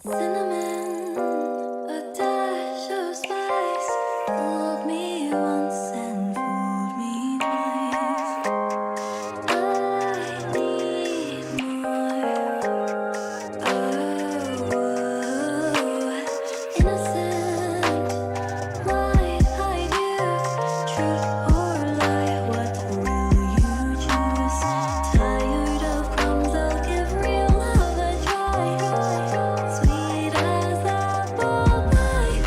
Cinnamon, a dash of spice. Fooled me once and fooled me twice. I need more. Oh, innocent, wide-eyed youth. Truth or lie, what will you choose? Tired of crumbs, I'll give real love a try. Sweet as apple pie.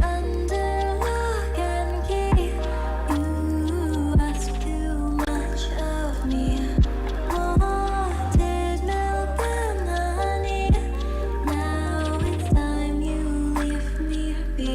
Under lock and key, you ask too much of me. Wanted milk and honey, now it's time you leave me be.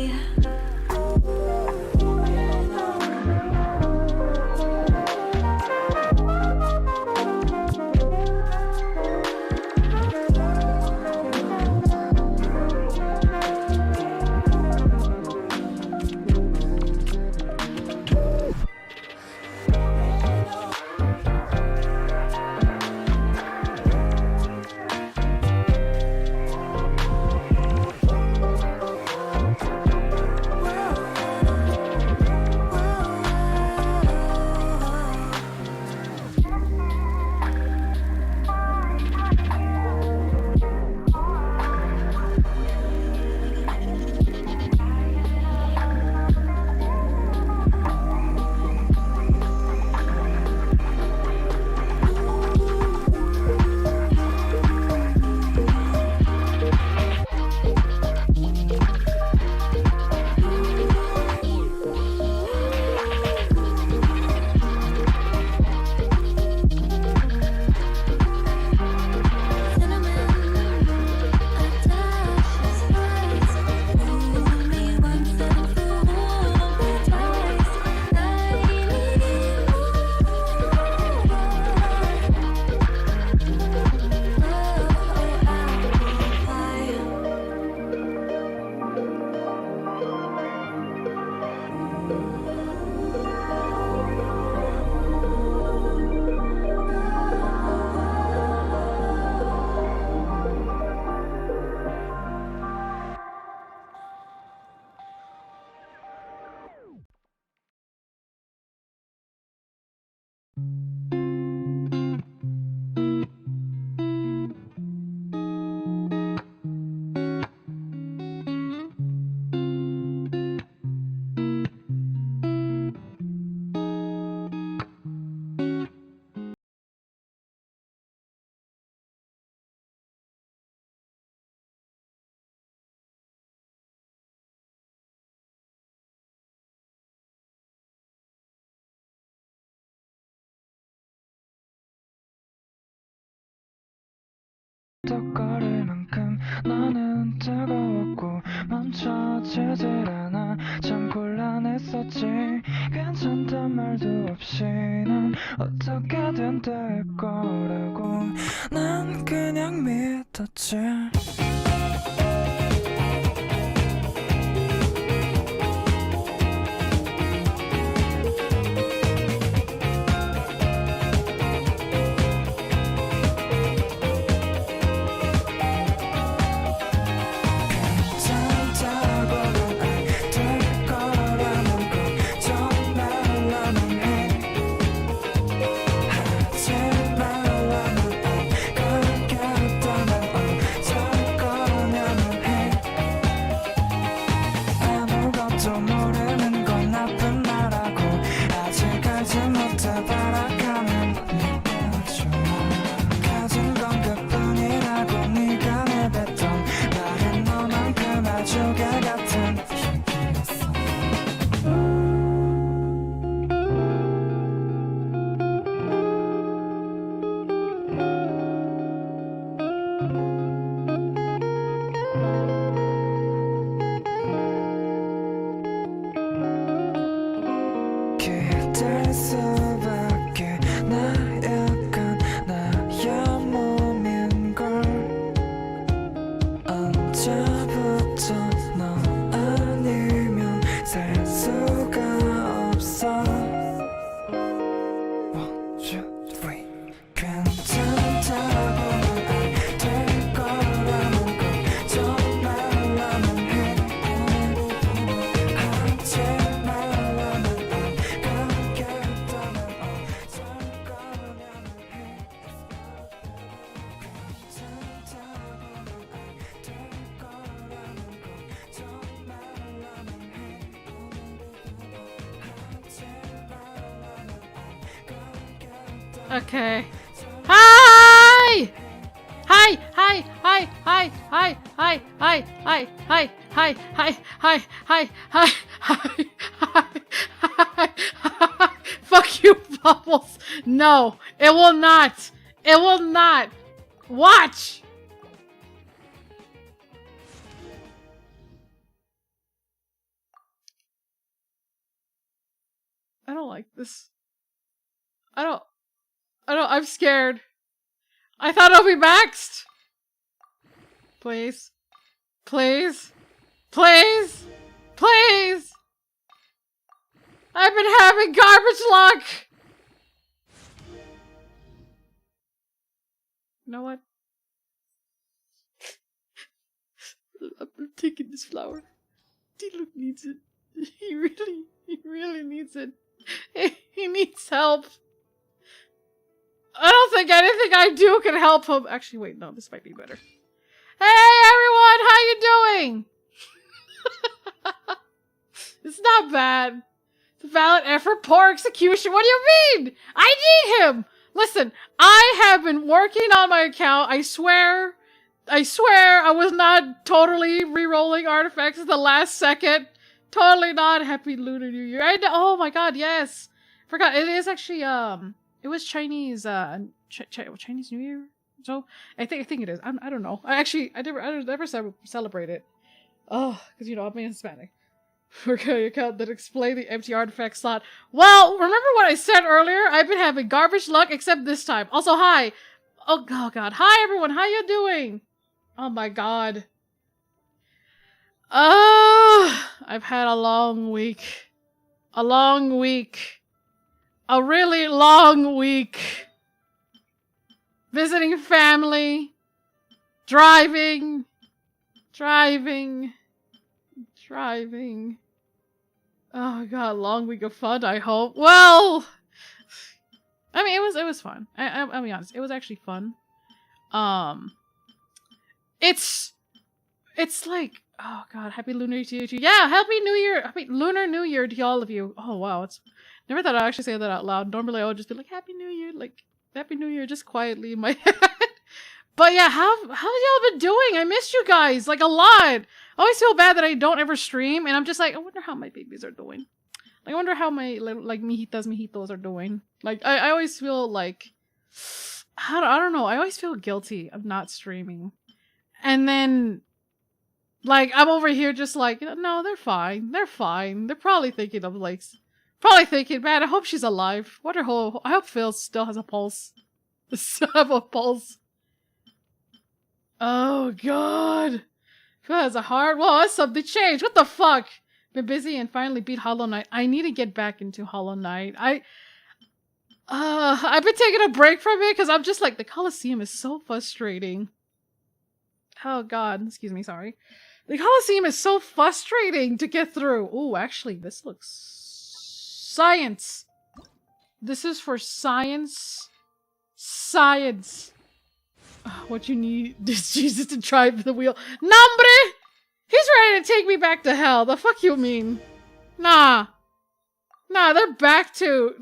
덕거릴 만큼 나는 뜨거웠고 멈춰지질 않아 참 곤란했었지. 괜찮단 말도 없이 난 어떻게든 될 거라고 난 그냥 믿었지. 기댈 수밖에 Okay. Hi! Hi! Hi! Hi! Hi! Hi! Hi! Hi! Hi! Hi! Hi! Hi! Hi! Hi! Hi! Hi! Hi! Hi! Fuck you, Bubbles! No! It will not! It will not! Watch! I don't like this. I'm scared. I thought I'll be maxed! Please. Please. Please. Please. I've been having garbage luck! You know what? I'm taking this flower. D-Luke needs it. He really needs it. He needs help. I don't think anything I do can help him. Actually, wait, no, this might be better. Hey everyone, how you doing? It's not bad. It's a valid effort, poor execution. What do you mean? I need him. Listen, I have been working on my account. I swear I was not totally re-rolling artifacts at the last second. Totally not. Happy Lunar New Year. Oh my god, yes. Forgot. It is actually, it was Chinese, Chinese New Year? So, I think it is. I don't know. I never celebrate it. Oh, because, you know, I'm Hispanic. Okay, account that explain the empty artifact slot. Well, remember what I said earlier? I've been having garbage luck except this time. Also, hi. Oh god. Hi everyone, how you doing? Oh my god. I've had a long week. A long week. A really long week. Visiting family. Driving. Oh god, long week of fun, I hope. Well, I mean, it was fun. I'll be honest, it was actually fun. It's like, oh god, happy Lunar New Year to you. Yeah, happy New Year, happy Lunar New Year to all of you. Oh wow, it's never thought I'd actually say that out loud. Normally I would just be like, Happy New Year, like Happy New Year, just quietly in my head. But yeah, how have y'all been doing? I missed you guys, like, a lot. I always feel bad that I don't ever stream, and I'm just like, I wonder how my babies are doing. Like, I wonder how my, like mijitos are doing. Like, I always feel like, I don't know, I always feel guilty of not streaming. And then, like, I'm over here just like, no, they're fine. They're fine. They're probably thinking of, like, man, I hope she's alive. I hope Phil still has a pulse. Still have a pulse. Oh god. Phil has a heart. Well, that's something changed. What the fuck? Been busy and finally beat Hollow Knight. I need to get back into Hollow Knight. I've been taking a break from it because I'm just like, the Colosseum is so frustrating. Oh god, excuse me, sorry. The Colosseum is so frustrating to get through. Ooh, actually, this looks... Science! This is for science. Science. What you need is Jesus to drive the wheel. Nombre! He's ready to take me back to hell. The fuck you mean? Nah, they're back to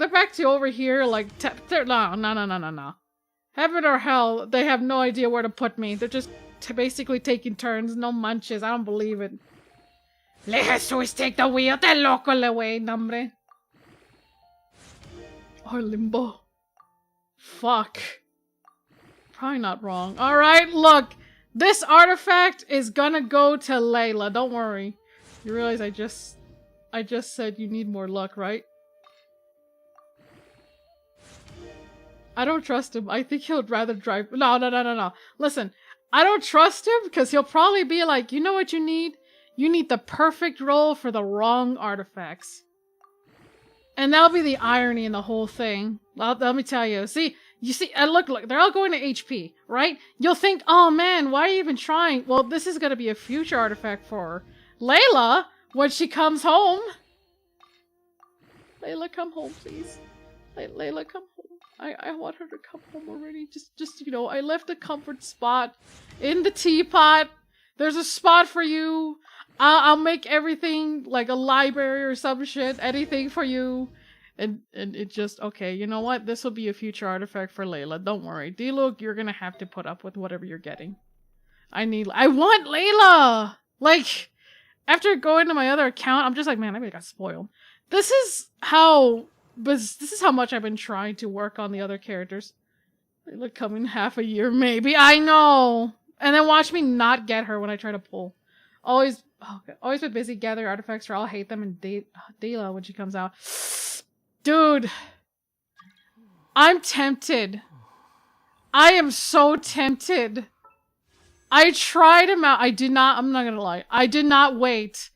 over here, like, no. Heaven or hell, they have no idea where to put me. They're just basically taking turns, no munches. I don't believe it. Let Jesus take the wheel, te loco le way, nombre. Or limbo. Fuck. Probably not wrong. Alright, look. This artifact is gonna go to Layla. Don't worry. You realize I just said you need more luck, right? I don't trust him. I think he'll rather drive... No. Listen, I don't trust him because he'll probably be like, you know what you need? You need the perfect roll for the wrong artifacts. And that'll be the irony in the whole thing. Let me tell you. See, look, they're all going to HP, right? You'll think, oh man, why are you even trying? Well, this is going to be a future artifact for Layla when she comes home. Layla, come home, please. Layla, come home. I want her to come home already. Just, you know, I left a comfort spot in the teapot. There's a spot for you. I'll make everything like a library or some shit. Anything for you. And it just, okay, you know what? This will be a future artifact for Layla. Don't worry. D-Look, you're gonna have to put up with whatever you're getting. I want Layla! Like, after going to my other account, I'm just like, man, I really got spoiled. This is how much I've been trying to work on the other characters. Layla coming half a year, maybe. I know! And then watch me not get her when I try to pull. Always been busy gathering artifacts or I'll hate them and Dela when she comes out. Dude, I'm tempted. I am so tempted. I tried him out. I'm not gonna lie. I did not wait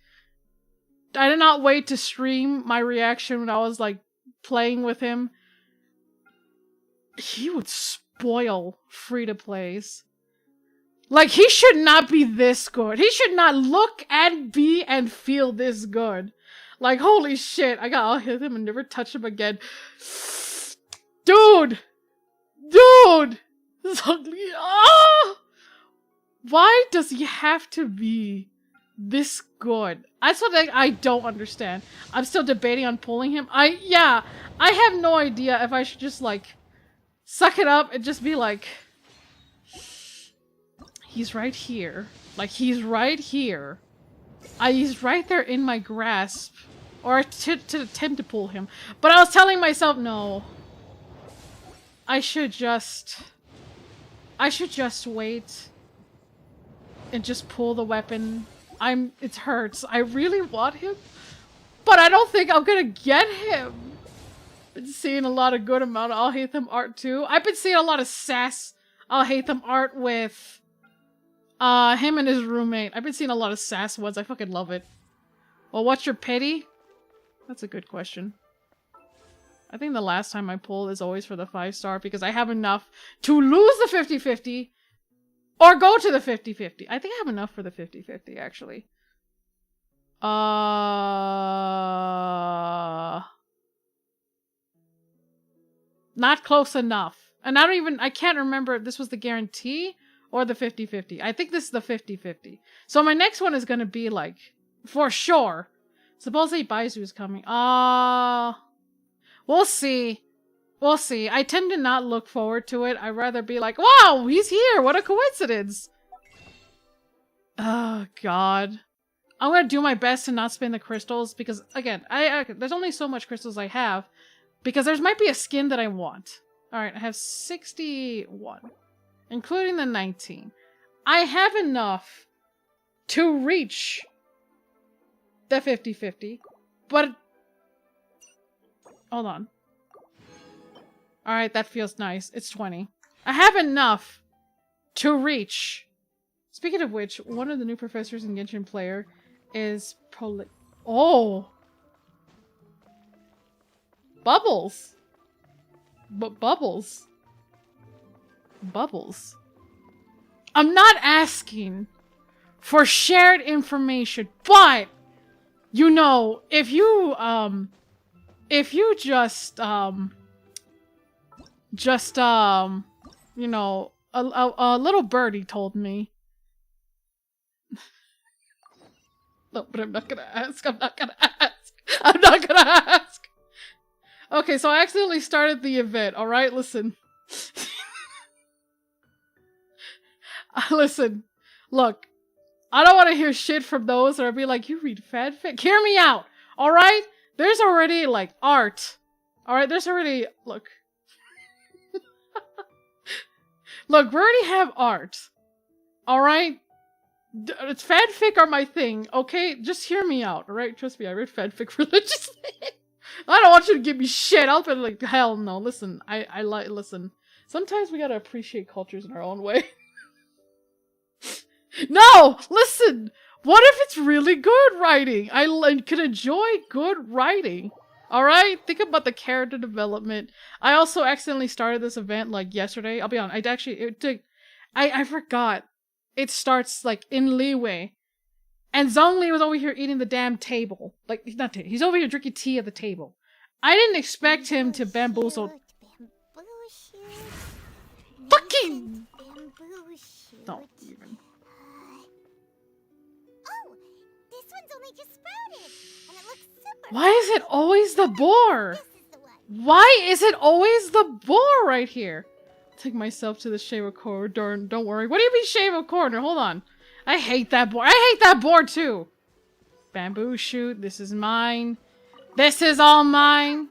to stream my reaction when I was like playing with him. He would spoil free-to-plays. Like, he should not be this good. He should not look and be and feel this good. Like, holy shit, I'll hit him and never touch him again. Dude! This ugly. Oh! Why does he have to be this good? That's what I don't understand. I'm still debating on pulling him. I have no idea if I should just, like, suck it up and just be like, he's right here. Like, he's right here. He's right there in my grasp. Or to attempt to pull him. But I was telling myself, no. I should just wait. And just pull the weapon. It hurts. I really want him. But I don't think I'm gonna get him. Been seeing a lot of good amount of I'll hate them art too. I've been seeing a lot of sass I'll hate them art with him and his roommate. I've been seeing a lot of sass ones. I fucking love it. Well, what's your pity? That's a good question. I think the last time I pulled is always for the 5-star because I have enough to lose the 50-50 or go to the 50-50. I think I have enough for the 50-50 actually. Not close enough. And I can't remember if this was the guarantee or the 50-50. I think this is the 50-50. So my next one is going to be like, for sure. Supposedly Baizu is coming. We'll see. We'll see. I tend to not look forward to it. I'd rather be like, wow, he's here. What a coincidence. Oh, God. I'm going to do my best to not spin the crystals because, again, there's only so much crystals I have because there might be a skin that I want. All right, I have 61, including the 19. I have enough to reach the 50-50, but hold on. All right, that feels nice. It's 20. I have enough to reach. Speaking of which, one of the new professors in Genshin player is oh! Bubbles! Bubbles. Bubbles. I'm not asking for shared information, but you know, if you just you know, a little birdie told me. No, but I'm not gonna ask. I'm not gonna ask. Okay, so I accidentally started the event, alright? Listen. Listen. Look. I don't want to hear shit from those that are be like, you read fanfic? Hear me out, alright? There's already, like, art. Alright, there's already... Look. Look, we already have art. Alright? It's fanfic are my thing, okay? Just hear me out, alright? Trust me, I read fanfic religiously. I don't want you to give me shit. I'll be like, hell no. Listen, listen. Sometimes we gotta appreciate cultures in our own way. No! Listen! What if it's really good writing? I can enjoy good writing. Alright? Think about the character development. I also accidentally started this event like yesterday. I'll be honest. I forgot. It starts like in leeway. And Zhongli was over here eating the damn table. Like, he's over here drinking tea at the table. I didn't expect him to bamboozle. Fucking! Don't even. Oh, this one's only just sprouted, and it looks super. Why is it always the boar? This is Why is it always the boar right here? Take myself to the shave corner. Don't worry. What do you mean shave a corner? Hold on. I hate that boar. I hate that boar too. Bamboo shoot. This is mine. This is all mine.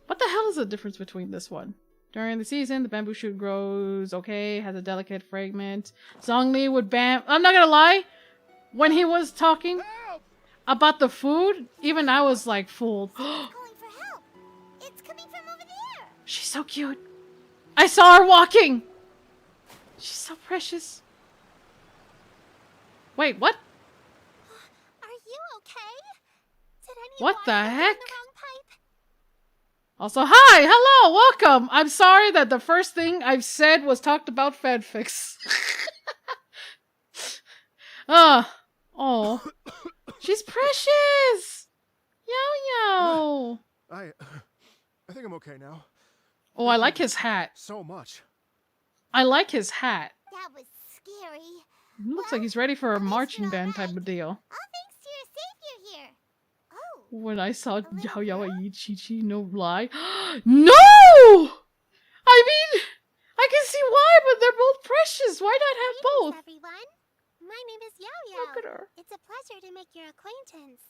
What the hell is the difference between this one? During the season, the bamboo shoot grows okay, has a delicate fragment. Zhongli would I'm not gonna lie. When he was talking about the food, even I was like fooled. Calling for help. It's coming from over there. She's so cute. I saw her walking. She's so precious. Wait, what? Are you okay? Did any What water the go down heck? the wrong pipe? Also, hi, hello, welcome. I'm sorry that the first thing I've said was talked about fanfics. Oh, she's precious. Yo. I think I'm okay now. Oh, I like his hat. So much. I like his hat. That was scary. He looks like he's ready for a marching band type of deal. All thanks to your savior here. Oh, When I saw little Yao Yao girl? eat Chi-Chi, no lie. No! I mean, I can see why, but they're both precious. Why not have greetings, both? everyone. My name is Yao Look at Yao. her. It's a pleasure to make your acquaintance.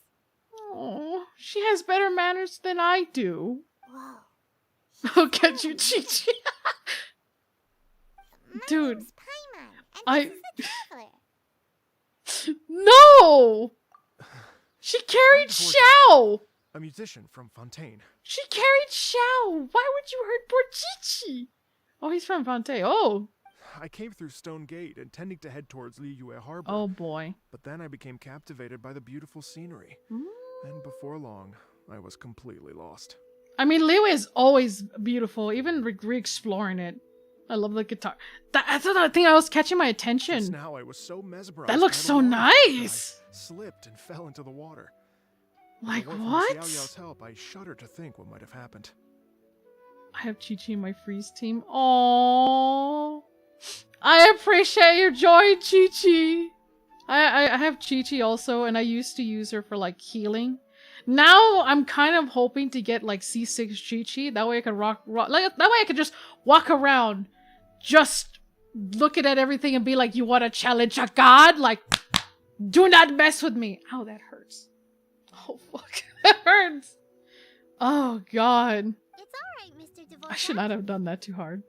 Oh, she has better manners than I do. Whoa. I'll get you, Chi-Chi. My Dude, name's Paimon, and I- this is the traveler. No! She carried Unfortunate. Xiao! A musician from Fontaine. She carried Xiao! Why would you hurt poor Chi-Chi? Oh, he's from Fontaine. Oh. I came through Stone Gate, intending to head towards Liyue Harbor. Oh boy. But then I became captivated by the beautiful scenery. And before long, I was completely lost. I mean, Liyue is always beautiful, even re-exploring it. I love the guitar. That's another thing that was catching my Just attention. now I was so mesmerized. That looks by the so waterfall that nice. I slipped and fell into the water. Like, If it weren't for what? Miss Yao Yao's help, I shudder to think what might have happened. I have Chi-Chi in my freeze team. Oh, I appreciate your joy, Chi-Chi. I have Chi-Chi also, and I used to use her for like healing. Now I'm kind of hoping to get like C6 Chi-Chi. That way I can rock like that way I could just walk around, just looking at everything and be like, "You want to challenge a god? Like, do not mess with me." Ow, that hurts. Oh fuck, that hurts. Oh god. It's all right, Mr. Dvorak. I should not have done that too hard.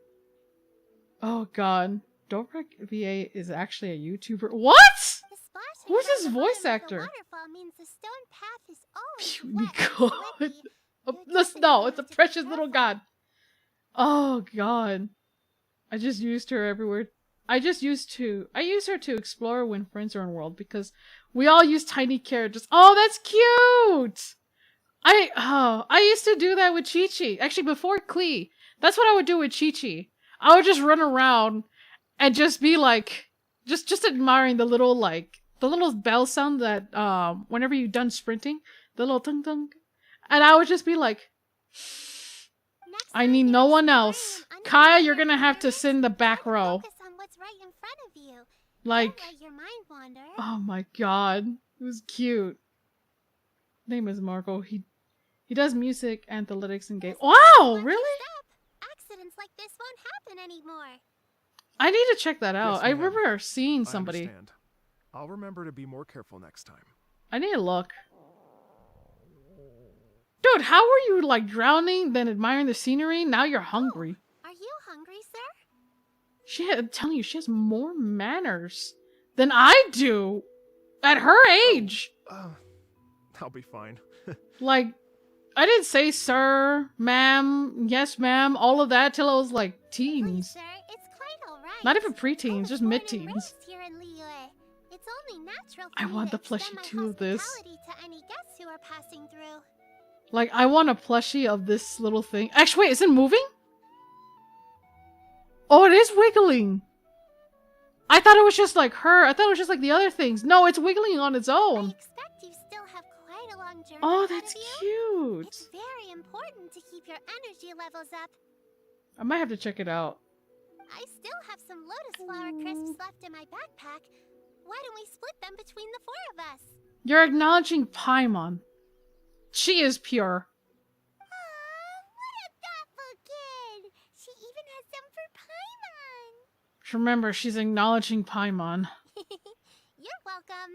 Oh god. Dobrik VA is actually a YouTuber. What? The splashing Who's down his the voice bottom of actor? The waterfall means the stone path is always Phew, wet and Nico. slippery. Oh, You're listen, definitely no, gonna it's a have to be precious little careful. god. Oh god. I just used her everywhere. I use her to explore when friends are in world because we all use tiny characters. Oh, that's cute! I used to do that with Chi-Chi. Actually, before Klee. That's what I would do with Chi-Chi. I would just run around and just be like, just admiring the little bell sound that whenever you're done sprinting, the little tung tung, and I would just be like, Next I time need you're no one exploring else. an underwater Kaya, you're gonna have to environment, sit in the back try to row. Focus on what's right in front of you. Like, Don't let your mind wander. oh my god, it was cute. Name is Marco. He does music, analytics, and game. Wow, Once you really? stop, accidents like this won't happen anymore. I need to check that out. Yes, I ma'am. remember seeing I somebody. understand. I'll remember to be more careful next time. I need to look. Dude, how were you like drowning, then admiring the scenery? Now you're hungry. Are you hungry, sir? I'm telling you, she has more manners than I do at her age. I'll be fine. Like, I didn't say sir, ma'am, yes ma'am, all of that till I was like Please, teens. sir, it's quite all right. Not even I preteens, was just born and mid-teens. raised here in Liyue. It's only natural for I me want to the plushie extend my too of this. hospitality to any guests who are passing through. Like, I want a plushie of this little thing. Actually, wait, is it moving? Oh, it is wiggling. I thought it was just like her. I thought it was just like the other things. No, it's wiggling on its I own. expect you still have quite a long journey Oh, ahead that's of you. cute. It's very important to keep your energy levels up. I might have to check it out. I still have some lotus flower crisps left in my backpack. Why don't we split them between the four of us? You're acknowledging Paimon. She is pure. Remember, she's acknowledging Paimon. You're welcome.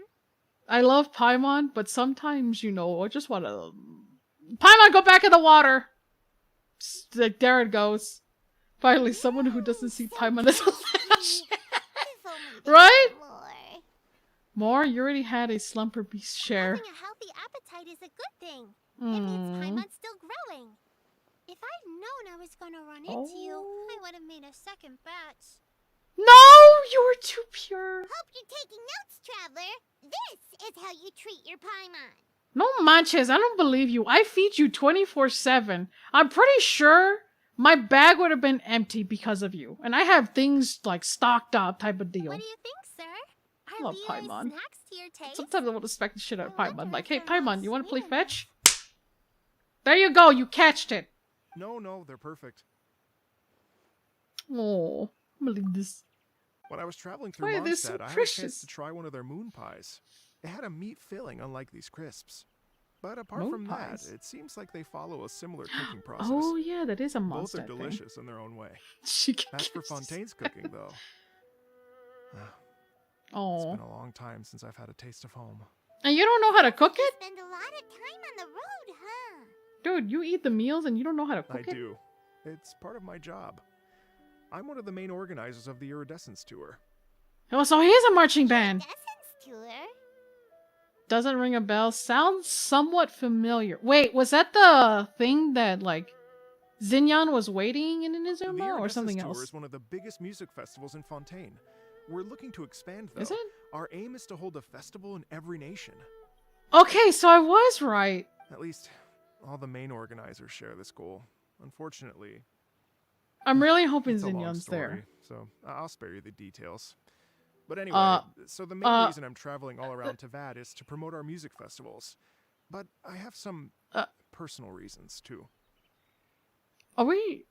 I love Paimon, but sometimes, you know, I just want to... Paimon, go back in the water! Like, there it goes. Finally, someone who doesn't see Paimon as a flash. If only they Right? had more. More? You already had a Slumber Beast share. Having a healthy appetite is a good thing. It means Paimon's still growing. If I'd known I was gonna run into you, I would have made a second batch. No! You were too pure. Hope you're taking notes, Traveler. This is how you treat your Paimon. No manches, I don't believe you. I feed you 24/7. I'm pretty sure my bag would have been empty because of you. And I have things like stocked up type of deal. What do you think, sir? Are Love Leo's Paimon. snacks to your taste? Sometimes I want to expect the shit out of Paimon. Like, hey, if they're not Paimon, you want to play sweet fetch? There you go, you catched it. No, they're perfect. Oh, I'm gonna leave this. When I was traveling Why through are they so Mondstadt, I had a precious? chance to try one of their moon pies. It had a meat filling, unlike these crisps. But apart Moon from pies? that, it seems like they follow a similar cooking process. Oh yeah, that is a Both monster are delicious in their own way. She can As for Fontaine's cooking, though, it's Oh, been a long time since I've had a taste of home. and you don't know how to cook You it, spend a lot of time on the road, huh? dude. You eat the meals and you don't know how to I cook it. do. It's part of my job. I'm one of the main organizers of the Iridescence Tour. Oh, so he is a marching band. Essence tour. Doesn't ring a bell. Sounds somewhat familiar. Wait, was that the thing that like Xinyan was waiting in The Inazuma or Iridescence something Tour else? is one of the biggest music festivals in Fontaine. We're looking to expand, though. Is it? Our aim is to hold a festival in every nation. Okay, so I was right. At least, all the main organizers share this goal. Unfortunately, I'm really hoping it's a long Xinyan's there. story, so I'll spare you the details. But anyway, so the main reason I'm traveling all around Tavad is to promote our music festivals. But I have some personal reasons, too. Are we?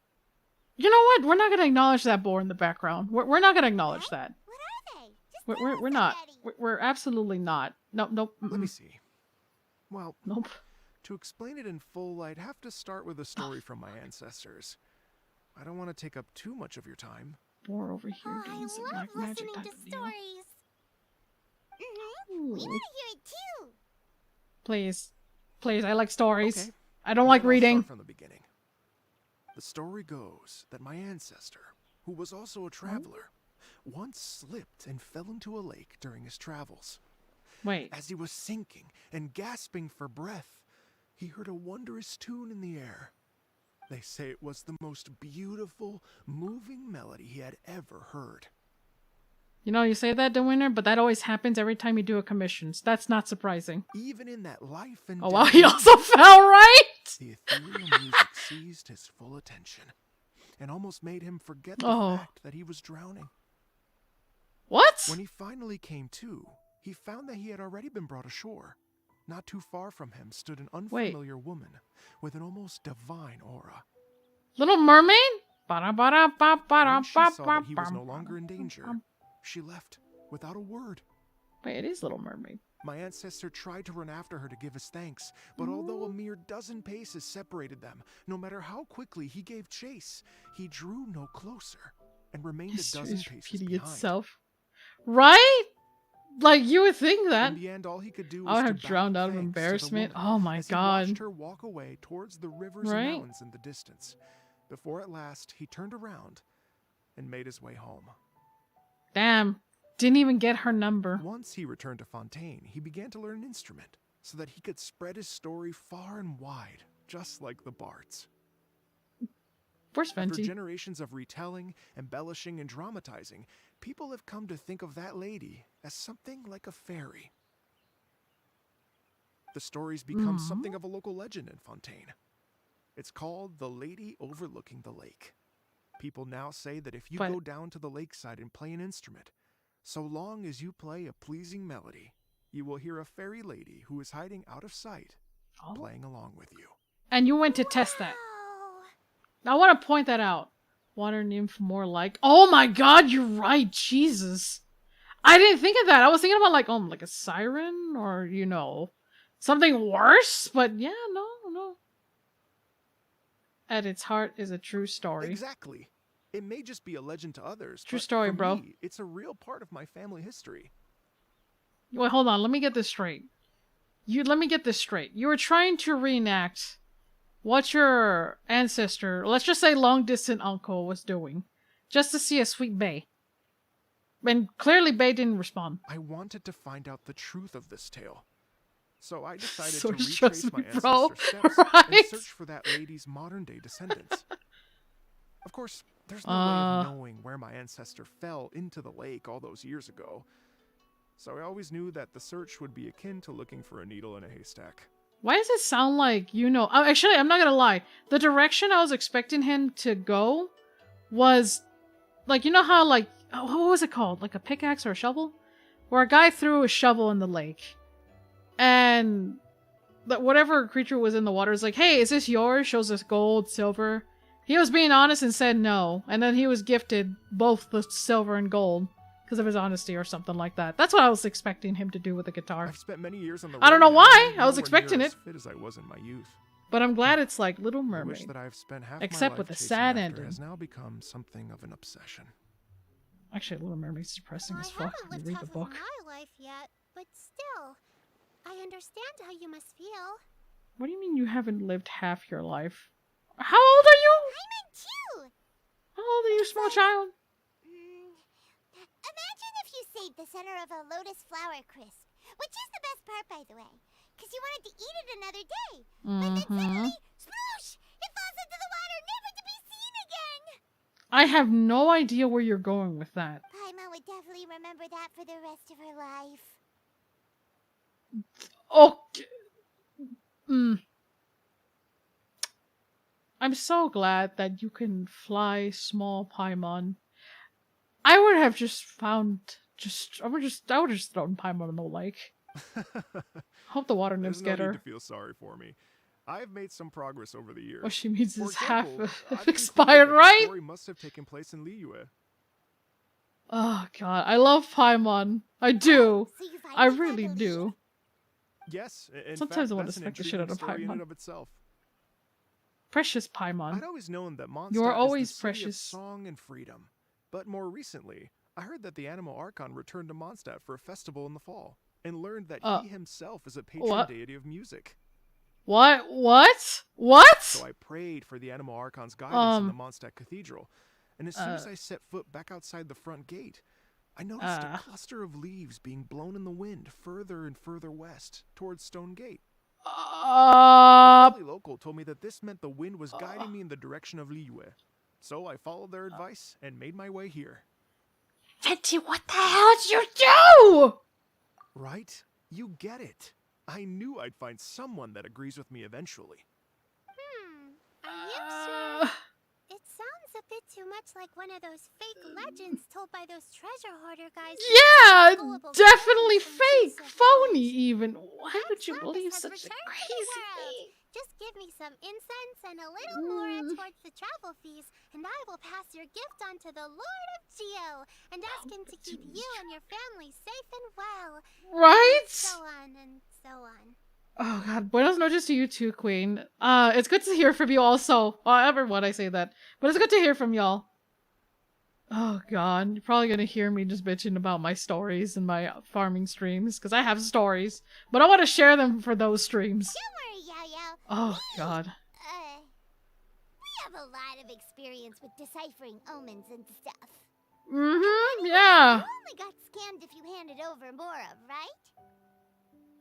You know what? We're not gonna acknowledge that boar in the background. We're not gonna acknowledge that. What are they? Just We're tell we're us not. already. We're absolutely not. Nope. Let me see. Well, Nope. to explain it in full, I'd have to start with a story from my ancestors. I don't want to take up too much of your time. Boar over here Oh, I doing some love black magic listening type to of deal. stories. We Ooh. want to hear it too. Please, I like stories. Okay. I don't like Then I'll reading. start from the beginning. The story goes that my ancestor, who was also a traveler, once slipped and fell into a lake during his travels. Wait. As he was sinking and gasping for breath, he heard a wondrous tune in the air. They say it was the most beautiful, moving melody he had ever heard. You know, you say that, the winner, but that always happens every time you do a commission. So that's not surprising. Even in that life and Oh wow, death he also fell, right? the ethereal music seized his full attention and almost made him forget the fact that he was drowning. What? When he finally came to, he found that he had already been brought ashore. Not too far from him stood an unfamiliar woman with an almost divine aura. Little Mermaid? When she saw that he was no longer in danger, she left without a word. Wait, it is Little Mermaid. My ancestor tried to run after her to give his thanks, but although a mere dozen paces separated them, no matter how quickly he gave chase, he drew no closer and remained a History dozen is paces repeating behind. itself. Right? Like, you would think that. In the end, all he could do I was would to have drowned bow out of thanks to the embarrassment. woman Oh my as he god. watched her walk away towards the rivers Right? and mountains in the distance, before at last he turned around and made his way home. Damn. Didn't even get her number. Once he returned to Fontaine, he began to learn an instrument so that he could spread his story far and wide, just like the bards. Where's After Venti? generations of retelling, embellishing, and dramatizing, people have come to think of that lady as something like a fairy. The story's become something of a local legend in Fontaine. It's called The Lady Overlooking the Lake. People now say that if you But- go down to the lakeside and play an instrument, so long as you play a pleasing melody, you will hear a fairy lady who is hiding out of sight, Oh. playing along with you. And you went to test that. Oh, I want to point that out. Water nymph more like. Oh my god, you're right. Jesus. I didn't think of that. I was thinking about like, like a siren or, you know, something worse. But yeah, no. At its heart is a true story. Exactly. It may just be a legend to others. True but story, for bro. me, it's a real part of my family history. Wait, hold on. Let me get this straight. Let me get this straight. You were trying to reenact what your ancestor, let's just say long distant uncle, was doing, just to see a sweet Bay. And clearly Bay didn't respond. I wanted to find out the truth of this tale. So I decided So to trust retrace my me, bro. ancestors' steps Right? and search for that lady's modern-day descendants. Of course, there's no way of knowing where my ancestor fell into the lake all those years ago. So I always knew that the search would be akin to looking for a needle in a haystack. Why does it sound like, you know... Actually, I'm not gonna lie. The direction I was expecting him to go was... Like, you know how, like... what was it called? Like a pickaxe or a shovel? Where a guy threw a shovel in the lake. And... whatever creature was in the water is like, hey, is this yours? Shows us gold, silver. He was being honest and said no. And then he was gifted both the silver and gold. Because of his honesty or something like that. That's what I was expecting him to do with the guitar. I've spent many years on the I don't road know why. now, I was nowhere expecting near it. as fit as I was in my youth. But I'm glad it's like Little I wish Mermaid. that I've spent half Except my life with a chasing sad after ending. has now become something of an obsession. Actually, Little Mermaid's depressing Well, as I fuck. haven't You lived read half the book. of my life yet, but still, I understand how you must feel. What do you mean you haven't lived half your life? How old are you? I'm in too! How old are you, small child? Imagine if you saved the center of a lotus flower crisp, which is the best part, by the way, because you wanted to eat it another day. But then suddenly, sploosh! It falls into the water, never to be seen again! I have no idea where you're going with that. Paimon would definitely remember that for the rest of her life. Oh. I'm so glad that you can fly, small Paimon. I would have just found I would have just thrown Paimon in the lake. Hope the water nymphs There's no get her. need to feel sorry for me. I've made some progress over the years. What she means For is half example, I've expired, concluded that right? The story must have taken place in Liyue. Oh god, I love Paimon. I do. So you I finally really found a do. lead? Yes, in Sometimes fact, I want to that's an smack the shit out intriguing of story in and Paimon. of itself. Precious Paimon. I'd always known that Mondstadt You are always is the city of precious. song and freedom. But more recently, I heard that the Animal Archon returned to Mondstadt for a festival in the fall, and learned that he himself is a patron what? deity of music. What? What? What? So I prayed for the Animal Archon's guidance in the Um, Mondstadt Cathedral, and as soon as I set foot back outside the front gate, I noticed a cluster of leaves being blown in the wind further and further west, towards Stone Gate. A friendly local told me that this meant the wind was guiding me in the direction of Liyue. So I followed their advice and made my way here. Venti, what the hell did you do? Right? You get it. I knew I'd find someone that agrees with me eventually. Are you sure? It sounds a bit too much like one of those fake legends told by those treasure hoarder guys. Yeah, Gullible definitely from fake, Joseph phony Jones. even. Why would you Travis believe has such a returned to the crazy world. thing? Just give me some incense and a little more towards the travel fees, and I will pass your gift on to the Lord of Geo and ask him to keep you and your family safe and well. Right? And so on and so on. Oh god, buenas noches to you too, Queen. It's good to hear from you also. Everyone I say that. But it's good to hear from y'all. Oh god, you're probably gonna hear me just bitching about my stories and my farming streams, because I have stories. But I want to share them for those streams. Don't worry, Yao Yao. Oh god. We have a lot of experience with deciphering omens and stuff. Mm-hmm, yeah. You only got scammed if you handed over more of, right?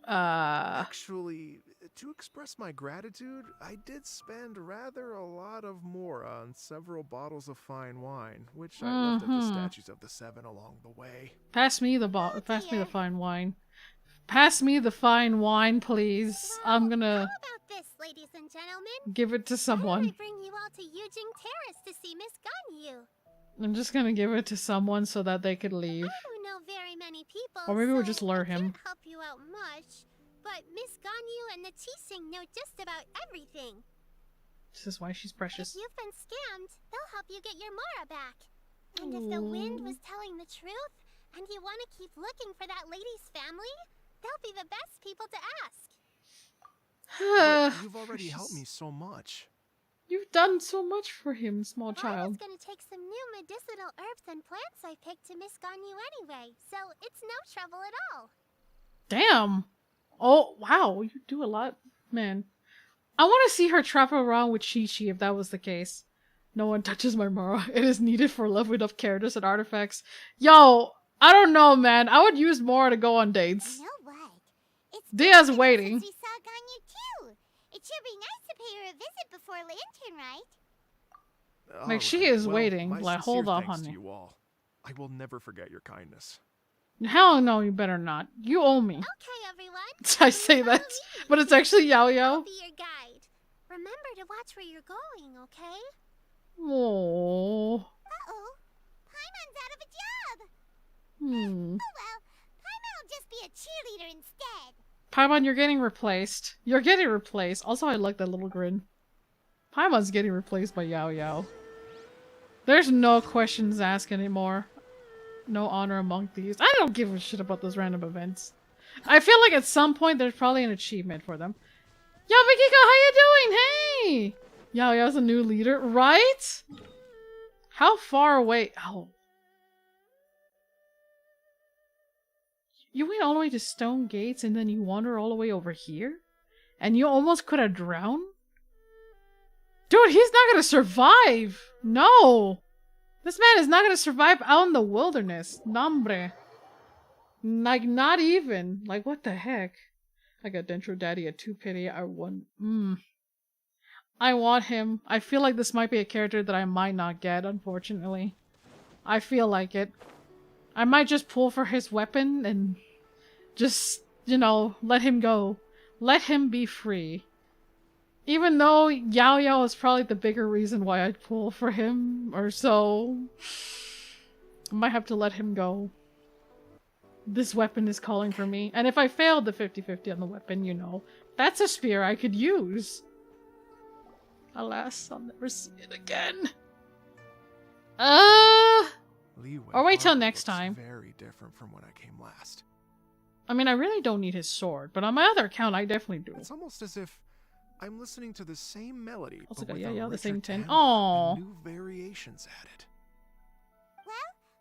Actually, to express my gratitude, I did spend rather a lot of more on several bottles of fine wine, which I left at the statues of the seven along the way. Pass me the fine wine. Pass me the fine wine, please. Well, I'm gonna How about this, ladies and gentlemen? give it to Why someone. don't I bring you all to Yujing Terrace to see Miss Ganyu? I'm just gonna give it to someone so that they could leave. I don't know very many people, Or maybe we'll so just lure I him. can't help you out much. But Miss Ganyu and the Qixing know just about everything. This is why she's If precious. you've been scammed, they'll help you get your Mara back. And if the wind was telling the truth, and you want to keep looking for that lady's family, they'll be the best people to ask. But you've already helped me so much. You've done so much for him, small I was child. gonna take some new medicinal herbs and plants I picked to Miss Ganyu anyway, so it's no trouble at all. Damn. Oh, wow. You do a lot, man. I want to see her travel around with Chi-Chi if that was the case. No one touches my Mara. It is needed for leveling up characters and artifacts. Yo, I don't know, man. I would use Mara to go on dates. You know what? It's Dia's been a minute waiting. since we saw Ganyu too. It should be nice to pay her a visit before Lantern, right? Like, she Alright, is well, waiting. my Like, sincere hold up, thanks to honey. you all. I will never forget your kindness. Hell no, you better not. You owe me. Okay, everyone. I say follow that, me. but it's actually Yao I'll Yao. be your guide. Remember to watch where you're going, okay? Oh. Uh-oh. Paimon's out of a job. Hmm. Oh well, Paimon'll just be a cheerleader instead. Paimon, you're getting replaced. You're getting replaced. Also, I like that little grin. Paimon's getting replaced by Yao Yao. There's no questions asked anymore. No honor among thieves. I don't give a shit about those random events. I feel like at some point there's probably an achievement for them. Yo, Mikiko, how you doing? Hey! Yao Yao's a new leader, right? How far away? Oh. You went all the way to Stone Gates and then you wander all the way over here? And you almost could have drowned? Dude, he's not gonna survive! No! This man is not gonna survive out in the wilderness. Nombre. Like, not even. Like, what the heck? I got Dentro Daddy at 2 pity. I want. I want him. I feel like this might be a character that I might not get, unfortunately. I feel like it. I might just pull for his weapon and just, you know, let him go. Let him be free. Even though Yao Yao is probably the bigger reason why I'd pull for him or so. I might have to let him go. This weapon is calling for me. And if I failed the 50-50 on the weapon, you know, that's a spear I could use. Alas, I'll never see it again. Or wait till next time. Very different from when I came last. I mean, I really don't need his sword, but on my other account, I definitely do. It's almost as if I'm listening to the same melody, Also but got with yeah, a yeah, the richer same tin. tempo Aww. and new variations added. Well,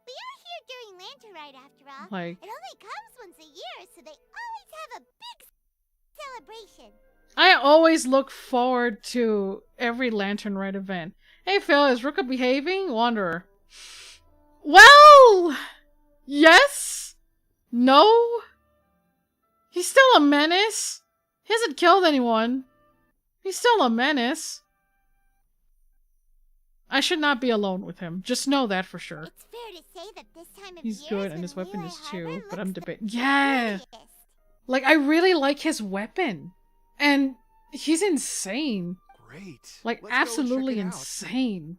we are here during Lantern Rite after all. Like, It only comes once a year, so they always have a big celebration. I always look forward to every Lantern Rite event. Hey Phil, is Ruka behaving? Wanderer. Well, yes, no. He's still a menace. He hasn't killed anyone. He's still a menace. I should not be alone with him. Just know that for sure. It's fair to say that this time of He's year good is and his when weapon Liyue is too, Harbor but I'm looks the debating. Yeah. prettiest. Like, I really like his weapon. And he's insane. Great. Like, Let's go check absolutely it out. insane.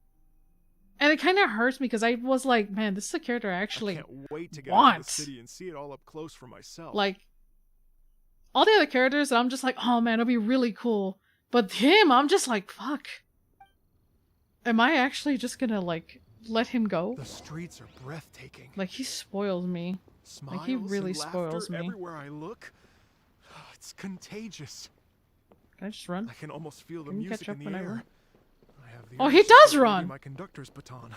And it kind of hurts me because I was like, man, this is a character I actually I can't wait to get want. out of the city and see it all up close for myself. like. All the other characters, I'm just like, oh man, it'll be really cool. But him, I'm just like, fuck. Am I actually just gonna, like, let him go? the streets are breathtaking. Like, he spoils me. Smiles he really and spoils laughter me. everywhere I look. It's contagious. Can I just run? I can almost feel the Can you music catch up in the when I air. run? I have the Oh, urge he to does start waving run! My conductor's baton.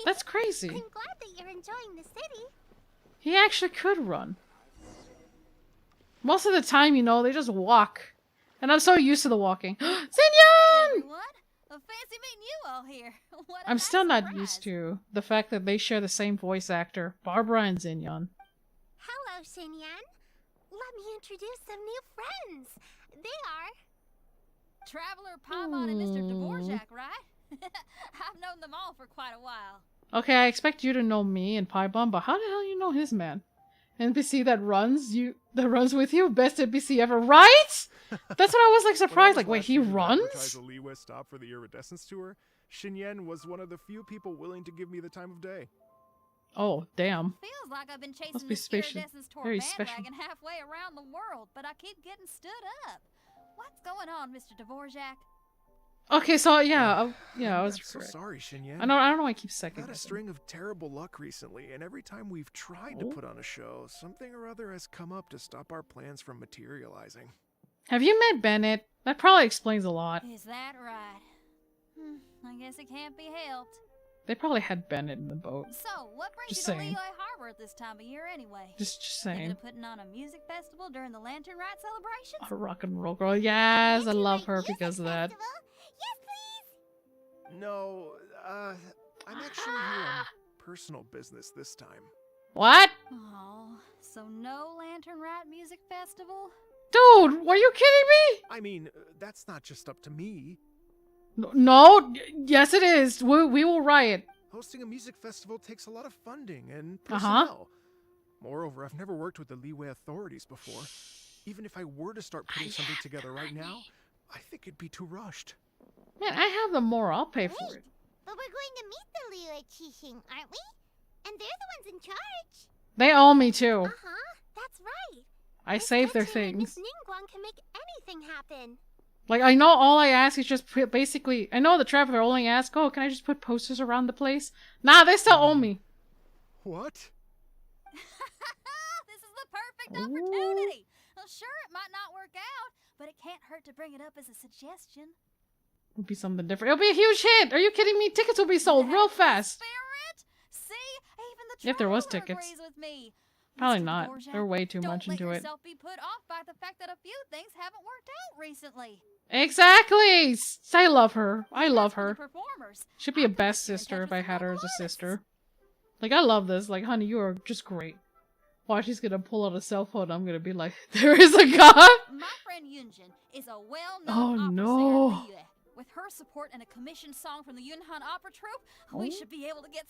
That's crazy. I'm glad that you're enjoying the city. He actually could run. Most of the time, you know, they just walk. And I'm so used to the walking. Xinyan! Everyone, fancy meeting you all here. What a I'm nice still not surprise. used to the fact that they share the same voice actor, Barbara and Xinyan. Hello, Xinyan. Let me introduce some new friends. They are... Traveler Paimon and Mr. Dvorak, right? I've known them all for quite a while. Okay, I expect you to know me and Paimon, but how the hell you know his man? NPC that runs with you? Best NPC ever, right? That's what I was like surprised. Like, wait, he runs? Advertise a Liyue stop for the Iridescence tour. Shinyen was one of the few people willing to give me the time of day. Oh, damn. Feels like I've been chasing Must be this special. iridescence tour Very bandwagon special. halfway around the world, but I keep getting stood up. What's going on, Mr. Dvorak? Okay, so yeah, I was I'm so correct. sorry, Shinyen. I don't know why I keep I've second had a guessing. string of terrible luck recently, and every time we've tried to Oh. put on a show, something or other has come up to stop our plans from materializing. Have you met Bennett? That probably explains a lot. Is that right? I guess it can't be helped. They probably had Bennett in the boat. So, what brings Just you saying. to Lehigh Harbor at this time of year anyway? Just Thinking saying. of putting on a music festival during the Lantern Rite celebrations? A rock and roll girl. Yes, I love her Music because of that. festival? Yes, please. No, I'm actually here on personal business this time. What? Oh, so no Lantern Rite music festival? Dude, are you kidding me? I mean, that's not just up to me. No, yes it is. We will riot. Hosting a music festival takes a lot of funding and Uh-huh. personnel. Moreover, I've never worked with the Leeway authorities before. Even if I were to start putting something together right now, I think it'd be too rushed. Man, I have the more. I'll pay for it. But we're going to meet the Liu Qixing, aren't we? And they're the ones in charge. They owe me too. Uh-huh, that's right. I save their Genshin and things. Miss Ningguang can make anything happen. Like, I know all I ask is just basically... I know the Traveler only asks, oh, can I just put posters around the place? Nah, they still owe me. What? This is the perfect opportunity. Well, sure, it might not work out, but it can't hurt to bring it up as a suggestion. It'll be something different. It'll be a huge hit. Are you kidding me? Tickets will be sold real fast. Spirit? See, even the If there was Traveler tickets. agrees with me. Probably Mr. not. Dvorak, They're way too much don't into let it. yourself be put off by the fact that a few things haven't worked out recently. Exactly! I love her. I love That's for the her. performers. She'd be a best sister if I had her as a sister. Like, I love this. Like, honey, you are just great. Watch, she's gonna pull out a cell phone. I'm gonna be like, there is a god? My friend Yunjin is a well-known Oh, opera no. singer. Liyue. With her support and a commissioned song from the Yunhan Opera Troupe, we Oh. should be able to get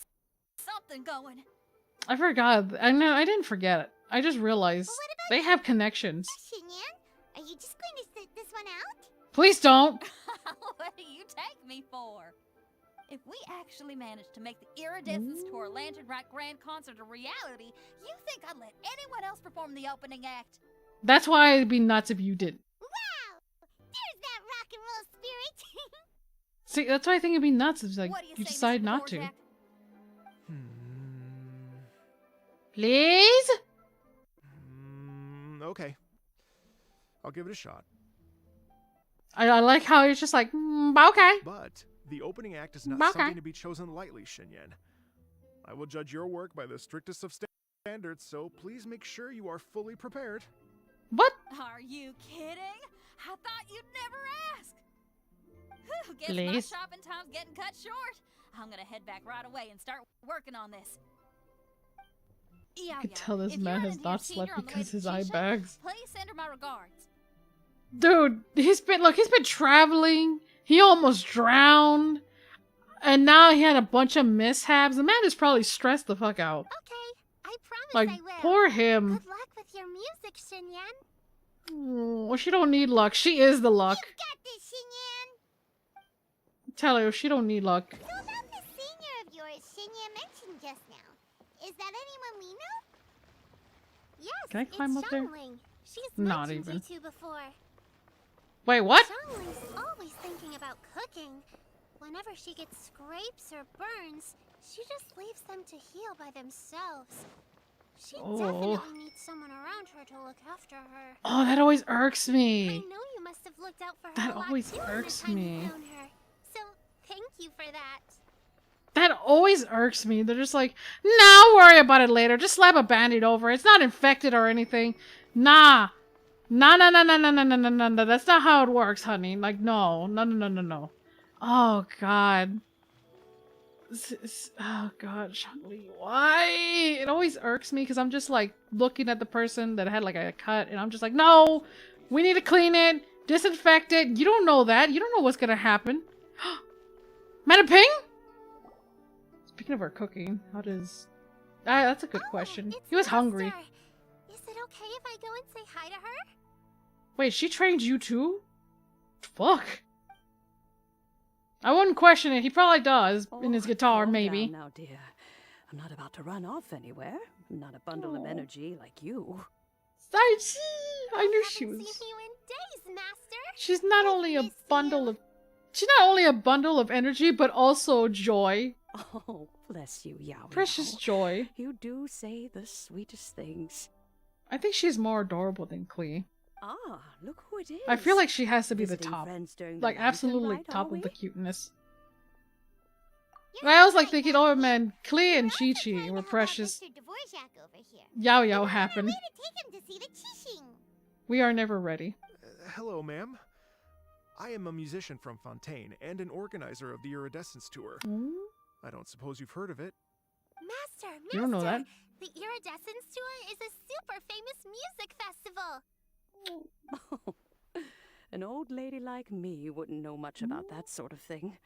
something going. I forgot. I know, I didn't forget it. I just realized But what about they have connections. Xinyan, are you just going to sit this one out? Please don't! What do you take me for? If we actually manage to make the Iridescence Tour Lantern Rite Grand Concert a reality, you think I'd let anyone else perform the opening act? That's why it'd be nuts if you did. Wow! There's that rock and roll spirit! See, that's why I think it'd be nuts if like What do you say, decide Mr. not to. Dvorak? Please? Okay. I'll give it a shot. I like how he's just like, okay. But the opening act is not Okay. something to be chosen lightly, Xinyan. I will judge your work by the strictest of standards, so please make sure you are fully prepared. What? Are you kidding? I thought you'd never ask. Whew, guess Please? my shopping time's getting cut short. I'm gonna head back right away and start working on this. I could tell this man has not slept because his eye bags. Please send her my regards. Dude, he's been traveling. He almost drowned. And now he had a bunch of mishaps. The man is probably stressed the fuck out. Okay, I promise Like, I will. poor him. Good luck with your music, Xinyan. Well, she don't need luck. She is the luck. You got this, Xinyan. Tell her she don't need luck. So about this senior of yours Xinyan mentioned just now. Is that anyone we know? Yes, Can I climb it's up there? Xiangling. She's Not mentioned even. you two before. Wait, what? Xiangling's always thinking about cooking. Whenever she gets scrapes or burns, she just leaves them to heal by themselves. She Oh. definitely needs someone around her to look after her. Oh, that always irks I me. know you must have looked out for her That a lot always too in the irks time me. you found her. So thank you for that. That always irks me. They're just like, nah, I'll worry about it later. Just slap a band-aid over it. It's not infected or anything. Nah. Nah. That's not how it works, honey. Like, no. Oh, God. Oh, God. Shangli, why? It always irks me because I'm just, like, looking at the person that had, like, a cut, and I'm just like, no, we need to clean it, disinfect it. You don't know that. You don't know what's gonna happen. Manaping? Speaking of her cooking, how does... that's a good question. It's He was hungry. Master. Is it okay if I go and say hi to her? Wait, she trained you too? Fuck. I wouldn't question it. He probably does in his guitar, calm maybe. down now, dear. I'm not about to run off anywhere. I'm not a bundle of energy like you. I knew she Haven't was. seen you in days, Master. She's not I've only a missed bundle you. of. She's not only a bundle of energy, but also joy. Oh, bless you, Yao. Precious Yao. joy. You do say the sweetest things. I think she's more adorable than Klee. Ah, look who it is. I feel like she has to be the Visiting top. friends during the Like, lantern absolutely rite, top are of the we? cuteness. You're I was like right, thinking, Daddy. oh man, Klee and We're also Chi-Chi trying to were help out precious. Mr. Dvorak over here. Yao And Yao we're on our happened. way to take him to see the Chishing. We are never ready. Hello, ma'am. I am a musician from Fontaine and an organizer of the Iridescence Tour. I don't suppose you've heard of it. Master, You don't know that? The Iridescence Tour is a super famous music festival. An old lady like me wouldn't know much about that sort of thing.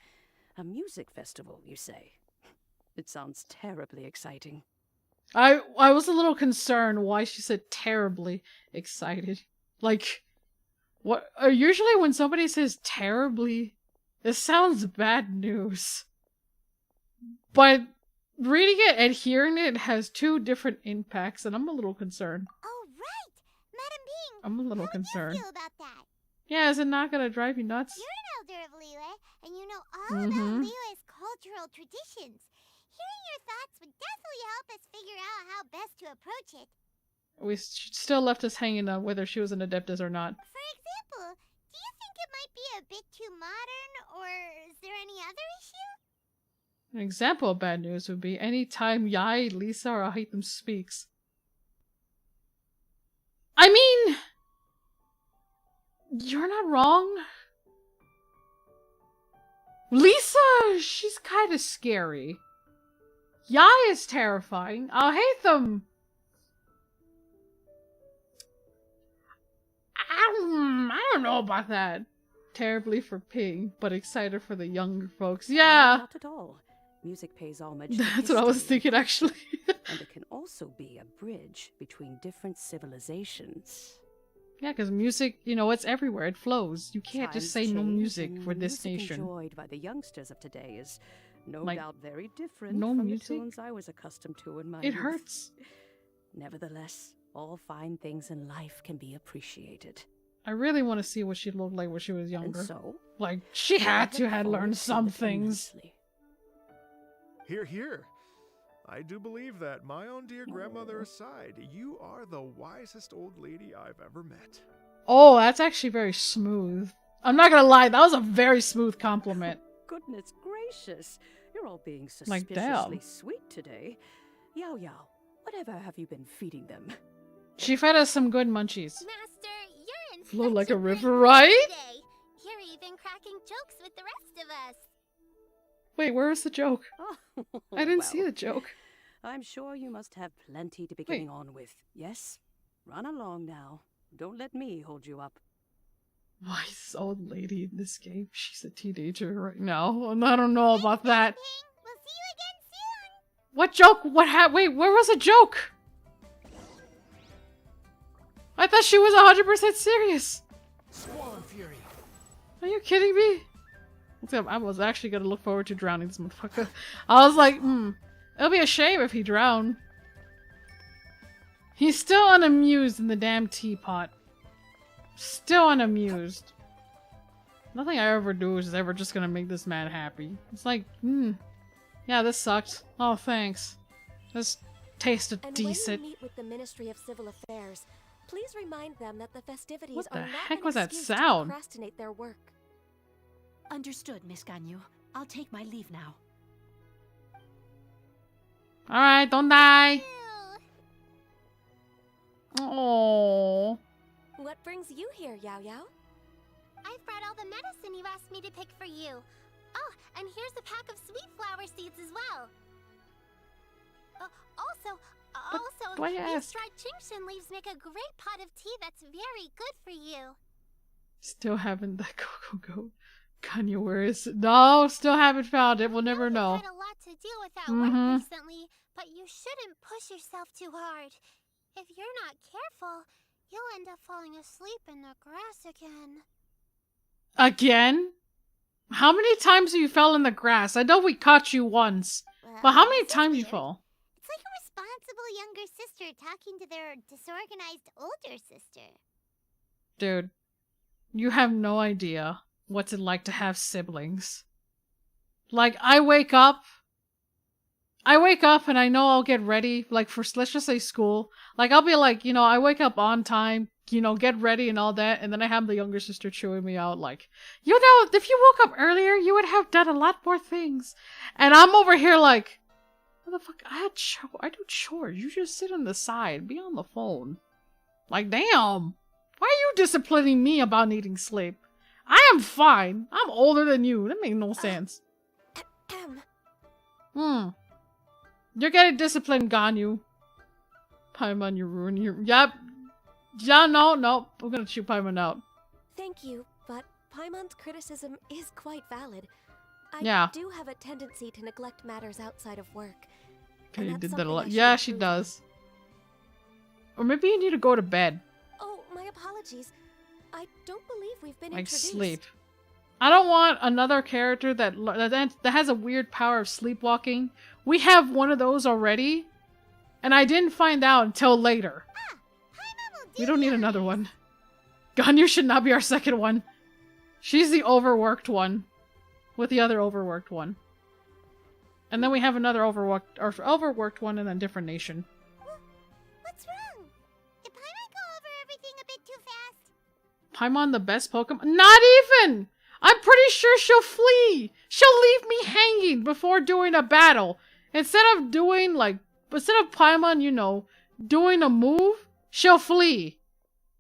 A music festival, you say? It sounds terribly exciting. I was a little concerned why she said terribly excited. Like, what? Usually when somebody says terribly, it sounds bad news. But reading it and hearing it has two different impacts, and I'm a little concerned. Oh, right! Madam Bing, I'm a little how concerned. would you feel about that? Yeah, is it not gonna drive you nuts? You're an elder of Liyue, and you know all about Liyue's cultural traditions. Hearing your thoughts would definitely help us figure out how best to approach it. She still left us hanging on whether she was an adeptus or not. For example, do you think it might be a bit too modern, or is there any other issue? An example of bad news would be any time Yai, Lisa, or Haitham speaks. I mean, you're not wrong. Lisa, she's kind of scary. Yai is terrifying. Haitham, I don't know about that. Terribly for Ping, but excited for the younger folks. Yeah, Not at all. Music pays homage to that's what I was history, thinking actually. and it can also be a bridge between different civilizations. Yeah, because music, you know, it's everywhere. It flows. You can't just say Times no change, music and for the this music nation. enjoyed by the youngsters of today is no Like, doubt very different no from music? the tunes I was accustomed to in my It youth. hurts. Nevertheless, all fine things in life can be appreciated. I really want to see what she looked like when she was And younger. so, Like, she had to look had forward learned to some it things. immensely. Hear, hear. I do believe that, my own dear grandmother aside, you are the wisest old lady I've ever met. Oh, that's actually very smooth. I'm not gonna lie, that was a very smooth compliment. Goodness gracious, you're all being Like, suspiciously damn. sweet today. Yao Yao, whatever have you been feeding them? She fed us some good munchies. Master, you're in Flow such like a great river, mood right? today. You're even cracking jokes with the rest of us. Wait, where was the joke? Oh, I didn't see well, the joke. I'm sure you must have plenty to be getting on with. Yes? Run along now. Don't let me hold you up. Why, this old lady in this game, she's a teenager right now, and I don't know about that. Ping, we'll see you again soon. What joke? Wait, where was the joke? I thought she was 100% serious. Squall Fury. Are you kidding me? Except I was actually gonna look forward to drowning this motherfucker. I was like, it'll be a shame if he drowned. He's still unamused in the damn teapot. Still unamused. Nothing I ever do is ever just gonna make this man happy. It's like, yeah, this sucked. Oh, thanks. This tasted And decent. when you meet with the Ministry of Civil Affairs, please remind them that the festivities What the are not heck an was that excuse sound? to procrastinate their work. Understood, Miss Ganyu. I'll take my leave now. Alright, don't die. Ew. Oh. What brings you here, Yao Yao? I've brought all the medicine you asked me to pick for you. Oh, and here's a pack of sweet flower seeds as well. Also, why these ask? dried Jingshin leaves make a great pot of tea that's very good for you. Still haven't that Coco Goat. Kanye, where is it? No, still haven't found it. We'll never know. You've had a lot to do with that work recently, but you shouldn't push yourself too hard. If you're not careful, you'll end up falling asleep in the grass again. Again? How many times have you fell in the grass? I know we caught you once. But how many this is times you weird. fall? It's like a responsible younger sister talking to their disorganized older sister. Dude, you have no idea what's it like to have siblings. Like, I wake up and I know I'll get ready, like, for, let's just say school. Like, I'll be like, I wake up on time, you know, get ready and all that. And then I have the younger sister chewing me out like, you know, if you woke up earlier, you would have done a lot more things. And I'm over here like, what the fuck? I do chores. You just sit on the side, be on the phone. Like, damn. Why are you disciplining me about needing sleep? I am fine. I'm older than you. That makes no sense. You're getting disciplined, Ganyu. Paimon, you're ruining your... Yep. Yeah, no. I'm gonna chew Paimon out. Thank you, but Paimon's criticism is quite valid. I Yeah. do have a tendency to neglect matters outside of work. Okay, you that's did that a something lot. I should Yeah, she improve on. does. Or maybe you need to go to bed. Oh, my apologies. I don't believe we've been Like, introduced. sleep. I don't want another character that has a weird power of sleepwalking. We have one of those already. And I didn't find out until later. We don't need another one. Ganyu should not be our second one. She's the overworked one. With the other overworked one. And then we have another overworked one in a different nation. What's wrong? Did Paimon go over everything a bit too fast? Paimon the best Pokemon? Not even! I'm pretty sure she'll flee! She'll leave me hanging before doing a battle. Instead of Paimon, you know, doing a move, she'll flee.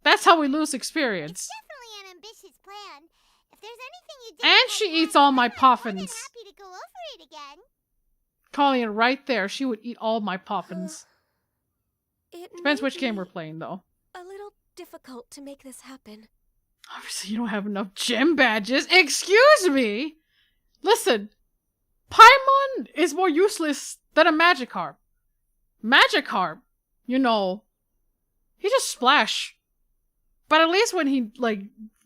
That's how we lose experience. It's definitely an ambitious plan. If there's anything you did And she eats all my I'm more than poffins. happy to go over it again. Calling it right there, she would eat all my poffins. It Depends may which game be we're playing, though. a little difficult to make this happen. Obviously, you don't have enough gem badges. Excuse me! Listen, Paimon is more useless than a Magikarp. Magikarp, you know, he just splash. But at least when he, like,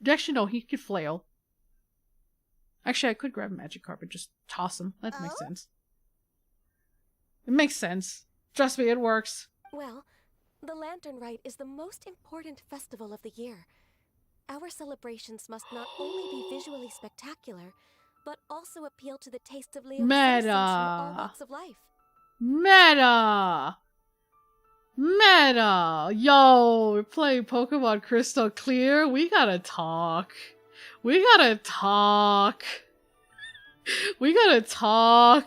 actually, no, he could flail. Actually, I could grab Magikarp and just toss him. That makes sense. It makes sense. Trust me, it works. Well, the Lantern Rite is the most important festival of the year. Our celebrations must not only be visually spectacular, but also appeal to the tastes of Leo's citizens from all walks of life. Meta! Yo, we're playing Pokemon Crystal Clear. We gotta talk.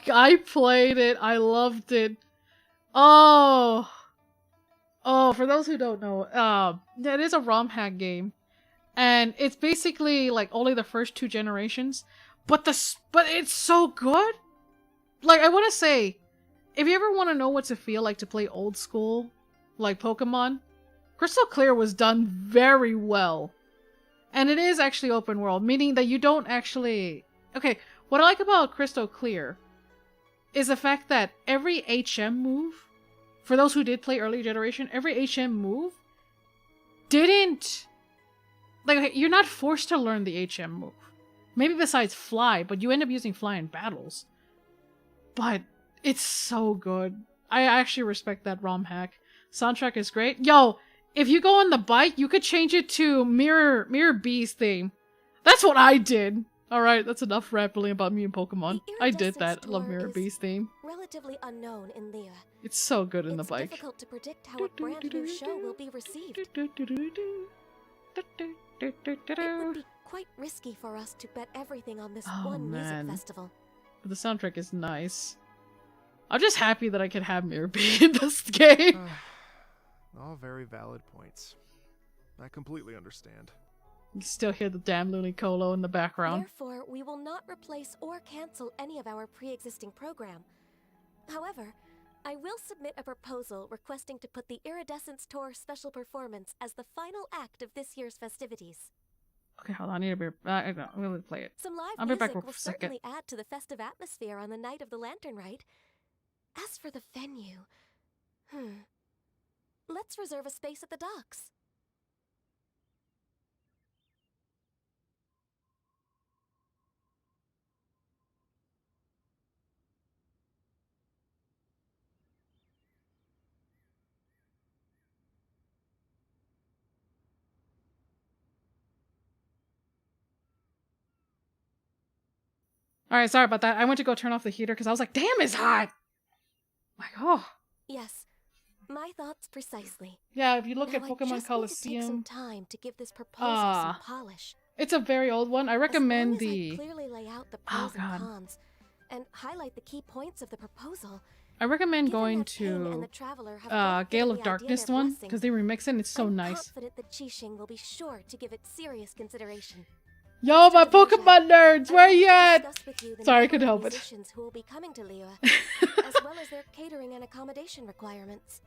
I played it. I loved it. Oh, for those who don't know, it is a ROM hack game. And it's basically like only the first 2 generations. But it's so good. Like, I want to say, if you ever want to know what to feel like to play old school, like Pokemon, Crystal Clear was done very well. And it is actually open world, meaning that you don't actually... Okay, what I like about Crystal Clear is the fact that every HM move, for those who did play early generation, every HM move didn't... Like, okay, you're not forced to learn the HM move. Maybe besides Fly, but you end up using Fly in battles. But it's so good. I actually respect that ROM hack. Soundtrack is great. Yo, if you go on the bike, you could change it to Mirror B's theme. That's what I did. Alright, that's enough rambling about me and Pokemon. I did that. I love Mirror B's theme. Relatively unknown in Lea. It's so good in the It's bike. difficult to predict how a brand new show will be received. It would be quite risky for us to bet everything on this one music festival. But the soundtrack is nice. I'm just happy that I can have Mirror B in this game. All very valid points. I completely understand. You still hear the damn Lunicolo in the background. Therefore, we will not replace or cancel any of our pre-existing program. However, I will submit a proposal requesting to put the Iridescence Tour special performance as the final act of this year's festivities. Okay, hold on. I need to be... I'm going to play it. Some live I'll be back music for will a second. certainly add to the festive atmosphere on the night of the Lantern Rite. As for the venue... Let's reserve a space at the docks. Alright, sorry about that. I went to go turn off the heater because I was like, damn, it's hot! Like, oh. Yes. My thoughts precisely. Yeah, if you look Now, at I Pokemon just need to take some Coliseum, time to give this proposal some polish. it's a very old one. I As recommend long as the. I clearly lay out the Oh pros and god. cons and highlight the key points of the proposal. I recommend Given going that King and to the Traveler have both Gale given of the idea Darkness their one blessing, because they remix it and it's so I'm nice. confident that Qixing will be sure to give it serious consideration. Yo, my Mr. Delusion, Pokemon nerds, where I'd you like to at? discuss with you the Sorry, I number couldn't of help it. musicians who will be coming to Liyue, as well as their catering and accommodation requirements.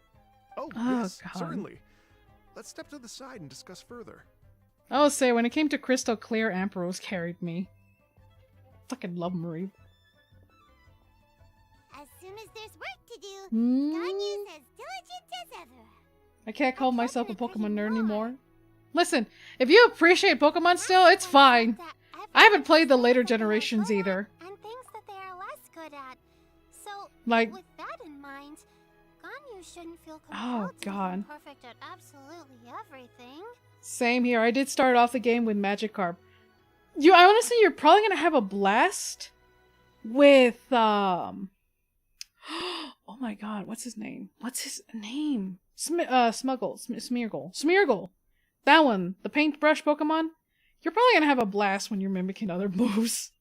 Oh, Oh, yes, God. certainly. Let's step to the side and discuss further. I will say, when it came to Crystal Clear, Ambrose carried me. Fucking love Marie. As soon as there's work to do, Hmm? Ganyu's as diligent as ever. I can't call myself a told you Pokemon pretty nerd more. anymore. Listen, if you appreciate Pokemon still, it's fine. I haven't played the later generations either. And things that they are less good at. So, Like- with that in mind, Ganyu shouldn't feel Oh, compelled to God. be perfect at absolutely everything. Same here. I did start off the game with Magikarp. I honestly, you're probably gonna have a blast with oh my god, what's his name? Smeargle. That one, the paintbrush Pokemon. You're probably gonna have a blast when you're mimicking other moves.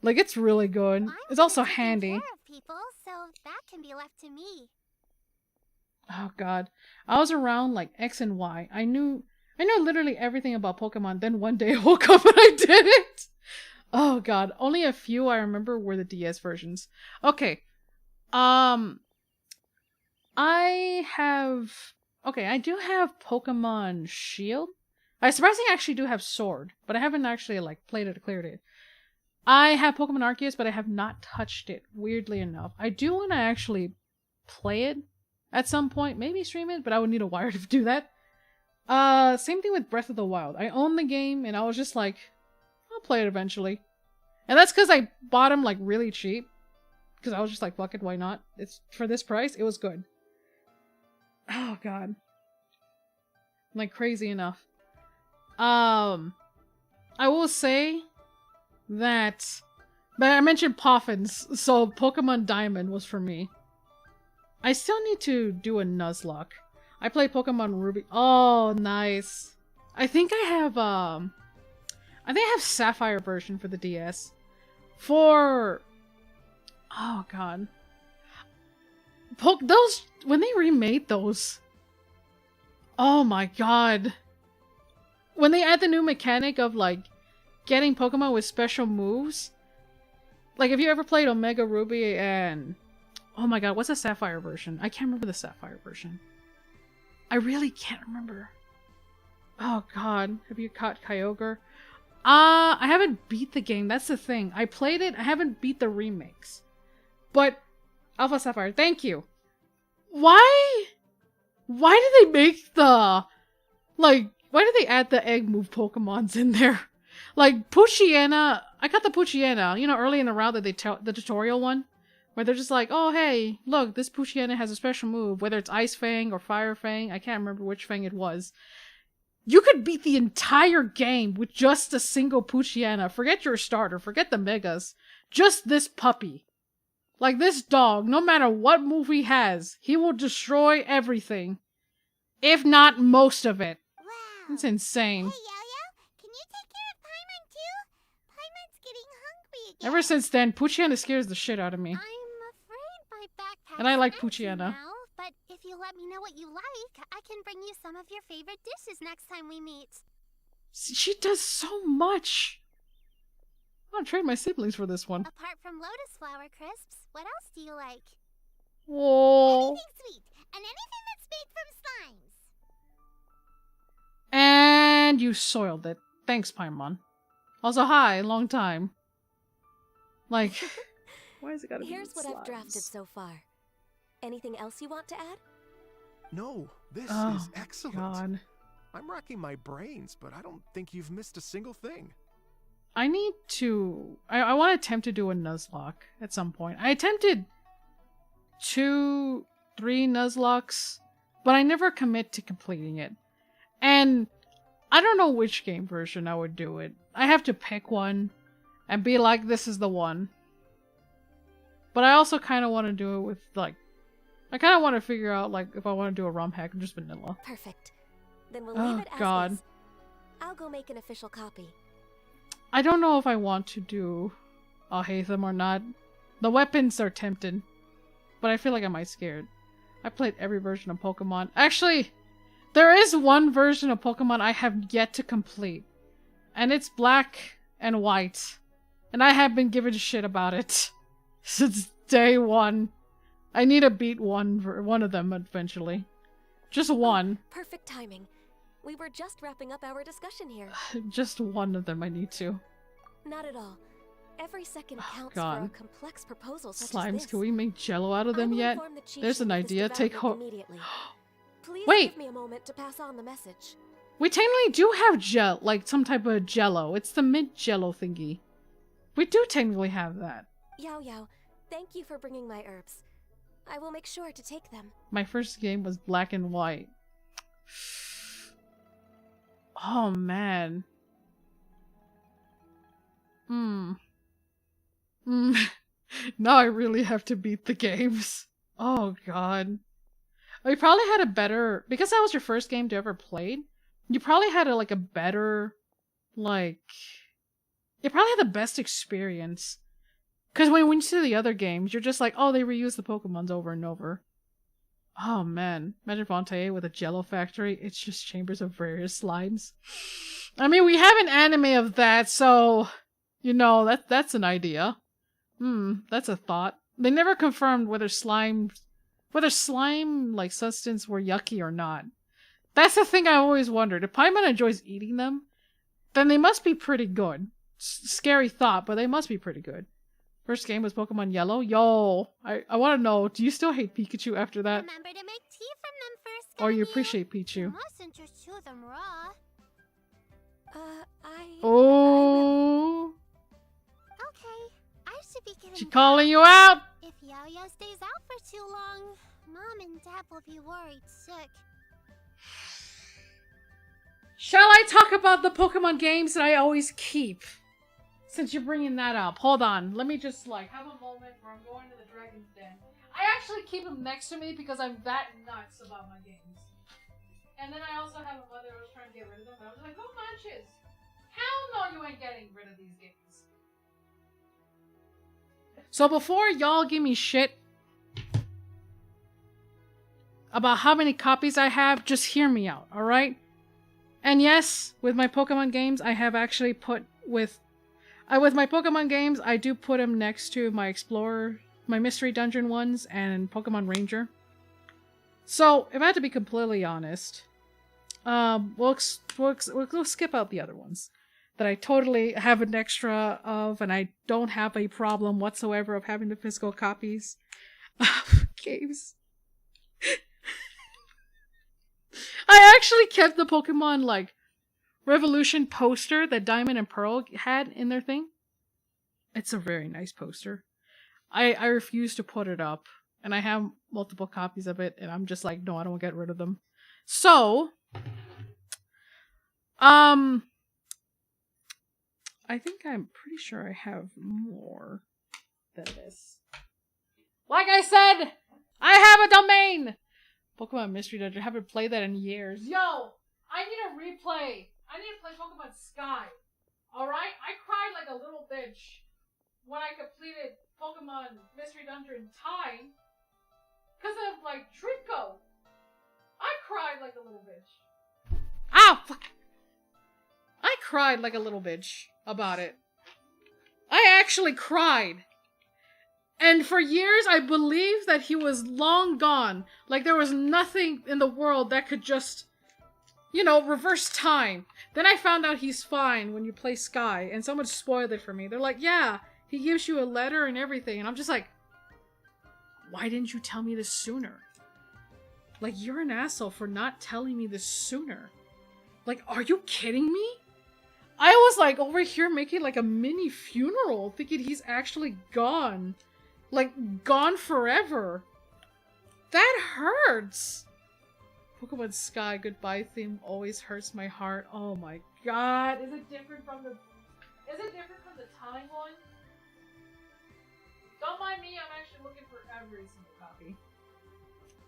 Like, it's really good. I'm It's good also at taking handy. care of people, so that can be left to me. Oh god. I was around like X and Y. I knew literally everything about Pokemon, then one day I woke up and I didn't. Oh god. Only a few I remember were the DS versions. Okay. I do have Pokemon Shield. I surprisingly actually do have Sword, but I haven't actually like played it or cleared it. I have Pokemon Arceus, but I have not touched it, weirdly enough. I do want to actually play it at some point, maybe stream it, but I would need a wire to do that. Same thing with Breath of the Wild. I own the game, and I was just like, I'll play it eventually. And that's because I bought him like really cheap. Because I was just like, fuck it, why not? It's for this price, it was good. Oh god. Like crazy enough. I will say that, but I mentioned Poffins, so Pokemon Diamond was for me. I still need to do a Nuzlocke. I played Pokemon Ruby. Oh, nice. I think I have Sapphire version for the DS. For oh god. Those when they remade those. Oh my god. When they add the new mechanic of like getting Pokemon with special moves. Like, if you ever played Omega Ruby and oh my god, what's the Sapphire version? I can't remember the Sapphire version. I really can't remember. Oh god, have you caught Kyogre? I haven't beat the game, that's the thing. I played it, I haven't beat the remakes. But Alpha Sapphire, thank you. Why did they make the why did they add the egg move Pokemons in there? Like Poochyena, I got the Poochyena, you know, early in the round that the tutorial one. Where they're just like, oh hey, look, this Poochyena has a special move, whether it's Ice Fang or Fire Fang, I can't remember which Fang it was. You could beat the entire game with just a single Poochyena. Forget your starter, forget the Megas. Just this puppy. Like, this dog, no matter what move he has, he will destroy everything. If not most of it. Wow. It's insane. Hey, Yo-Yo, can you take care of Paimon too? Paimon's getting hungry again. Ever since then, Poochyena scares the shit out of me. I'm afraid my backpack's And I like empty Poochyena. now, but if you let me know what you like, I can bring you some of your favorite dishes next time we meet. She does so much. I'm gonna trade my siblings for this one. Apart from lotus flower crisps, what else do you like? Whoa. Anything sweet, and anything that's made from slimes. And you soiled it. Thanks, Paimon. Also, hi, long time. Like, why is it gotta be Here's what I've drafted slimes? so far. Anything else you want to add? No, this Oh, is excellent. God. I'm racking my brains, but I don't think you've missed a single thing. I need to... I want to attempt to do a Nuzlocke at some point. I attempted 2-3 Nuzlocks, but I never commit to completing it. And I don't know which game version I would do it. I have to pick one and be like, this is the one. But I also kind of want to do it with, like, I kind of want to figure out like if I want to do a ROM hack or just vanilla. Perfect. Then we'll leave Oh it as God. is. I'll go make an official copy. I don't know if I want to do Alhaitham or not. The weapons are tempting, but I feel like I might scared. I played every version of Pokemon. Actually, there is one version of Pokemon I have yet to complete, and it's black and white, and I have been given shit about it since day one. I need to beat one of them eventually. Just one. Oh, perfect timing. We were just wrapping up our discussion here. Just one of them I need to. Not at all. Every second counts God. for a complex proposal such as Slimes, this. can we make jello out of them yet? There's an idea. Take hold. Please Wait! give me a moment to pass on the message. We technically do have like some type of jello. It's the mint jello thingy. We do technically have that. Yao Yao, thank you for bringing my herbs. I will make sure to take them. My first game was black and white. Oh man. Now I really have to beat the games. Oh god. You probably had a better, because that was your first game to ever played, you probably had a better, like, you probably had the best experience. Because when you see the other games, you're just like, oh, they reuse the Pokemons over and over. Oh man, imagine Fontaine with a Jello factory. It's just chambers of various slimes. I mean, we have an anime of that, so, you know, that's an idea. That's a thought. They never confirmed whether slime like substance were yucky or not. That's the thing I always wondered. If Paimon enjoys eating them, then they must be pretty good. Scary thought, but they must be pretty good. First game was Pokemon Yellow. Yo, I want to know, do you still hate Pikachu after that? Remember to make tea from them first, Or you Ganyu. appreciate Pichu? You mustn't just chew them raw. Oh, Okay, I should be getting she calling you out? If Yao-Yao stays out for too long, Mom and Dad will be worried sick. Shall I talk about the Pokemon games that I always keep? Since you're bringing that up. Hold on. Let me just, have a moment where I'm going to the Dragon's Den. I actually keep them next to me because I'm that nuts about my games. And then I also have a mother who was trying to get rid of them, but I was like, who munches? Hell no, you ain't getting rid of these games. So before y'all give me shit about how many copies I have, just hear me out, alright? And yes, with my Pokemon games, I have actually put with my Pokemon games, I do put them next to my Explorer, my Mystery Dungeon ones, and Pokemon Ranger. So, if I had to be completely honest, we'll skip out the other ones that I totally have an extra of, and I don't have a problem whatsoever of having the physical copies of games. I actually kept the Pokemon, Revolution poster that Diamond and Pearl had in their thing. It's a very nice poster. I refuse to put it up, and I have multiple copies of it, and I'm just like, no, I don't want to get rid of them. So, I think I'm pretty sure I have more than this. Like I said, I have a domain! Pokemon Mystery Dungeon, I haven't played that in years. Yo! I need a replay! I need to play Pokemon Sky. Alright? I cried like a little bitch when I completed Pokemon Mystery Dungeon Time. Because of, Trico. I cried like a little bitch. Ow! Fuck! I cried like a little bitch about it. I actually cried. And for years, I believed that he was long gone. Like there was nothing in the world that could just, reverse time. Then I found out he's fine when you play Sky, and someone spoiled it for me. They're like, yeah, he gives you a letter and everything. And I'm just like, why didn't you tell me this sooner? You're an asshole for not telling me this sooner. Are you kidding me? I was over here making a mini funeral, thinking he's actually gone. Gone forever. That hurts. Pokemon Sky goodbye theme always hurts my heart. Oh my god. Is it different from the time one? Don't mind me, I'm actually looking for every single copy.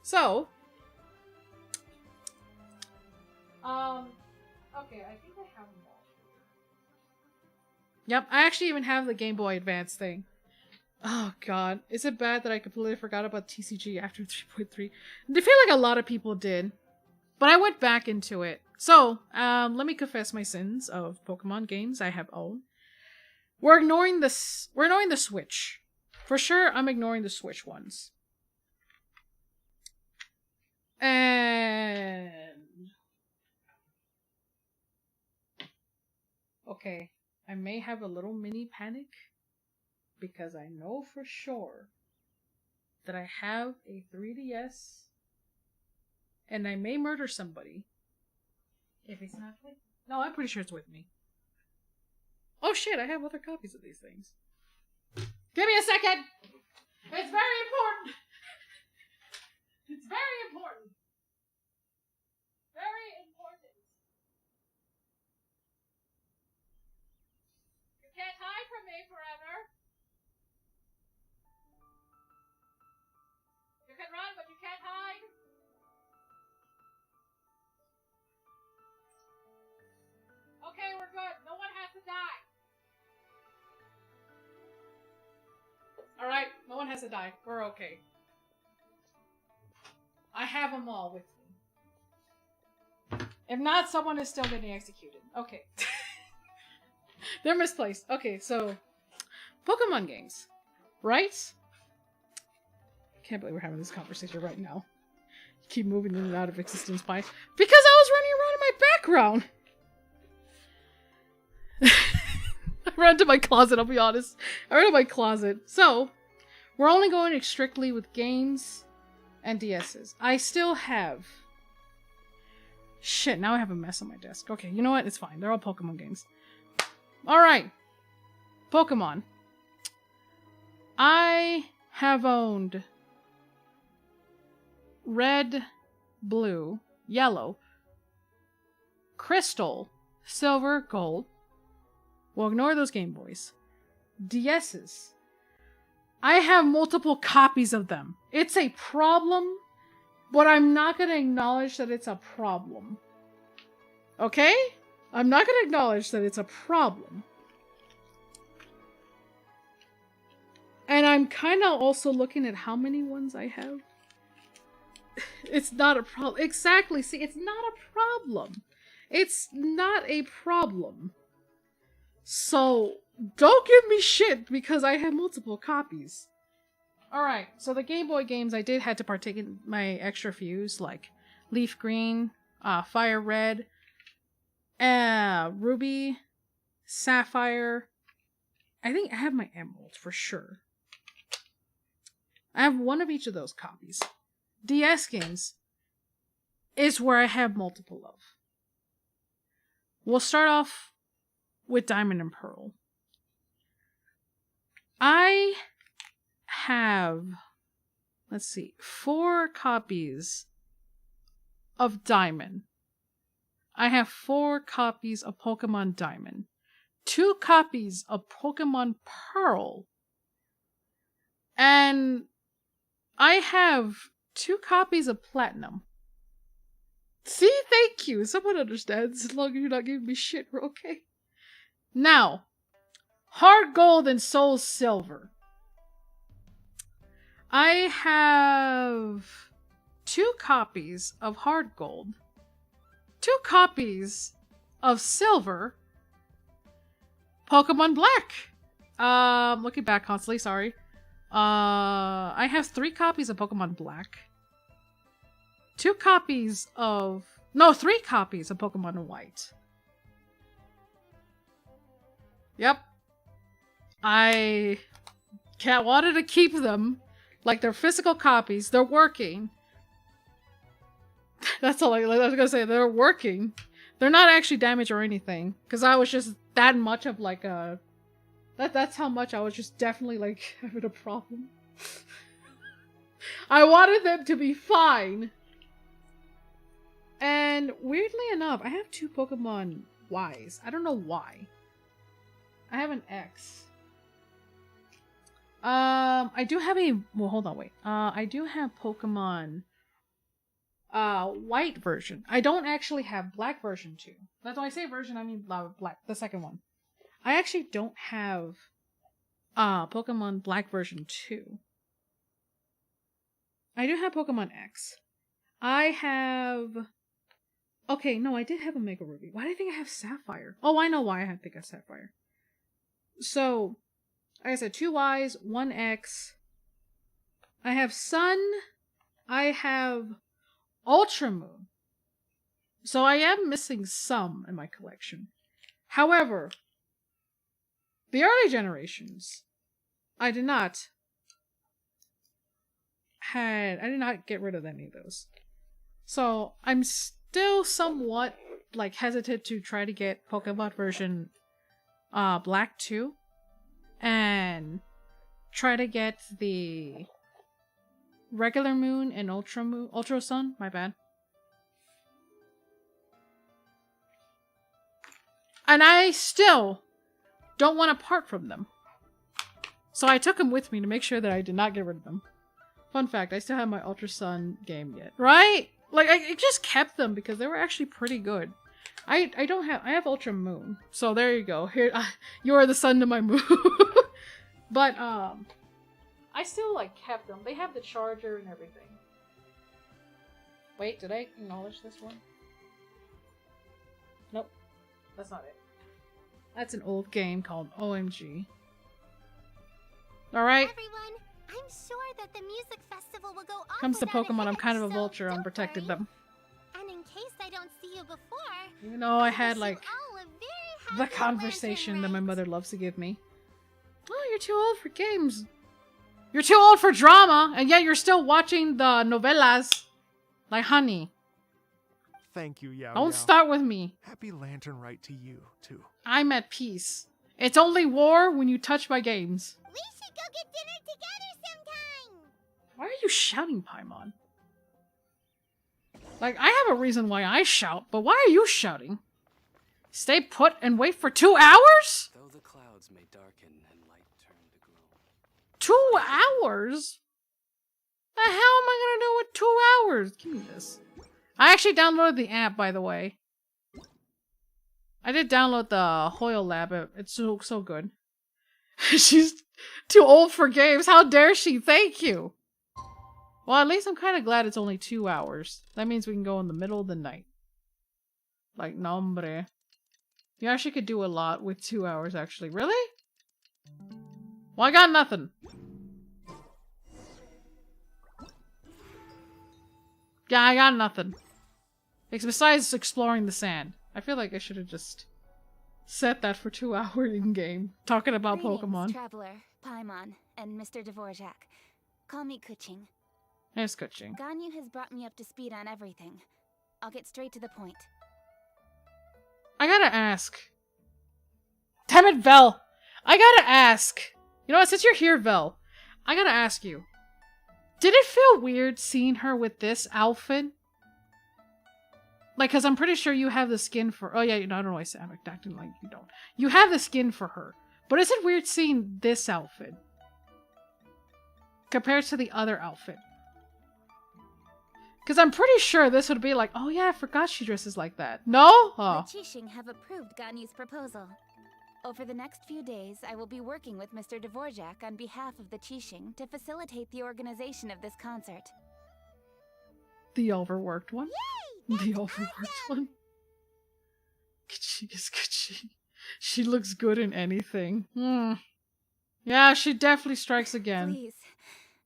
So, okay, I think I have them all. Yep, I actually even have the Game Boy Advance thing. Oh god, is it bad that I completely forgot about TCG after 3.3? I feel like a lot of people did, but I went back into it. So, let me confess my sins of Pokemon games I have owned. We're ignoring this. We're ignoring the Switch. For sure, I'm ignoring the Switch ones. And okay, I may have a little mini panic because I know for sure that I have a 3DS and I may murder somebody if it's not with me. No, I'm pretty sure it's with me. Oh shit, I have other copies of these things. Give me a second! It's very important! It's very important! Very important! You can't hide from me forever! You can run, but you can't hide! Okay, we're good. No one has to die. Alright, no one has to die. We're okay. I have them all with me. If not, someone is still getting executed. Okay. They're misplaced. Okay, so Pokemon games. Right? Can't believe we're having this conversation right now. Keep moving in and out of existence by because I was running around in my background. I ran to my closet, I'll be honest. I ran to my closet. So, we're only going strictly with games and DSs. I still have... Shit, now I have a mess on my desk. Okay, you know what? It's fine. They're all Pokemon games. Alright. Pokemon. I have owned Red, Blue, Yellow, Crystal, Silver, Gold. Well, ignore those Game Boys. DSs. I have multiple copies of them. It's a problem, but I'm not going to acknowledge that it's a problem. Okay? I'm not going to acknowledge that it's a problem. And I'm kind of also looking at how many ones I have. It's not a problem. Exactly. See, it's not a problem. It's not a problem. So, don't give me shit because I have multiple copies. Alright, so the Game Boy games I did had to partake in my extra fews, like Leaf Green, Fire Red, Ruby, Sapphire. I think I have my Emerald for sure. I have one of each of those copies. DS games is where I have multiple of. We'll start off with Diamond and Pearl. I have, let's see, 4 copies of Diamond. I have 4 copies of Pokemon Diamond. 2 copies of Pokemon Pearl. And I have 2 copies of Platinum. See, thank you. Someone understands. As long as you're not giving me shit, we're okay. Now, Heart Gold and Soul Silver. I have 2 copies of Heart Gold, 2 copies of Silver, Pokemon Black. Looking back constantly, sorry. I have 3 copies of Pokemon Black, 3 copies of Pokemon White. Yep. I wanted to keep them. Like, they're physical copies. They're working. That's all I was gonna say. They're working. They're not actually damaged or anything. Because I was just that much of like a... That's how much I was just definitely like having a problem. I wanted them to be fine. And weirdly enough, I have 2 Pokemon Ys. I don't know why. I have an X. I do have a... Well, hold on, wait. I do have Pokemon white version. I don't actually have black version 2. That's why I say version, I mean black, the second one. I actually don't have Pokemon Black version 2. I do have Pokemon X. I have... Okay, no, I did have Omega Ruby. Why do I think I have Sapphire? Oh, I know why I think I have Sapphire. So, like I said, 2 Ys, 1 X. I have Sun. I have Ultra Moon. So I am missing some in my collection. However, the early generations, I did not get rid of any of those. So I'm still somewhat like hesitant to try to get Pokemon version Black 2 and try to get the regular moon and Ultra Sun, my bad. And I still don't want to part from them. So I took them with me to make sure that I did not get rid of them. Fun fact, I still have my Ultra Sun game yet. Right? Like, I just kept them because they were actually pretty good. I have Ultra Moon. So there you go. Here, you are the sun to my moon. But, I still, like, kept them. They have the charger and everything. Wait, did I acknowledge this one? Nope. That's not it. That's an old game called OMG. Alright. Everyone, I'm sure that the music festival will go on. Comes to without a Pokemon, I'm hitch, kind of a so vulture. don't Unprotected worry. them. And in case I don't see you before, Even though I had, wish like, you all a very the happy conversation that my Lantern mother loves to give me. Oh, you're too old for games. You're too old for drama, and yet you're still watching the novellas. Like, honey. Thank you, Yao Don't Yao. start with me. Happy Lantern Rite to you, too. I'm at peace. It's only war when you touch my games. We should go get dinner together sometime. Why are you shouting, Paimon? Like, I have a reason why I shout, but why are you shouting? Stay put and wait for 2 hours? Though the clouds may darken and light turn to gloom. 2 hours? The hell am I gonna do with 2 hours? Give me this. I actually downloaded the app, by the way. I did download the Hoyle Lab. It's so good. She's too old for games. How dare she? Thank you. Well, at least I'm kind of glad it's only 2 hours. That means we can go in the middle of the night. Like, nombre. You actually could do a lot with 2 hours, actually. Really? Well, I got nothing. Yeah, I got nothing. Besides exploring the sand. I feel like I should have just set that for 2 hours in game. Talking about Pokemon. Traveler, Paimon, and Mr. Dvorak. Call me Kuching. There's Kuching. Ganyu has brought me up to speed on everything. I'll get straight to the point. I gotta ask. Damn it, Vel! I gotta ask. You know what, since you're here, Vel, I gotta ask you. Did it feel weird seeing her with this outfit? Like, because I'm pretty sure you have the skin for... Oh, yeah, I don't know why I'm acting like you don't. You have the skin for her. But is it weird seeing this outfit? Compared to the other outfit? Because I'm pretty sure this would be like, oh yeah, I forgot she dresses like that. No? Oh. The Qixing have approved Ganyu's proposal. Over the next few days, I will be working with Mr. Dvorak on behalf of the Qixing to facilitate the organization of this concert. The overworked one? Yay! The overworked one? She is good. She looks good in anything. Yeah, she definitely strikes again. Please.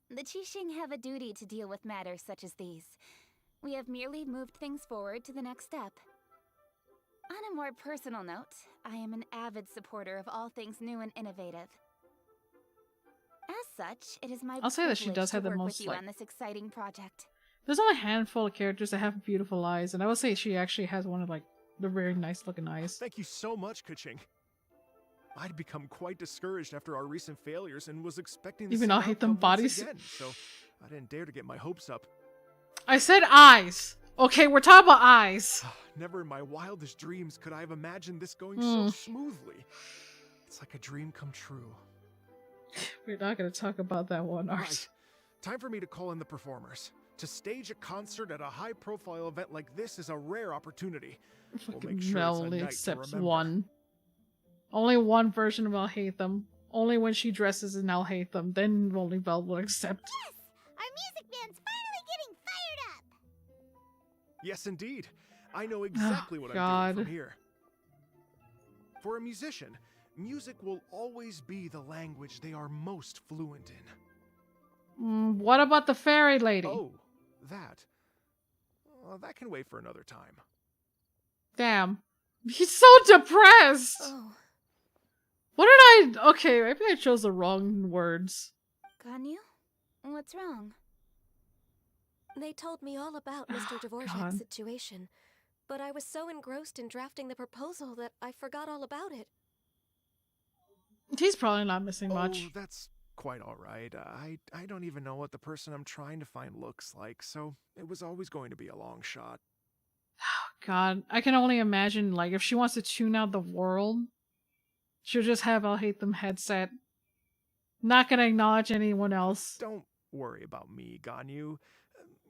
The Qixing have a duty to deal with matters such as these. We have merely moved things forward to the next step. On a more personal note, I am an avid supporter of all things new and innovative. As such, it is my I'll say that she privilege does to have the work most, with you like... on this exciting project. There's only a handful of characters that have beautiful eyes, and I would say she actually has one of, like, the very nice looking eyes. Thank you so much, Kuching. I'd become quite discouraged after our recent failures and was expecting the Even same though I hate them outcome once bodies. again, so I didn't dare to get my hopes up. I said eyes! Okay, we're talking about eyes. Never in my wildest dreams could I have imagined this going so smoothly. It's like a dream come true. We're not gonna talk about that one, Art. Right. Time for me to call in the performers. To stage a concert at a high-profile event like this is a rare opportunity. We'll make sure Mel it's a only night to accepts remember. one. Only one version of I'll hate them. Only when she dresses in I'll hate them. Then only Belle will accept. Yes! Our music band's finally getting fired up! Yes, indeed. I know exactly what I'm God. doing from here. For a musician, music will always be the language they are most fluent in. What about the fairy lady? Oh, that. Well, that can wait for another time. Damn. He's so depressed! Oh, What did I... Okay, maybe I chose the wrong words. Ganyu? What's wrong? they told me all about Mr. God. Dvorak's situation, but I was so engrossed in drafting the proposal that I forgot all about it. He's probably not missing Oh, much. that's quite all right. I don't even know what the person I'm trying to find looks like, so it was always going to be a long shot. God, I can only imagine, like, if she wants to tune out the world, she'll just have I'll hate them headset. Not gonna acknowledge anyone else. Don't worry about me, Ganyu.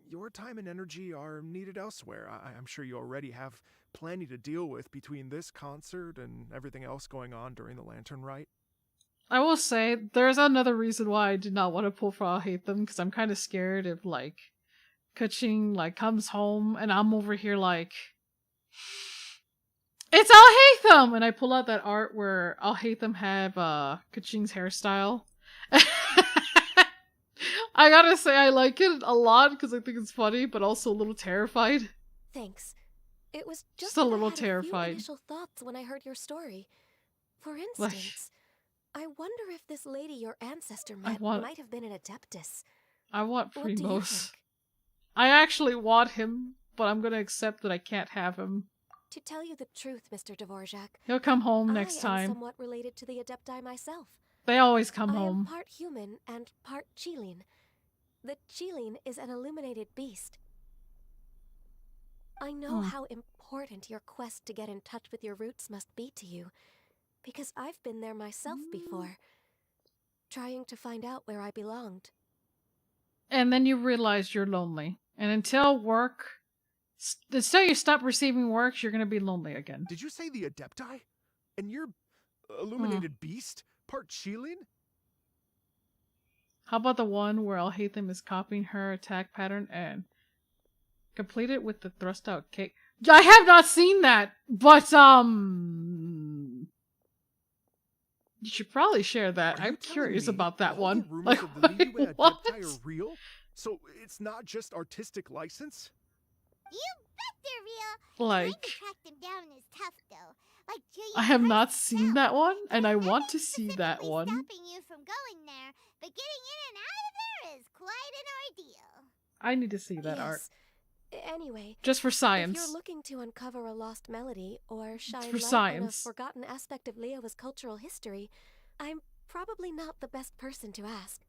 Your time and energy are needed elsewhere. I'm sure you already have plenty to deal with between this concert and everything else going on during the Lantern Rite. I will say, there's another reason why I did not want to pull for I'll hate them, because I'm kind of scared if, like, Kaching, like, comes home and I'm over here like, it's I'll hate them! And I pull out that art where I'll hate them have Kaching's hairstyle. I gotta say, I like it a lot because I think it's funny, but also a little terrified. Thanks. It was just a that little I had terrified. A few initial thoughts when I heard your story. For instance, I wonder if this lady your ancestor met might have been an adeptus. I want What do you Primos. think? I actually want him, but I'm gonna accept that I can't have him. To tell you the truth, Mr. Dvorak, He'll come home next I am time. somewhat related to the Adepti myself. They always come I am home. part human and part Qilin. The Qilin is an illuminated beast. I know how important your quest to get in touch with your roots must be to you, because I've been there myself before, trying to find out where I belonged. And then you realize you're lonely. And until you stop receiving work, you're gonna be lonely again. Did you say the Adepti? And you're illuminated beast? Part Qilin? How about the one where I'll hate them is copying her attack pattern and complete it with the thrust out kick? I have not seen that, but you should probably share that. I'm curious about that one. Rumors of the Liyue Adepti are real? So it's not just artistic license? You bet they're real. Like, Trying to track them down is tough, though. Like I have not seen that one, and I want to see that one. Stopping you from going there, but getting in and out of there is quite an ordeal. I need to see that art. Anyway, Just for if science. you're looking to uncover a lost melody or shine for light on a science. forgotten aspect of Liyue's cultural history, I'm probably not the best person to ask.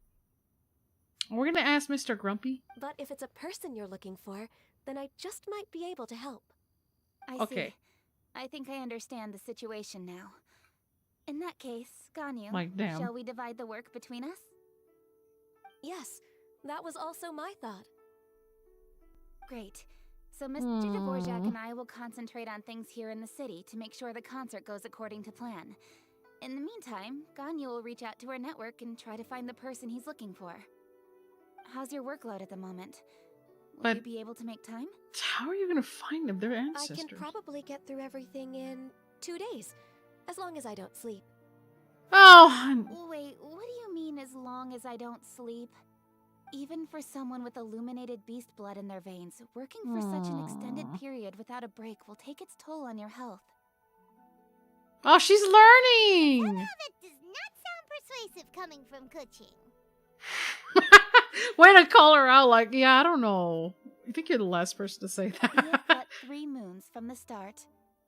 We're gonna ask Mr. Grumpy. But if it's a person you're looking for, then I just might be able to help. I see. I think I understand the situation now. In that case, Ganyu, Like, damn. shall we divide the work between us? Yes, that was also my thought. Great. So Mr. Dvorak and I will concentrate on things here in the city to make sure the concert goes according to plan. In the meantime, Ganyu will reach out to our network and try to find the person he's looking for. How's your workload at the moment? Will you be able to make time? How are you gonna find them? They're I ancestors. can probably get through everything in 2 days, as long as I don't sleep. Oh! Wait, what do you mean as long as I don't sleep? Even for someone with illuminated beast blood in their veins, working for such an extended period without a break will take its toll on your health. Oh, she's learning! Somehow that does not sound persuasive coming from Kuching. Way to call her out like, yeah, I don't know. I think you're the last person to say that. Be it but 3 moons from the start,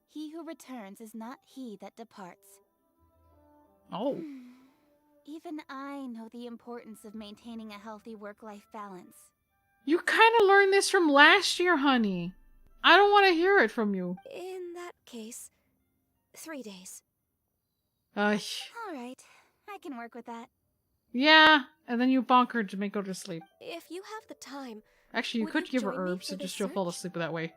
he who returns is not he that departs. Oh. Even I know the importance of maintaining a healthy work-life balance. You kind of learned this from last year, honey. I don't want to hear it from you. In that case, 3 days. Alright, I can work with that. Yeah, and then you bonk her to make her go to sleep. If you have the time, Actually, you would could give her join me herbs for and this just she'll fall search? asleep that way.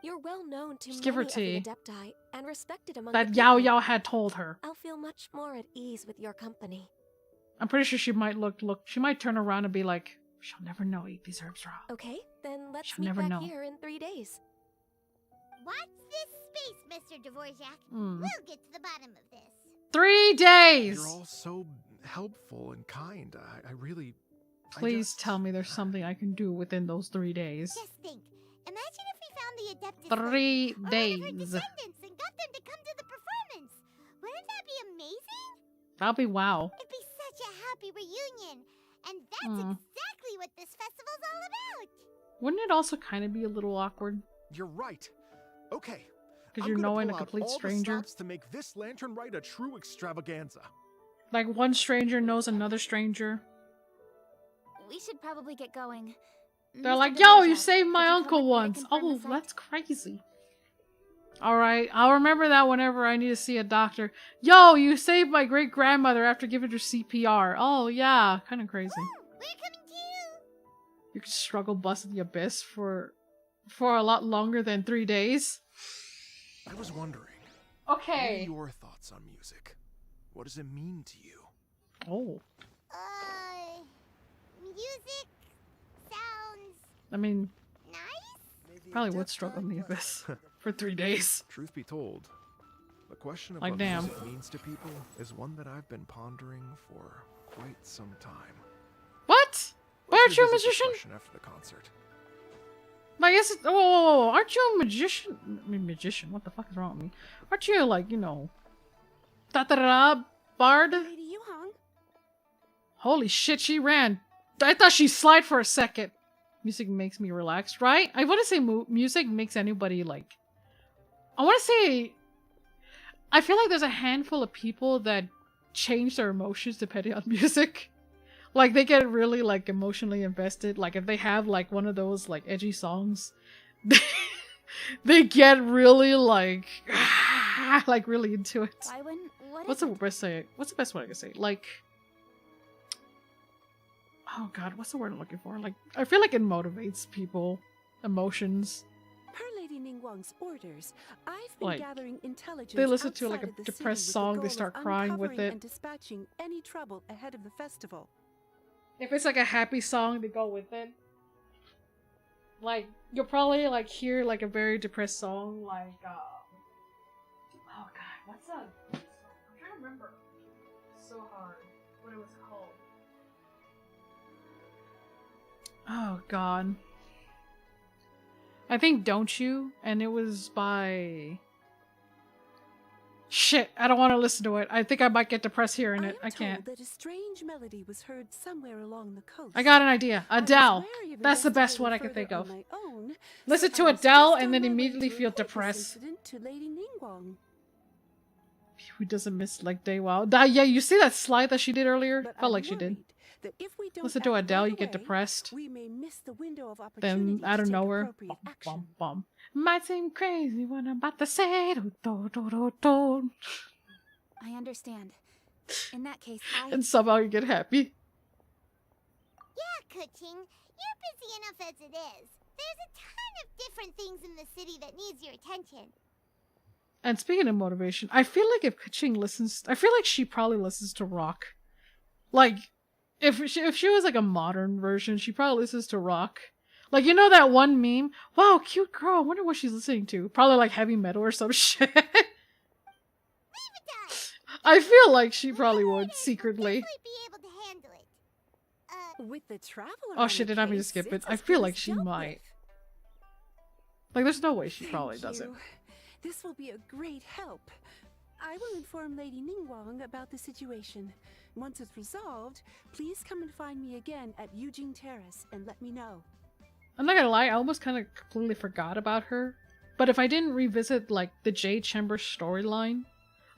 You're well known to Just give her many of the tea. Adepti and respected among That the Yao people. Yao had told her. I'll feel much more at ease with your company. I'm pretty sure she might she might turn around and be like, she'll never know eat these herbs raw. Okay, then let's She'll meet never back know. here in 3 days. Watch this space, Mr. Dvorak. Mm. We'll get to the bottom of this. 3 days! You're all so helpful and kind. I really... Please tell me there's something I can do within those 3 days. Just think. Imagine if we found the Adeptus 3 lady, or one of her days. descendants and got them to come to the performance. Wouldn't that be amazing? That'll be wow. It'd be such a happy reunion. And that's exactly what this festival's all about. Wouldn't it also kind of be a little awkward? You're right. Okay. Because I'm you're gonna knowing a pull out complete all the stranger. stops to make this lantern rite a true extravaganza. Like one stranger knows another stranger. We should probably get going. They're Mr. like, yo, you Dvorak, saved could my you come uncle with me to once. confirm the Oh, site? that's crazy. Alright, I'll remember that whenever I need to see a doctor. Yo, you saved my great-grandmother after giving her CPR. Oh, yeah, kind of crazy. We're coming to you. You could struggle bus in the abyss for a lot longer than 3 days. I was wondering. What are Okay. your thoughts on music? What does it mean to you? Oh, Music sounds I mean, nice. probably would struggle in the abyss for 3 days. Truth be told, the question of Like, what damn. music means to people is one that I've been pondering for quite some time. What? Why aren't you a Revisit this magician? question after the concert. I guess. Whoa, aren't you a magician? I mean, magician. What the fuck is wrong with me? Aren't you like, you know, bard? Lady Yuhang? Holy shit, she ran. I thought she slid for a second. Music makes me relax, right? I want to say music makes anybody like. I want to say. I feel like there's a handful of people that change their emotions depending on music. Like they get really like emotionally invested. Like if they have like one of those like edgy songs, they get really like really into it. Why wouldn't? What's the best say? What's the best way I can say? Like, oh god, what's the word I'm looking for? Like, I feel like it motivates people, emotions. Per Lady Ningguang's orders, I've been Like, gathering intelligence. they listen to, like, outside a of the depressed city with the song, they goal of start crying with uncovering it. and dispatching any trouble ahead of the festival. If it's like a happy song, they go with it. Like, you'll probably like hear like a very depressed song, like oh god, what's that? I'm trying to remember. It's so hard. What it was called. Oh god. I think Don't You, and it was by shit, I don't want to listen to it. I think I might get depressed hearing it. I can't. That a strange melody was heard somewhere along the coast. I got an idea. I was Adele. wary of That's the best investigating one I can further think of. on my own, Listen so to I was Adele just and on then my way immediately to feel report this depressed. incident to Lady Ningguang. Who doesn't miss like day wow? Yeah, you see that slide that she did earlier? But Felt I'm like she did. worried that if we don't Listen to act Adele, right you get away, depressed. we may miss the window of Then opportunity out to of take nowhere, appropriate bum, action. bum, bum. Might seem crazy what I'm about to say. Do, do, do, do, do. I understand. In that case, And somehow you get happy. Yeah, Kuching, you're busy enough as it is. There's a ton of different things in the city that needs your attention. And speaking of motivation, I feel like if Kaching listens, I feel like she probably listens to rock. Like, if she was like a modern version, she probably listens to rock. Like, you know that one meme? Wow, cute girl. I wonder what she's listening to. Probably like heavy metal or some shit. I feel like she probably would secretly. Definitely be able to handle it. With the traveler Oh shit, did I mean to skip it? I feel like she might. Like, there's no way she probably doesn't. This will be a great help. I will inform Lady Ningguang about the situation. Once it's resolved, please come and find me again at Eugene Terrace and let me know. I'm not gonna lie, I almost kind of completely forgot about her. But if I didn't revisit, like, the Jade Chamber storyline,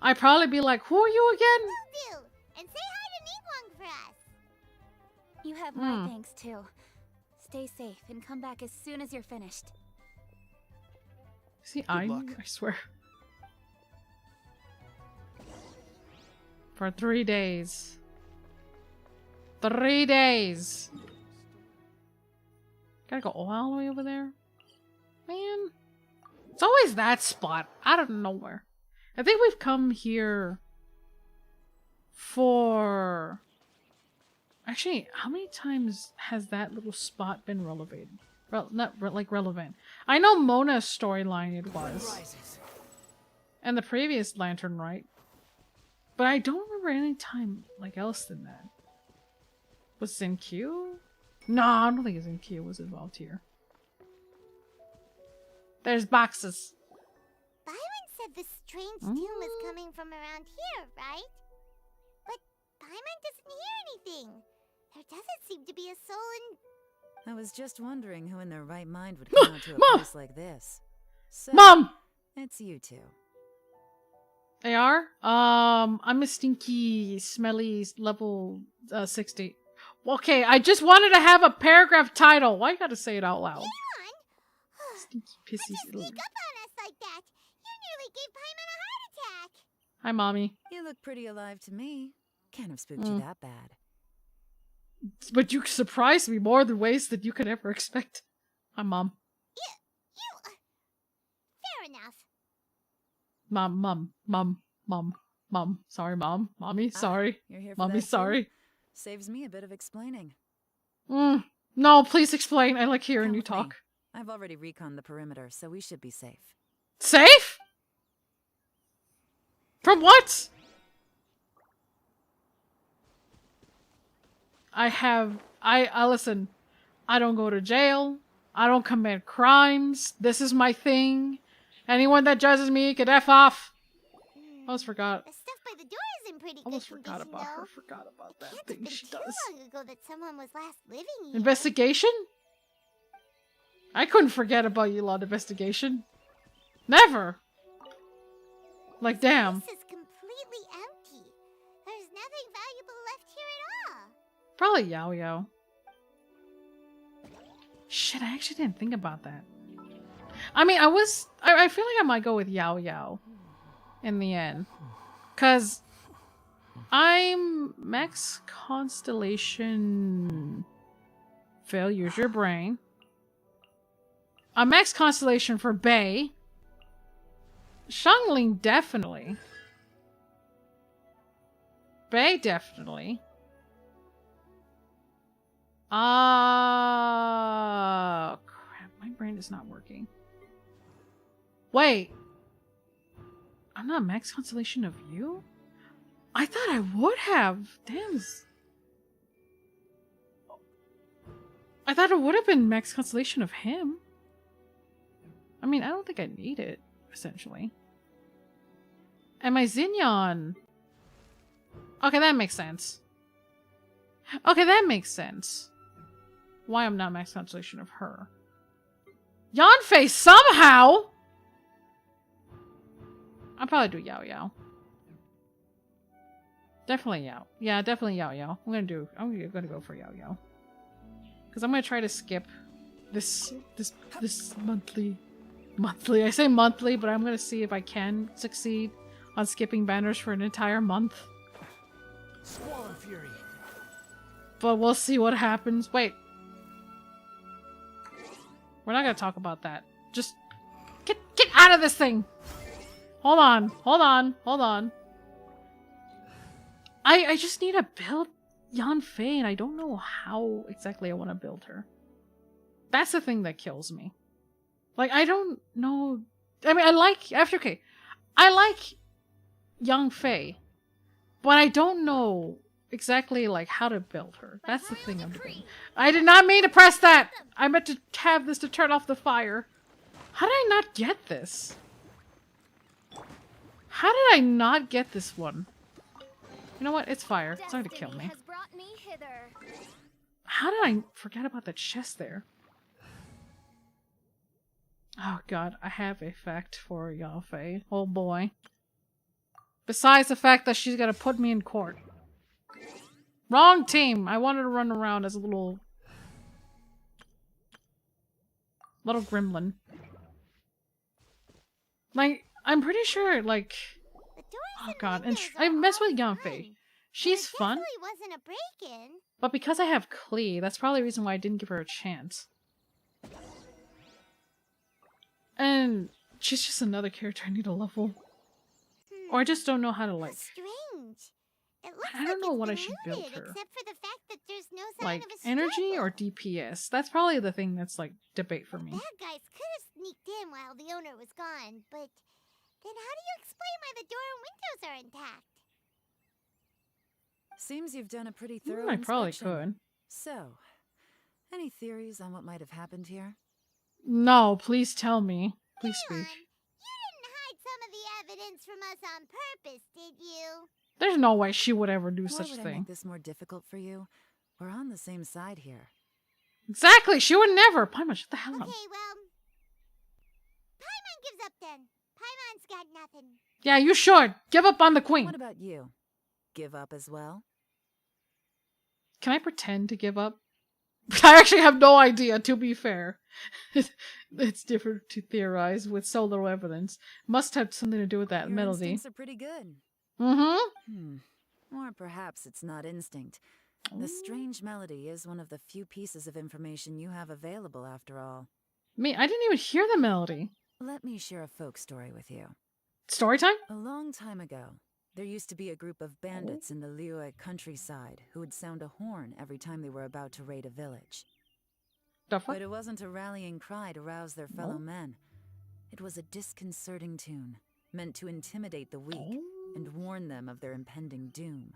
I'd probably be like, who are you again? Will do. And say hi to Ningguang for us. You have my thanks too. Stay safe and come back as soon as you're finished. See, Good luck. I swear. For 3 days. 3 days. Gotta go all the way over there? Man. It's always that spot out of nowhere. I think we've come here for... Actually, how many times has that little spot been relevant? Relevant. I know Mona's storyline it was. And the previous Lantern Rite. But I don't remember any time like else than that. Was Zen'Q? No, I don't think Zen'Q was involved here. There's boxes. Byron said the strange tune was coming from around here, right? But Paimon doesn't hear anything. There doesn't seem to be a soul in... I was just wondering who in their right mind would come out to a Mom! place like this. So, Mom! It's you two. They are? I'm a stinky, smelly level 60. Okay, I just wanted to have a paragraph title. Why you gotta say it out loud? Stinky, pissy. Sneak up on us like that. You nearly gave Paimon a heart attack. Hi, Mommy. You look pretty alive to me. Can't have spooked you that bad. But you surprised me more than ways that you could ever expect. Hi, Mom. Fair enough. Mom. Sorry, Mom. Mommy, sorry. You're here for Mommy, that sorry. too? Saves me a bit of explaining. No, please explain. I like hearing you Come with talk. me. I've already reconned the perimeter, so we should be safe. Safe? From what? I listen. I don't go to jail. I don't commit crimes. This is my thing. Anyone that judges me can F off. I almost forgot. The stuff by the door is in pretty Almost good forgot condition, about though. her. Forgot about that Can't thing have she been does. too long ago that someone was last living here. Investigation? I couldn't forget about you lot investigation. Never. Like, damn. This is completely empty. There's nothing valuable left here at all. Probably Yao Yao. Shit, I actually didn't think about that. I mean, I feel like I might go with Yao Yao in the end. Cause I'm Max Constellation. Phil, use your brain. I'm Max Constellation for Bei. Xiangling definitely. Bei definitely. Crap, my brain is not working. Wait. I'm not Max Constellation of you? I thought I would have. Damn. I thought it would have been Max Constellation of him. I mean, I don't think I need it, essentially. And my Xinyan. Okay, that makes sense. Okay, that makes sense. Why I'm not Max Constellation of her. Yanfei somehow! I'll probably do Yao Yao. Definitely Yao. Yeah, definitely Yao Yao. I'm gonna go for Yao Yao. Because I'm gonna try to skip this monthly. I say monthly, but I'm gonna see if I can succeed on skipping banners for an entire month. Squall and Fury. But we'll see what happens. Wait. We're not gonna talk about that. Just get out of this thing! Hold on. I just need to build Yanfei, and I don't know how exactly I want to build her. That's the thing that kills me. Like, I don't know. I mean, I like Yanfei, but I don't know exactly like how to build her. That's the thing I'm doing. I did not mean to press that. I meant to have this to turn off the fire. How did I not get this? How did I not get this one? You know what? It's fire. It's not gonna kill me. How did I forget about the chest there? Oh god, I have a fact for Yanfei. Oh boy. Besides the fact that she's gonna put me in court. Wrong team! I wanted to run around as a little gremlin. Like, I'm pretty sure, like... Oh god, and I mess with Yanfei. She's fun. It wasn't a break-in. But because I have Klee, that's probably the reason why I didn't give her a chance. And she's just another character I need to level. Or I just don't know how to, like... Strange. It looks I don't know like what I it's should been build looted, her. except for the fact that there's no sign Like, of a energy struggle. or DPS? That's probably the thing that's, like, debate for me. Bad guys could have sneaked in while the owner was gone, but then how do you explain why the door and windows are intact? Seems you've done a pretty thorough I probably inspection. could. So, any theories on what might have happened here? No, please tell me. Please Come speak. on. You didn't hide some of the evidence from us on purpose, did you? There's no way she would ever do Why such would a I thing. make this more difficult for you? We're on the same side here. Exactly! She would never! Paimon, shut the hell up. Okay, well... Paimon gives up then. Paimon's got nothing. Yeah, you should! Give up on the queen! What about you? Give up as well? Can I pretend to give up? I actually have no idea, to be fair. It's different to theorize with so little evidence. Must have something to do with that Your melody. instincts are pretty good. Mm-hmm. Or perhaps it's not instinct. The strange melody is one of the few pieces of information you have available, after all. Me, I didn't even hear the melody. Let me share a folk story with you. Story time? A long time ago, there used to be a group of bandits in the Liyue countryside who would sound a horn every time they were about to raid a village. The fuck? But it wasn't a rallying cry to rouse their fellow men. It was a disconcerting tune, meant to intimidate the weak and warn them of their impending doom.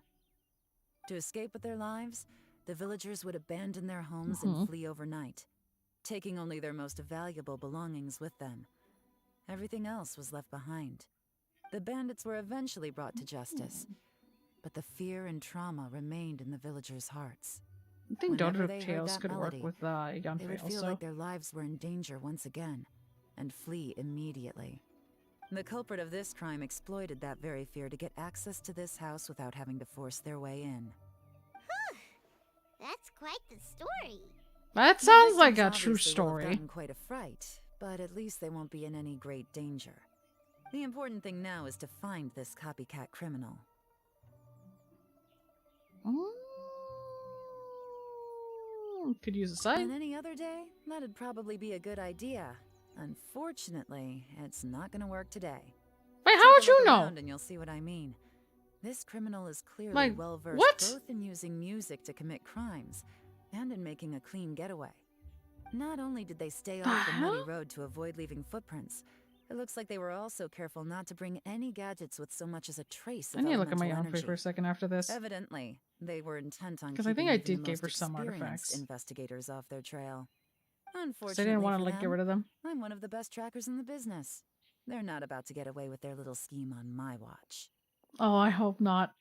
To escape with their lives, the villagers would abandon their homes and flee overnight, taking only their most valuable belongings with them. Everything else was left behind. The bandits were eventually brought to justice, but the fear and trauma remained in the villagers' hearts. I think Whenever Daughter they of heard Chaos that could work melody, with Yanfei they would feel also. like their lives were in danger once again, and flee immediately. The culprit of this crime exploited that very fear to get access to this house without having to force their way in. That's quite the story. That The sounds like a victims true obviously will have story. gotten quite a fright, but at least they won't be in any great danger. The important thing now is to find this copycat criminal. Could use a side. On any other day, that'd probably be a good idea. Unfortunately, it's not gonna work today. Wait, how would Take a you look know? around and you'll see what I mean. This criminal is clearly Like, well versed what? both in using music to commit crimes and in making a clean getaway. Not only did they stay off the muddy hell? road to avoid leaving footprints, it looks like they were also careful not to bring any gadgets with so much as a trace of I need to look at my elemental Yanfei energy. for a second after this. Evidently, they were intent on 'Cause I keeping think I even did the give most her some experienced artifacts. investigators off their trail. So Unfortunately, I didn't want for to like get them, rid of them. I'm one of the best trackers in the business. They're not about to get away with their little scheme on my watch. Oh, I hope not.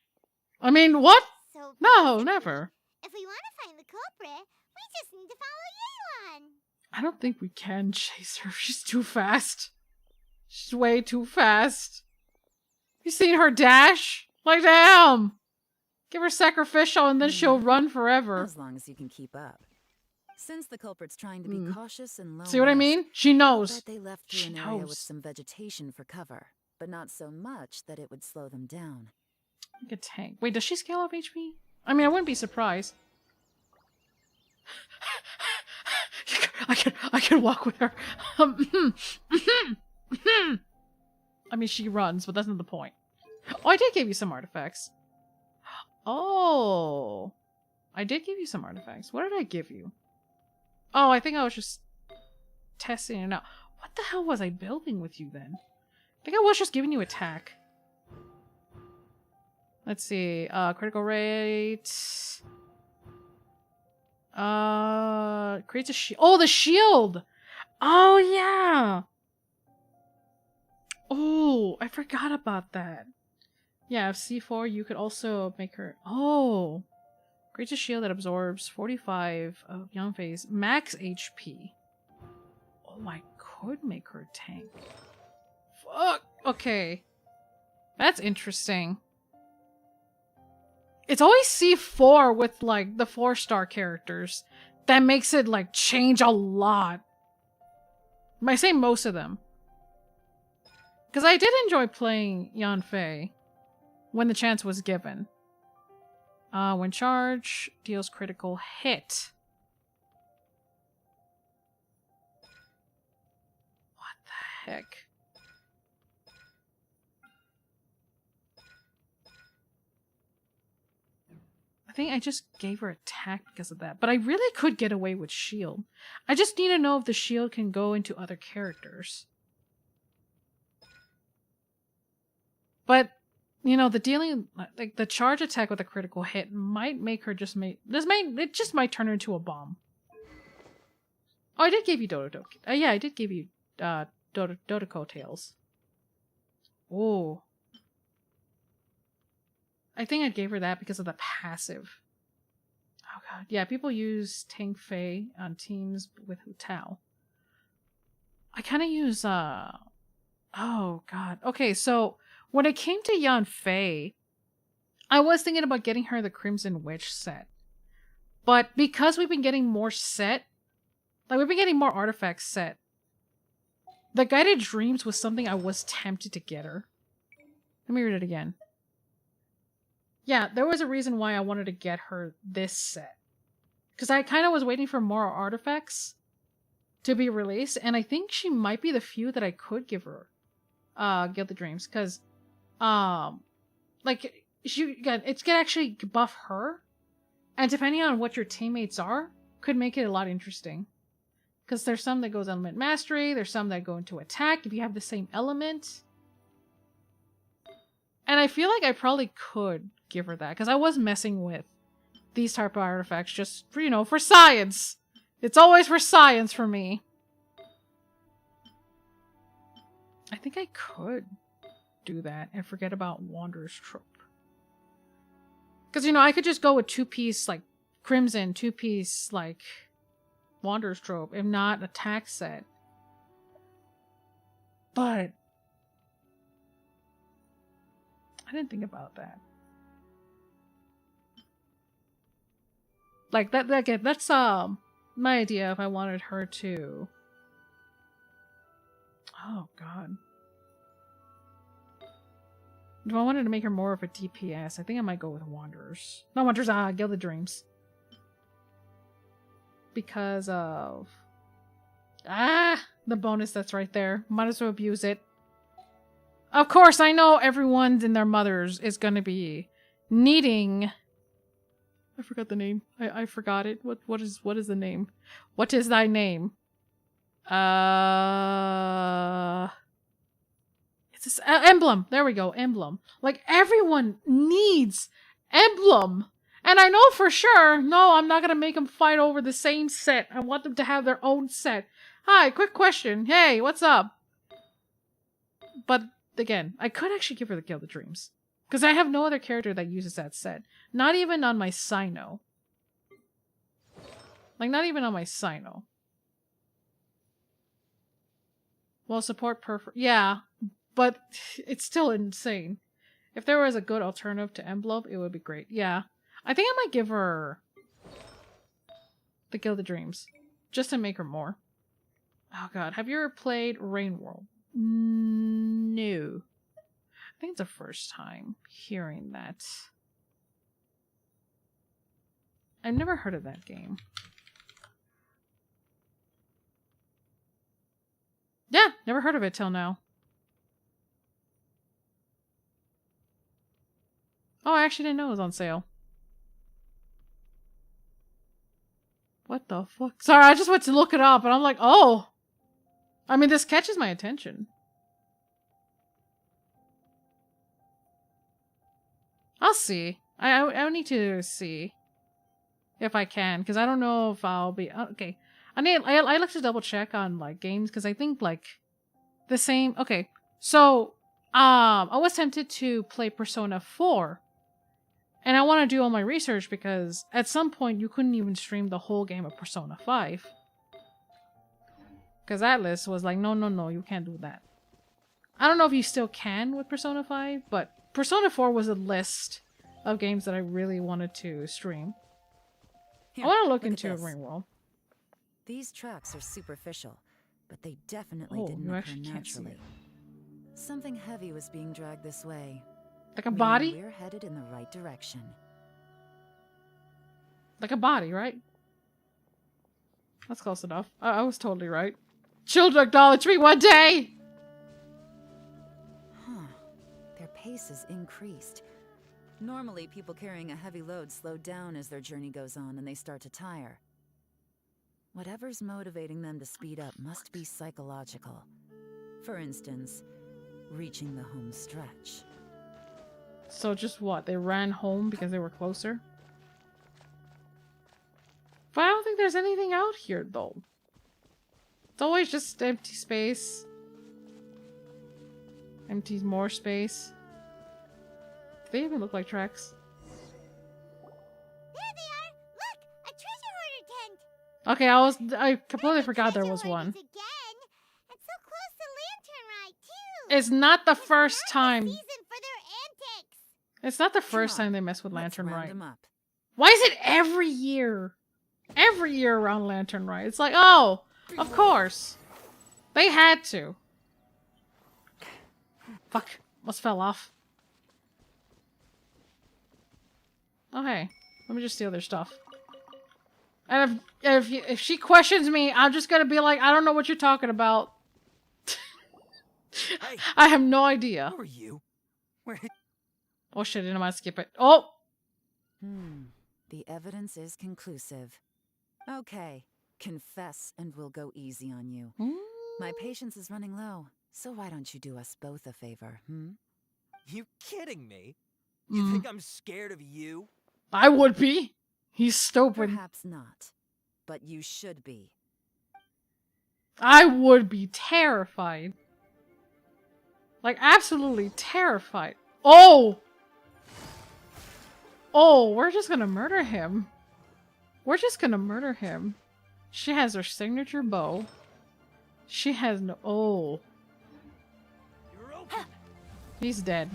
I mean, what? So No, never. if we want to find the culprit, we just need to follow Yelan. I don't think we can chase her. She's too fast. She's way too fast. You seen her dash? Like, damn! Give her sacrificial and then she'll run forever. As long as you can keep up. Since the culprit's trying to be cautious and low See what I risk, mean? She I knows. bet they left She through an area with knows. some vegetation for cover, but not so much that it would slow them down. Like a tank. Wait, does she scale up HP? I mean, I wouldn't be surprised. I can walk with her. I mean, she runs, but that's not the point. Oh, I did give you some artifacts. Oh, I did give you some artifacts. What did I give you? Oh, I think I was just testing it out. What the hell was I building with you then? I think I was just giving you attack. Let's see. Critical rate. Creates a shield. Oh, the shield! Oh, yeah! Oh, I forgot about that. Yeah, if C4, you could also make her... Oh! Creates a shield that absorbs 45 of Yanfei's max HP. Oh, I could make her a tank. Fuck! Okay. That's interesting. It's always C4 with, like, the 4-star characters. That makes it, like, change a lot. I say most of them. Because I did enjoy playing Yanfei when the chance was given. When charged, deals critical hit. What the heck? I think I just gave her attack because of that. But I really could get away with shield. I just need to know if the shield can go into other characters. But, you know, the dealing, like the charge attack with a critical hit might make her just it just might turn her into a bomb. Oh, I did give you Dodo. Yeah, I did give you Dodoko Tails. Oh. I think I gave her that because of the passive. Oh god. Yeah, people use Tang Fei on teams with Hu Tao. I kind of use, oh god. Okay, so when it came to Yan Fei, I was thinking about getting her the Crimson Witch set. But because we've been getting more set, like we've been getting more artifacts set, the Guided Dreams was something I was tempted to get her. Let me read it again. Yeah, there was a reason why I wanted to get her this set. Because I kind of was waiting for more artifacts to be released, and I think she might be the few that I could give her Gilded Dreams. Because, like, it can actually buff her, and depending on what your teammates are, could make it a lot interesting. Because there's some that goes element mastery, there's some that go into attack if you have the same element. And I feel like I probably could give her that, because I was messing with these type of artifacts just for, you know, for science. It's always for science for me. I think I could do that and forget about Wanderer's Trope. Because, you know, I could just go with 2-piece, like, Crimson, 2-piece, like, Wanderer's Trope, if not attack set. But I didn't think about that. Like, that's my idea if I wanted her to... Oh, God. If I wanted to make her more of a DPS, I think I might go with Wanderers. Not Wanderers, Gilded Dreams. Because of... the bonus that's right there. Might as well abuse it. Of course, I know everyone and their mothers is going to be needing... I forgot the name. I forgot it. What is the name? What is thy name? It's this emblem. There we go. Emblem. Like, everyone needs emblem. And I know for sure, no, I'm not going to make them fight over the same set. I want them to have their own set. Hi, quick question. Hey, what's up? But again, I could actually give her the Gilded Dreams. Because I have no other character that uses that set. Not even on my Sino. Like, not even on my Sino. Well, support yeah, but it's still insane. If there was a good alternative to Emblem, it would be great. Yeah. I think I might give her the Gilded Dreams. Just to make her more. Oh god, have you ever played Rain World? No. I think it's the first time hearing that. I've never heard of that game. Yeah, never heard of it till now. Oh, I actually didn't know it was on sale. What the fuck? Sorry, I just went to look it up and I'm like, oh! I mean, this catches my attention. I'll see. I need to see if I can, because I don't know if I'll be okay. I like to double check on like games because I think like the same. Okay, so I was tempted to play Persona 4, and I want to do all my research because at some point you couldn't even stream the whole game of Persona 5 because Atlas was like, no, you can't do that. I don't know if you still can with Persona 5, but Persona 4 was a list of games that I really wanted to stream. Here, I want to look at into this. Ring World. These tracks are superficial, but they definitely Oh, didn't you occur actually can't see naturally. Something heavy was being dragged this way. Like a meaning body? We're headed in the right direction. Like a body, right? That's close enough. I was totally right. Children acknowledge me one day! Huh. Their pace is increased. Normally, people carrying a heavy load slow down as their journey goes on and they start to tire. Whatever's motivating them to speed up must be psychological. For instance, reaching the home stretch. So just what? They ran home because they were closer? But I don't think there's anything out here, though. It's always just empty space. Empty more space. Do they even look like tracks? There they are! Look! A treasure hoarder tent! Okay, I completely forgot there was one. Again! And so close to Lantern Rite, too! It's not the first time. Season for their antics! It's not the first time they mess with Lantern Let's round Rite. 'em up. Why is it every year? Every year around Lantern Rite. It's like, oh, of course. They had to. Fuck. Almost fell off. Oh, hey. Let me just steal their stuff. And if she questions me, I'm just gonna be like, I don't know what you're talking about. Hey, I have no idea. who are you? Where? Oh shit, I didn't want to skip it. Oh! The evidence is conclusive. Okay, confess and we'll go easy on you. My patience is running low, so why don't you do us both a favor, You kidding me? You think I'm scared of you? I would be. He's stupid. Perhaps not, but you should be. I would be terrified. Like, absolutely terrified. Oh! Oh, we're just gonna murder him. We're just gonna murder him. She has her signature bow. She has no... Oh. He's dead.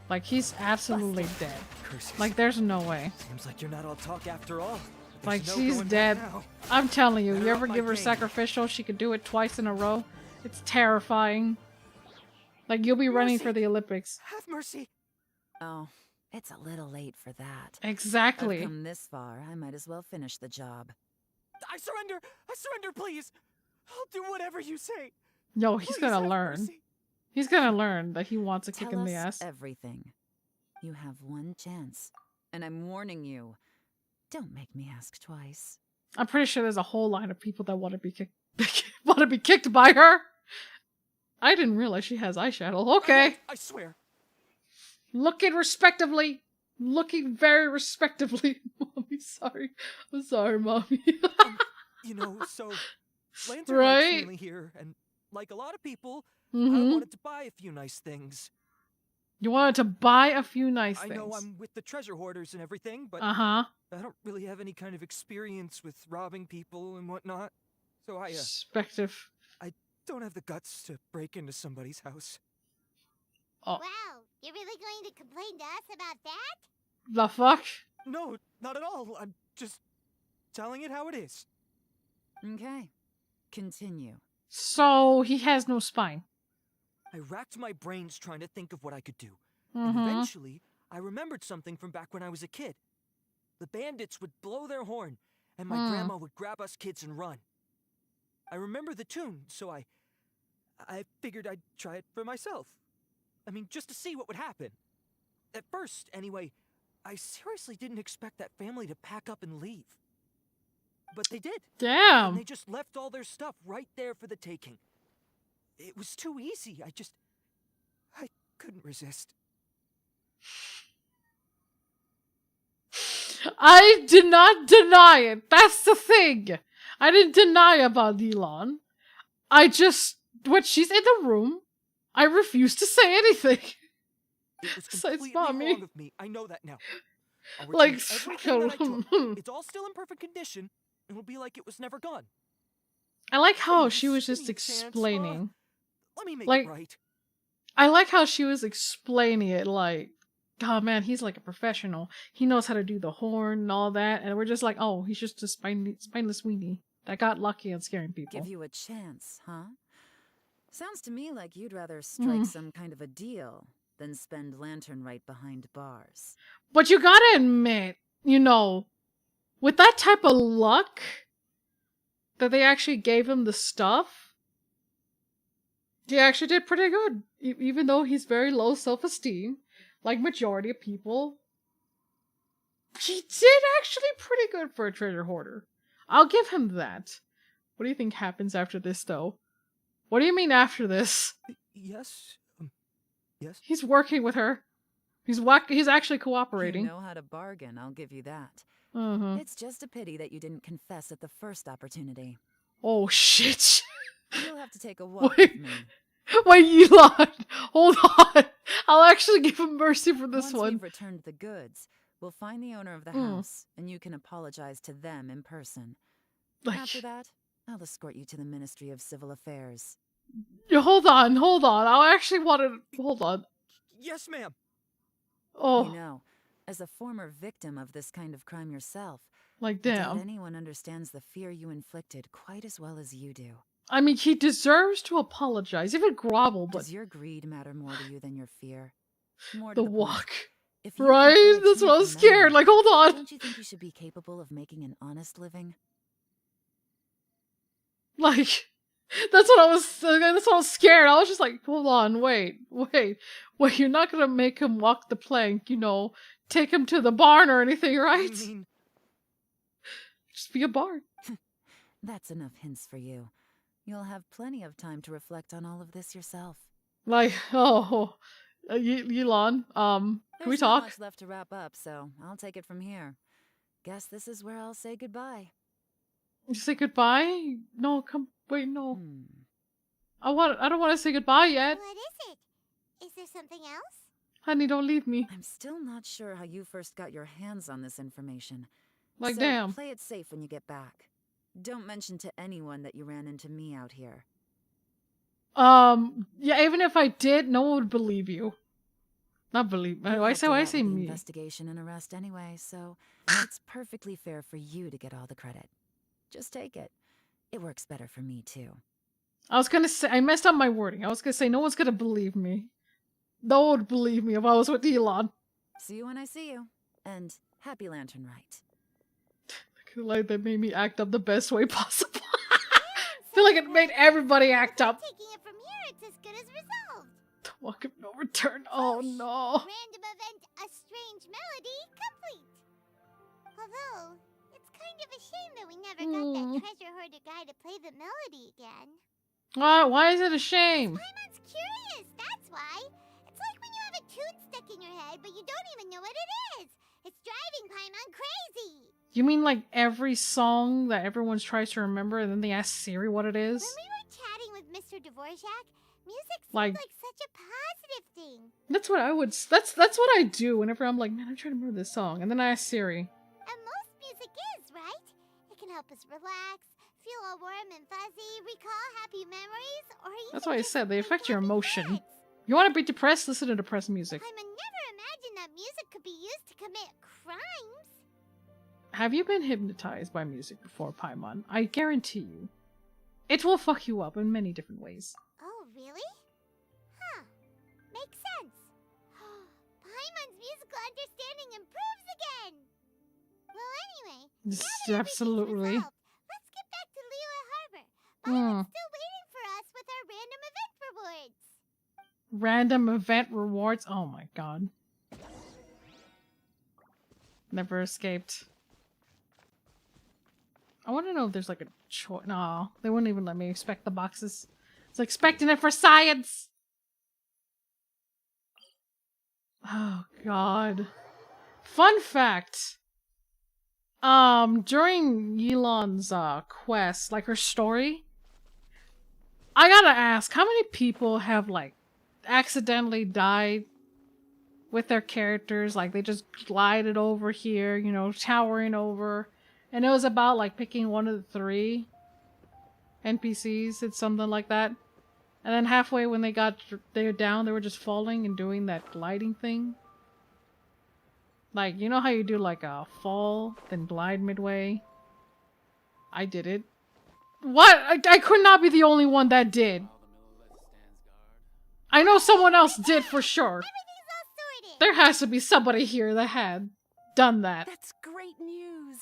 Like, he's absolutely dead. Curses. Like, there's no way. Seems like you're not all talk after all. Like, There's no she's going back dead. now. I'm telling you, Better you up ever my give her game. sacrificial, she could do it twice in a row. It's terrifying. Like, you'll be running for the Olympics. Have mercy. Oh, it's a little late for that. Exactly. I've come this far, I might as well finish the job. I surrender. I surrender, please. I'll do whatever you say. Yo, he's Please gonna have learn. mercy. He's gonna learn that he wants a kick Tell in the us ass. everything. You have one chance, and I'm warning you. Don't make me ask twice. I'm pretty sure there's a whole line of people that want to be kicked, want to be kicked by her. I didn't realize she has eyeshadow. Okay, I swear. looking respectively, looking very respectively. Mommy, sorry. I'm sorry, mommy. You know, so Lantern Right? Rite's finally here, and like a lot of people, I Mhm. wanted to buy a few nice things. You wanted to buy a few nice I things. know I'm with the treasure hoarders and everything, but Uh-huh. I don't really have any kind of experience with robbing people and whatnot. So I Respective. don't have the guts to break into somebody's house. Oh, Wow, you're really going to complain to us about that? the fuck? No, not at all. I'm just telling it how it is. Okay, continue. So he has no spine. I racked my brains trying to think of what I could do. And Mm-hmm. eventually, I remembered something from back when I was a kid. The bandits would blow their horn, and my grandma would grab us kids and run. I remember the tune, so I figured I'd try it for myself. I mean, just to see what would happen. At first, anyway, I seriously didn't expect that family to pack up and leave. But they did. Damn. And they just left all their stuff right there for the taking. It was too easy. I couldn't resist. I did not deny it. That's the thing. I didn't deny about Elon. I just, when she's in the room, I refuse to say anything. It was So it's completely not me. wrong of me. I know that now. I'll Like, return everything that I took. It's all still in perfect condition. It'll be like it was never gone. I like how Please, she was give just me a chance, Ma. explaining. Let me make Like- it right. I like how she was explaining it like, oh man, he's like a professional. He knows how to do the horn and all that. And we're just like, oh, he's just a spineless weenie that got lucky on scaring people. Give you a chance, huh? Sounds to me like you'd rather strike some kind of a deal than spend Lantern Rite behind bars. But you gotta admit, you know, with that type of luck that they actually gave him the stuff, he actually did pretty good. Even though he's very low self-esteem, like majority of people, he did actually pretty good for a treasure hoarder. I'll give him that. What do you think happens after this, though? What do you mean after this? Yes? Yes? He's working with her. He's actually cooperating. You know how to bargain, I'll give you that. It's just a pity that you didn't confess at the first opportunity. Oh, shit. You'll have to take a walk with me. Wait, Elon! Hold on! I'll actually give him mercy for this Once one. we've returned the goods, we'll find the owner of the house, and you can apologize to them in person. After that, I'll escort you to the Ministry of Civil Affairs. Hold on. I actually wanted... Hold on. Yes, ma'am. Oh. You know, as a former victim of this kind of crime yourself, like, I damn. doubt anyone understands the fear you inflicted quite as well as you do. I mean, he deserves to apologize, even grovel, but... Does your greed matter more to you than your fear? More the to the walk. If right? That's what I was scared. Like, hold on. Don't you think you should be capable of making an honest living? Like, that's what I was scared. I was just like, hold on, wait. You're not gonna make him walk the plank, you know, take him to the barn or anything, right? I mean... Just be a barn. That's enough hints for you. You'll have plenty of time to reflect on all of this yourself. Like, Elon, can we There's talk? not much left to wrap up, so I'll take it from here. Guess this is where I'll say goodbye. You say goodbye? No, wait, no. I don't want to say goodbye yet. What is it? Is there something else? Honey, don't leave me. I'm still not sure how you first got your hands on this information. Like, so damn. Play it safe when you get back. Don't mention to anyone that you ran into me out here. Yeah, even if I did, no one would believe you. Not believe. Why say me? Investigation and arrest anyway, so it's perfectly fair for you to get all the credit. Just take it. It works better for me too. I was gonna say I messed up my wording. I was gonna say no one's gonna believe me. No one would believe me if I was with Elon. See you when I see you. And happy Lantern Rite. Like they made me act up the best way possible. I feel like it made everybody act up. Taking it from here, it's as good as resolved. The walk of no return. Oh no. Random event, a strange melody, complete. Although, it's kind of a shame that we never got that treasure hoarder guy to play the melody again. Why is it a shame? Paimon's curious, that's why. It's like when you have a tune stuck in your head, but you don't even know what it is. It's driving Paimon crazy. You mean like every song that everyone tries to remember and then they ask Siri what it is? When we were chatting with Mr. Dvorak, music seemed like such a positive thing. That's what I would. That's what I do whenever I'm like, man, I'm trying to remember this song, and then I ask Siri. And most music is, right? It can help us relax, feel all warm and fuzzy, recall happy memories, or even That's why I said they affect your emotion. thoughts. You want to be depressed? Listen to depressed music. Paimon never imagined that music could be used to commit crimes. Have you been hypnotized by music before, Paimon? I guarantee you. It will fuck you up in many different ways. Oh, really? Huh. Makes sense. Paimon's musical understanding improves again. Well, anyway, now that Absolutely. everything's resolved, let's get back to Liyue Harbor. Paimon's still waiting for us with our random event rewards. Random event rewards? Oh my god. Never escaped. I want to know if there's like a choice. No, they wouldn't even let me inspect the boxes. It's expecting it for science. Oh god. Fun fact. During Yilon's quest, like her story, I gotta ask, how many people have like accidentally died with their characters? Like they just glided over here, you know, towering over. And it was about like picking one of the 3 NPCs. It's something like that. And then halfway when they got down, they were just falling and doing that gliding thing. Like, you know how you do like a fall, then glide midway? I did it. What? I could not be the only one that did. I know someone else did for sure. There has to be somebody here that had done that. That's great news.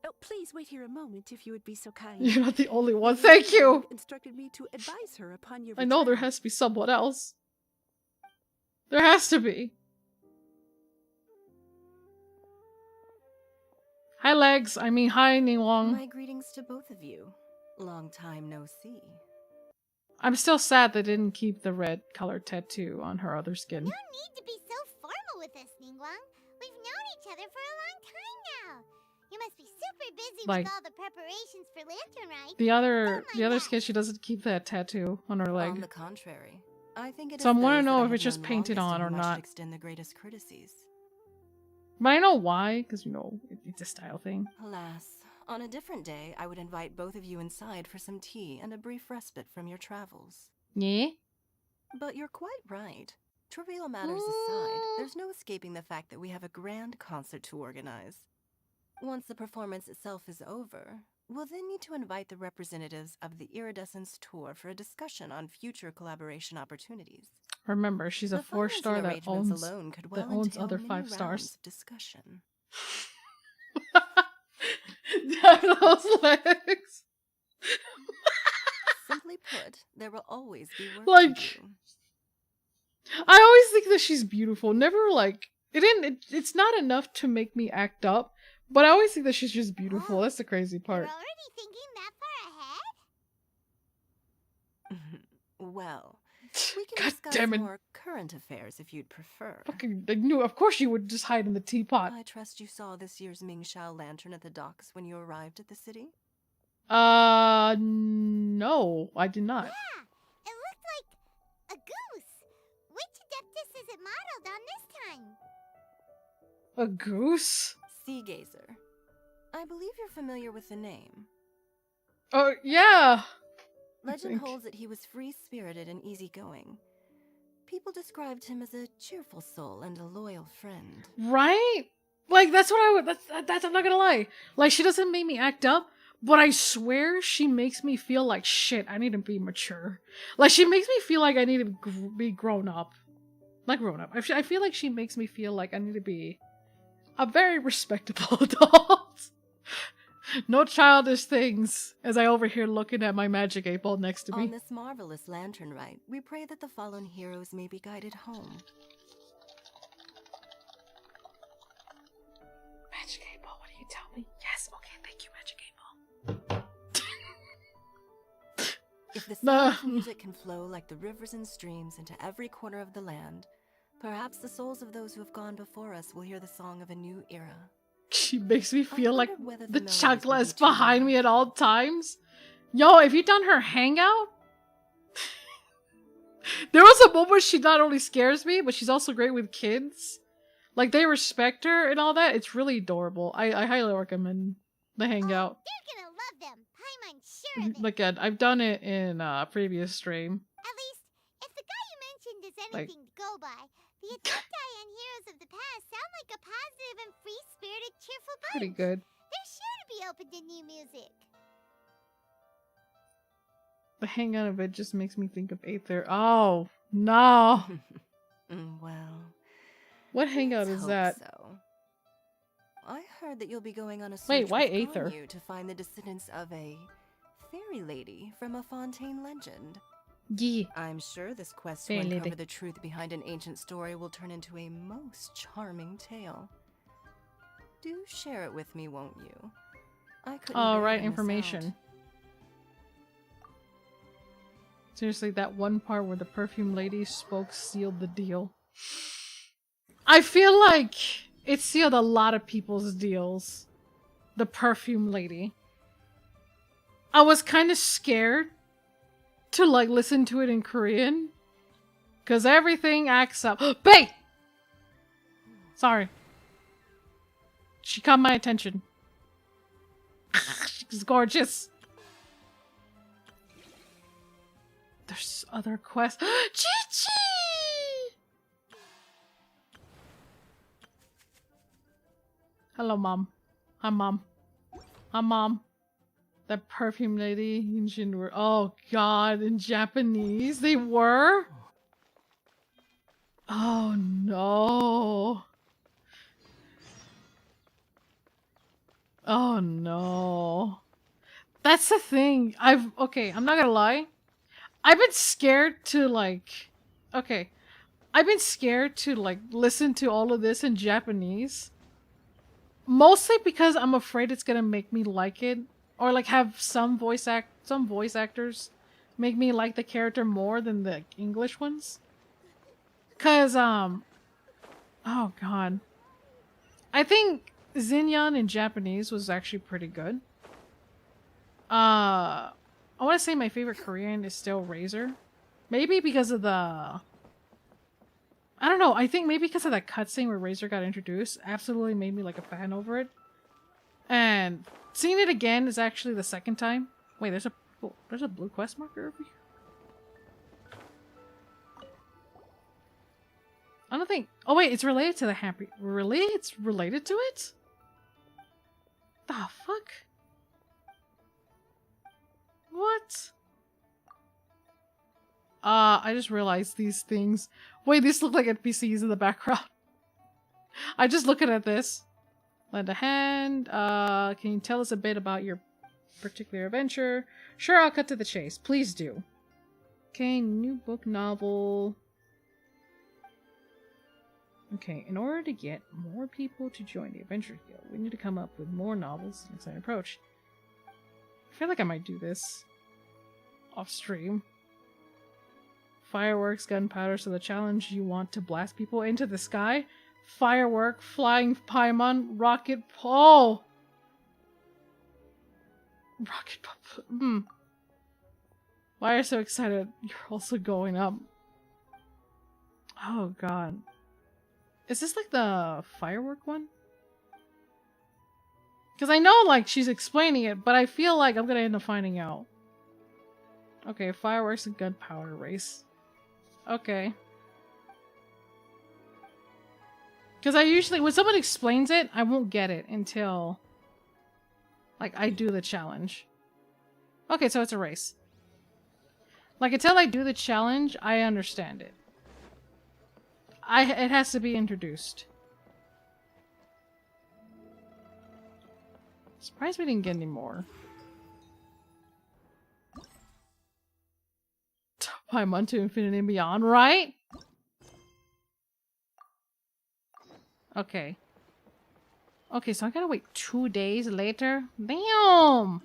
Oh, please wait here a moment if you would be so kind. You're not the only one. Lady Thank you. Ningguang instructed me to advise her upon your I know there return. has to be someone else. There has to be. Hi, Legs. I mean, hi, Ningguang. My greetings to both of you. Long time no see. I'm still sad they didn't keep the red color tattoo on her other skin. No need to be so formal with us, Ningguang. We've known each other for a long time now. You must be super busy Like, with all the preparations for Lantern Rite. The other skin, she doesn't keep that tattoo on her leg. On the contrary, I think it So I is want to those know that I if have it's just known painted longest on to or whom I should not. extend the greatest courtesies. But I know why, because, you know, it's a style thing. Alas, on a different day, I would invite both of you inside for some tea and a brief respite from your travels. Yeah? But you're quite right. Trivial matters aside, there's no escaping the fact that we have a grand concert to organize. Once the performance itself is over, we'll then need to invite the representatives of the Iridescence Tour for a discussion on future collaboration opportunities. Remember, she's a The 4-star that arrangements owns, alone could well entail other many 5 rounds stars. of discussion. Those legs. Simply put, there will always be work Like, to do. I always think that she's beautiful. Never like it's not enough to make me act up, but I always think that she's just beautiful. That's the crazy part. You're already thinking that far ahead? Well, we can God discuss damn it. more current affairs if you'd prefer. Fucking, I knew. Of course, you would just hide in the teapot. I trust you saw this year's Mingxiao lantern at the docks when you arrived at the city? No, I did not. Yeah, it looked like a goose. Which Adeptus is it modeled on this time? A goose? Sea Gazer. I believe you're familiar with the name. Oh, yeah. Legend holds that he was free-spirited and easygoing. People described him as a cheerful soul and a loyal friend. Right? Like, that's what I would. That's I'm not gonna lie. Like, she doesn't make me act up, but I swear she makes me feel like shit. I need to be mature. Like, she makes me feel like I need to be grown up. Not grown up. I feel like she makes me feel like I need to be a very respectable adult. No childish things, as I overhear looking at my magic 8-ball next to me. On this marvelous lantern rite, we pray that the fallen heroes may be guided home. Magic 8-ball, what do you tell me? Yes, okay, thank you, Magic 8-ball. If the sound of music can flow like the rivers and streams into every corner of the land, perhaps the souls of those who have gone before us will hear the song of a new era. She makes me feel like whether the the melodies chancla will is be too behind me at all times. Yo, have you done her hangout? There was a moment she not only scares me, but she's also great with kids. Like, they respect her and all that. It's really adorable. I highly recommend the hangout. They're gonna love them. I'm sure of it. Again, I've done it in a previous stream. At least, if the guy you mentioned is Like- anything to go by, the Adepti and heroes of the past sound like a positive and free-spirited, cheerful bunch. Pretty good. They're sure to be open to new music. The hangout of it just makes me think of Aether. Oh, no. Well, What hangout let's is hope that? So. I heard that you'll be going on a search Wait, why with Aether? Ganyu to find the descendants of a fairy lady from a Fontaine legend. Yeah. I'm sure this quest Fairy to lady. uncover the truth behind an ancient story will turn into a most charming tale. Do share it with me, won't you? I couldn't Oh, bear right, to miss information. out. Seriously, that one part where the perfume lady spoke sealed the deal. I feel like it sealed a lot of people's deals. The perfume lady. I was kind of scared to, like, listen to it in Korean. Because everything acts up. Bae! Sorry. She caught my attention. She's gorgeous. There's other quests. Chi-Chi! Hello, Mom. Hi, Mom. Hi, Mom. That perfume lady in Shinra. Oh, God. In Japanese, they were? Oh, no. Oh no. That's the thing. Okay, I'm not gonna lie. I've been scared to like, okay. I've been scared to like listen to all of this in Japanese. Mostly because I'm afraid it's gonna make me like it. Or like have some voice actors make me like the character more than the English ones. Cause oh god. I think Xinyan in Japanese was actually pretty good. I want to say my favorite Korean is still Razor. Maybe because of the... I don't know, I think maybe because of that cutscene where Razor got introduced absolutely made me like a fan over it. And seeing it again is actually the second time. Wait, there's a blue quest marker over here? I don't think... Oh wait, it's related to the happy... Really? It's related to it? The fuck? What? I just realized these things. Wait, these look like NPCs in the background. I just looking at this. Lend a hand. Can you tell us a bit about your particular adventure? Sure, I'll cut to the chase. Please do. Okay, new book novel. Okay, in order to get more people to join the Adventure Guild, we need to come up with more novels and exciting approach. I feel like I might do this off stream. Fireworks, gunpowder, so the challenge you want to blast people into the sky. Firework, flying paimon, rocket pole. Rocket pole. Why are you so excited? You're also going up. Oh god. Is this like the firework one? Because I know like she's explaining it, but I feel like I'm gonna end up finding out. Okay, fireworks and gunpowder race. Okay. Because I usually, when someone explains it, I won't get it until like I do the challenge. Okay, so it's a race. Like until I do the challenge, I understand it. It has to be introduced. Surprised we didn't get any more. Paimon to Infinity and Beyond, right? Okay. Okay, so I gotta wait 2 days later? Damn!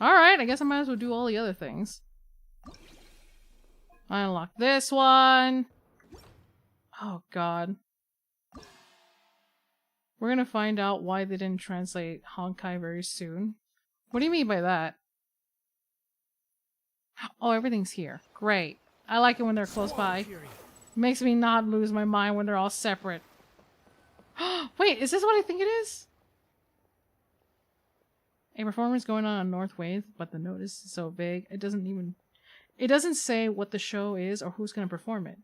Alright, I guess I might as well do all the other things. I unlock this one. Oh god. We're gonna find out why they didn't translate Honkai very soon. What do you mean by that? Oh, everything's here. Great. I like it when they're close by. Makes me not lose my mind when they're all separate. Wait, is this what I think it is? A performance going on North Wave, but the notice is so vague, it doesn't say what the show is or who's gonna perform it.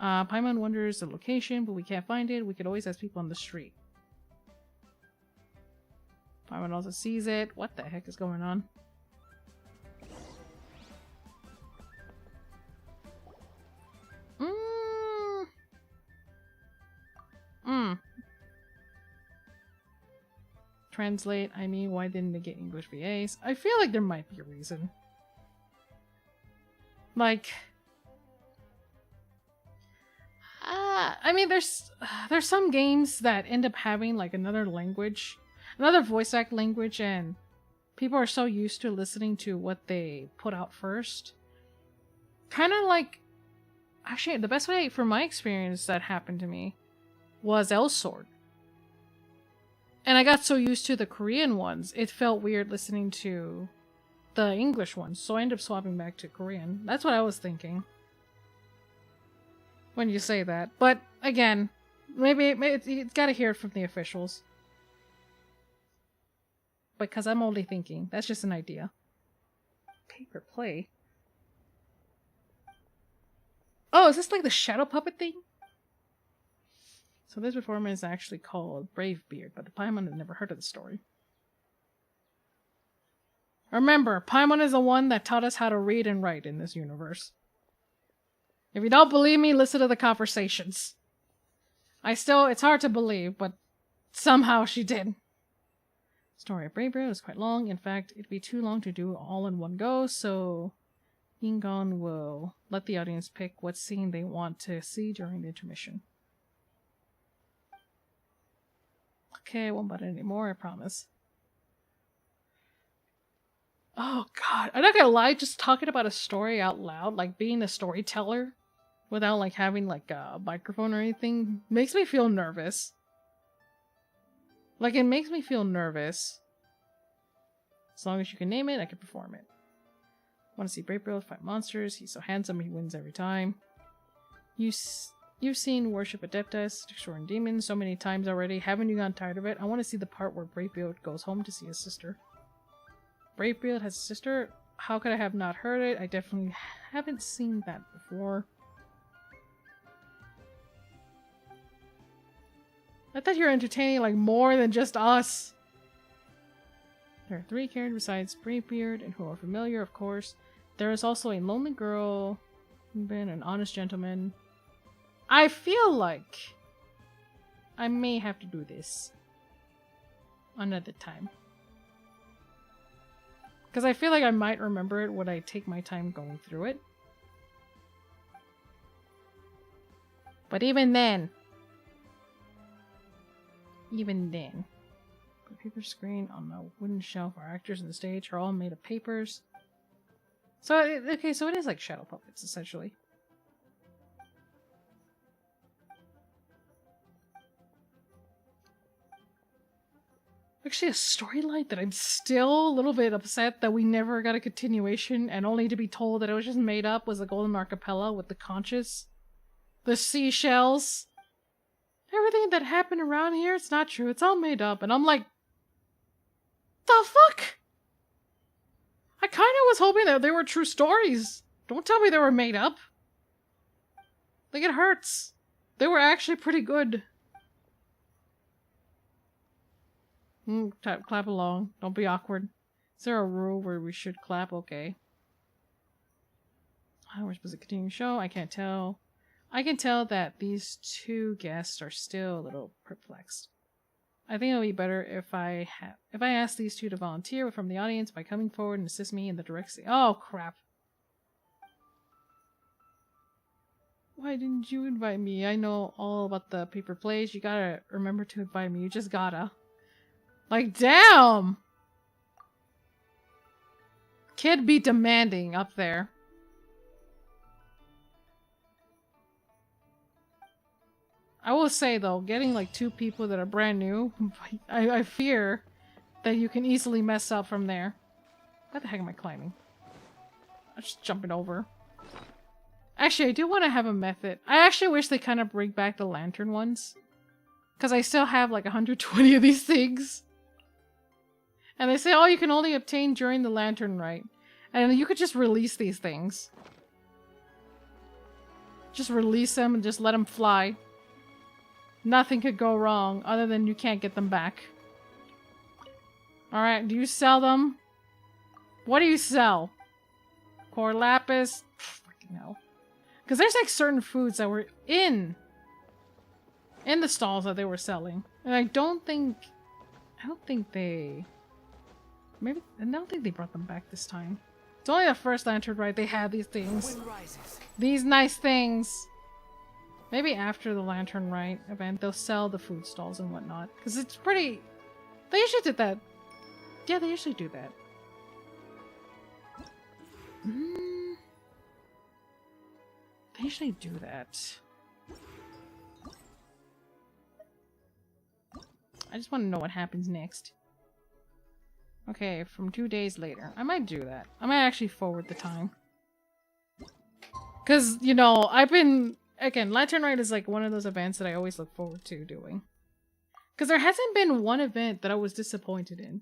Paimon wonders the location, but we can't find it. We could always ask people on the street. Paimon also sees it. What the heck is going on? Translate, I mean, why didn't they get English VAs? I feel like there might be a reason. Like... I mean, there's some games that end up having like another language, another voice act language, and people are so used to listening to what they put out first. Kind of like, actually, the best way for my experience that happened to me was Elsword. And I got so used to the Korean ones, it felt weird listening to the English ones, so I ended up swapping back to Korean. That's what I was thinking when you say that. But again, maybe it's gotta hear it from the officials. Because I'm only thinking. That's just an idea. Paper play. Oh, is this like the shadow puppet thing? So this performance is actually called Bravebeard, but the Paimon had never heard of the story. Remember, Paimon is the one that taught us how to read and write in this universe. If you don't believe me, listen to the conversations. It's hard to believe, but Somehow she did. Story of Brave is quite long. In fact, it'd be too long to do all in one go, so Ingon will let the audience pick what scene they want to see during the intermission. Okay, I won't butt anymore, I promise. Oh god, I'm not gonna lie, just talking about a story out loud, like being a storyteller, without like having like a microphone or anything, makes me feel nervous. Like, it makes me feel nervous. As long as you can name it, I can perform it. Want to see Brapefield fight monsters? He's so handsome, he wins every time. You've seen Worship Adeptus, Destroying Demons so many times already. Haven't you gotten tired of it? I want to see the part where Brapefield goes home to see his sister. Brapefield has a sister? How could I have not heard it? I definitely haven't seen that before. I thought you were entertaining like more than just us. There are 3 characters besides Brapebeard and who are familiar, of course. There is also a lonely girl, been an honest gentleman. I feel like I may have to do this another time. Because I feel like I might remember it when I take my time going through it. But even then, put a paper screen on a wooden shelf. Our actors on the stage are all made of papers. So, okay, so it is like shadow puppets, essentially. Actually, a storyline that I'm still a little bit upset that we never got a continuation, and only to be told that it was just made up, was the Golden Archipelago with the conches. The seashells. Everything that happened around here, it's not true. It's all made up. And I'm like, the fuck? I kind of was hoping that they were true stories. Don't tell me they were made up. Like, it hurts. They were actually pretty good. Clap along. Don't be awkward. Is there a rule where we should clap? Okay. How we're supposed to continue the show? I can't tell. I can tell that these 2 guests are still a little perplexed. I think it would be better if I ask these 2 to volunteer from the audience by coming forward and assist me in the direct scene. Oh crap! Why didn't you invite me? I know all about the paper plays. You gotta remember to invite me. You just gotta. Like, damn! Kid be demanding up there. I will say though, getting like 2 people that are brand new, I fear that you can easily mess up from there. What the heck am I climbing? I'm just jumping over. Actually, I do want to have a method. I actually wish they kind of bring back the lantern ones. Because I still have like 120 of these things. And they say, oh, you can only obtain during the lantern rite. And you could just release these things. Just release them and just let them fly. Nothing could go wrong other than you can't get them back. Alright, do you sell them? What do you sell? Core lapis? Freaking hell. Because there's like certain foods that were in the stalls that they were selling. And I don't think they brought them back this time. It's only the first lantern, right? They had these things. These nice things. Maybe after the Lantern Rite event, they'll sell the food stalls and whatnot. Because it's pretty... They usually did that. Yeah, they usually do that. They usually do that. I just want to know what happens next. Okay, from 2 days later. I might do that. I might actually forward the time. Because, you know, I've been... Again, Lantern Rite is like one of those events that I always look forward to doing. Because there hasn't been one event that I was disappointed in.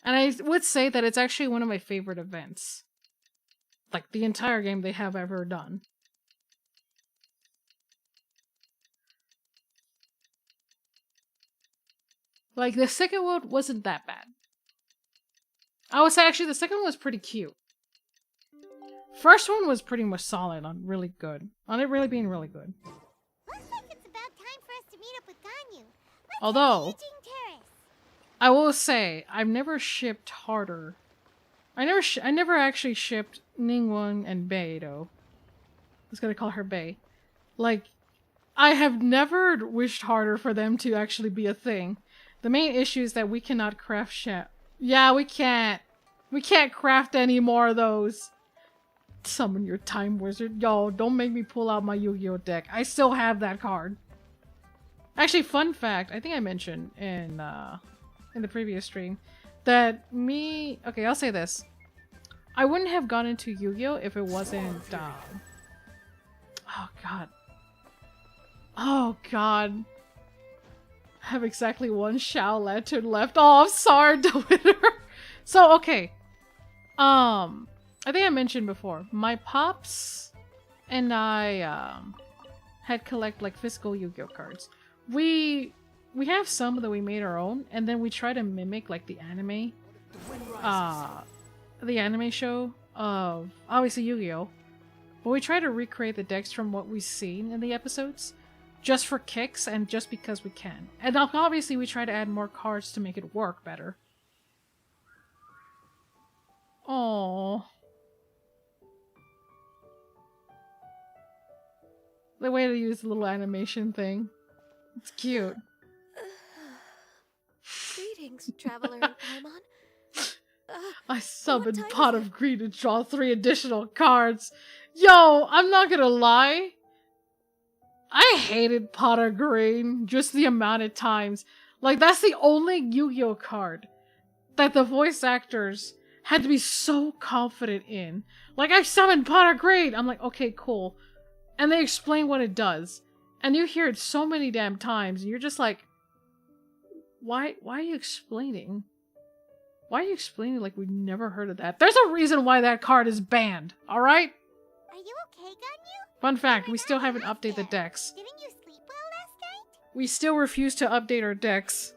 And I would say that it's actually one of my favorite events. Like, the entire game they have ever done. Like, the second one wasn't that bad. I would say actually the second one was pretty cute. First one was pretty much solid on really good. On it really being really good. Looks like it's about time for us to meet up with Ganyu. Although, I will say, I've never shipped harder. I never actually shipped Ningguang and Bei, though. I was gonna call her Bei. Like, I have never wished harder for them to actually be a thing. The main issue is that we cannot craft shit. Yeah, we can't. We can't craft any more of those. Summon your time wizard. Yo, don't make me pull out my Yu-Gi-Oh deck. I still have that card. Actually, fun fact, I think I mentioned in the previous stream that me... Okay, I'll say this. I wouldn't have gone into Yu-Gi-Oh if it wasn't... Oh, God. Oh, God. I have exactly one Shao Lantern left. Oh, I'm sorry, the winner. So, okay. I think I mentioned before, my pops and I had collect like physical Yu-Gi-Oh cards. We have some that we made our own, and then we try to mimic like the anime show of obviously Yu-Gi-Oh, but we try to recreate the decks from what we've seen in the episodes, just for kicks and just because we can. And obviously we try to add more cards to make it work better. Oh, the way to use the little animation thing. It's cute. Greetings, traveler in Paimon. I summoned Pot of Greed to draw 3 additional cards. Yo, I'm not gonna lie. I hated Pot of Greed just the amount of times. Like, that's the only Yu-Gi-Oh card that the voice actors had to be so confident in. Like, I summoned Pot of Greed! I'm like, okay, cool. And they explain what it does. And you hear it so many damn times, and you're just like, why are you explaining? Why are you explaining like we've never heard of that? There's a reason why that card is banned, alright? Are you okay, Ganyu? Fun fact, we still haven't updated the decks. Didn't you sleep well last night? We still refuse to update our decks.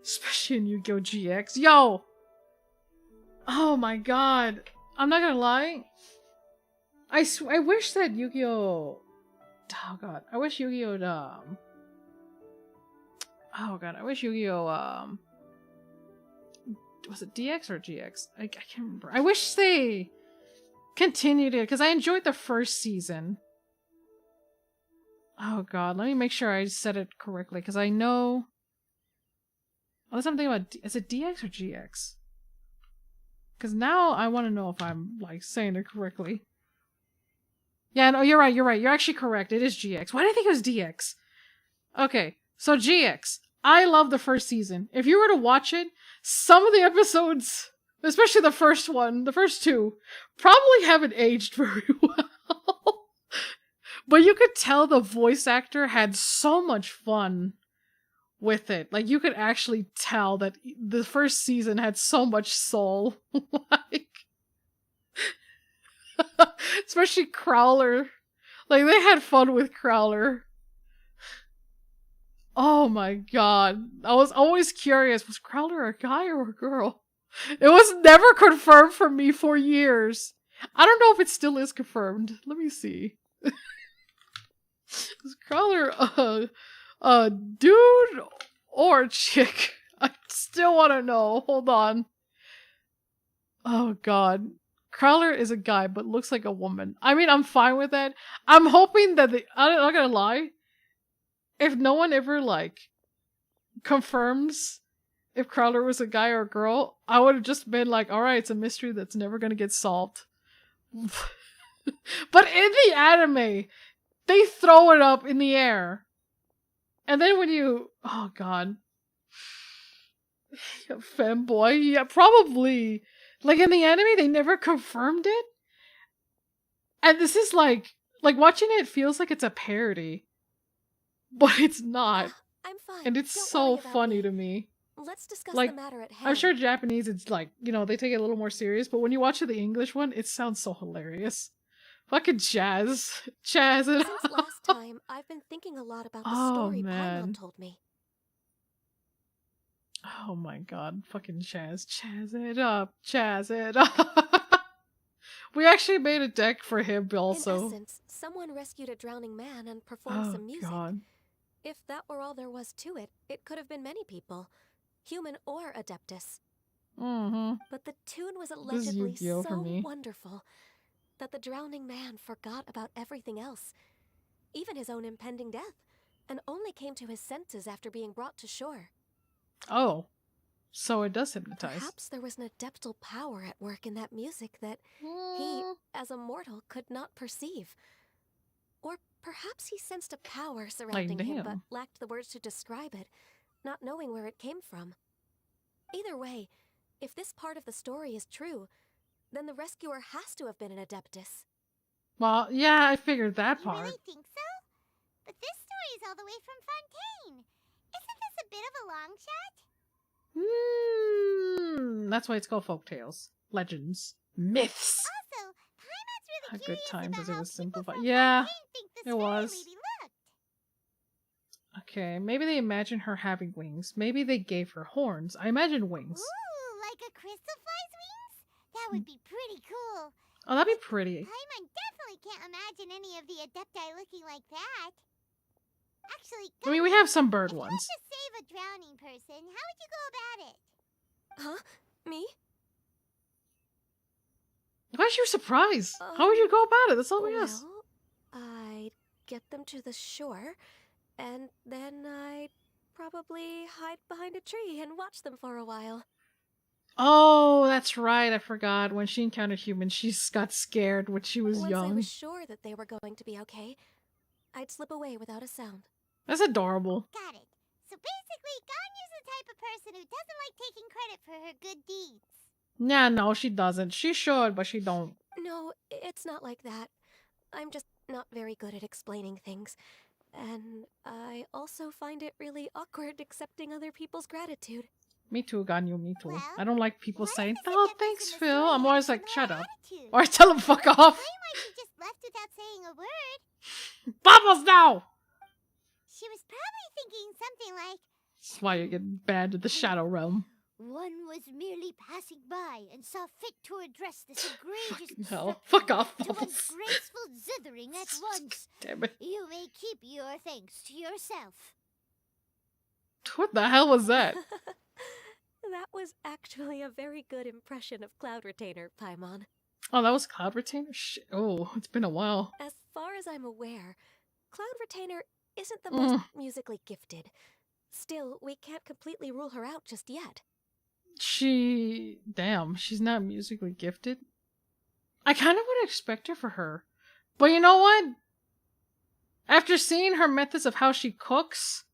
Especially in Yu-Gi-Oh! GX. Yo! Oh my god. I'm not gonna lie. I wish that Yu-Gi-Oh! Oh god. I wish Yu-Gi-Oh! Oh god. I wish Yu-Gi-Oh! Was it DX or GX? I can't remember. I wish they continued it, because I enjoyed the first season. Oh god. Let me make sure I said it correctly, because I know... Oh, there's something about... Is it DX or GX? Because now I want to know if I'm, like, saying it correctly. Yeah, no, you're right. You're actually correct. It is GX. Why did I think it was DX? Okay, so GX. I love the first season. If you were to watch it, some of the episodes, especially the first one, the first 2, probably haven't aged very well. But you could tell the voice actor had so much fun with it. Like, you could actually tell that the first season had so much soul. Like, especially Crowler. Like, they had fun with Crowler. Oh my god. I was always curious, was Crowler a guy or a girl? It was never confirmed for me for years. I don't know if it still is confirmed. Let me see. Is Crowler a dude or a chick? I still want to know. Hold on. Oh god. Crowler is a guy, but looks like a woman. I mean, I'm fine with that. I'm hoping that I'm not gonna lie. If no one ever, like, confirms if Crowler was a guy or a girl, I would have just been like, alright, it's a mystery that's never gonna get solved. But in the anime, they throw it up in the air. And then when you... Oh, God. Femboy? Yeah, probably. Like, in the anime, they never confirmed it. And this is like watching it feels like it's a parody. But it's not. I'm fine. And it's Don't so worry about funny me. to me. Let's discuss Like, the matter at hand. I'm sure Japanese, it's like, you know, they take it a little more serious, but when you watch the English one, it sounds so hilarious. Fucking Chaz. Chaz it Since last time, I've been thinking a lot about the story Paimon told me. Oh my god. Fucking Chaz. Chaz it up. Chaz it up. We actually made a deck for him also. In essence, someone rescued a drowning man and performed some music. God. If that were all there was to it, it could have been many people, human or Adeptus. Mm-hmm. But the tune was This is allegedly Yu-Gi-Oh for so me. wonderful that the drowning man forgot about everything else, even his own impending death, and only came to his senses after being brought to shore. Oh, so it does hypnotize. Perhaps there was an adeptal power at work in that music that he, as a mortal, could not perceive. Or perhaps he sensed a power surrounding him but lacked the words to describe it, not knowing where it came from. Either way, if this part of the story is true, then the rescuer has to have been an Adeptus. Well, yeah, I figured that part. You really think so? But this story is all the way from Fontaine. Isn't this a bit of a long shot? That's why it's called folktales, legends, myths. Also, Paimon's really How good curious times about as it how was people simplified. from Yeah, Fontaine think this it was. fairy lady looked. Okay, maybe they imagine her having wings. Maybe they gave her horns. I imagine wings. Ooh, like a crystal fly's wings? That would be pretty cool. Oh, that'd be pretty. Paimon definitely can't imagine any of the Adepti looking like that. Actually, I mean, we have some bird if ones. you had to save a drowning person, how would you go about it? Huh? Me? Why is you surprised? How would you go about it? That's all we ask. Well, I'd get them to the shore, and then I'd probably hide behind a tree and watch them for a while. Oh, that's right. I forgot. When she encountered humans, she got scared when she was Once young. I was sure that they were going to be okay, I'd slip away without a sound. That's adorable. Got it. So basically, Ganyu's the type of person who doesn't like taking credit for her good deeds. Yeah, no, she doesn't. She should, but she don't. No, it's not like that. I'm just not very good at explaining things. And I also find it really awkward accepting other people's gratitude. Me too, Ganyu, me too. Well, I don't like people what saying, if the oh, difference thanks, in the Phil. story I'm had always been like, her shut up. attitude? Or I tell him, fuck off. Explain why she just left without saying a word. Bubbles now! She was probably thinking something like, That's why you get banned to the Shadow Realm. one was merely passing by and saw fit to address this egregious Hell, fuck off, to Bubbles. one's graceful zithering at once. Damn it. You may keep your thanks to yourself. What the hell was that? That was actually a very good impression of Cloud Retainer, Paimon. Oh, that was Cloud Retainer? Shit. Oh, it's been a while. As far as I'm aware, Cloud Retainer isn't the most musically gifted. Still, we can't completely rule her out just yet. Damn, she's not musically gifted. I kind of would expect her for her. But you know what? After seeing her methods of how she cooks,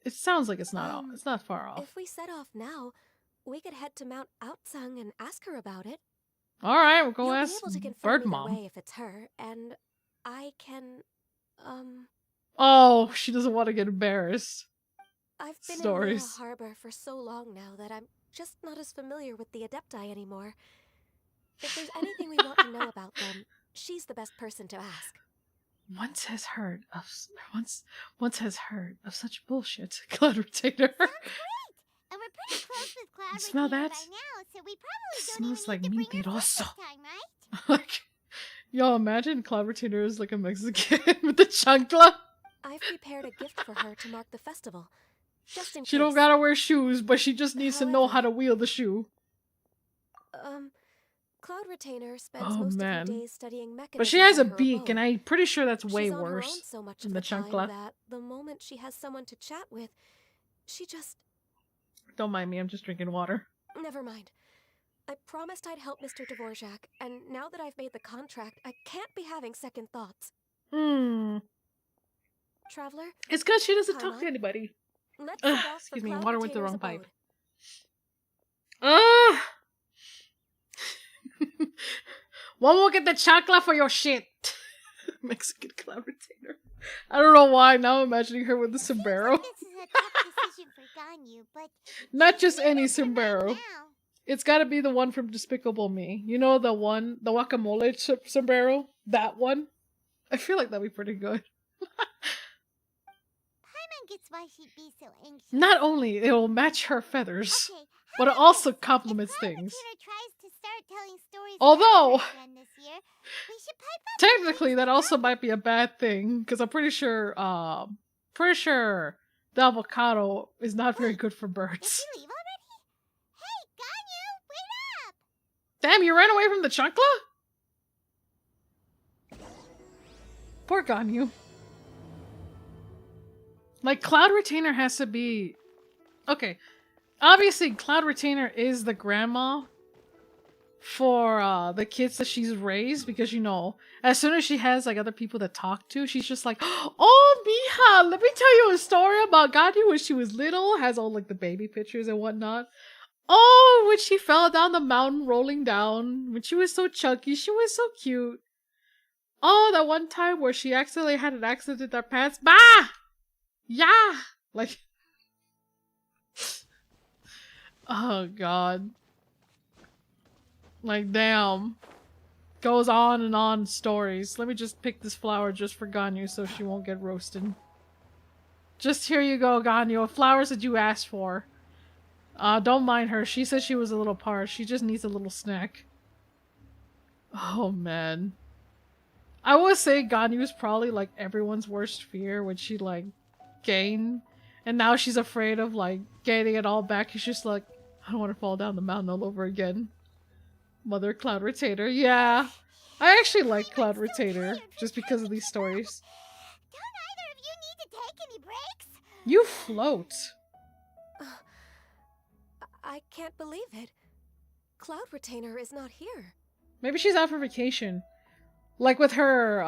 it sounds like it's not far off. If we set off now, we could head to Mount Outsung and ask her about it. Alright, we'll go You'll ask be able to confirm Bird either Mom. way if it's her, and I can, Oh, she doesn't want to get embarrassed. I've been in Stories. Lua Harbor for so long now that I'm just not as familiar with the Adepti anymore. If there's anything we want to know about them, she's the best person to ask. Once has heard of such bullshit, Cloud Retainer. And we're pretty close with Cloud Smell Retainer that? by now, so we probably don't Smells even like need to mi bring her forth this piroso. time, right? Like, yo, imagine Cloud Retainer is like a Mexican with the chancla. I've prepared a gift for her to mark the festival, just in case. She don't gotta wear shoes, but she just needs to know how to wield the shoe. Cloud Retainer spends Oh, most man. of her days studying mechanisms. But she has a in her beak, abode. and I'm pretty sure that's way She's on her worse own so much than of the the time chancla. that the moment she has someone to chat with, she just... Don't mind me, I'm just drinking water. Never mind. I promised I'd help Mr. Dvorak, and now that I've made the contract, I can't be having second thoughts. Traveler? It's because she doesn't talk Paimon? to anybody. Let's Ugh, set off for excuse me, Cloud water went to the Retainer's wrong abode. pipe. One will get the chocolate for your shit. Mexican Cloud Retainer. I don't know why, now I'm imagining her with the sombrero. This is a tough decision for Ganyu, but Not just any sombrero. now. It's gotta be the one from Despicable Me. You know the one, the guacamole sombrero? That one? I feel like that'd be pretty good. Paimon gets why she'd be so anxious. Not only it'll match her feathers, Okay, but it also complements things. Peter tries to start telling stories Although, about her again this year, we should pipe up. technically that also might be a bad thing, because I'm pretty sure For sure, the avocado is not very good for birds. Did you leave already? Hey, Ganyu, wait up! Damn, you ran away from the chancla? Poor Ganyu. Like, Cloud Retainer has to be... Okay, obviously Cloud Retainer is the grandma for the kids that she's raised, because, you know, as soon as she has like other people to talk to, she's just like, oh, mija, let me tell you a story about Ganyu when she was little. Has all like the baby pictures and whatnot. Oh, when she fell down the mountain rolling down, when she was so chunky, she was so cute. Oh, that one time where she accidentally had an accident in her pants. Bah! Yeah! Like... Oh, God. Like, damn. Goes on and on stories. Let me just pick this flower just for Ganyu so she won't get roasted. Just here you go, Ganyu. Flowers that you asked for. Don't mind her. She said she was a little parched. She just needs a little snack. Oh, man. I would say Ganyu's probably, like, everyone's worst fear when she, like, gained. And now she's afraid of, like, gaining it all back. She's just like, I don't want to fall down the mountain all over again. Mother Cloud Retainer. Yeah. I actually like Cloud Retainer just because of these stories. Don't either of you need to take any breaks? You float. I can't believe it. Cloud Retainer is not here. Maybe she's out for vacation. Like with her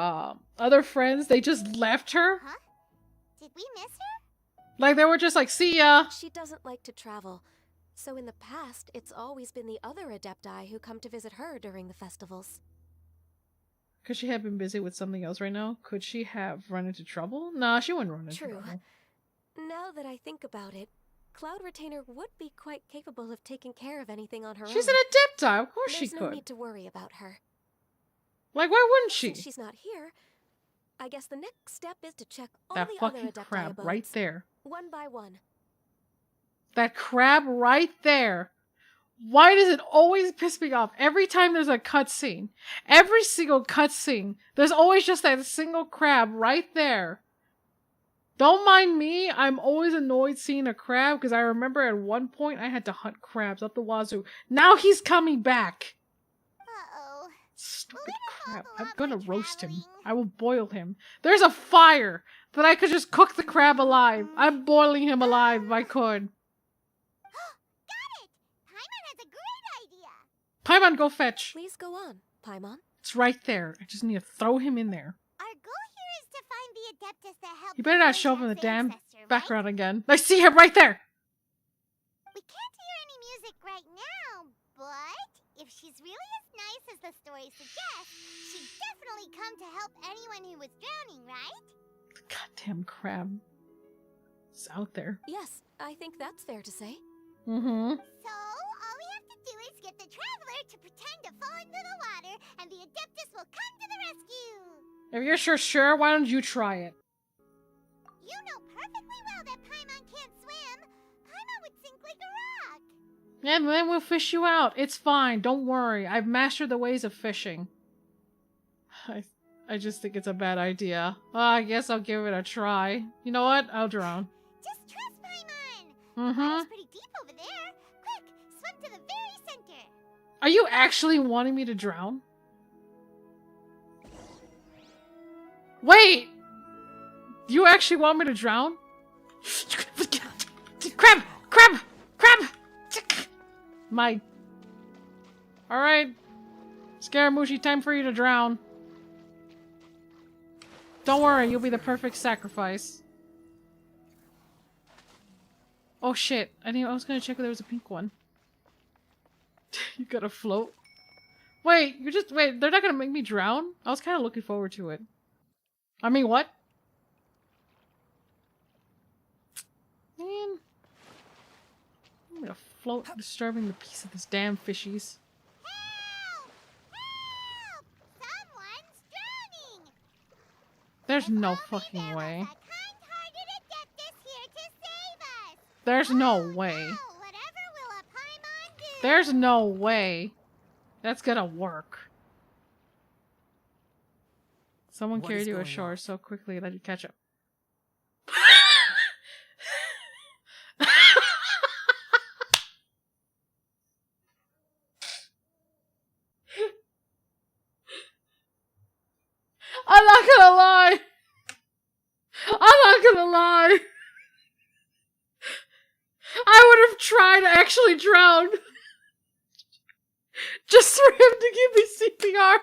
other friends, they just left her. Huh? Did we miss her? Like they were just like, see ya. She doesn't like to travel. So in the past, it's always been the other Adepti who come to visit her during the festivals. Could she have been busy with something else right now? Could she have run into trouble? Nah, she wouldn't run into True. trouble. Now that I think about it, Cloud Retainer would be quite capable of taking care of anything on her She's own. an Adepti, of course There's she no could. need to worry about her. Like, why wouldn't she? Since she's not here, I guess the next step is to check all That the other fucking Adepti crab abodes, right there. one by one. That crab right there. Why does it always piss me off? Every time there's a cutscene, every single cutscene, there's always just that single crab right there. Don't mind me, I'm always annoyed seeing a crab because I remember at one point I had to hunt crabs up the wazoo. Now he's coming back. Uh-oh. Stupid crab. I'm gonna roast him. I will boil him. There's a fire that I could just cook the crab alive. I'm boiling him alive if I could. Paimon, go fetch. Please go on, Paimon. It's right there. I just need to throw him in there. Our goal here is to find the Adeptus that helped You better not show up in the Genshin's damn ancestor, right? background again. I see him right there. We can't hear any music right now, but if she's really as nice as the story suggests, she'd definitely come to help anyone who was drowning, right? The goddamn crab. It's out there. Yes, I think that's fair to say. Mm-hmm. So, all we have to do is get the traveler to pretend to fall into the water, and the Adeptus will come to the rescue! If you're sure, why don't you try it? You know perfectly well that Paimon can't swim! Paimon would sink like a rock! And then we'll fish you out. It's fine. Don't worry. I've mastered the ways of fishing. I just think it's a bad idea. I guess I'll give it a try. You know what? I'll drown. Just trust Paimon! Mm-hmm. The water's pretty deep over there. Quick, swim to the very center. Are you actually wanting me to drown? Wait! You actually want me to drown? Crab! Crab! Crab! My... Alright. Scaramucci, time for you to drown. Don't worry, you'll be the perfect sacrifice. Oh shit, I was gonna check if there was a pink one. You gotta float. Wait, wait, they're not gonna make me drown? I was kinda looking forward to it. I mean, what? Man. I'm gonna float, disturbing the peace of this damn fishies. Help! Help! Someone's drowning! There's no fucking way. A kind-hearted Adeptus here to save us! There's no Oh, way. no. Whatever will a Paimon do? There's no way that's gonna work. Someone What carried is you going ashore on? so quickly that you catch up. gonna lie. I'm not gonna lie. I would have tried to actually drown. Just for him to give me CPR.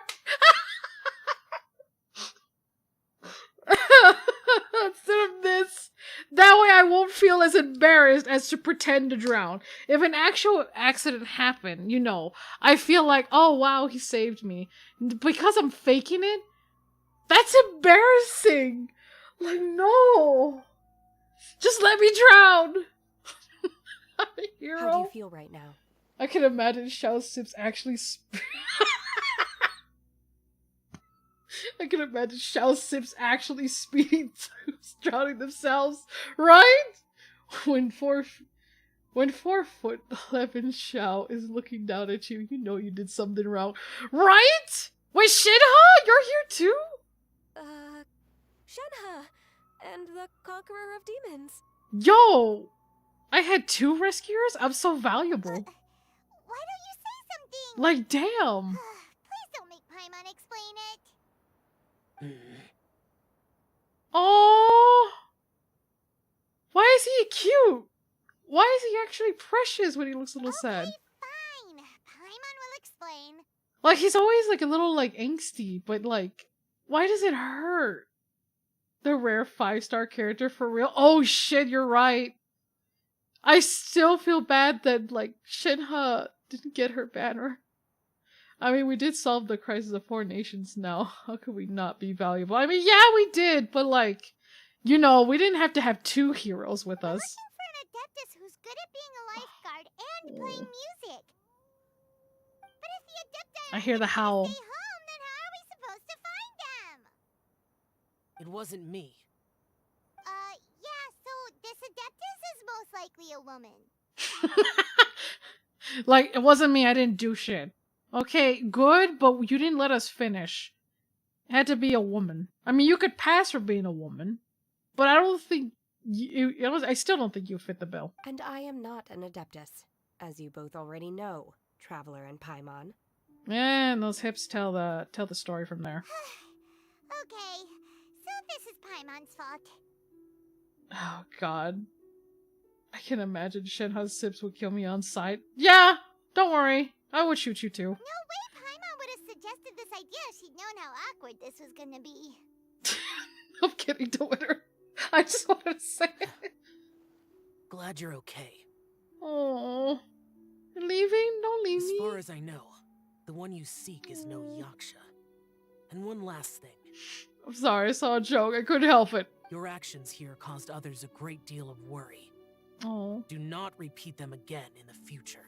Instead of this. That way I won't feel as embarrassed as to pretend to drown. If an actual accident happened, you know, I feel like, oh wow, he saved me. Because I'm faking it, that's embarrassing. Like, no. Just let me drown. I'm a hero. How do you feel right now? I can imagine Xiao Sips actually I can imagine Xiao Sips actually speeding through, drowning themselves, right? When 4'11" Xiao is looking down at you, you know you did something wrong, right? Wait, Shinha, you're here too? Shenhe, and the Conqueror of Demons. Yo, I had 2 rescuers. I'm so valuable. Why don't you say something? Like, damn. Please don't make Paimon explain it. Oh, why is he cute? Why is he actually precious when he looks a little sad? Fine. Paimon will explain. Like, he's always like a little like angsty, but like, why does it hurt? The rare 5-star character for real. Oh shit, you're right. I still feel bad that like Shinha didn't get her banner. I mean, we did solve the crisis of 4 nations now. How could we not be valuable? I mean, yeah, we did, but like, you know, we didn't have to have 2 heroes with us. Looking for an Adeptus who's good at being a lifeguard and playing music. But if the Adepti I hear the howl. stay home, then how are we supposed to find them? It wasn't me. Yeah, so this Adeptus is most likely a woman. Like, it wasn't me, I didn't do shit. Okay, good, but you didn't let us finish. It had to be a woman. I mean, you could pass for being a woman, but I don't think I still don't think you fit the bill. And I am not an Adeptus, as you both already know, Traveler and Paimon. And those hips tell the story from there. Okay, so this is Paimon's fault. Oh god. I can imagine Shenha's Sips would kill me on sight. Yeah, don't worry. I would shoot you too. No way Paimon would have suggested this idea if she'd known how awkward this was gonna be. I'm kidding, Twitter. I just wanted to say it. Glad you're okay. Oh, you're leaving? Don't leave me. As far as I know, the one you seek is no Yaksha. And one last thing. I'm sorry, I saw a joke. I couldn't help it. Your actions here caused others a great deal of worry. Oh. Do not repeat them again in the future.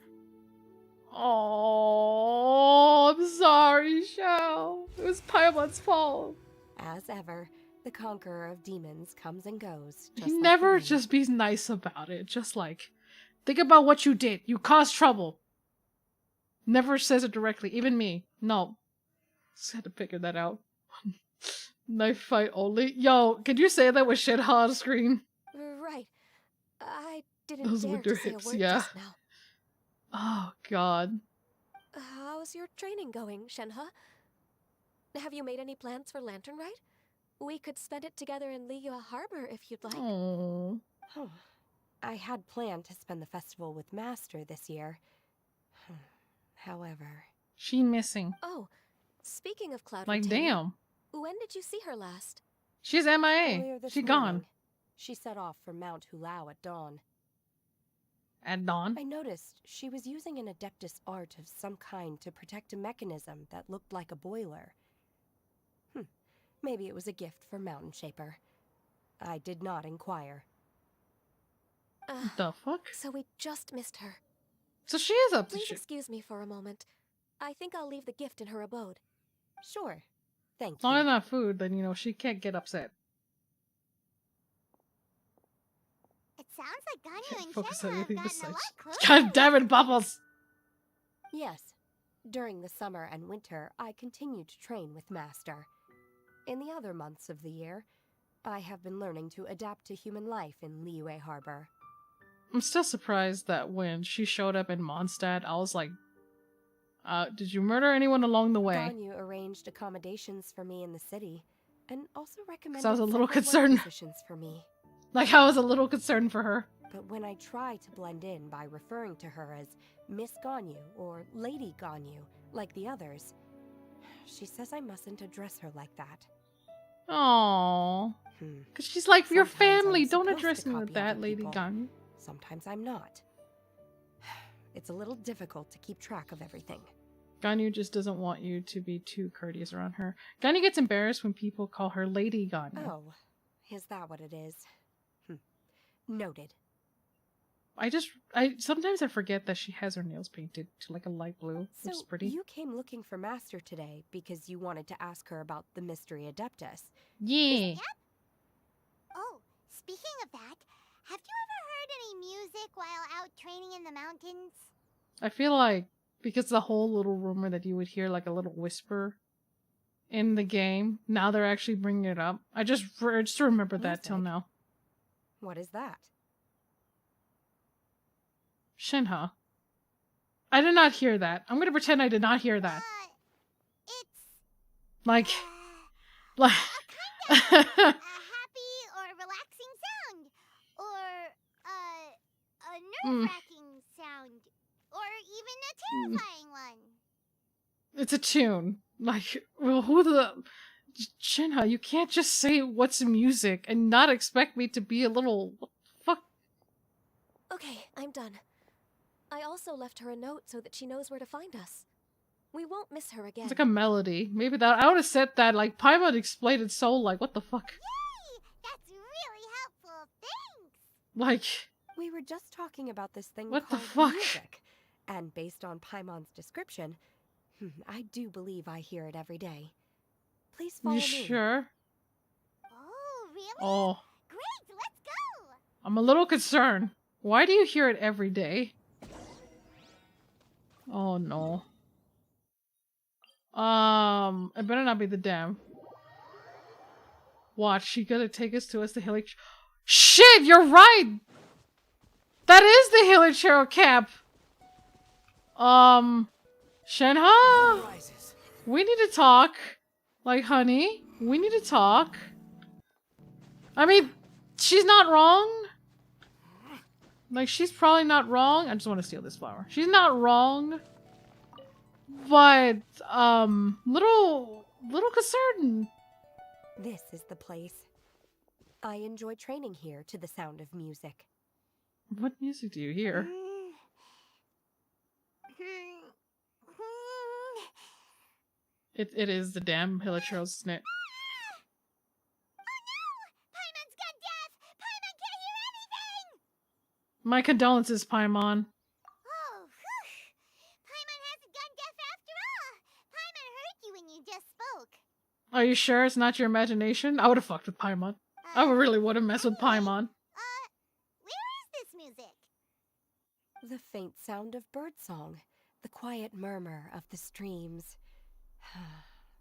Oh, I'm sorry, Xiao. It was Paimon's fault. As ever, the Conqueror of Demons comes and goes. He never just be nice about it. Just like, think about what you did. You caused trouble. Never says it directly. Even me. No. Just had to figure that out. Knife fight only. Yo, can you say that with Shinha on screen? Right. I didn't Those dare winter to say hips, a word yeah. just now. Oh, God. How's your training going, Shenhe? Have you made any plans for Lantern Rite? We could spend it together in Liyue Harbor if you'd like. Oh. I had planned to spend the festival with Master this year. However... She missing. Oh, speaking of Cloud Like, Retainer, damn. when did you see her last? She's MIA. Earlier this She morning. gone. She set off for Mount Hulao at dawn. At dawn? I noticed she was using an Adeptus art of some kind to protect a mechanism that looked like a boiler. Maybe it was a gift for Mountain Shaper. I did not inquire. The fuck? So we just missed her. So she is up to Please shit. excuse me for a moment. I think I'll leave the gift in her abode. Sure. Thank As long you. as it's not food, then, you know, she can't get upset. It sounds like Ganyu and Focus on Shenhe have anything gotten a besides. lot closer. God damn it, Bubbles! Yes. During the summer and winter, I continued to train with Master. In the other months of the year, I have been learning to adapt to human life in Liyue Harbor. I'm still surprised that when she showed up in Mondstadt, I was like, did you murder anyone along the way? Ganyu arranged accommodations for me in the city. and also Because recommended I was a little several work concerned. positions for me. Like, I was a little concerned for her. But when I try to blend in by referring to her as Miss Ganyu or Lady Ganyu, like the others, she says I mustn't address her like that. Aww. Because she's like, your Sometimes family. I'm Don't supposed address to me with copy that, other Lady people. Ganyu. Sometimes I'm not. It's a little difficult to keep track of everything. Ganyu just doesn't want you to be too courteous around her. Ganyu gets embarrassed when people call her Lady Ganyu. Oh, is that what it is? Noted. Sometimes I forget that she has her nails painted to like a light blue, which is pretty. You came looking for Master today because you wanted to ask her about the Mystery Adeptus. Yeah. Yep. Oh, speaking of that, have you ever heard any music while out training in the mountains? I feel like because the whole little rumor that you would hear like a little whisper in the game, now they're actually bringing it up. I just remember that till now. What is that? Shinha. I did not hear that. I'm gonna pretend I did not hear that. It's like a happy or relaxing sound, or a nerve-wracking sound, or even a terrifying one. It's a tune. Like, well, who the... Shinha, you can't just say what's music and not expect me to be a little... What the fuck? Okay, I'm done. I also left her a note so that she knows where to find us. We won't miss her again. It's like a melody. Maybe that... I would have said that, like, Paimon explained it so, like, what the fuck? Yay! That's really helpful. Thanks! Like... We were just talking about this thing what the called fuck? music. And based on Paimon's description, I do believe I hear it every day. Please follow You me. sure? Oh, really? Oh. Great, let's go! I'm a little concerned. Why do you hear it every day? Oh no. It better not be the dam. Watch, she gonna take us to the hilly... Shit, you're right! That is the hilly Chero cap! Shenhe? We need to talk. Like, honey, we need to talk. I mean, she's not wrong. Like, she's probably not wrong. I just want to steal this flower. She's not wrong. But, little concerned. This is the place. I enjoy training here to the sound of music. What music do you hear? It is the damn Hilichurl's snit. My condolences, Paimon. Oh, whew. Paimon hasn't gone deaf after all. Paimon heard you when you just spoke. Are you sure it's not your imagination? I would have fucked with Paimon. I really would have messed with Paimon. Where is this music? The faint sound of birdsong, the quiet murmur of the streams.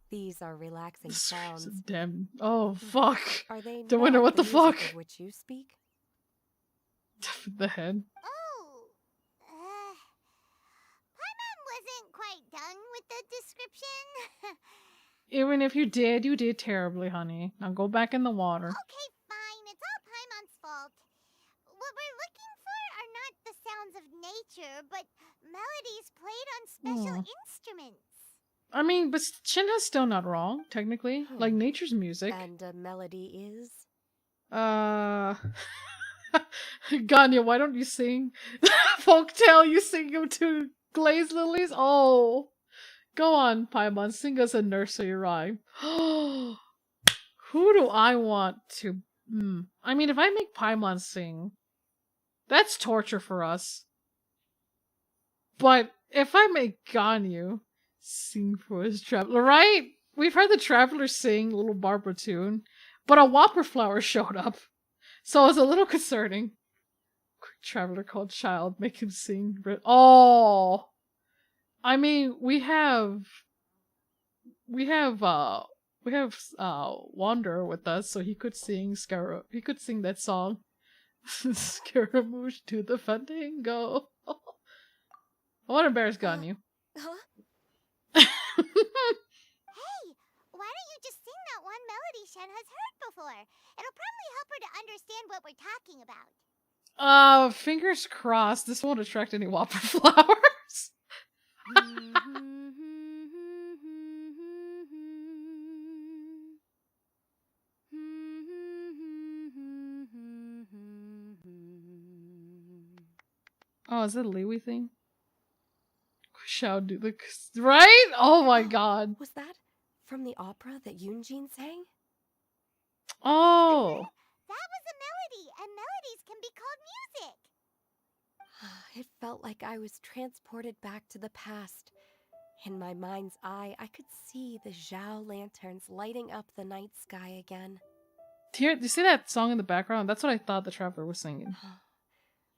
These are relaxing sounds. Damn. Oh, fuck. Are they I wonder what the fuck? music of which you speak? The head. Oh, Paimon wasn't quite done with the description. Even if you did terribly, honey. Now go back in the water. Okay, fine. It's all Paimon's fault. What we're looking for are not the sounds of nature, but melodies played on special instruments. I mean, but Shinha's still not wrong, technically. Like, nature's music. And a melody is? Ganya, why don't you sing Folktale? You sing them to Glazed Lilies? Oh. Go on, Paimon. Sing us a nursery rhyme. Who do I want to... I mean, if I make Paimon sing, that's torture for us. But if I make Ganyu sing for his traveler, right? We've heard the traveler sing Little Barbara tune, but a Whopper flower showed up. So it's a little concerning. Quick traveler called Child, make him sing. Oh! I mean, we have Wander with us, so he could sing he could sing that song. Scaramouche to the Fandango. I want to embarrass Ganyu. Hey, why don't you just sing that one melody Chen has heard before. It'll probably help her to understand what we're talking about. Fingers crossed this won't attract any whopper flowers. Oh, is that a Liwi thing? Shall do the right? Oh my god. Was that from the opera that Yunjin sang? Oh. That was a melody, and melodies can be called music. It felt like I was transported back to the past. In my mind's eye, I could see the Zhao lanterns lighting up the night sky again. Do you see that song in the background? That's what I thought the traveler was singing.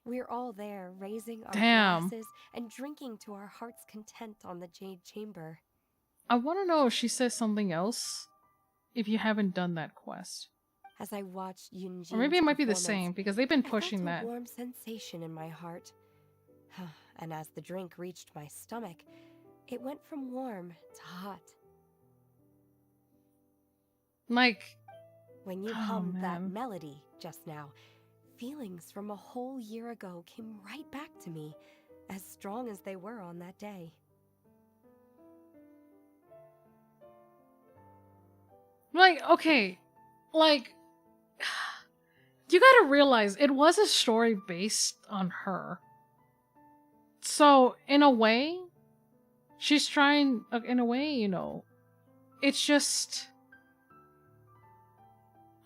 We're all there, raising our Damn. glasses and drinking to our heart's content on the Jade Chamber. I want to know if she says something else if you haven't done that quest. As I watched Yunjin's Or maybe it might be the performance, same, because they've been I pushing felt a that. warm sensation in my heart. And as the drink reached my stomach, it went from warm to hot. Like, when you oh, hummed that man. melody just now, feelings from a whole year ago came right back to me, as strong as they were on that day. Like, okay, like, you gotta realize it was a story based on her. So, in a way, she's trying, in a way, you know, it's just,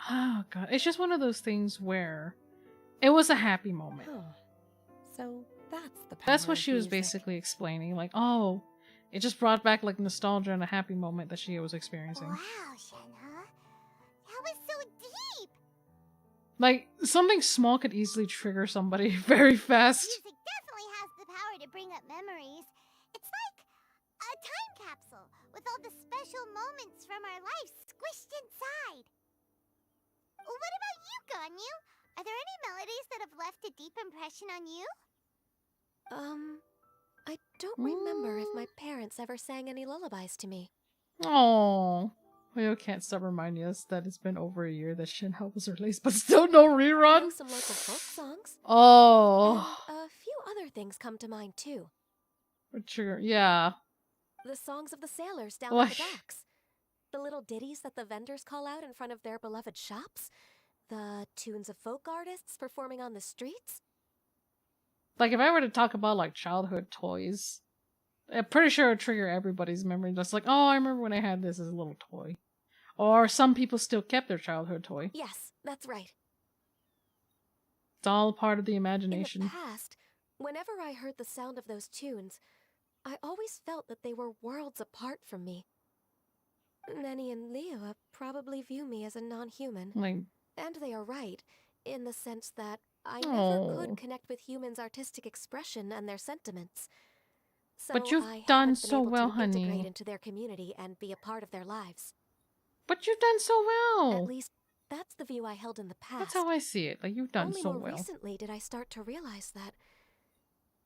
oh god, it's just one of those things where it was a happy moment. Oh, so that's the power That's what of she was music. basically explaining, like, oh, it just brought back, like, nostalgia and a happy moment that she was experiencing. Wow, Shenhe. That was so deep. Like, something small could easily trigger somebody very fast. Music definitely has the power to bring up memories. It's like a time capsule with all the special moments from our lives squished inside. What about you, Ganyu? Are there any melodies that have left a deep impression on you? I don't remember if my parents ever sang any lullabies to me. Oh, Leo can't stop reminding us that it's been over a year that Shinhao was released, but still no I know rerun. some local folk songs. Oh, And a few other things come to mind too. trigger. Yeah. The songs of the sailors down What? at the docks. The little ditties that the vendors call out in front of their beloved shops. The tunes of folk artists performing on the streets. Like, if I were to talk about, like, childhood toys, I'm pretty sure it would trigger everybody's memory. Just like, oh, I remember when I had this as a little toy. Or some people still kept their childhood toy. Yes, that's right. It's all part of the imagination. In the past, whenever I heard the sound of those tunes, I always felt that they were worlds apart from me. Nenny and Leo probably view me as a non-human. Like, and they are right, in the sense that I never oh. could connect with humans' artistic expression and their sentiments. So But you've I done haven't been so able well, to integrate honey. into their community and be a part of their lives. But you've done so well. At least, that's the view I held in the past. That's how I see it. Like, you've done Only so more well. recently did I start to realize that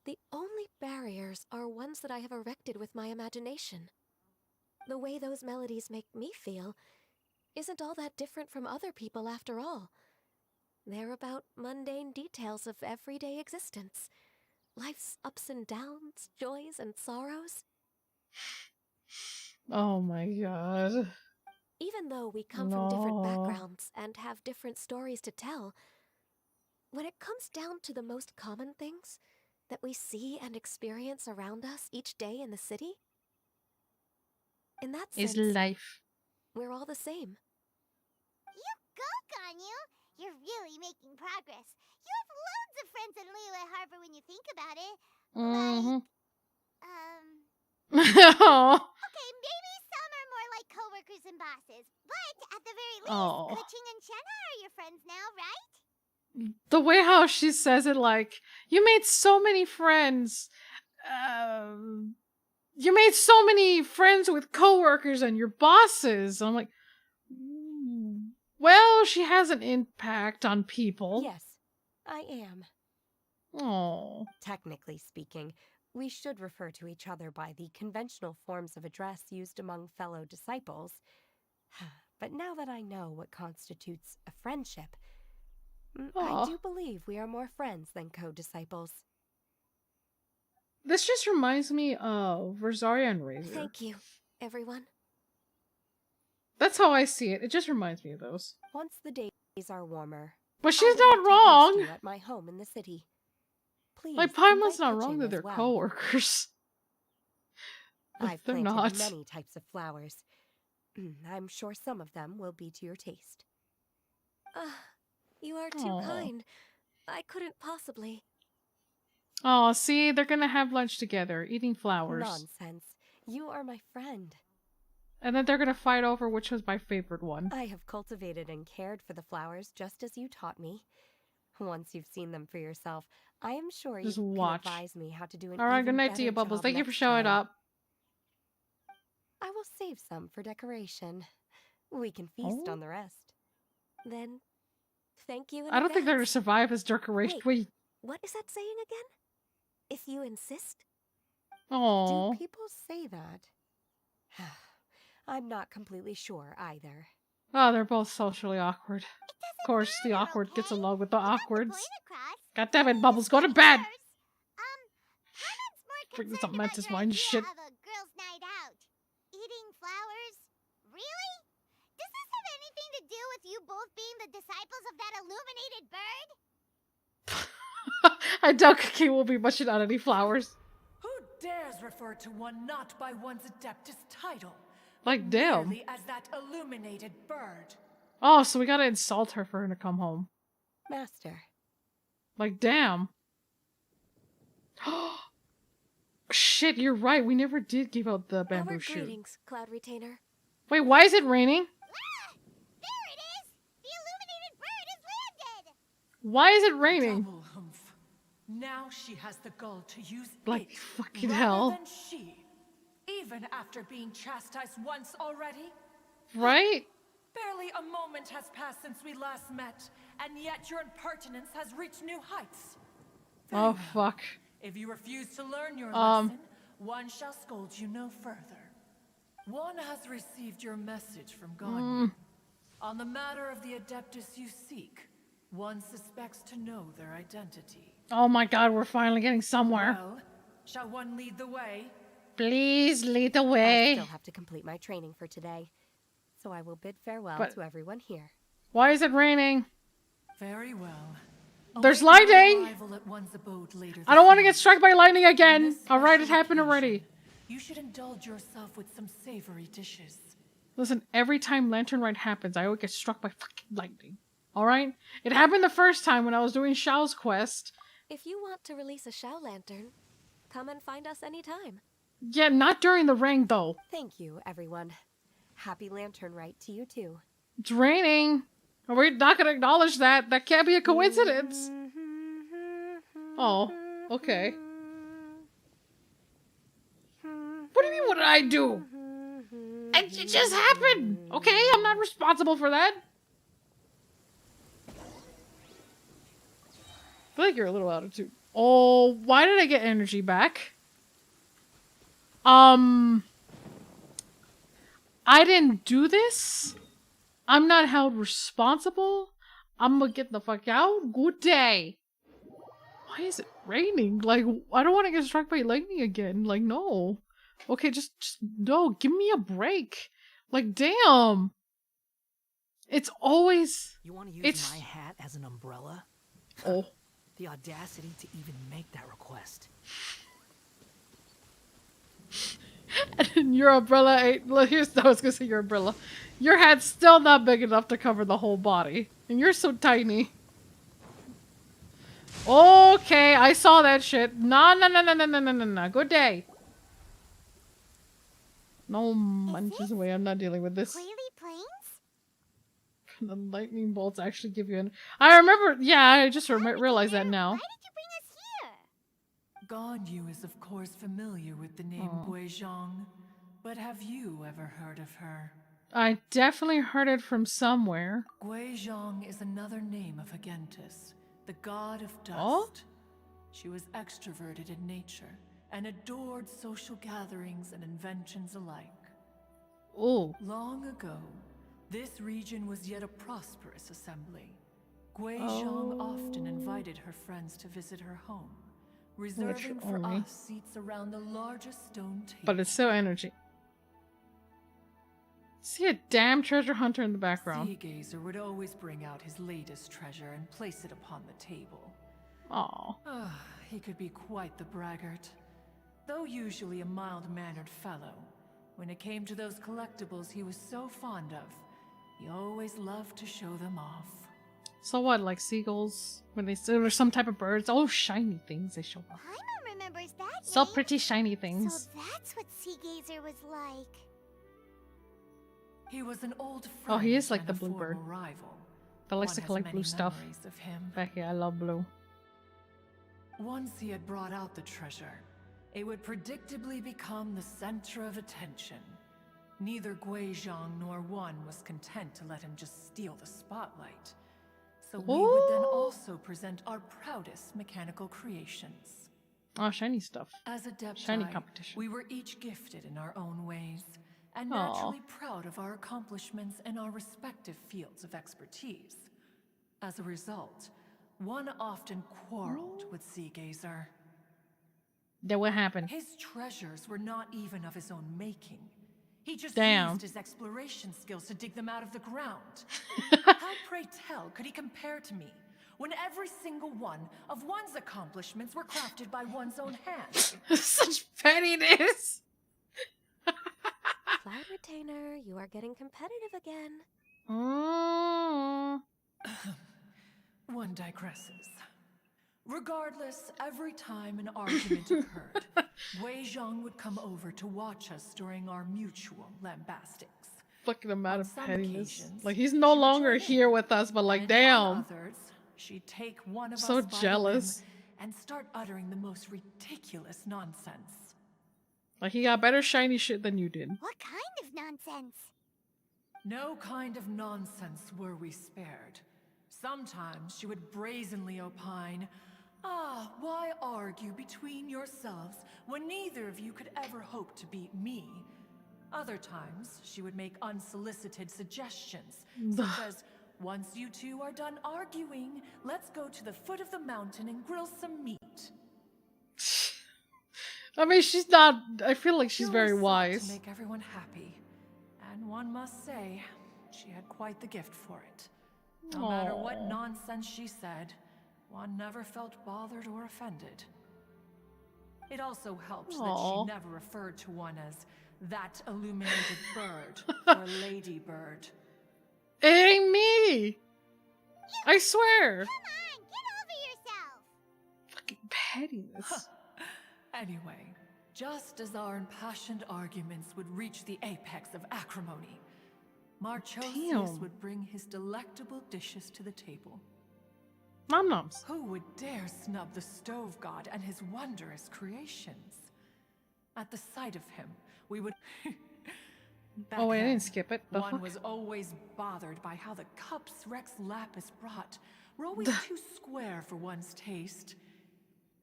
the only barriers are ones that I have erected with my imagination. The way those melodies make me feel isn't all that different from other people after all. They're about mundane details of everyday existence. Life's ups and downs, joys and sorrows. Oh my god. Even though we come from different No. backgrounds and have different stories to tell, when it comes down to the most common things that we see and experience around us each day in the city, in that Is sense, life. we're all the same. You go, Ganyu! You're really making progress. You have loads of friends in Liyue Harbor when you think about it. Mm-hmm. Okay, maybe some are more like coworkers and bosses, but at the very least, Oh. Kuching and Shenhe are your friends now, right? The way how she says it, like, you made so many friends. You made so many friends with coworkers and your bosses. I'm like, well, she has an impact on people. Yes, I am. Oh. Technically speaking, we should refer to each other by the conventional forms of address used among fellow disciples. But now that I know what constitutes a friendship, Aw. I do believe we are more friends than co-disciples. This just reminds me of Rosaria and Razor. Thank you, everyone. That's how I see it. It just reminds me of those. Once the days are warmer, But I she's would not like to host wrong. you at my home in the city. Please, Like, Paimon's invite not wrong Kuching that as they're well. coworkers. But I've they're planted not. many types of flowers. I'm sure some of them will be to your taste. You are too Aw. kind. I couldn't possibly. Oh, see, they're gonna have lunch together, eating flowers. Nonsense. You are my friend. And then they're gonna fight over which was my favorite one. I have cultivated and cared for the flowers just as you taught me. Once you've seen them for yourself, I am sure Just you watch. can advise me how to do an Alright, even good night to you, better Bubbles. job Thank you for next showing time. up. I will save some for decoration. We can feast Oh. on the rest. Then, thank you in I don't think they're gonna advance. survive as decoration. Wait. What is that saying again? If you insist? Oh. Do people say that? I'm not completely sure either. Oh, they're both socially awkward. Of course, the awkward gets along with the awkwards. God damn it, Bubbles, go to bed! Freak this up, Mantis wine shit. Of a girls' night out. Eating flowers? Really? Does this have anything to do with you both being the disciples of that illuminated bird? I doubt Kiki will be muching on any flowers. Who dares refer to one not by one's Adeptus title? Like, damn. Merely as that illuminated bird. Oh, so we gotta insult her for her to come home. Master. Like, damn. Shit, you're right. We never did give out the bamboo Our shoot. greetings, Cloud Retainer. Wait, why is it raining? There it is! The illuminated bird has landed! Why is it raining? Double humph. Now she has the gall to use Like, it fucking rather hell. than she, even after being chastised once already. Right? Barely a moment has passed since we last met, and yet your impertinence has reached new heights. Oh, fuck. If you refuse to learn your lesson, one shall scold you no further. One has received your message from Ganyu. On the matter of the Adeptus you seek, one suspects to know their identity. Oh my god, we're finally getting somewhere. Well, shall one lead the way? Please lead the I way. still have to complete my training for today, so I will bid farewell But- to everyone here. Why is it raining? Very well. There's Await your lightning! arrival at one's abode later I don't this want to evening. get struck by lightning On again. this Alright, it special happened occasion, already. You should indulge yourself with some savory dishes. Listen, every time Lantern Rite happens, I always get struck by fucking lightning. Alright? It happened the first time when I was doing Shao's quest. If you want to release a Shao Lantern, come and find us anytime. Yeah, not during the rain though. Thank you, everyone. Happy Lantern Rite to you too. It's raining. We're not gonna acknowledge that. That can't be a coincidence. Oh, okay. What do you mean, what did I do? It just happened. Okay, I'm not responsible for that. I feel like you're a little out of tune. Oh, why did I get energy back? I didn't do this. I'm not held responsible. I'm gonna get the fuck out. Good day. Why is it raining? Like, I don't want to get struck by lightning again. Like, no. Okay, just no. Give me a break. Like, damn. It's always. You want to use my hat as an umbrella? Oh. The audacity to even make that request. And your umbrella ain't. Here's, I was gonna say your umbrella. Your hat's still not big enough to cover the whole body. And you're so tiny. Okay, I saw that shit. No. Good day. No munches away. I'm not dealing with this. Quaily Plains? The lightning bolts actually give you an. I remember. Yeah, I just realized that now. Why did you bring us here? Ganyu is of course familiar with the name Guizhong, but have you ever heard of her? I definitely heard it from somewhere. Guizhong is another name of Agentis, the god of dust. Oh? She was extroverted in nature and adored social gatherings and inventions alike. Oh. Long ago, This region was yet a prosperous assembly. Guizhong often invited her friends to visit her home, reserving for us seats around the largest stone table. But it's still energy. See a damn treasure hunter in the background. Sea Gazer would always bring out his latest treasure and place it upon the table. Aww. He could be quite the braggart. Though usually a mild-mannered fellow, when it came to those collectibles he was so fond of, he always loved to show them off. So what, like seagulls? When they or some type of birds? Oh, shiny things they show off. Paimon remembers that So name. pretty shiny things. So that's what Sea Gazer was like. He was an old friend. Oh, he is like and the a blue bird. former rival. That likes One to has collect many blue stuff. memories of him. Becky, I love blue. Once he had brought out the treasure, it would predictably become the center of attention. Neither Guizhong nor One was content to let him just steal the spotlight. So we would then also present our proudest mechanical creations. Oh, shiny stuff. As Adepti, shiny competition. we were each gifted in our own ways, and naturally proud of our accomplishments in our respective fields of expertise. As a result, One often quarreled with Sea Gazer. Then what happened? His treasures were not even of his own making. He just Damn. used his exploration skills to dig them out of the ground. How, pray tell, could he compare to me, when every single one of One's accomplishments were crafted by One's own hand? Such pettiness! Cloud Retainer, you are getting competitive again. One digresses. Regardless, every time an argument occurred, Guizhong would come over to watch us during our mutual lambastics. Fucking amount of some pettiness. occasions, Like, he's no longer here with us, but like, On damn. others, she'd take one of So us by jealous. the limb and start uttering the most ridiculous nonsense. Like, he got better shiny shit than you did. What kind of nonsense? No kind of nonsense were we spared. Sometimes she would brazenly opine, why argue between yourselves when neither of you could ever hope to beat me? Other times, she would make unsolicited suggestions, such as, once you two are done arguing, let's go to the foot of the mountain and grill some meat. I mean, she's not. I feel like she's She very always sought wise. to make everyone happy, and one must say, she had quite the gift for it. No matter what Aw. nonsense she said, One never felt bothered or offended. It also helped that Aw. she never referred to One as that illuminated bird or lady bird. It ain't me! I swear! Come on, get over yourself! Fucking pettiness. Anyway, just as our impassioned arguments would reach the apex of acrimony, Marchosius Damn. would bring his delectable dishes to the table. Nom noms. Who would dare snub the stove god and his wondrous creations? At the sight of him, we would... Back Oh, wait, I then, didn't skip it. The One fuck? was always bothered by how the cups Rex Lapis brought were always too square for one's taste.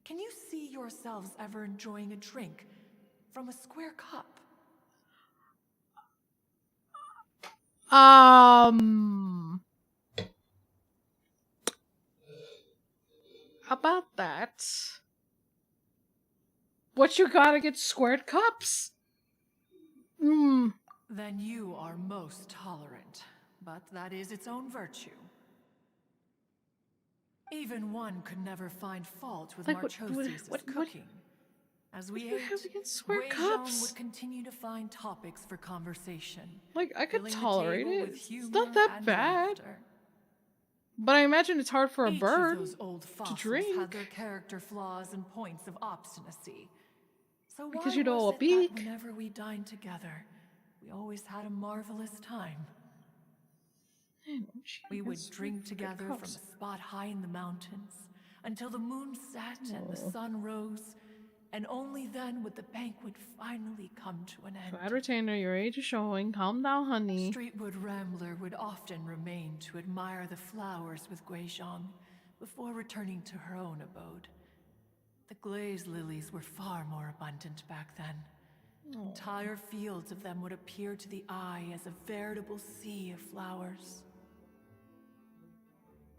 Can you see yourselves ever enjoying a drink from a square cup? About that. What you gotta get squared cups? Then you are most tolerant, but that is its own virtue. Even One could never find fault with Like, Marchosius' what- cooking. As we you ate, have against square Guizhong cups? would continue to find topics for conversation. Like, I could filling the tolerate table it. with It's humor not that and bad. laughter. But I imagine it's hard for a Each bird of those old to fossils drink. had their character flaws and points of obstinacy. So Because why you know, was a it beak. that whenever we dined together, we always had a marvelous time? We would drink together from a spot high in the mountains until the moon set and the sun rose, and only then would the banquet finally come to an end. Cloud Retainer, your age is showing. Calm down, honey. Streetwood Rambler would often remain to admire the flowers with Guizhong before returning to her own abode. The glaze lilies were far more abundant back then, Entire fields of them would appear to the eye as a veritable sea of flowers.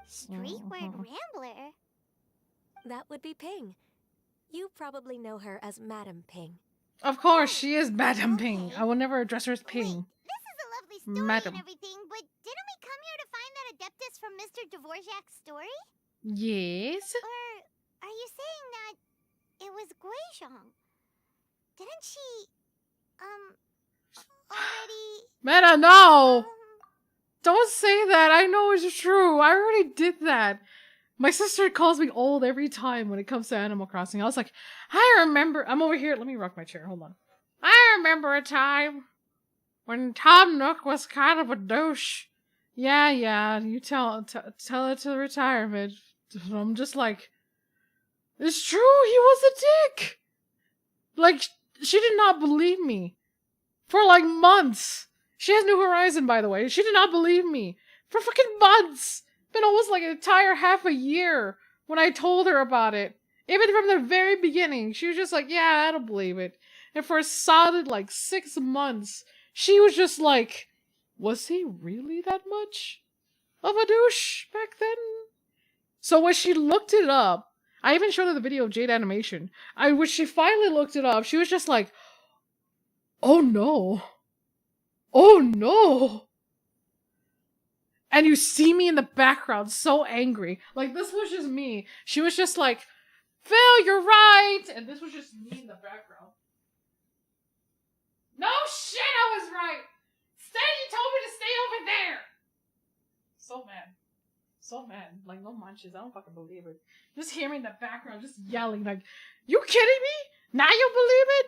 Streetward Rambler? That would be Ping. You probably know her as Madam Ping. Of course, she is Madam Ping. I will never address her as Ping. This is a lovely story Madam. and everything, but didn't we come here to find that Adeptus from Mr. Dvorak's story? Yes. Or are you saying that it was Guizhong? Didn't she, already... Meta, no! Don't say that. I know it's true. I already did that. My sister calls me old every time when it comes to Animal Crossing. I was like, I remember... I'm over here. Let me rock my chair. Hold on. I remember a time when Tom Nook was kind of a douche. Yeah. You tell it to retirement. I'm just like, it's true. He was a dick. Like, she did not believe me. For like months. She has New Horizon, by the way. She did not believe me. For fucking months. Been almost like an entire half a year when I told her about it. Even from the very beginning. She was just like, yeah, I don't believe it. And for a solid like 6 months, she was just like, was he really that much of a douche back then? So when she looked it up, I even showed her the video of Jade Animation. When she finally looked it up, she was just like, oh no. Oh no. And you see me in the background so angry. Like, this was just me. She was just like, Phil, you're right. And this was just me in the background. No shit, I was right. You told me to stay over there. So mad. So mad. Like, no munches. I don't fucking believe it. Just hear me in the background just yelling like, you kidding me? Now you believe it?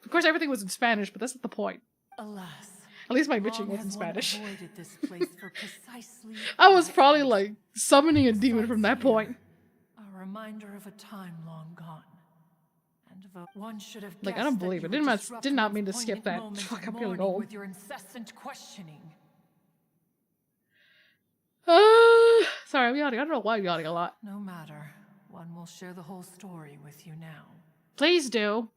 Of course, everything was in Spanish, but that's not the point. Alas. At least my bitching was in Spanish. This place for precisely I was probably like summoning a demon from that point. a reminder of a time long gone. And one should have Like, I don't believe it. Did not mean to skip that. Fuck, I'm feeling old. With your incessant questioning. Sorry, I'm yawning. I don't know why I'm yawning a lot. No matter. One will share the whole story with you now. Please do.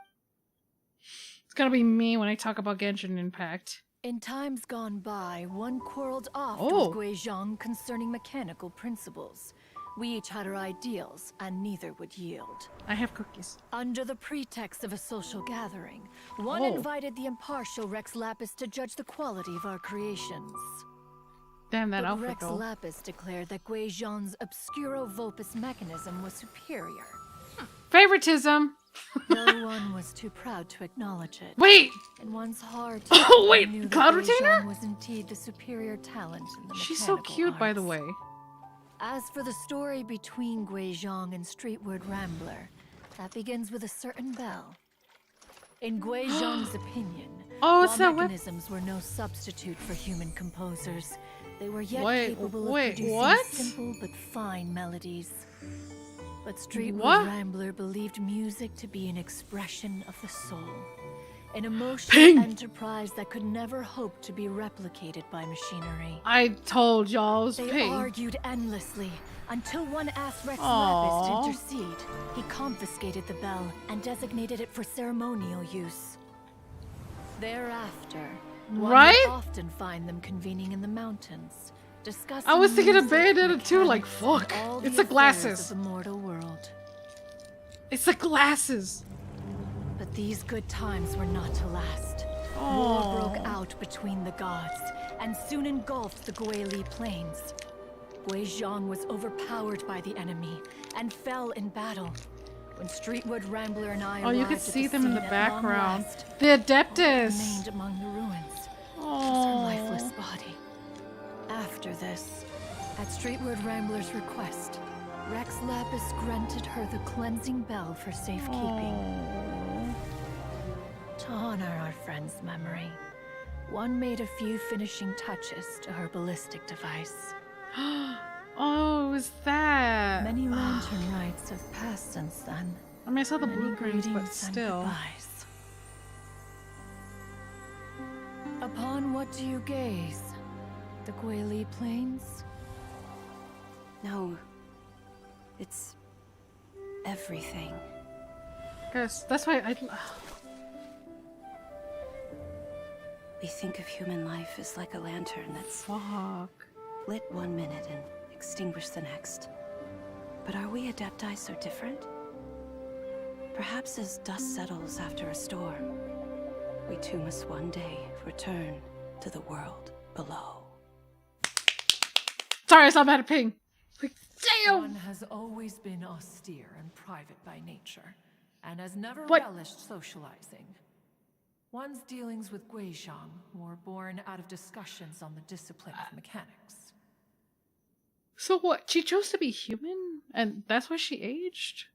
It's gonna be me when I talk about Genshin Impact. In times gone by, one quarreled oft Oh. with Guizhong concerning mechanical principles. We each had our ideals, and neither would yield. I have cookies. Under the pretext of a social gathering, one Oh. invited the impartial Rex Lapis to judge the quality of our creations. Damn, that But outfit Rex though. Lapis declared that Guizhong's obscuro Vopus mechanism was superior. Favoritism. No one was too proud to acknowledge it. Wait! In one's heart, Oh, one wait, knew that Cloud Guizhong Retainer? was indeed the superior talent in the She's so mechanical cute, by the arts. way. As for the story between Guizhong and Streetward Rambler, that begins with a certain bell. In Guizhong's opinion, Oh, while it's that mechanisms were no substitute for human composers, they were yet Wait, capable wait, of producing what? simple but fine melodies. But Streetward What? Rambler believed music to be an expression of the soul, an emotional Ping! enterprise that could never hope to be replicated by machinery. I told y'all it was They Ping. argued endlessly until one asked Rex Aww. Lapis to intercede. He confiscated the bell and designated it for ceremonial use. Thereafter, one Right? would often find them convening in the mountains, discussing I was thinking of music, Bayonetta too, like, mechanics, fuck. and all It's the the glasses. affairs of the mortal world. It's the glasses. But these good times were not to last. Aw. War broke out between the gods, and soon engulfed the Guili Plains. Guizhong was overpowered by the enemy, and fell in battle. When Streetwood Rambler and I Oh, you could arrived at see them in the scene at long background. last, The all that Adeptus. remained among the ruins was her Aww. lifeless body. After this, at Streetward Rambler's request, Rex Lapis granted her the cleansing bell for safekeeping. To honor our friend's memory, one made a few finishing touches to her ballistic device. Oh, it was that. Many lantern rites have passed since then. I mean, I saw the Many blueprints, but greetings and still. goodbyes. Upon what do you gaze? The Guili Plains? No. It's everything. Guys, that's why We think of human life as like a lantern that's lit one minute and extinguished the next. But are we Adepti so different? Perhaps as dust settles after a storm, we too must one day return to the world below. Sorry, I saw bad ping. Like, damn! One has always been austere and private by nature, and has never relished socializing. One's dealings with Guizhong were born out of discussions on the discipline of mechanics. So what? She chose to be human? And that's why she aged?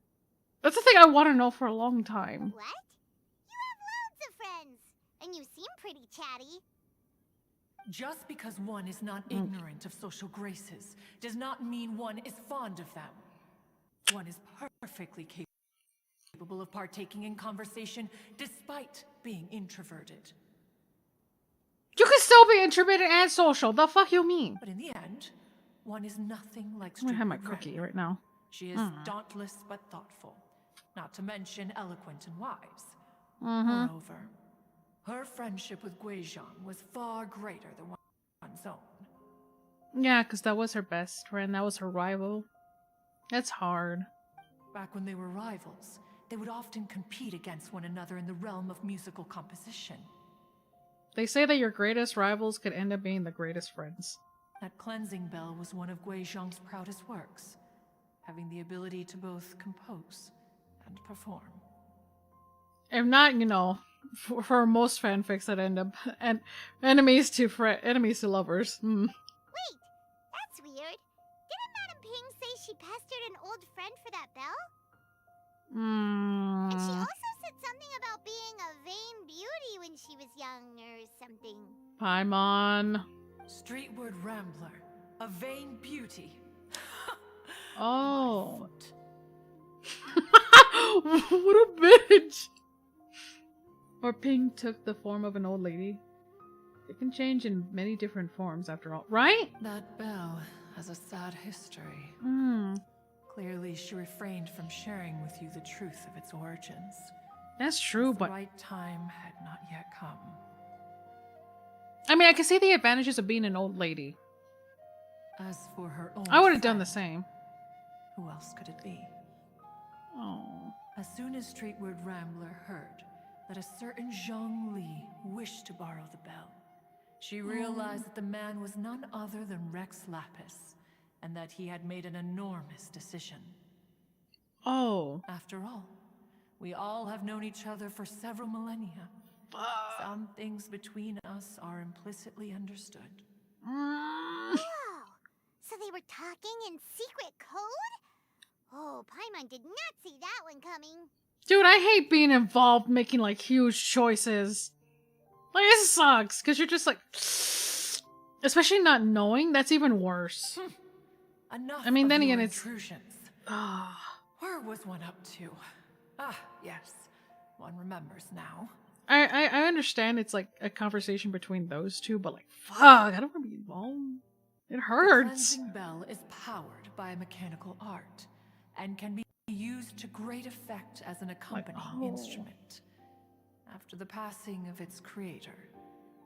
That's the thing I want to know for a long time. What? You have loads of friends, and you seem pretty chatty. Just because one is not ignorant of social graces does not mean one is fond of them. One is perfectly capable of partaking in conversation despite being introverted. You can still be introverted and social. The fuck you mean? But in the end, one is nothing like I'm gonna have my Streetwood cookie Rambler. right now. She is dauntless but thoughtful, not to mention eloquent and wise. Moreover, her friendship with Guizhong was far greater than one's own. Yeah, because that was her best friend. That was her rival. That's hard. Back when they were rivals, they would often compete against one another in the realm of musical composition. They say that your greatest rivals could end up being the greatest friends. That cleansing bell was one of Guizhong's proudest works, having the ability to both compose and perform. If not, you know, for most fanfics that end up and enemies to lovers. Wait, that's weird. Didn't Madame Ping say she pestered an old friend for that bell? And she also said something about being a vain beauty when she was young or something. Paimon. Streetward Rambler, a vain beauty. Oh. What a bitch. Or Ping took the form of an old lady. It can change in many different forms after all, right? That bell has a sad history. Clearly, she refrained from sharing with you the truth of its origins. That's true, but the right time had not yet come. I mean, I can see the advantages of being an old lady. As for her own I would have done friend, the same. Who else could it be? Oh. As soon as Streetward Rambler heard that a certain Zhang Li wished to borrow the bell, she realized that the man was none other than Rex Lapis, and that he had made an enormous decision. Oh. After all, we all have known each other for several millennia. Some things between us are implicitly understood. Whoa! So they were talking in secret code? Oh, Paimon did not see that one coming. Dude, I hate being involved making like huge choices. Like, this sucks, because you're just like... Especially not knowing, that's even worse. Enough I mean, of then your again, it's... intrusions. Where was one up to? Yes. One remembers now. I understand it's like a conversation between those two, but like, fuck, I don't want to be involved. It hurts. The cleansing bell is powered by a mechanical art, and can be used to great effect as an accompanying instrument. After the passing of its creator,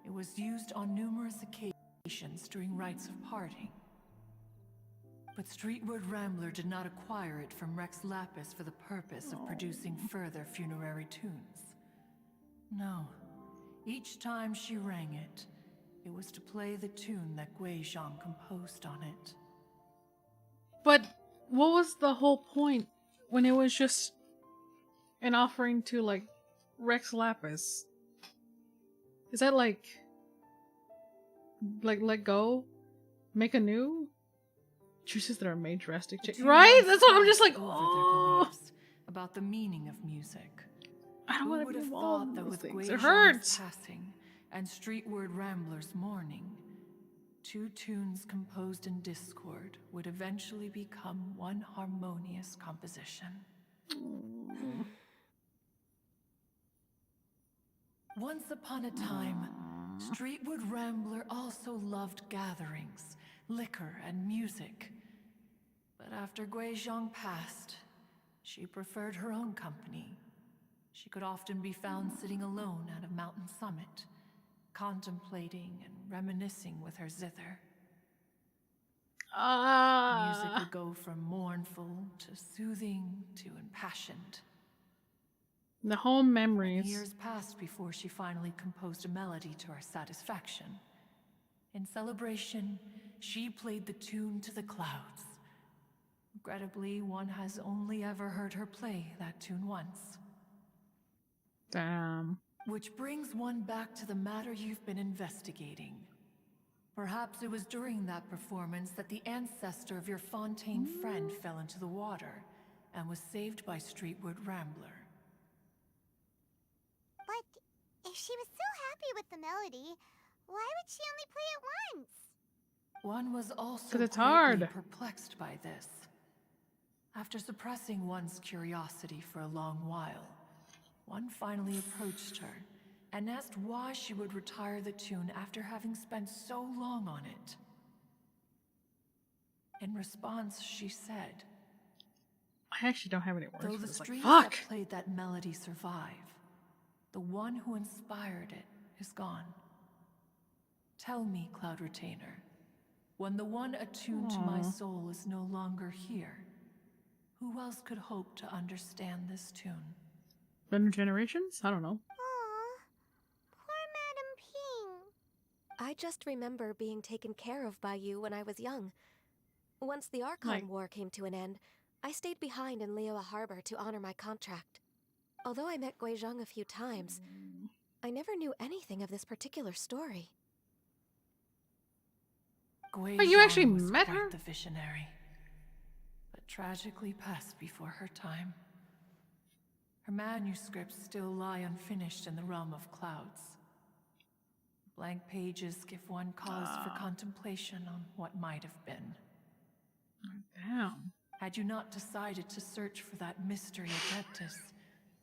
it was used on numerous occasions during rites of parting. But Streetward Rambler did not acquire it from Rex Lapis for the purpose of producing further funerary tunes. No. Each time she rang it, it was to play the tune that Guizhong composed on it. But what was the whole point when it was just an offering to, like, Rex Lapis? Is that like let go? Make anew? Choices that are made drastic change. Right? That's what I'm just like, oh. About the meaning of music. I don't want to be involved in that those with things. It Guizhong's hurts. passing and Streetward Rambler's mourning, two tunes composed in discord would eventually become one harmonious composition. Once upon a time, Streetward Rambler also loved gatherings, liquor, and music. But after Guizhong passed, she preferred her own company. She could often be found sitting alone at a mountain summit, contemplating and reminiscing with her zither. Music would go from mournful to soothing to impassioned. The home memories. Many years passed before she finally composed a melody to our satisfaction. In celebration, she played the tune to the clouds. Regrettably, one has only ever heard her play that tune once. Damn. Which brings one back to the matter you've been investigating. Perhaps it was during that performance that the ancestor of your Fontaine friend fell into the water and was saved by Streetwood Rambler. But if she was so happy with the melody, why would she only play it once? One was also 'Cause it's greatly hard. perplexed by this. After suppressing one's curiosity for a long while, one finally approached her and asked why she would retire the tune after having spent so long on it. In response, she said, I actually don't have any words though for the this. Like, strings fuck! that played that melody survive, the one who inspired it is gone. Tell me, Cloud Retainer, when the one attuned to my soul is no longer here, who else could hope to understand this tune? Better generations? I don't know. Aw, poor Madam Ping. I just remember being taken care of by you when I was young. Once the Archon Like- War came to an end, I stayed behind in Liyue Harbor to honor my contract. Although I met Guizhong a few times, I never knew anything of this particular story. But you actually was met quite her? the visionary, but tragically passed before her time. Her manuscripts still lie unfinished in the realm of clouds. Blank pages give one cause for contemplation on what might have been. Damn. Had you not decided to search for that mystery Adeptus,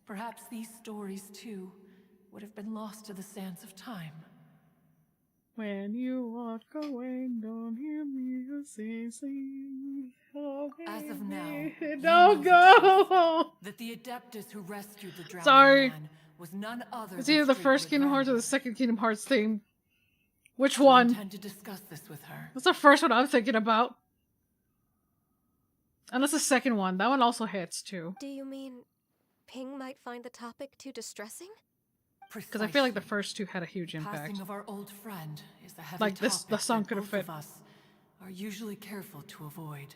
perhaps these stories too would have been lost to the sands of time. When you walk away, don't hear me sing. Oh, As of now, baby, you don't know go! that the Adeptus who rescued the drowning Sorry. man was none other It's than either the first Streetwood Kingdom Hearts or Rambler. the second Kingdom Hearts theme. Which Do you one? intend to discuss this with her? That's the first one I'm thinking about. Unless the second one. That one also hits, too. Do you mean Ping might find the topic too distressing? Because I feel like the first two had a huge impact. Passing of our old friend is a heavy Like this, the topic song that could have both fit. of us are usually careful to avoid.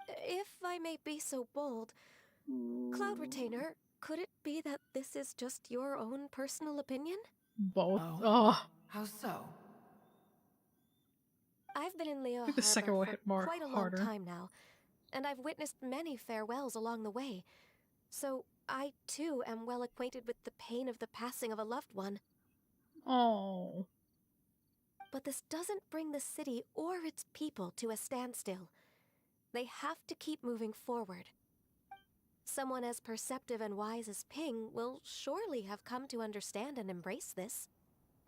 If I may be so bold, Cloud Retainer, could it be that this is just your own personal opinion? Both. Oh. Oh. How so? I've been in Liyue I think the second Harbor one for hit more quite a harder. long time now, and I've witnessed many farewells along the way. So I, too, am well acquainted with the pain of the passing of a loved one. Oh. But this doesn't bring the city or its people to a standstill. They have to keep moving forward. Someone as perceptive and wise as Ping will surely have come to understand and embrace this.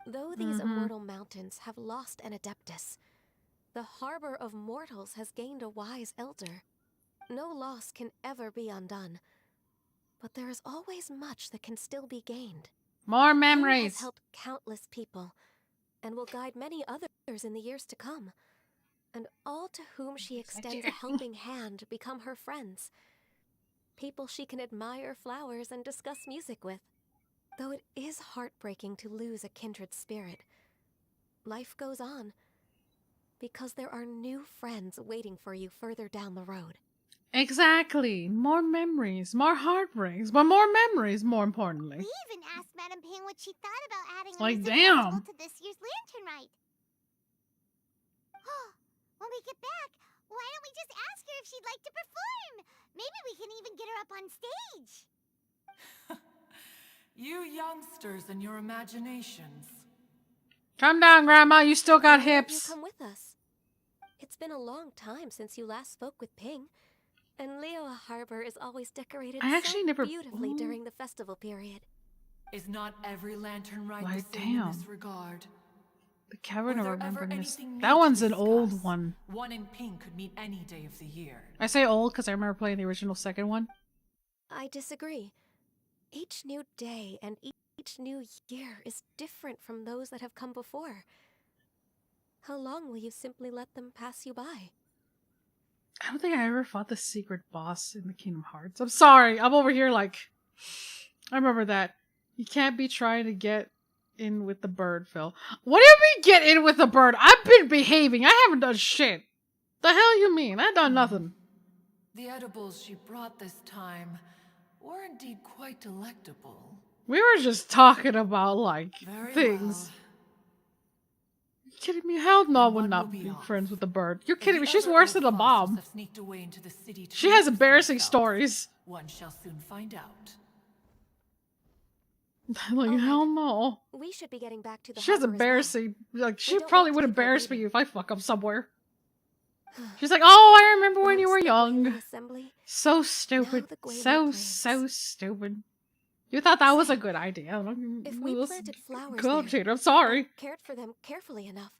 Though these immortal mountains have lost an Adeptus, the harbor of mortals has gained a wise elder. No loss can ever be undone, but there is always much that can still be gained. More Ping memories. has helped countless people, and will guide many others in the years to come. And all to whom she extends a helping hand become her friends. People she can admire flowers and discuss music with. Though it is heartbreaking to lose a kindred spirit, life goes on. Because there are new friends waiting for you further down the road. Exactly. More memories. More heartbreaks. But more memories, more importantly. We even asked Madam Ping what she thought about adding a Like, music damn. festival to this year's Lantern Rite. When we get back, why don't we just ask her if she'd like to perform? Maybe we can even get her up on stage. You youngsters and your imaginations. Calm down, Grandma. You still got Why don't you hips. come with us? It's been a long time since you last spoke with Ping, and Liyue Harbor is always decorated I actually so never- beautifully during the festival period. Is not every lantern right Like, the same in damn. this regard? The Cavern of Were there ever Remembrance. anything That new to one's an old discuss? one. One in pink could meet any day of the year. I say old because I remember playing the original second one. I disagree. Each new day and each Each new year is different from those that have come before. How long will you simply let them pass you by? I don't think I ever fought the secret boss in the Kingdom Hearts. I'm sorry. I'm over here like... I remember that. You can't be trying to get in with the bird, Phil. What do you mean get in with the bird? I've been behaving. I haven't done shit. The hell you mean? I've done nothing. The edibles she brought this time were indeed quite delectable. We were just talking about, like, Very things. well. You kidding me? Hell no, I would not be friends with the bird. You're kidding me? She's worse than a bomb. She has embarrassing stories. One shall soon find out. Like, hell no. We should be getting back to the She has harbor as well. embarrassing... Like, she don't probably want to would keep her embarrass me waiting. if I fuck up somewhere. She's like, oh, I remember when you were Once the young. Gwaylee Assembly, So stupid. the Gwaylee So Plains. stupid. You thought that was a good idea. If we planted flowers Go, there, I'm sorry. and cared for them carefully enough,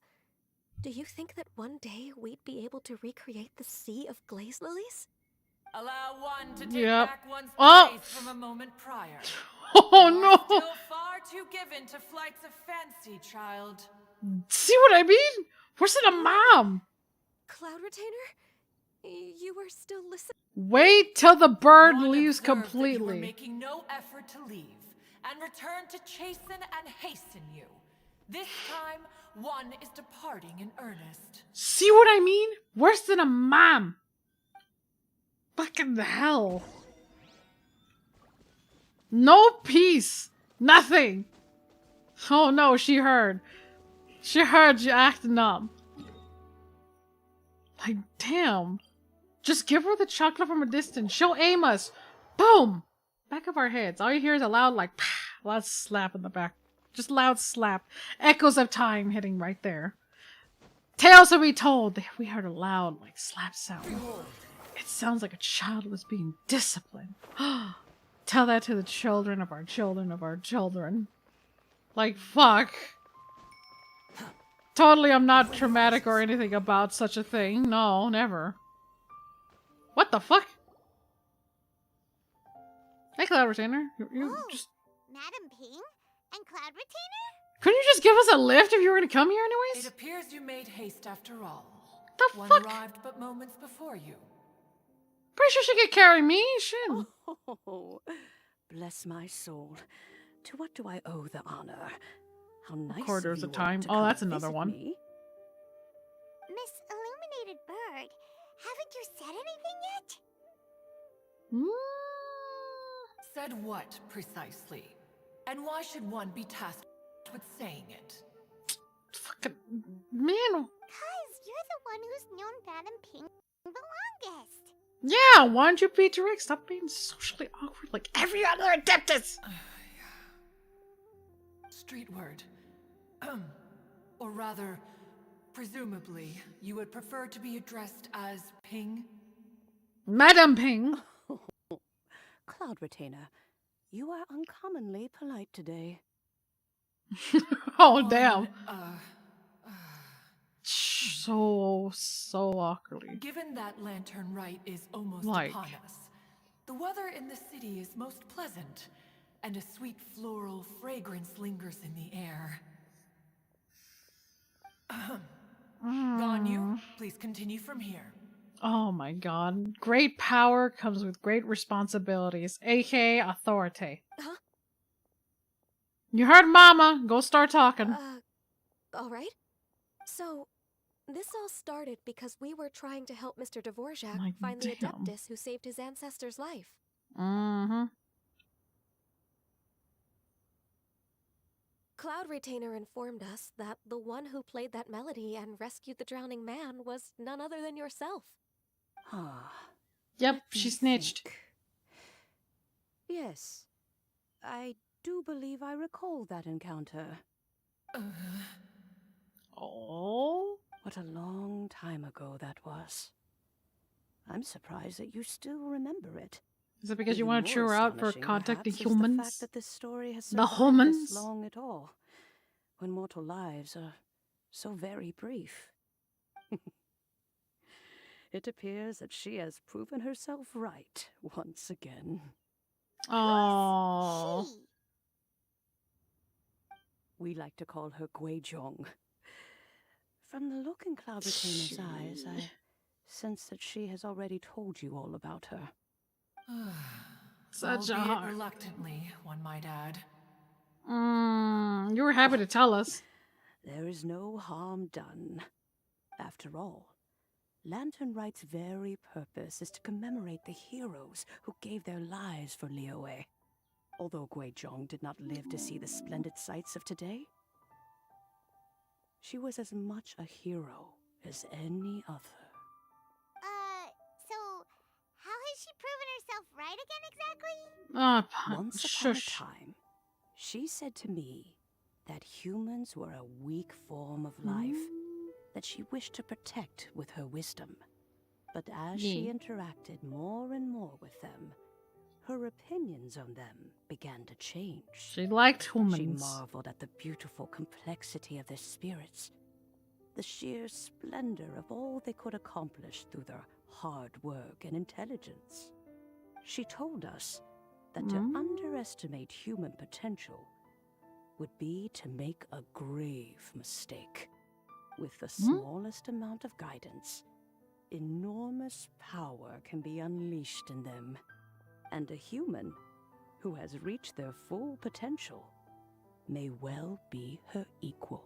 do you think that one day we'd be able to recreate the sea of glaze lilies? Allow one to take Yep. back one's Oh. praise from a moment prior. Oh You are no. still far too given to flights of fancy, child. See what I mean? Where's the mom? Cloud Retainer? You were still listening? Wait till the bird leaves Observe that you were completely. making no effort to leave, and return to chasten and hasten you. This time, one is departing in earnest. See what I mean? Worse than a mom. Fucking hell. No peace. Nothing. Oh no, she heard. She heard you acting up. Like, damn. Just give her the chocolate from a distance. She'll aim us. Boom! Back of our heads. All you hear is a loud, like, pah, loud slap in the back. Just loud slap. Echoes of time hitting right there. Tales to be told. We heard a loud, like, slap sound. It sounds like a child was being disciplined. Tell that to the children of our children of our children. Like, fuck. Totally, I'm not traumatic or anything about such a thing. No, never. What the fuck? Hey, Cloud Retainer. You Oh, just... Madam Ping and Cloud Retainer? Couldn't you just give us a lift if you were gonna come here anyways? It appears you made haste after all. The One fuck? arrived but moments before you. Pretty sure she could carry me. Shit. Oh, bless my soul. To what do I owe the honor? How nice Quarters of of you all time. to Oh, come that's another visit one. me. Miss Illuminated Bird, haven't you said anything yet? Said what, precisely? And why should one be tasked with saying it? Fucking... Man. Cause you're the one who's known Madam Ping the longest. Yeah, why don't you be direct? Stop being socially awkward like every other Adeptus! Street word. Or rather, presumably, you would prefer to be addressed as Ping? Madam Ping. Cloud Retainer, you are uncommonly polite today. Oh, damn. So awkwardly. Given that Lantern Rite is almost Like. upon us, the weather in the city is most pleasant, and a sweet floral fragrance lingers in the air. Gone you, please continue from here. Oh my god. Great power comes with great responsibilities, aka authority. Huh? You heard Mama. Go start talking. Alright. So, this all started because we were trying to help Mr. Dvorak Like, find the damn. Adeptus who saved his ancestor's life. Mm-hmm. Cloud Retainer informed us that the one who played that melody and rescued the drowning man was none other than yourself. Ah. Yep, let she me snitched. think. Yes. I do believe I recall that encounter. Oh? What a long time ago that was. I'm surprised that you still remember it. Is it because you Even want to chew more her out for astonishing, contacting perhaps, is humans? the fact that this story has The survived humans? this long at all, when mortal lives are so very brief. It appears that she has proven herself right once again. Oh. We like to call her Guizhong. From the look in Cloud Retainer's eyes, I sense that she has already told you all about her. Such a Albeit heart. reluctantly, one might add. You were happy to tell us. There is no harm done. After all, Lantern Rite's very purpose is to commemorate the heroes who gave their lives for Liyue. Although Guizhong did not live to see the splendid sights of today, she was as much a hero as any other. So how has she proven herself right again exactly? Once upon a time, she said to me that humans were a weak form of life that she wished to protect with her wisdom. But as she interacted more and more with them, her opinions on them began to change. She liked humans. She marveled at the beautiful complexity of their spirits, the sheer splendor of all they could accomplish through their hard work and intelligence. She told us that to underestimate human potential would be to make a grave mistake. With the smallest amount of guidance, enormous power can be unleashed in them. And a human who has reached their full potential may well be her equal.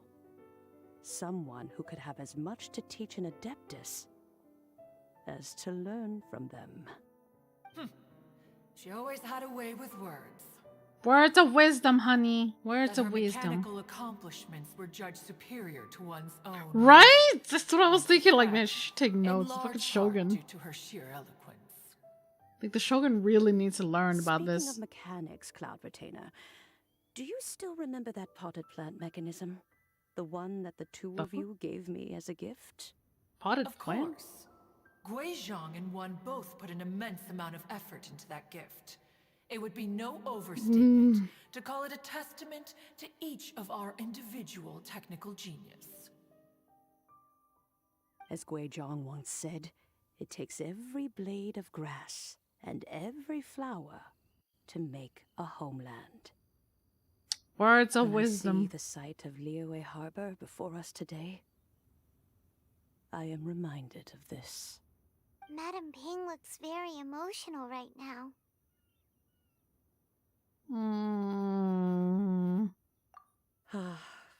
Someone who could have as much to teach an Adeptus as to learn from them. She always had a way with words. Words of wisdom, honey. Words of wisdom. Mechanical accomplishments were judged superior to one's own. Right? That's what I was thinking. Like, man, she should take notes. The fucking Shogun. Due to her sheer eloquence. Like, the Shogun really needs to learn about this. Speaking of mechanics, Cloud Retainer, do you still remember that potted plant mechanism? The one that the two of you gave me as a gift? Potted plant? Of course. Guizhong and one both put an immense amount of effort into that gift. It would be no overstatement to call it a testament to each of our individual technical genius. As Guizhong once said, it takes every blade of grass and every flower to make a homeland. Words of when wisdom. I see the sight of Liyue Harbor before us today, I am reminded of this. Madame Ping looks very emotional right now.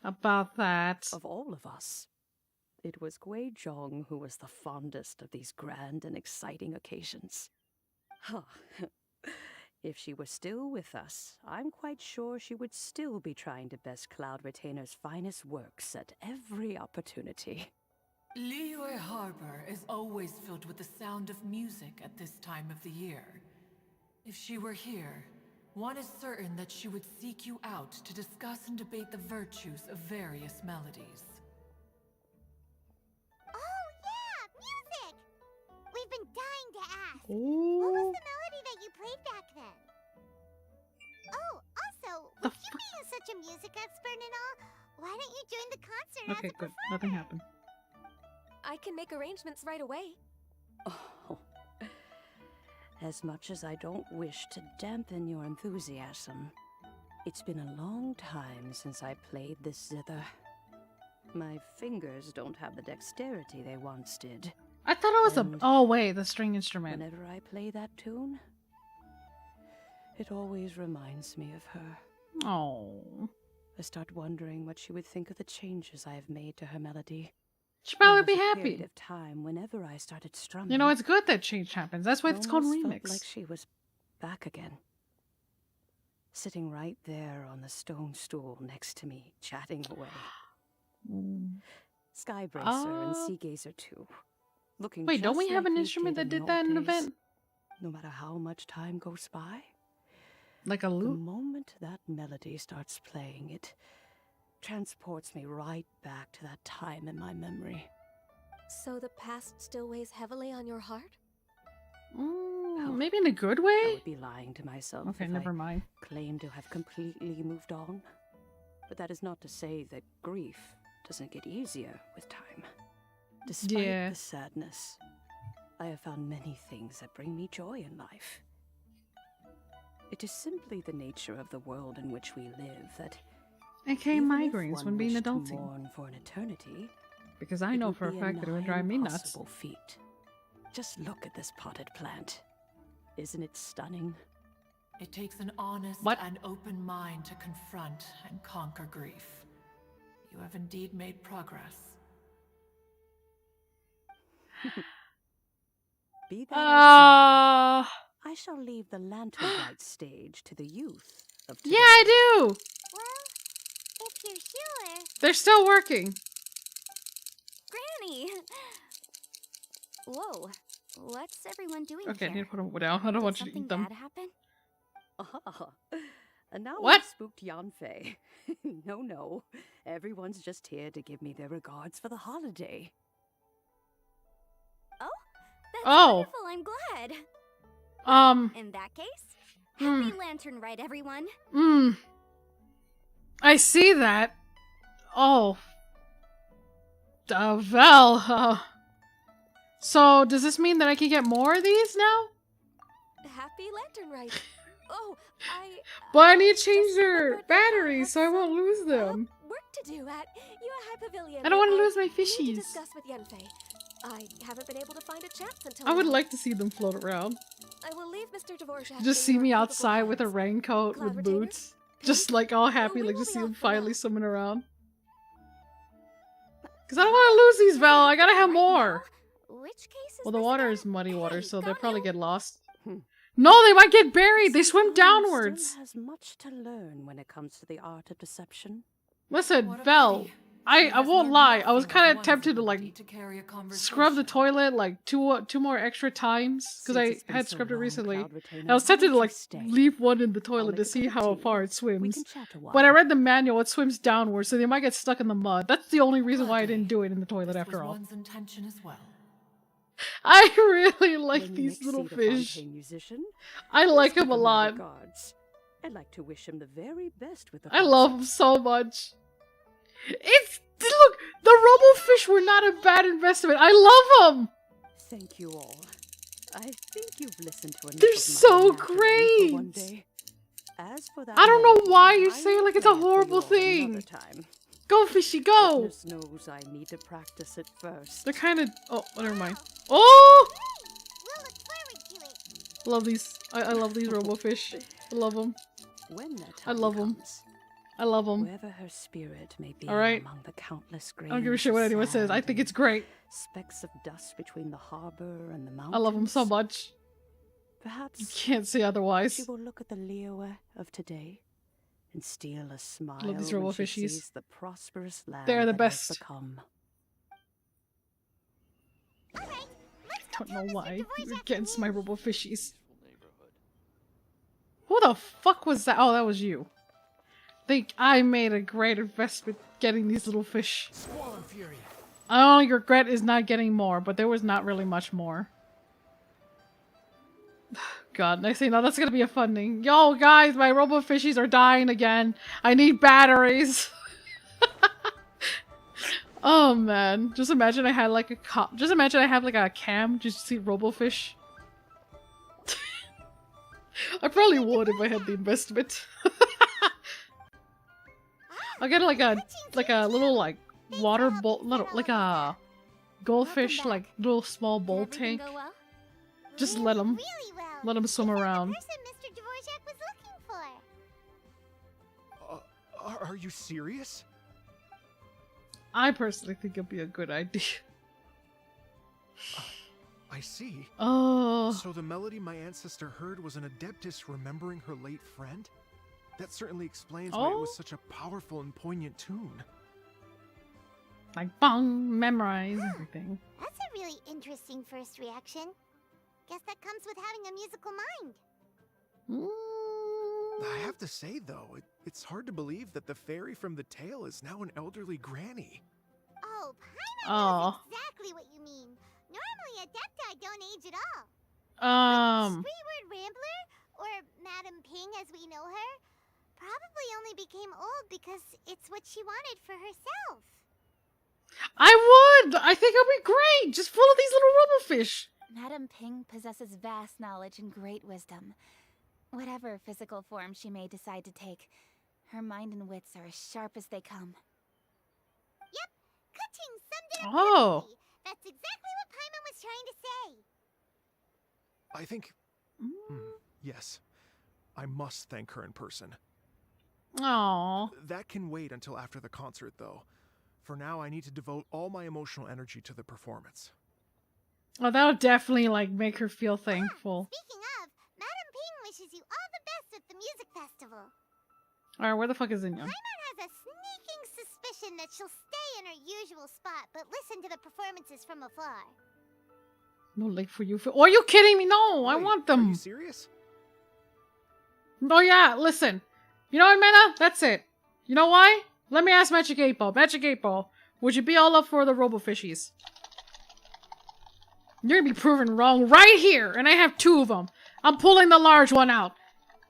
About that. Of all of us, it was Guizhong who was the fondest of these grand and exciting occasions. If she were still with us, I'm quite sure she would still be trying to best Cloud Retainer's finest works at every opportunity. Liyue Harbor is always filled with the sound of music at this time of the year. If she were here, one is certain that she would seek you out to discuss and debate the virtues of various melodies. Oh yeah, music! We've been dying to ask. Ooh. What was the melody that you played back then? Oh, also, with you being such a music expert and all, why don't you join the concert Okay, as a good. Nothing happened. I can make arrangements right away. Oh, as much as I don't wish to dampen your enthusiasm, it's been a long time since I played this zither. My fingers don't have the dexterity they once did. I thought it was oh wait, the string instrument. Whenever I play that tune, it always reminds me of her. Oh. I start wondering what she would think of the changes I have made to her melody. She'd probably be There was a happy. period of time whenever I started strumming. You know, it's good that change happens. That's why it's called almost remix. felt like she was back again. Sitting right there on the stone stool next to me, chatting away. Skybracer and Sea Gazer too. Looking Wait, don't just we have like an they instrument that in the did that old in an days. event? No matter how much time goes by. Like a The loop? moment that melody starts playing, it transports me right back to that time in my memory. So the past still weighs heavily on your heart? Maybe in a good I way? would be lying to myself Okay, if never I mind. claimed to have completely moved on. But that is not to say that grief doesn't get easier with time. Despite the sadness, I have found many things that bring me joy in life. It is simply the nature of the world in which we live that aka Even if migraines one when being wished to adulting. mourn for an eternity, Because I it know would for a be fact that it would nigh drive me nuts. impossible feat. Just look at this potted plant. Isn't it stunning? It takes an honest What? and open mind to confront and conquer grief. You have indeed made progress. Be that as it may, Uh, I shall leave the lantern rite stage to the youth of today. yeah, I do. If you're sure. They're still working. Granny! Whoa, what's everyone doing Okay, I here? need to put them down. I don't want you to eat them. Bad happen? Ah, and now What? we've spooked Yanfei. No. Everyone's just here to give me their regards for the holiday. Oh, that's Oh. wonderful. I'm glad. In that case, Hmm. happy Lantern Rite, everyone. I see that. Oh. Vel. So, does this mean that I can get more of these now? Happy Lantern Rite. Oh, But I need to change their batteries so I won't lose them. work to do at High Pavilion. I don't want to that lose my need to fishies. discuss with Yanfei. I haven't been able to find a chance until I would now. like to see them float around. I will leave Mr. Dvorak Just in see your me capable outside with a hands. raincoat Cloud with retainers? boots. Just like all happy, we like will just be see out them for finally now. swimming around. Because I don't want to lose these, Vel. I gotta have more. Which case is Well, the water is muddy water, so they'll probably get lost. Hmm. No, they might get buried. They swim Anne downwards. Still has much to learn when it comes to the art of deception. Listen, Vel, I won't lie. I was kind of tempted to like scrub the toilet like two more extra times because I had scrubbed it recently. And I was tempted to like leave one in the toilet to see how far it swims. But I read the manual; it swims downwards, so they might get stuck in the mud. That's the only reason why I didn't do it in the toilet after all. One's intention as well. I really like When these Nick little see the fish. Fontaine musician, I like please him a give my lot. regards. I'd like to wish him the very best with the I love him so much. Look, the Robofish were not a bad investment. I love them. Thank you all. I think you've listened to enough They're of my so nattering for great. one day. As for that I don't know melody, why you I say it will like it's a play it for you horrible all thing. another time. Go, fishy, go. Goodness knows I need to practice it first. They're kind of. Oh, never mind. Oh, We'll look forward to it. love these. I love these Robofish. I love them. When that I time love them. comes, I love them. wherever her spirit may be All right. among the countless I don't give a grains shit what of anyone says. I sand think and it's great. specks of dust between the harbor and the mountains. I love them so much. Perhaps You can't say she otherwise. will look at the Liyue of today and steal a smile Love these when she Robofishies. sees the prosperous land They're the that it has best. become. I don't know why you're against my Robofishies. Who the fuck was that? Oh, that was you. Think I made a great investment getting these little fish. Squall and Fury. My only regret is not getting more, but there was not really much more. God, next thing you know, that's gonna be a fun thing. Yo, guys, my Robofishies are dying again. I need batteries. Oh man, just imagine I had like a just imagine I have like a cam just to see Robofish. I probably would if I had the investment. I'll get like a little like water bowl, like a goldfish like little small bowl tank. Just let them swim around. Person Mr. Dvorak was looking for. Are you serious? I personally think it'd be a good idea. I see. Oh. So the melody my ancestor heard was an adeptus remembering her late friend? That certainly explains why it was such a powerful and poignant tune. Like bong, memorize everything. That's a really interesting first reaction. Guess that comes with having a musical mind. I have to say, though, it's hard to believe that the fairy from the tale is now an elderly granny. Oh, Paimon knows exactly what you mean. Normally, Adepti don't age at all. But Streetward Rambler, or Madame Ping as we know her, probably only became old because it's what she wanted for herself. I would! I think it'd be great! Just full of these little Robofish! Madame Ping possesses vast knowledge and great wisdom. Whatever physical form she may decide to take, Her mind and wits are as sharp as they come. Yep, Ka-ting summed it up Oh. perfectly. That's exactly what Paimon was trying to say. I think... yes. I must thank her in person. Aww. That can wait until after the concert, though. For now, I need to devote all my emotional energy to the performance. Oh, that'll definitely, like, make her feel thankful. Speaking of, Madam Ping wishes you all the best at the music festival. Alright, where the fuck is Inyo? Paimon has a sneaking suspicion that she'll stay in her usual spot, but listen to the performances from afar. No late for you. Oh, are you kidding me? No, I want them. Are you serious? Oh yeah, listen. You know what, Mena? That's it. You know why? Let me ask Magic 8 Ball. Magic 8 Ball, would you be all up for the Robo-Fishies? You're gonna be proven wrong right here, and I have 2 of them. I'm pulling the large one out.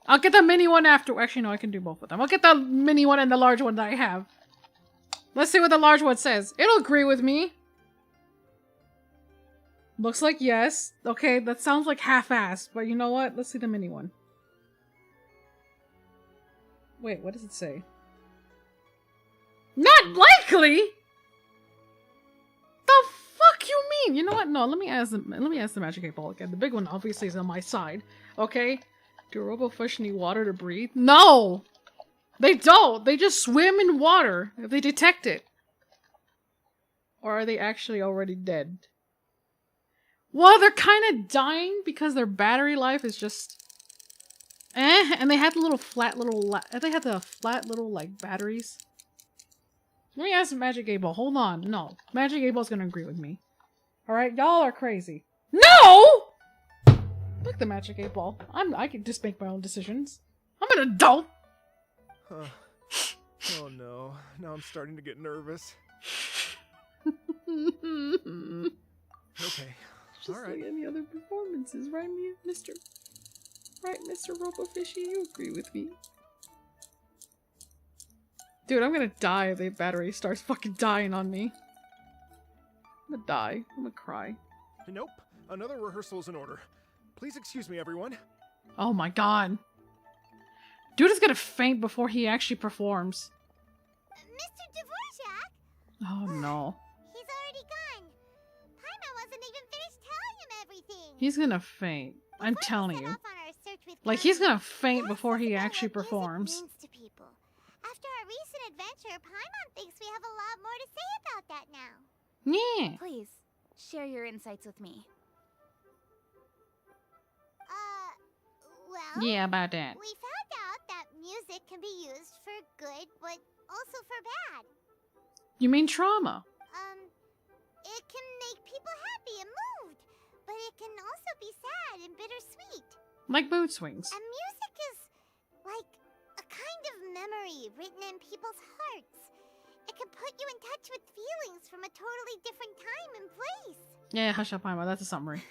I'll get the mini one after. Actually, no, I can do both of them. I'll get the mini one and the large one that I have. Let's see what the large one says. It'll agree with me. Looks like yes. Okay, that sounds like half-assed, but you know what? Let's see the mini one. Wait, what does it say? Not likely. The fuck you mean? You know what? No, let me ask the Magic 8 Ball again. The big one obviously is on my side. Okay? Do Robofish need water to breathe? No! They don't! They just swim in water if they detect it. Or are they actually already dead? Well, they're kind of dying because their battery life is just... and they have the little flat little... they have the flat little, like, batteries. Let me ask Magic 8 Ball. Hold on. No. Magic 8 Ball's gonna agree with me. Alright? Y'all are crazy. No! Fuck the Magic 8 Ball. I can just make my own decisions. I'm an adult! Huh. Oh no. Now I'm starting to get nervous. Okay. Just like any other performances, right, Mr. Right, Mr. Robofishy? You agree with me. Dude, I'm gonna die if the battery starts fucking dying on me. I'm gonna die. I'm gonna cry. Nope. Another rehearsal is in order. Please excuse me, everyone. Oh my god. Dude is gonna faint before he actually performs. Mr. Dvorak? Oh no. He's already gone. Paimon wasn't even finished telling him everything. He's gonna faint. I'm telling you. Like, he's gonna faint before he actually performs. To people. After our recent adventure, Paimon thinks we have a lot more to say about that now. Yeah. Please, share your insights with me. Well, yeah, about that. We found out that music can be used for good, but also for bad. You mean trauma? It can make people happy and moved, but it can also be sad and bittersweet. Like mood swings. And music is like a kind of memory written in people's hearts. It can put you in touch with feelings from a totally different time and place. Yeah, hush up, Paimon. That's a summary.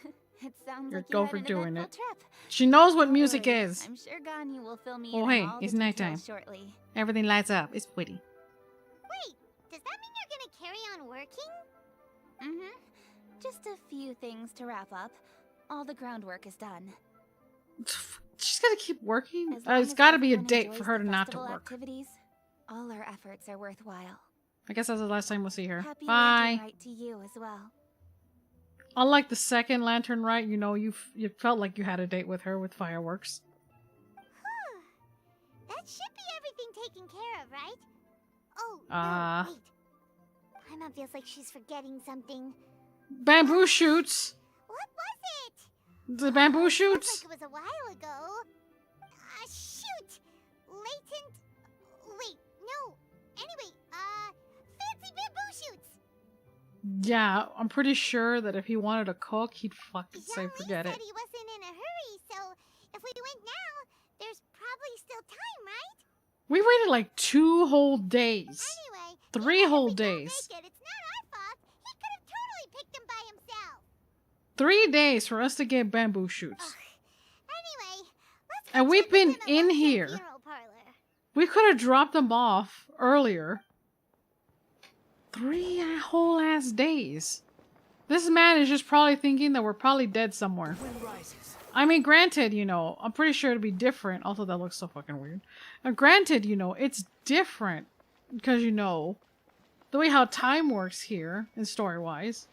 It sounds You're like go you for had an doing it. eventful trip. She knows what Don't music worry, is. I'm sure Ganyu will fill me Oh in hey, on all it's the nighttime. details shortly. Everything lights up. It's pretty. Wait, does that mean you're gonna carry on working? Mm-hmm. Just a few things to wrap up. All the groundwork is done. She's gonna keep working? As long It's as gotta be a everyone date enjoys for her the to not to festival work. Activities, all our efforts are worthwhile. I guess that's the last time we'll see her. Happy Bye. Lantern Rite to you as well. Unlike the second Lantern Rite, you know, you felt like you had a date with her with fireworks. That should be everything taken care of, right? Oh, Ah. no, wait. Paimon feels like she's forgetting something. Bamboo shoots! What was it? The bamboo Looks shoots? like it was a while ago. Shoot! Latent... Wait, no. Anyway, fancy bamboo shoots! Yeah, I'm pretty sure that if he wanted to cook, he'd fucking say forget it. Said he wasn't in a hurry, so if we went now, there's probably still time, right? We waited like 2 whole days. Anyway, 3 whole days. it's not our fault. He could have totally picked them by himself. 3 days for us to get bamboo shoots. Anyway, let's And we've been in here. funeral parlor. We could have dropped them off earlier. 3 whole ass days. This man is just probably thinking that we're probably dead somewhere. I mean, granted, you know, I'm pretty sure it'd be different. Also, that looks so fucking weird. Granted, you know, it's different because, you know, the way how time works here, and story-wise.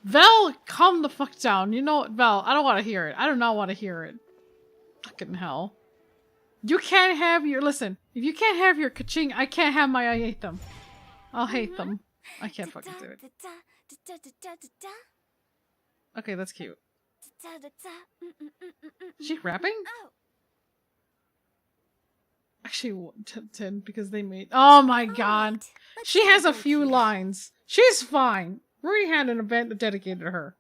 Val, calm the fuck down. You know what, Val, I don't want to hear it. I do not want to hear it. Fucking hell. You can't have your... Listen, if you can't have your ka-ching, I can't have my I hate them. I'll hate them. I can't fucking do it. Okay, that's cute. Is she rapping? Actually, 10 because they made... Oh my god. She has a few lines. She's fine. Rui had an event dedicated to her.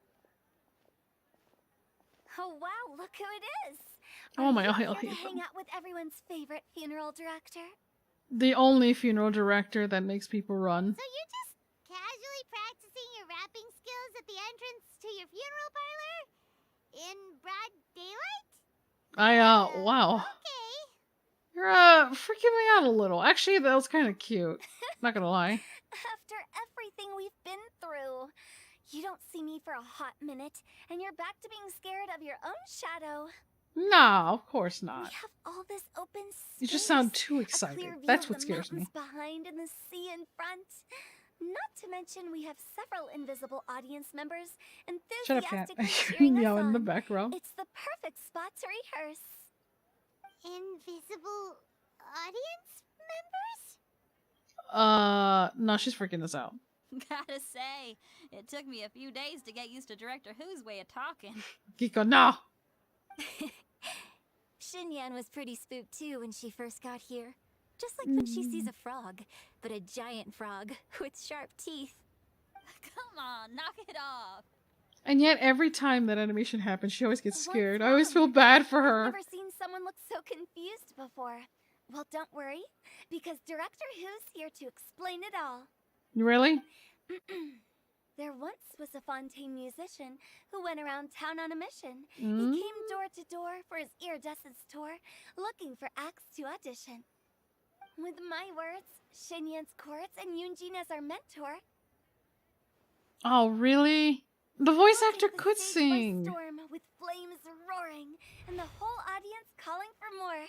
Oh wow, look who it is! Oh my god, Are you I'll here to hate hang them. out with everyone's favorite funeral director? The only funeral director that makes people run. So you're just casually practicing your rapping skills at the entrance to your funeral parlor? In broad daylight? Wow. Okay. You're, freaking me out a little. Actually, that was kind of cute. Not gonna lie. After everything we've been through, you don't see me for a hot minute, and you're back to being scared of your own shadow. No, of course not. We have all this open space. You just sound too A excited. clear view That's of what the scares me. mountains behind and the sea in front. Not to mention we have several invisible audience members Shut up, Cat. enthusiastically You're cheering us yelling in the on. background. It's the perfect spot to rehearse. Invisible audience members? No, she's freaking us out. Gotta say, it took me a few days to get used to Director Who's way of talking. Kiko, no! Xinyan was pretty spooked too when she first got here. Just like when she sees a frog, but a giant frog with sharp teeth. Come on, knock it off. And yet, every time that animation happens, she always gets scared. I always feel bad for her. I've never seen someone look so confused before. Well, don't worry, because Director Who's here to explain it all. Really? There once was a Fontaine musician who went around town on a mission. Mm. He came door to door for his iridescence tour, looking for acts to audition. With my words, Xinyan's chorus, and Yunjin as our mentor, Oh, really? The voice took actor the could stage by sing. storm, with flames roaring, and the whole audience calling for more.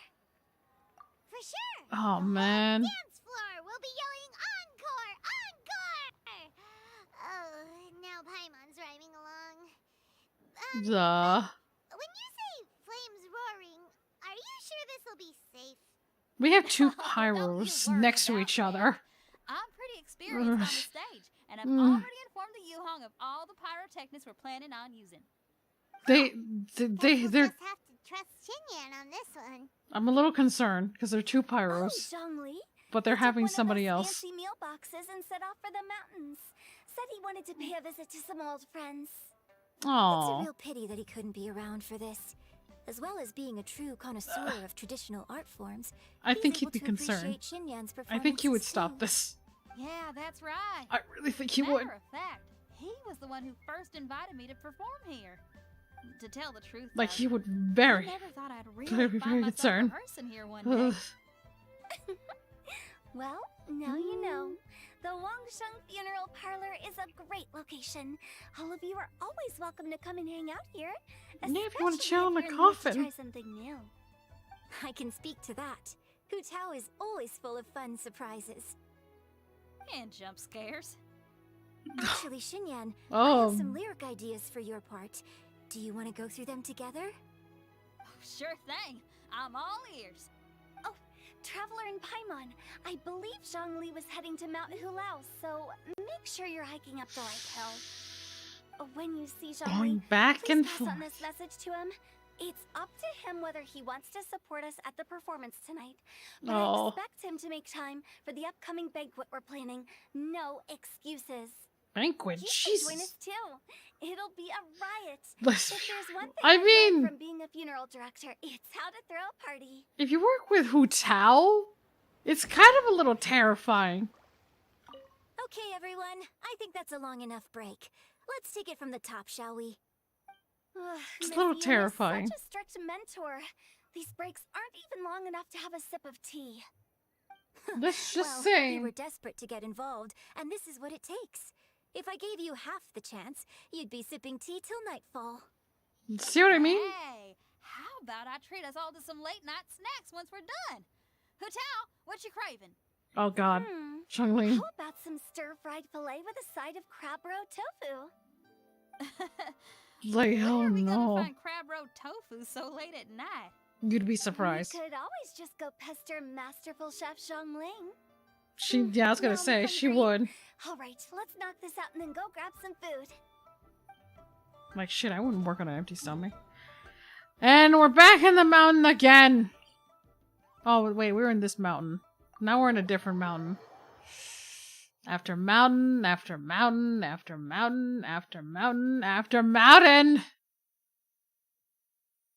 For sure! Oh, man. Dance floor will be yelling encore! Encore! Oh, now Paimon's rhyming along. Duh. When you say flames roaring, are you sure this'll be safe? We have two pyros next to each other. I'm pretty experienced on the stage, and I've Mm. already informed the Yuhong of all the pyrotechnics we're planning on using. They're. Just have to trust Xinyan on this one. I'm a little concerned because they're two pyros, Oh, Zhongli. but they're He took having one of somebody those else. fancy meal boxes and set off for the mountains. Said he wanted to pay a visit to some old friends. It's a Aw. real pity that he couldn't be around for this. As well as being a true connoisseur of traditional art forms, I he's think he'd able be to concerned. appreciate Xinyan's I think he would performances stop too. this. Yeah, that's right. I really think he Matter would. of fact, he was the one who first invited me to perform here. To tell the truth, Like, though, he would I very, never thought I'd really very, find very myself concerned. rehearsing here one day. Ugh. Well, now you know. The Wangsheng Funeral Parlor is a great location. All of you are always welcome to come and hang out here. Yeah, if you want to especially chill in the if you're in the mood to coffin. Try something new. I can speak to that. Hu Tao is always full of fun surprises. And jump scares. Actually, Xinyan, I Oh. have some lyric ideas for your part. Do you want to go through them together? Sure thing. I'm all ears. Oh, Traveler and Paimon, I believe Zhongli was heading to Mount Hulao, so make sure you're hiking up the right hill. When you see Zhongli, Going back please and pass on forth. this message to him. It's up to him whether he wants to support us at the performance tonight. But I Oh. expect him to make time for the upcoming banquet we're planning. No excuses. Banquet, You can join Jesus. us too. It'll be a riot. Listen, If there's one thing I I've learned mean- from being a funeral director, it's how to throw a party. If you work with Hu Tao, it's kind of a little terrifying. Okay, everyone. I think that's a long enough break. Let's take it from the top, shall we? It's a little Miss Yuna's terrifying. Such a strict mentor. These breaks aren't even long enough to have a sip of tea. Let's just well, say. we were desperate to get involved, and this is what it takes. If I gave you half the chance, you'd be sipping tea till nightfall. See what I mean? Hey, how about I treat us all to some late night snacks once we're done? Hutao, what you craving? Oh god. Xiangling. How about some stir-fried filet with a side of crab roe tofu? Like, oh Gonna no. find crab roe tofu so late at night. You'd be surprised. We could always just go pester masterful chef Xiangling. Yeah, I was gonna say, she would. All right, let's knock this out and then go grab some food. Like, shit, I wouldn't work on an empty stomach. And we're back in the mountain again. Oh, wait, we were in this mountain. Now we're in a different mountain. After mountain, after mountain, after mountain, after mountain, after mountain!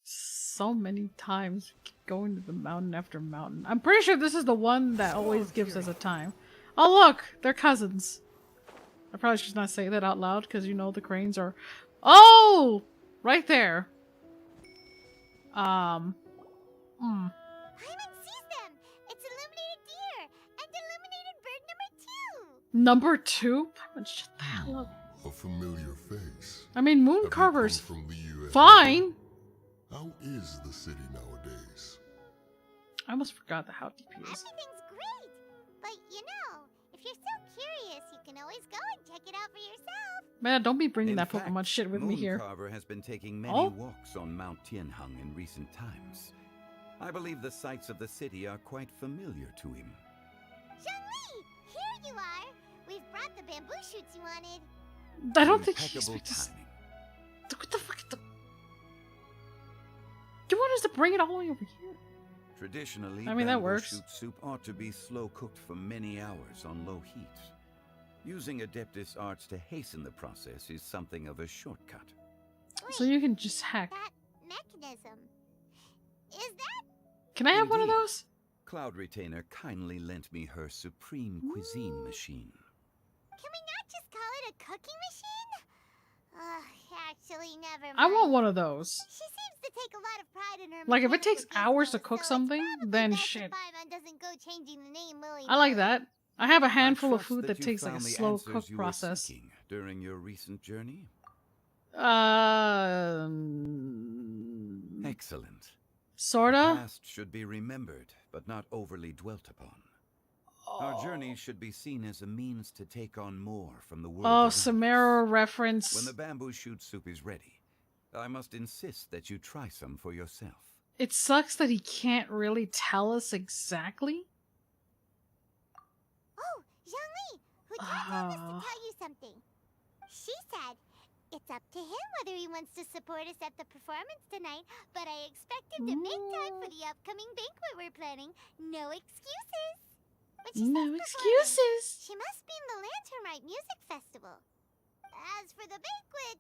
So many times going to the mountain after mountain. I'm pretty sure this is the one that always gives us a time. Oh look! They're cousins. I probably should not say that out loud because you know the cranes are... Oh! Right there. Hyman sees them! It's illuminated deer! And illuminated bird number 2! Number 2? Hyman, shut the hell up. A familiar face. I mean, Moon Carver's From the US. fine. How is the city nowadays? I almost forgot the how deep he is. Everything's great! But you know, if you're so curious, you can always go and check it out for yourself. Man, don't be bringing In that fact, Pokemon shit with me here. Mooncarver has been taking many Oh. walks on Mount Tianheng in recent times. I believe the sights of the city are quite familiar to him. Xiangli! Here you are! We've brought the bamboo shoots you wanted. I don't think he Impeccable expects us. timing. What the fuck? You want us to bring it all the way over here? Traditionally, I mean, that bamboo works. shoot soup ought to be slow cooked for many hours on low heat. Using Adeptus arts to hasten the process is something of a shortcut. So you can just hack. That mechanism. Is that... Can I have one of those? Cloud Retainer kindly lent me her supreme cuisine machine. Can we not just call it a cooking machine? Actually, never mind. I want one of those. She seems to take a lot of pride in her Like, if it mechanical takes hours to skills, cook so it's something, then best shit. if Paimon doesn't go changing the name willy-nilly. I like that. I have a handful of Trust food that you takes like a found the slow answers cook you were process. seeking during your recent journey. Excellent. Sorta? The past should be remembered, but not overly dwelt upon. Our journey should be seen as a means to take on more from the world. Oh, around Samara us. reference. When the bamboo shoot soup is ready, I must insist that you try some for yourself. It sucks that he can't really tell us exactly. Oh, Xiangli, who told us to tell you something. She said, it's up to him whether he wants to support us at the performance tonight, but I expect him to make time for the upcoming banquet we're planning. No excuses. When she No says excuses. performance, she must mean the Lantern Rite Music Festival. As for the banquet,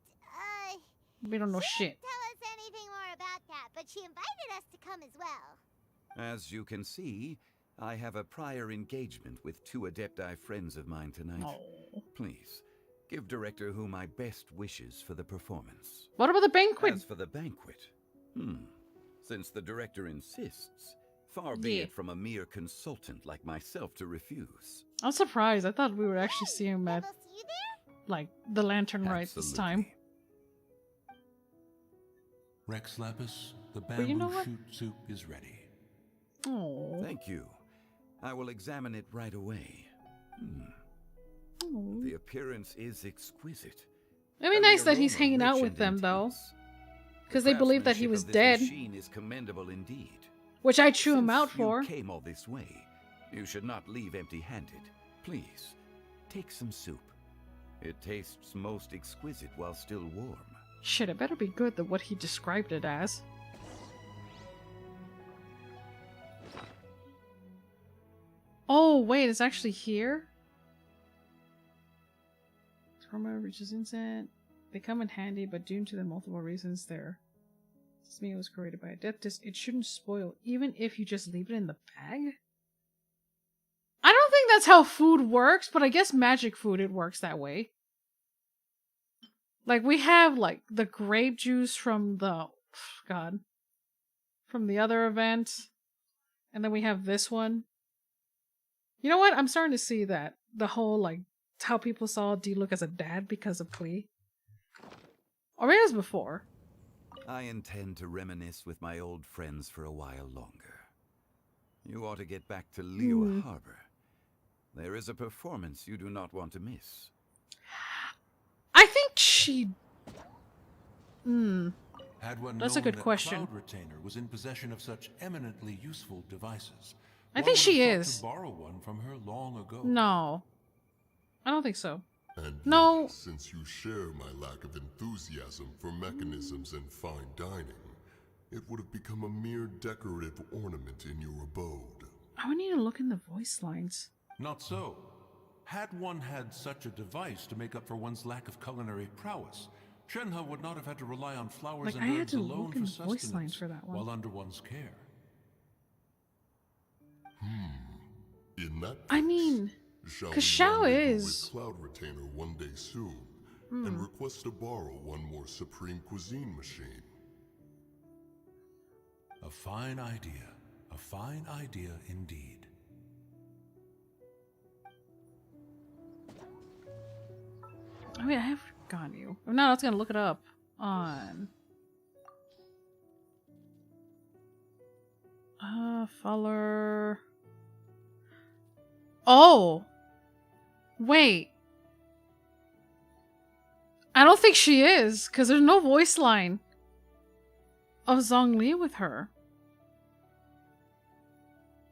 We don't know she shit. didn't tell us anything more about that, but she invited us to come as well. As you can see, I have a prior engagement with 2 Adepti friends of mine tonight. Oh. Please, give Director Who my best wishes for the performance. What about the banquet? As for the banquet, since the director insists, far be Yeah. it from a mere consultant like myself to refuse. I'm surprised. I thought we would actually see him at, like, the Lantern Rite this time. Rex Lapis, the But you know bamboo what? shoot soup is ready. Oh. Thank you. I will examine it right away. Oh. The appearance is exquisite. It'd be And the nice that he's aroma hanging out rich with and them, though. intense. Because they believe that he craftsmanship was of this dead. machine is commendable indeed. Which I chew him out Since for. You came all this way. You should not leave empty-handed. Please, take some soup. It tastes most exquisite while still warm. Shit, it better be good than what he described it as. Oh, wait, it's actually here? Trauma reaches insect. They come in handy, but due to the multiple reasons there. This meal was created by Adeptus. It shouldn't spoil, even if you just leave it in the bag? I don't think that's how food works, but I guess magic food, it works that way. Like, we have, like, the grape juice from the... God. From the other event. And then we have this one. You know what? I'm starting to see that. The whole, like, how people saw Diluc as a dad because of Kui. Or maybe it was before. I intend to reminisce with my old friends for a while longer. You ought to get back to Liyue Harbor. There is a performance you do not want to miss. I think she... Had one That's a known good that question. Cloud Retainer was in possession of such eminently useful devices, I one think would she have thought is. to borrow one from her long ago. No. I don't think so. And No. yet, since you share my lack of enthusiasm for mechanisms and fine dining, it would have become a mere decorative ornament in your abode. I would need to look in the voice lines. Not so. Had one had such a device to make up for one's lack of culinary prowess, Shenhe would not have had to rely on flowers Like, and I had herbs to alone look for in the voice sustenance lines for that one. while under one's care. In that I mean, shall because we Xiao rendezvous is... with Cloud Retainer one day soon, and request to borrow one more Supreme Cuisine machine? A fine idea. A fine idea indeed. I mean, I have gotten you. If not, I was gonna look it up on... Fuller... Oh! Wait. I don't think she is, because there's no voice line of Zhongli with her.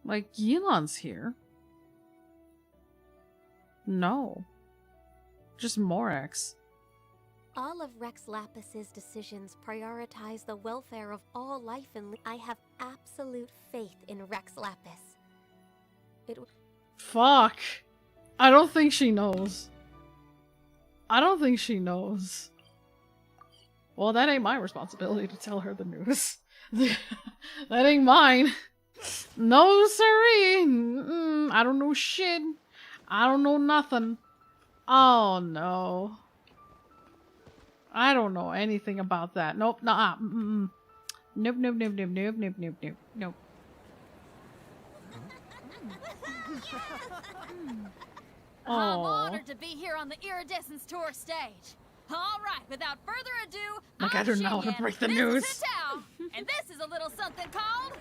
Like, Yilan's here. No. Just Morax. All of Rex Lapis's decisions prioritize the welfare of all life in I have absolute faith in Rex Lapis. Fuck. I don't think she knows. I don't think she knows. Well, that ain't my responsibility to tell her the news. That ain't mine. No, siree. I don't know shit. I don't know nothing. Oh, no. I don't know anything about that. Nope, nah. Nope, nope, nope, nope, nope, nope, nope, nope, nope. I'm honored to be here on the Iridescence Tour stage. All right, without further ado, Like, I don't know how to break the news. This is Hitao, and this is a little something called...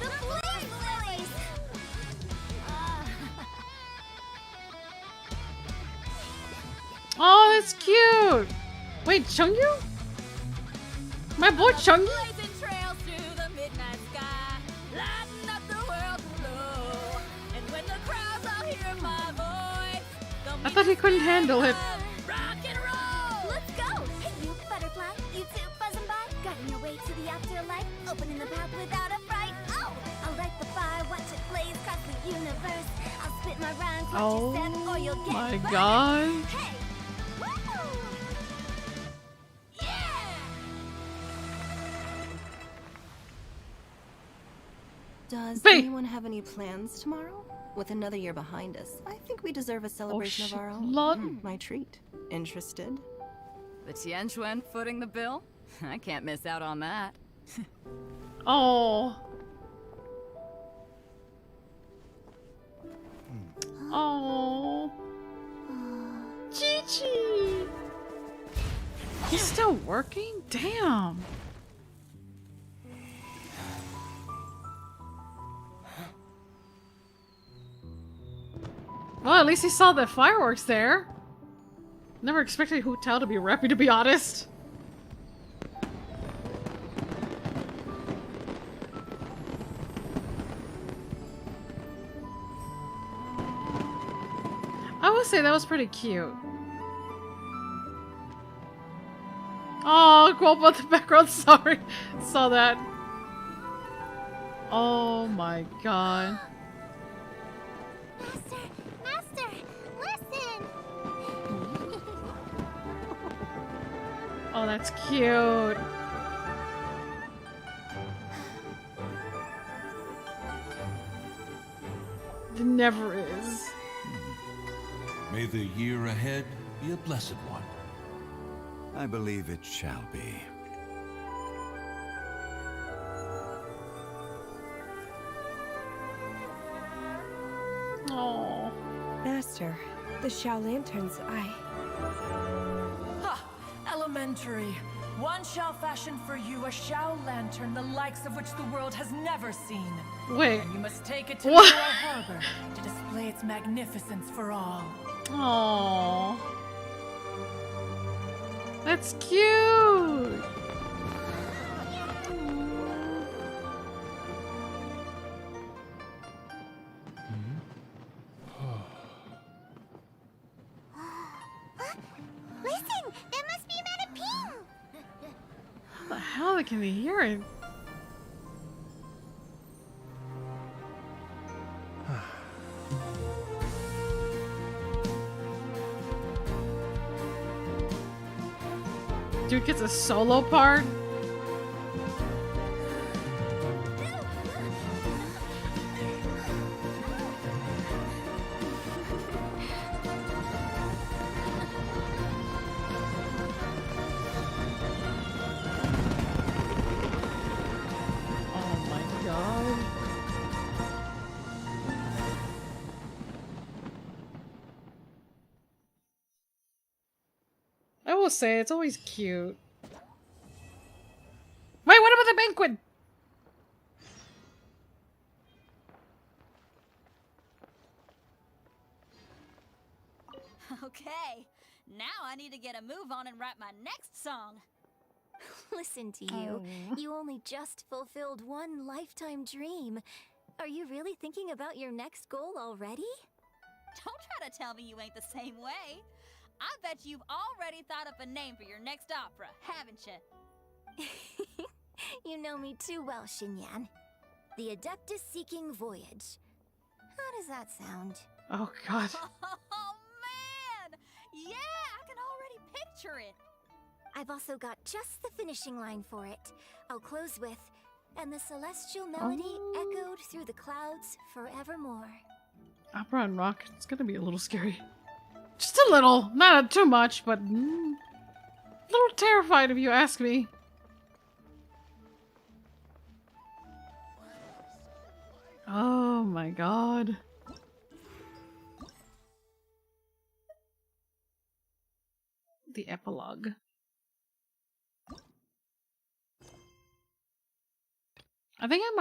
The Blaze Lilies! Oh, that's cute. Wait, Chungyu? My boy Chungyu? Blazing trails through the midnight sky, lighting up the world below. And when the crowds all hear my voice, I thought he couldn't handle it. rock and roll! Let's go! Hey, you butterfly, you two buzzing by, guiding your way to the afterlife, opening the path without a fright. Oh, I'll light the fire, watch it blaze across the universe. I'll spit my rhymes, watch you step, or you'll get my burned. God. Hey! Woo! Does Hey! anyone have any plans tomorrow? With another year behind us, I think we deserve a celebration of our own. Lord. My treat. Interested? The Tianquan footing the bill? I can't miss out on that. Oh. Oh. Chi-Chi. He's still working? Damn. Well, at least he saw the fireworks there. Never expected Hu Tao to be rappy, to be honest. I would say that was pretty cute. Oh, Guopa in the background, sorry. Saw that. Oh my god. Master, listen! Oh, that's cute. It never is. May the year ahead be a blessed one. I believe it shall be. Master, the Xiao Lanterns, Ha! Elementary. One shall fashion for you a Xiao Lantern the likes of which the world has never seen. Wait. And you must take it to What? Liyue Harbor to display its magnificence for all. Aww. That's cute! Listen, that must be Madame Ping. How the hell can they hear it? Dude gets a solo part? Oh my god. I will say, it's always cute. Wait, what about the banquet? Okay, now I need to get a move on and write my next song. Listen to you. Oh. You only just fulfilled one lifetime dream. Are you really thinking about your next goal already? Don't try to tell me you ain't the same way. I bet you've already thought up a name for your next opera, haven't you? You know me too well, Xinyan. The Adeptus Seeking Voyage. How does that sound? Oh god. Oh man! Yeah, I can already picture it. I've also got just the finishing line for it. I'll close with, and the celestial melody echoed through the clouds forevermore. Opera and rock, it's gonna be a little scary. Just a little, not too much, but a little terrified if you ask me. Oh my god. The epilogue. I think I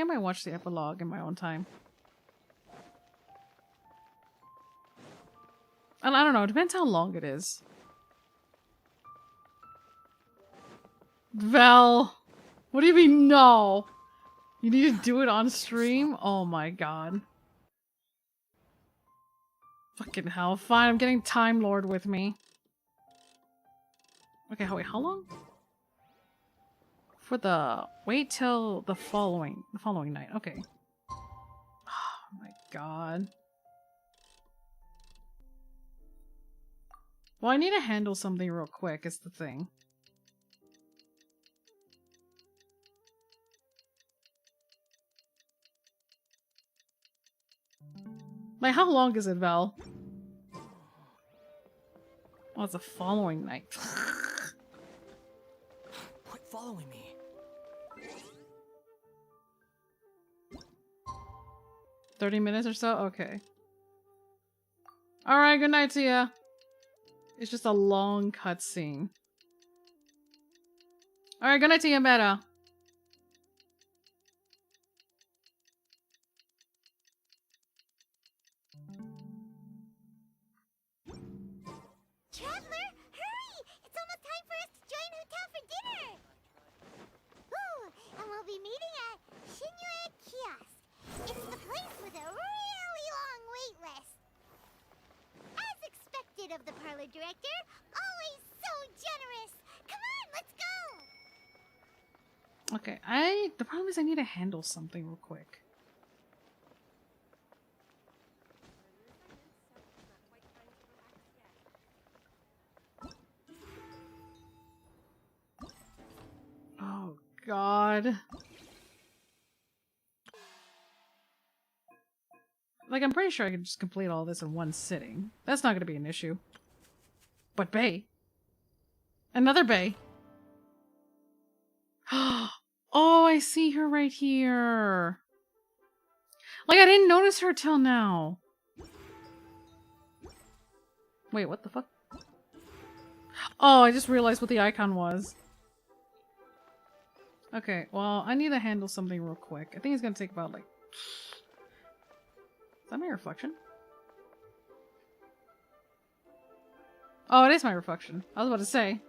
might watch the epilogue in my own time. And I don't know, it depends how long it is. Vel, what do you mean no? You need to do it on stream? Oh my god. Fucking hell. Fine, I'm getting Time Lord with me. Okay, wait, how long? For the... Wait till the following night. Okay. Oh my god. Well, I need to handle something real quick, is the thing. Like, how long is it, Val? Oh, it's the following night. Quit following me. $30 or so? Okay. Alright, good night to ya. It's just a long cutscene. Alright, good night to you, Meta. Traveler, hurry! It's almost time for us to join Hotel for dinner! Ooh, and we'll be meeting at Shinue Kiosk. It's the place with a really long wait list. As expected of the parlor director, always so generous! Come on, let's go! Okay, the problem is I need to handle something real quick. Oh god. Like, I'm pretty sure I can just complete all this in one sitting. That's not gonna be an issue. But Bay. Another Bay. Oh, I see her right here. Like, I didn't notice her till now. Wait, what the fuck? Oh, I just realized what the icon was. Okay, well, I need to handle something real quick. I think it's gonna take about, like... Is that my reflection? Oh, it is my reflection. I was about to say.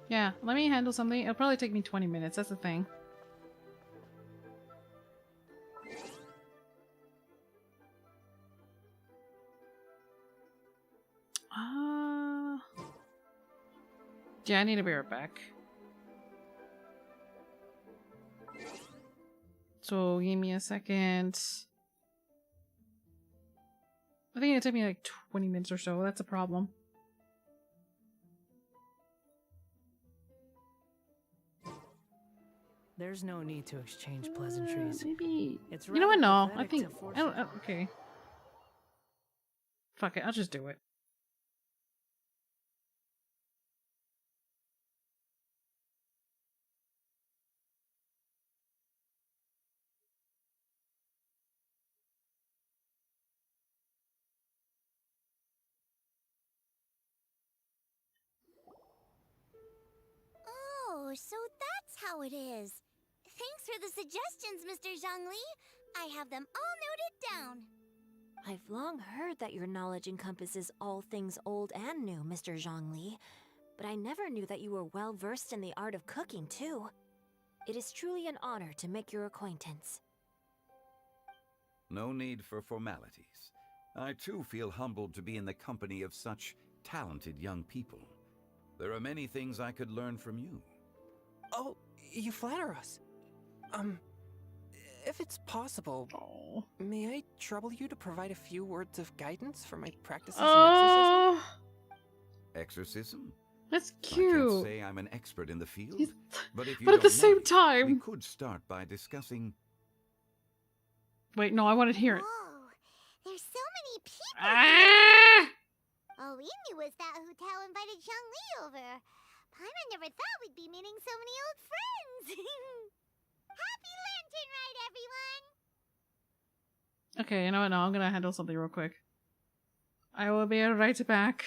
Yeah, let me handle something. It'll probably take me 20 minutes, that's the thing. Yeah, I need to be right back. So, give me a second. I think it'll take me like 20 minutes or so. That's a problem. There's no need to exchange pleasantries. Maybe. It's You know what? No, I pathetic think. to force Okay. Fuck it. I'll just do it. Oh, so that's how it is. Thanks for the suggestions, Mr. Zhongli. I have them all noted down. I've long heard that your knowledge encompasses all things old and new, Mr. Zhongli, but I never knew that you were well versed in the art of cooking, too. It is truly an honor to make your acquaintance. No need for formalities. I too feel humbled to be in the company of such talented young people. There are many things I could learn from you. Oh, you flatter us. If it's possible, may I trouble you to provide a few words of guidance for my practices in exorcism? Exorcism? That's I cute. can't say I'm an expert in the field, but if you But at the don't same mind, time... we could start by discussing... Wait, no, I wanted to hear it. Whoa, there's so many people Ah! here. All we knew was that Hotel invited Zhongli over. Paimon never thought we'd be meeting so many old friends. Happy Lantern Rite, everyone! Okay, you know what? No, I'm gonna handle something real quick. I will be right back.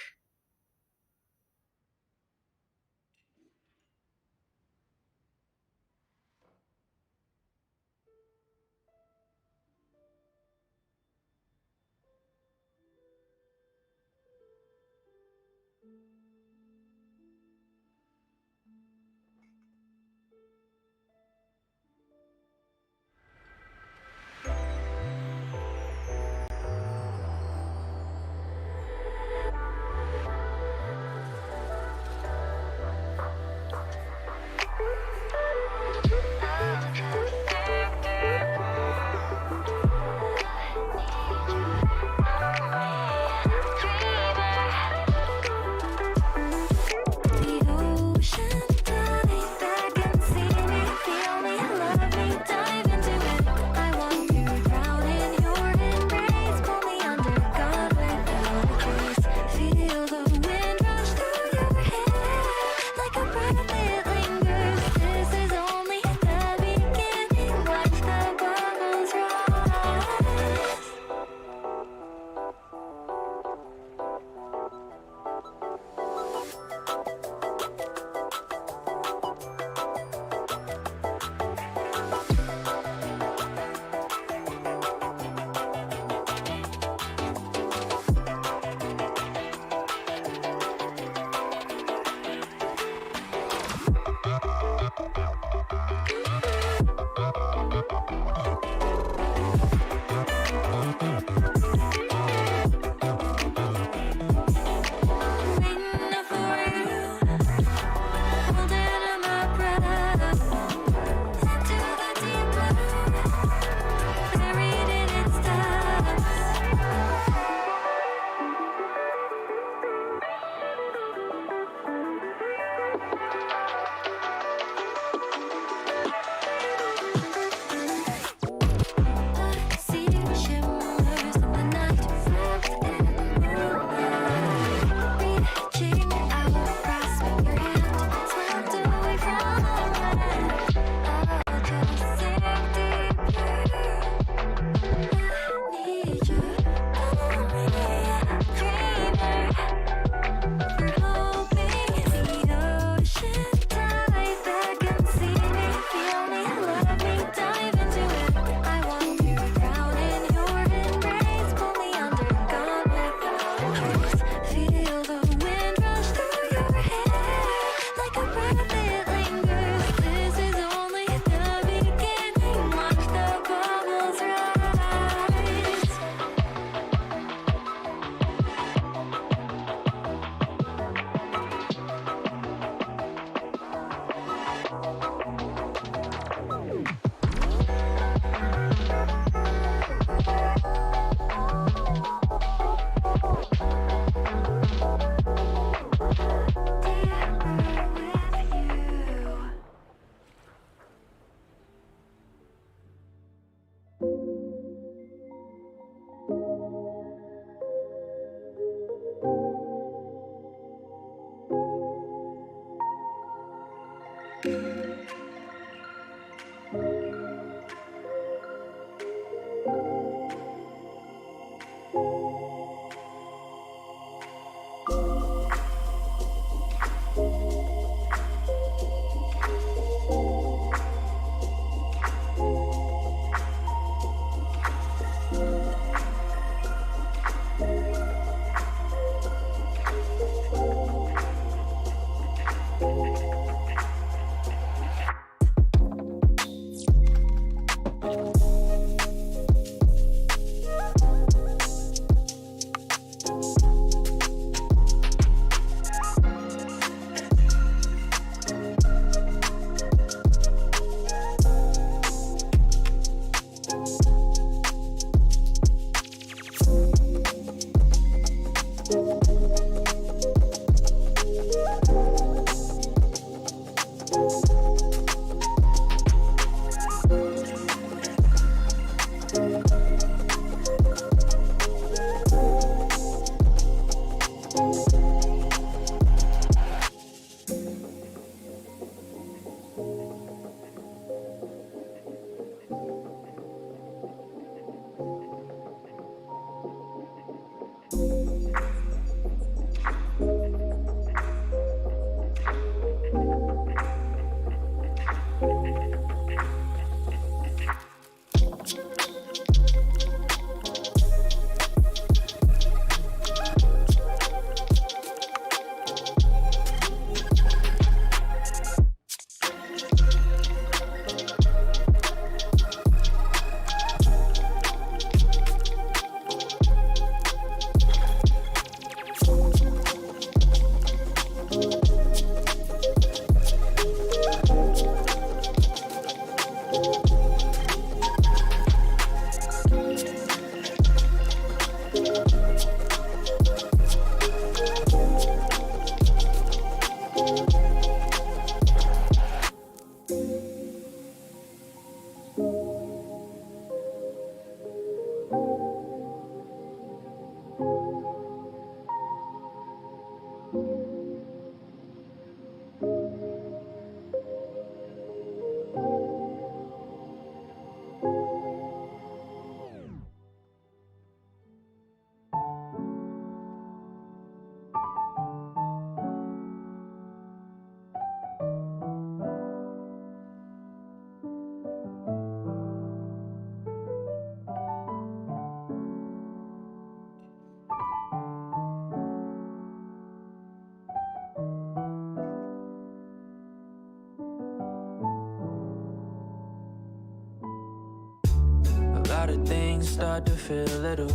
things start to feel little,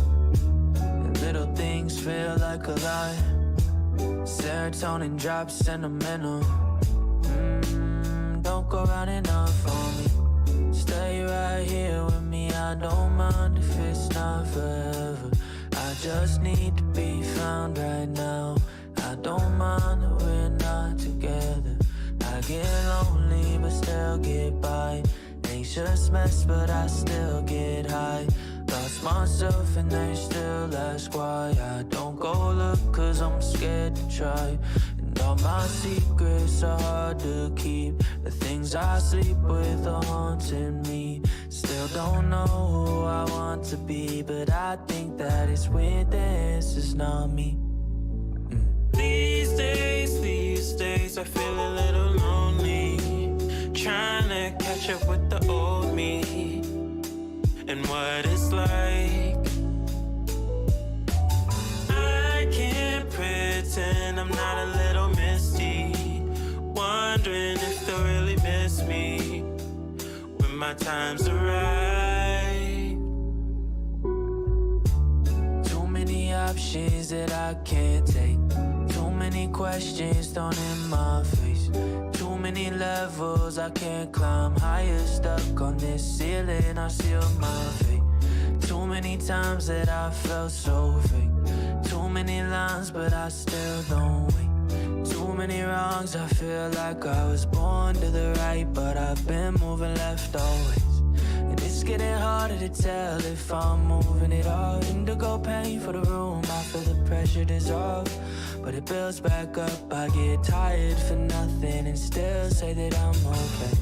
and little things feel like a lie. Serotonin drops sentimental. Don't go running off on me. Stay right here with me. I don't mind if it's not forever. I just need to be found right now. I don't mind that we're not together. I get lonely but still get by. Anxious mess but I still get high. Lost myself and they still ask why. I don't go look cause I'm scared to try. And all my secrets are hard to keep. The things I sleep with are haunting me. Still don't know who I want to be, but I think that it's weird this is not me. These days I feel a little lonely, trying to catch up with the old me and what it's like. I can't pretend I'm not a little misty, wondering if they'll really miss me when my time's arrive. Too many options that I can't take. Too many questions thrown in my face. Too many levels I can't climb higher. Stuck on this ceiling, I seal my fate. Too many times that I felt so fake. Too many lines but I still don't wait. Too many wrongs, I feel like I was born to the right, but I've been moving left always. And it's getting harder to tell if I'm moving it all. Indigo paint for the room, I feel the pressure dissolve, but it builds back up. I get tired for nothing and still say that I'm okay.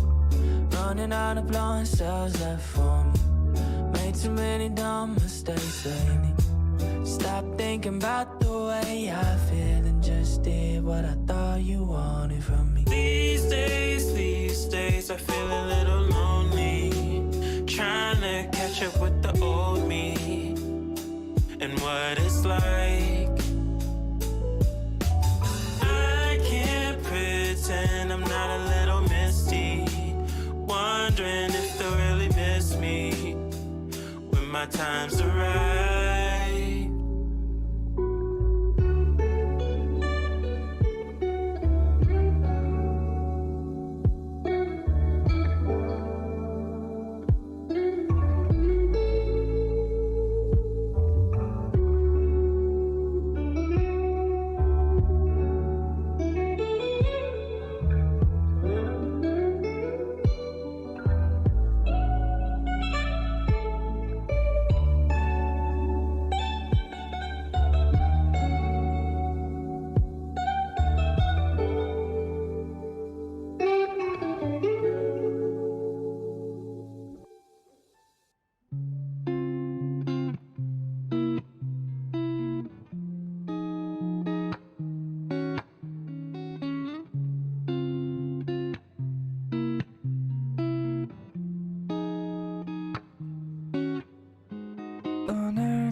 Running out of blowing cells left for me. Made too many dumb mistakes lately. Stop thinking about the way I feel and just did what I thought you wanted from me. These days I feel a little lonely, trying to catch up with the old me and what it's like. I can't pretend I'm not a little misty, wondering if they'll really miss me when my time's arrive.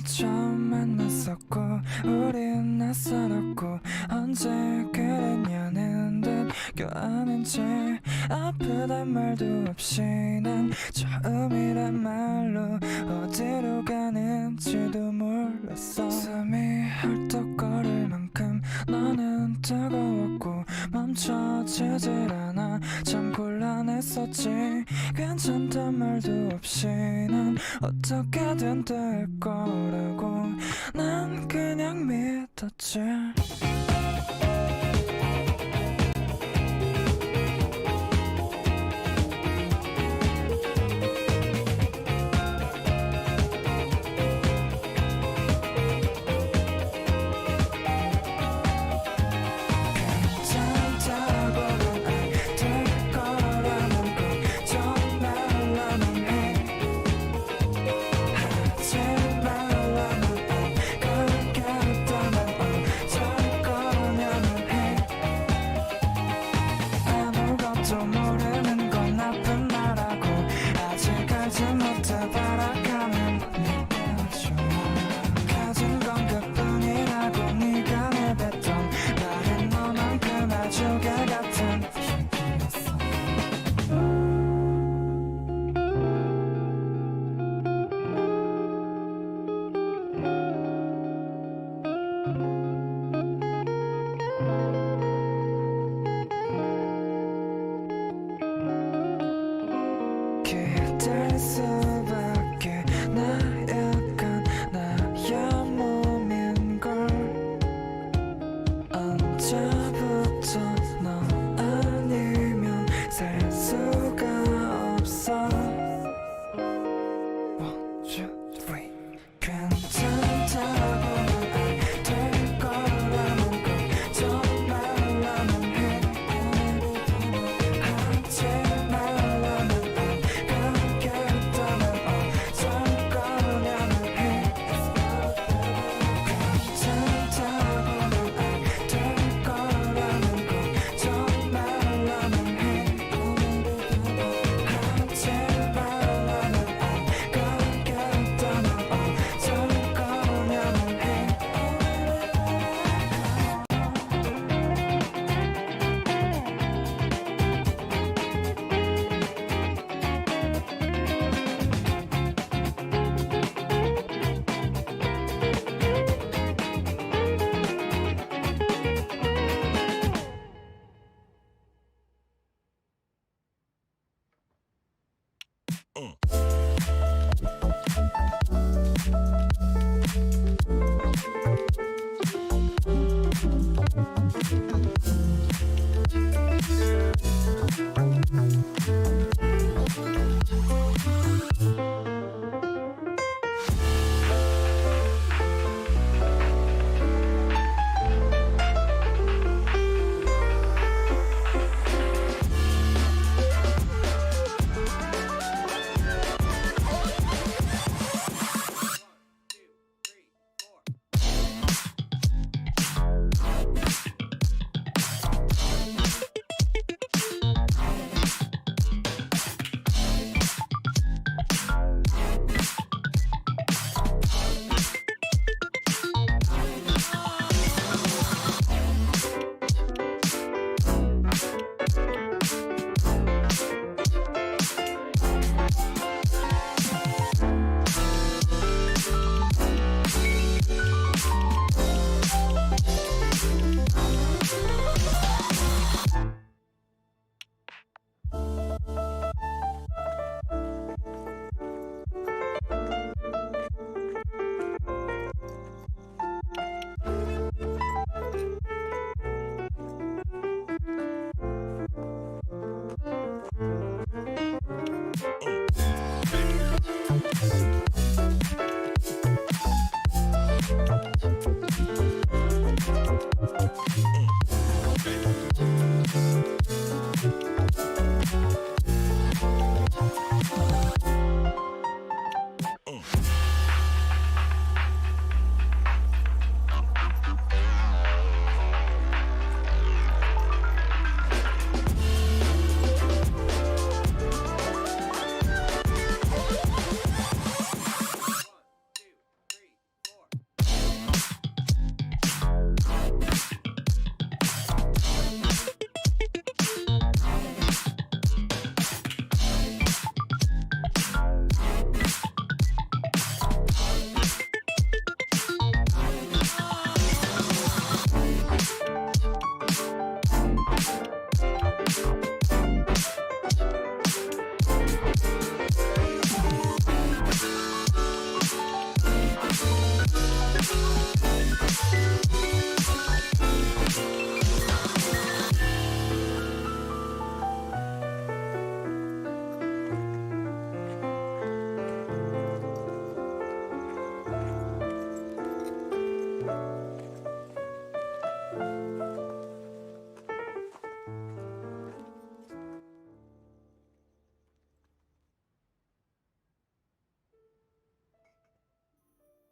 처음 만났었고 우린 낯설었고 언제 그랬냐는 듯 껴안은 채 아프단 말도 없이 난 처음이란 말로 어디로 가는지도 몰랐어. 숨이 헐떡거릴 만큼 너는 뜨거웠고 멈춰지질 않아. 참 곤란했었지. 괜찮단 말도 없이 난 어떻게든 될 거라고 난 그냥 믿었지.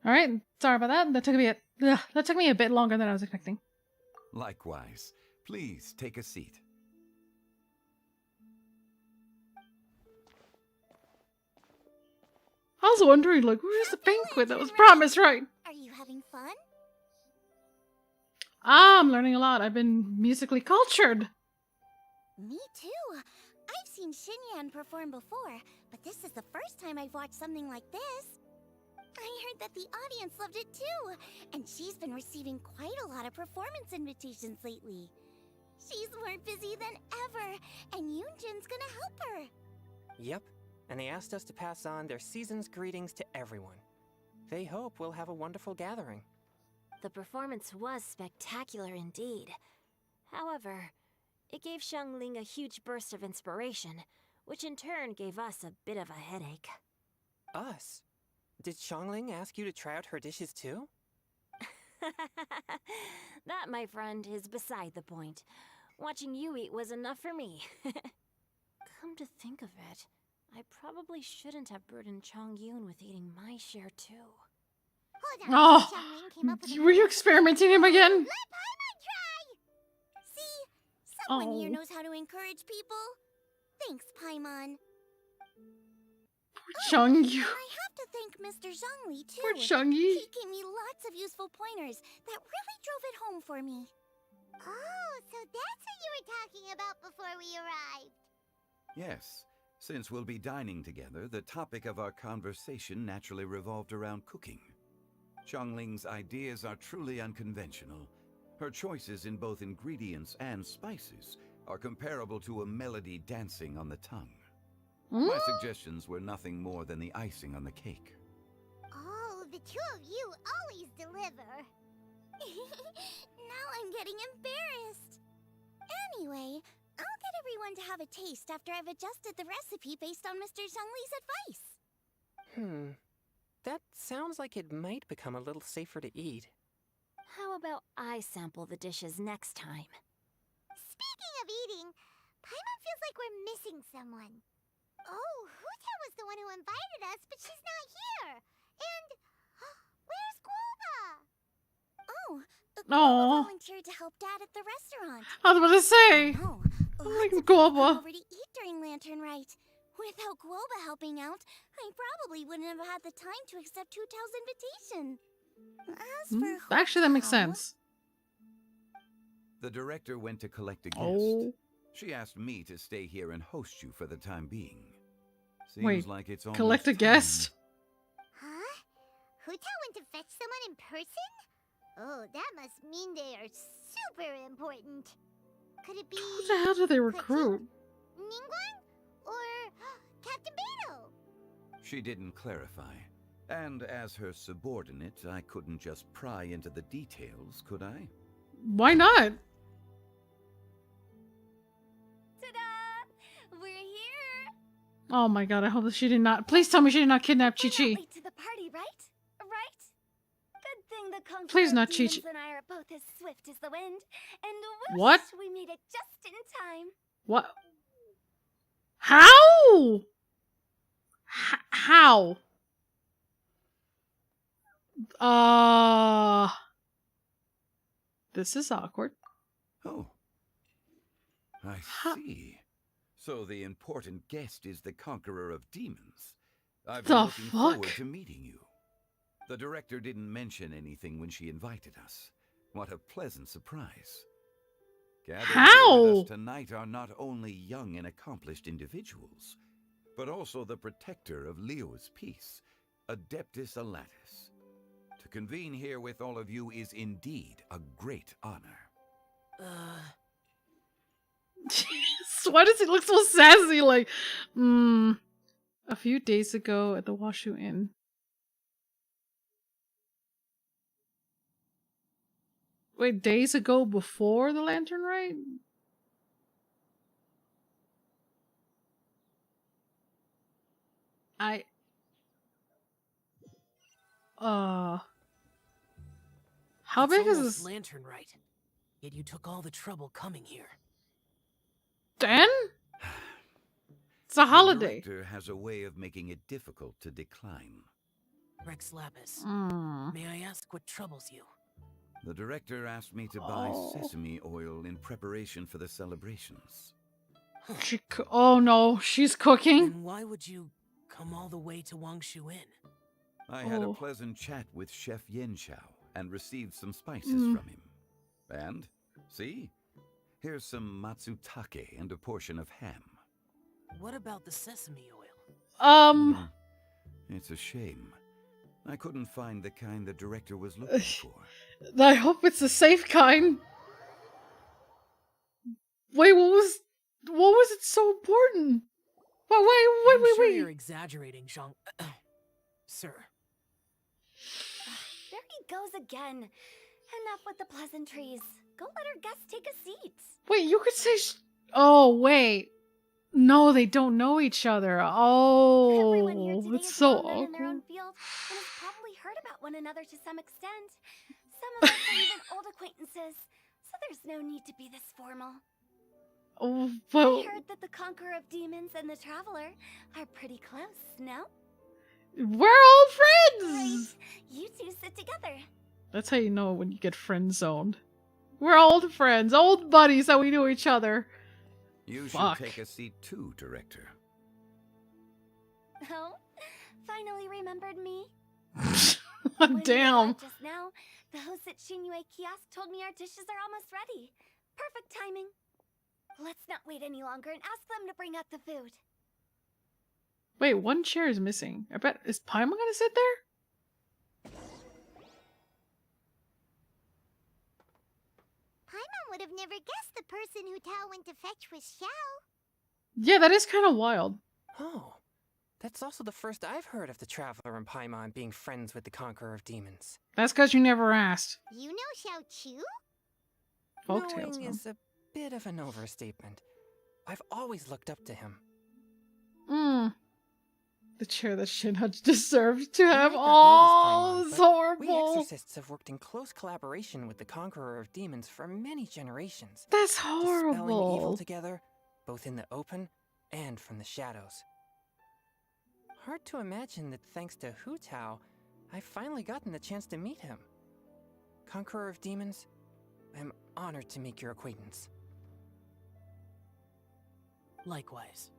All right, sorry about that. That took me a bit longer than I was expecting. Likewise. Please take a seat. I was wondering, like, where's the banquet that was promised, right? Are you having fun? I'm learning a lot. I've been musically cultured. Me too. I've seen Xinyan perform before, but this is the first time I've watched something like this. I heard that the audience loved it too, and she's been receiving quite a lot of performance invitations lately. She's more busy than ever, and Yoonjin's gonna help her. Yep, and they asked us to pass on their season's greetings to everyone. They hope we'll have a wonderful gathering. The performance was spectacular indeed. However, it gave Xiangling a huge burst of inspiration, which in turn gave us a bit of a headache. Us? Did Xiangling ask you to try out her dishes too? That, my friend, is beside the point. Watching you eat was enough for me. Come to think of it, I probably shouldn't have burdened Chongyun with eating my share too. Hold on, Xiangling came up with Were you experimenting him again? Let Paimon try! See? Someone here knows how to encourage people. Thanks, Paimon. Changyu. I have to thank Mr. Zhongli too. Poor Changyi. He gave me lots of useful pointers that really drove it home for me. Oh, so that's what you were talking about before we arrived. Yes. Since we'll be dining together, the topic of our conversation naturally revolved around cooking. Xiangling's ideas are truly unconventional. Her choices in both ingredients and spices are comparable to a melody dancing on the tongue. My suggestions were nothing more than the icing on the cake. Oh, the The two of you always deliver. Now I'm getting embarrassed. Anyway, I'll get everyone to have a taste after I've adjusted the recipe based on Mr. Zhongli's advice. That sounds like it might become a little safer to eat. How about I sample the dishes next time? Speaking of eating, Paimon feels like we're missing someone. Oh, Huta was the one who invited us, but she's not here. And where's Guoba? Oh, Guoba volunteered to help Dad at the restaurant. I was about to say. Oh, like come Guoba. over to eat during Lantern Rite. Without Guoba helping out, I probably wouldn't have had the time to accept Hutao's invitation. As for Actually, that makes sense. The director went to collect a guest. Oh. She asked me to stay here and host you for the time being. Seems Wait, like it's almost collect a time. guest? Huh? Hutao went to fetch someone in person? Oh, that must mean they are super important. Could it be... Who the hell do they recruit? Ningguang? Or Captain Beto? She didn't clarify. And as her subordinate, I couldn't just pry into the details, could I? Why not? Ta-da! We're here! Oh my god, I hope that she did not. Please tell me she did not kidnap Chi Chi. Late to the party, right? Right? Good thing the conqueror Please not of Chi demons Chi. and I are both as swift as the wind. And whoosh, What? we made it just in time. What? How? How? This is awkward. Oh. I see. So the important guest is the conqueror of demons. I've been The looking fuck? forward to meeting you. The director didn't mention anything when she invited us. What a pleasant surprise. Gathered here with us tonight are not only young and accomplished individuals, but also the protector of Leo's peace, Adeptus Alatus. To convene here with all of you is indeed a great honor. Why does he look so sassy? Like, a few days ago at the Washu Inn. Wait, days ago before the Lantern Rite? How It's big is almost this? Lantern Rite. Yet you took all the trouble coming here. Dan? It's a holiday. The director has a way of making it difficult to decline. Rex Lapis, Mm. may I ask what troubles you? The director asked me to buy sesame oil in preparation for the celebrations. Oh no, she's cooking. Then why would you come all the way to Wangshu Inn? I had a pleasant chat with Chef Yenshao and received some spices from him. And, see? Here's some matsutake and a portion of ham. What about the sesame oil? It's a shame. I couldn't find the kind the director was looking for. I hope it's the safe kind. Wait, what was it so important? I'm sure Wait. you're exaggerating, Zhang. Sir. There he goes again. Enough with the pleasantries. Go let our guests take a seat. Wait, you could say oh, wait. No, they don't know each other. Oh, it's so Well-known in their own awkward. field and has probably heard about one another to some extent. Some of us are even old acquaintances, so there's no need to be this formal. Oh, I but heard that the Conqueror of Demons and the Traveler are pretty close, no? we're old friends. You two sit together. That's how you know when you get friend zoned. We're old friends, old buddies that we know each other. You Fuck. should take a seat too, director. Oh, finally remembered me? Damn. Just now, the host at Shinue Kiosk told me our dishes are almost ready. Perfect timing. Let's not wait any longer and ask them to bring out the food. Wait, one chair is missing. I bet, is Paimon gonna sit there? Paimon would have never guessed the person Hutao went to fetch was Xiao. Yeah, that is kind of wild. Oh, That's also the first I've heard of the Traveler and Paimon being friends with the Conqueror of Demons. That's because you never asked. You know Xiao Chu? Folktales, Knowing huh? is a bit of an overstatement. I've always looked up to him. The chair that Shinha deserves to have. You might not Oh, know this, it's Paimon, but horrible. We exorcists have worked in close collaboration with the Conqueror of Demons for many generations. That's Dispelling evil horrible. together, both in the open and from the shadows. Hard to imagine that thanks to Hu Tao, I've finally gotten the chance to meet him. Conqueror of Demons, I'm honored to make your acquaintance. Likewise.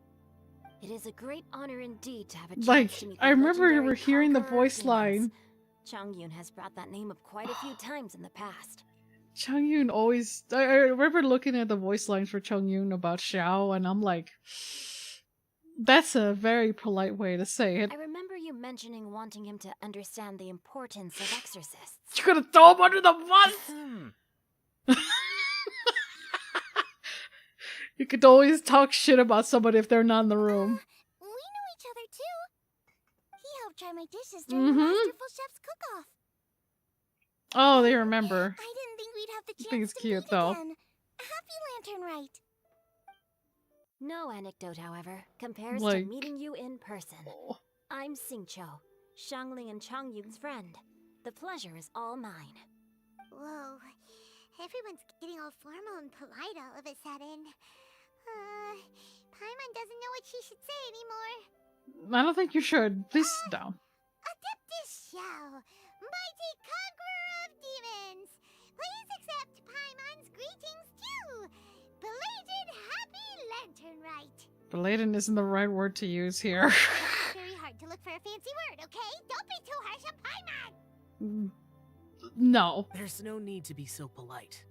It is a great honor indeed to have a chance Like, to meet the I remember legendary hearing the Conqueror of voice Demons. line. Changyun has brought that name up quite a few times in the past. Changyun always. I remember looking at the voice lines for Changyun about Xiao, and I'm like, that's a very polite way to say it. I remember you mentioning wanting him to understand the importance of exorcists. You could have thrown him under the bus! You could always talk shit about somebody if they're not in the room. We know each other too. He helped try my dishes during the Masterful Chef's cook-off. Oh, they remember. I didn't think we'd have the I think chance it's to cute, meet though. again. Happy Lantern Rite. No anecdote, however, compares Like- to meeting you in person. I'm Xingqiu, Shangling and Changyun's friend. The pleasure is all mine. Whoa. Everyone's getting all formal and polite all of a sudden. Paimon doesn't know what she should say anymore. I don't think you should. Please sit down. Adeptus Xiao, mighty conqueror of demons. Please accept Paimon's greetings too. Belated Happy Lantern Rite. Beladen isn't the right word to use here. It's very hard to look for a fancy word, okay? Don't be too harsh on Paimon. No. There's no need to be so polite.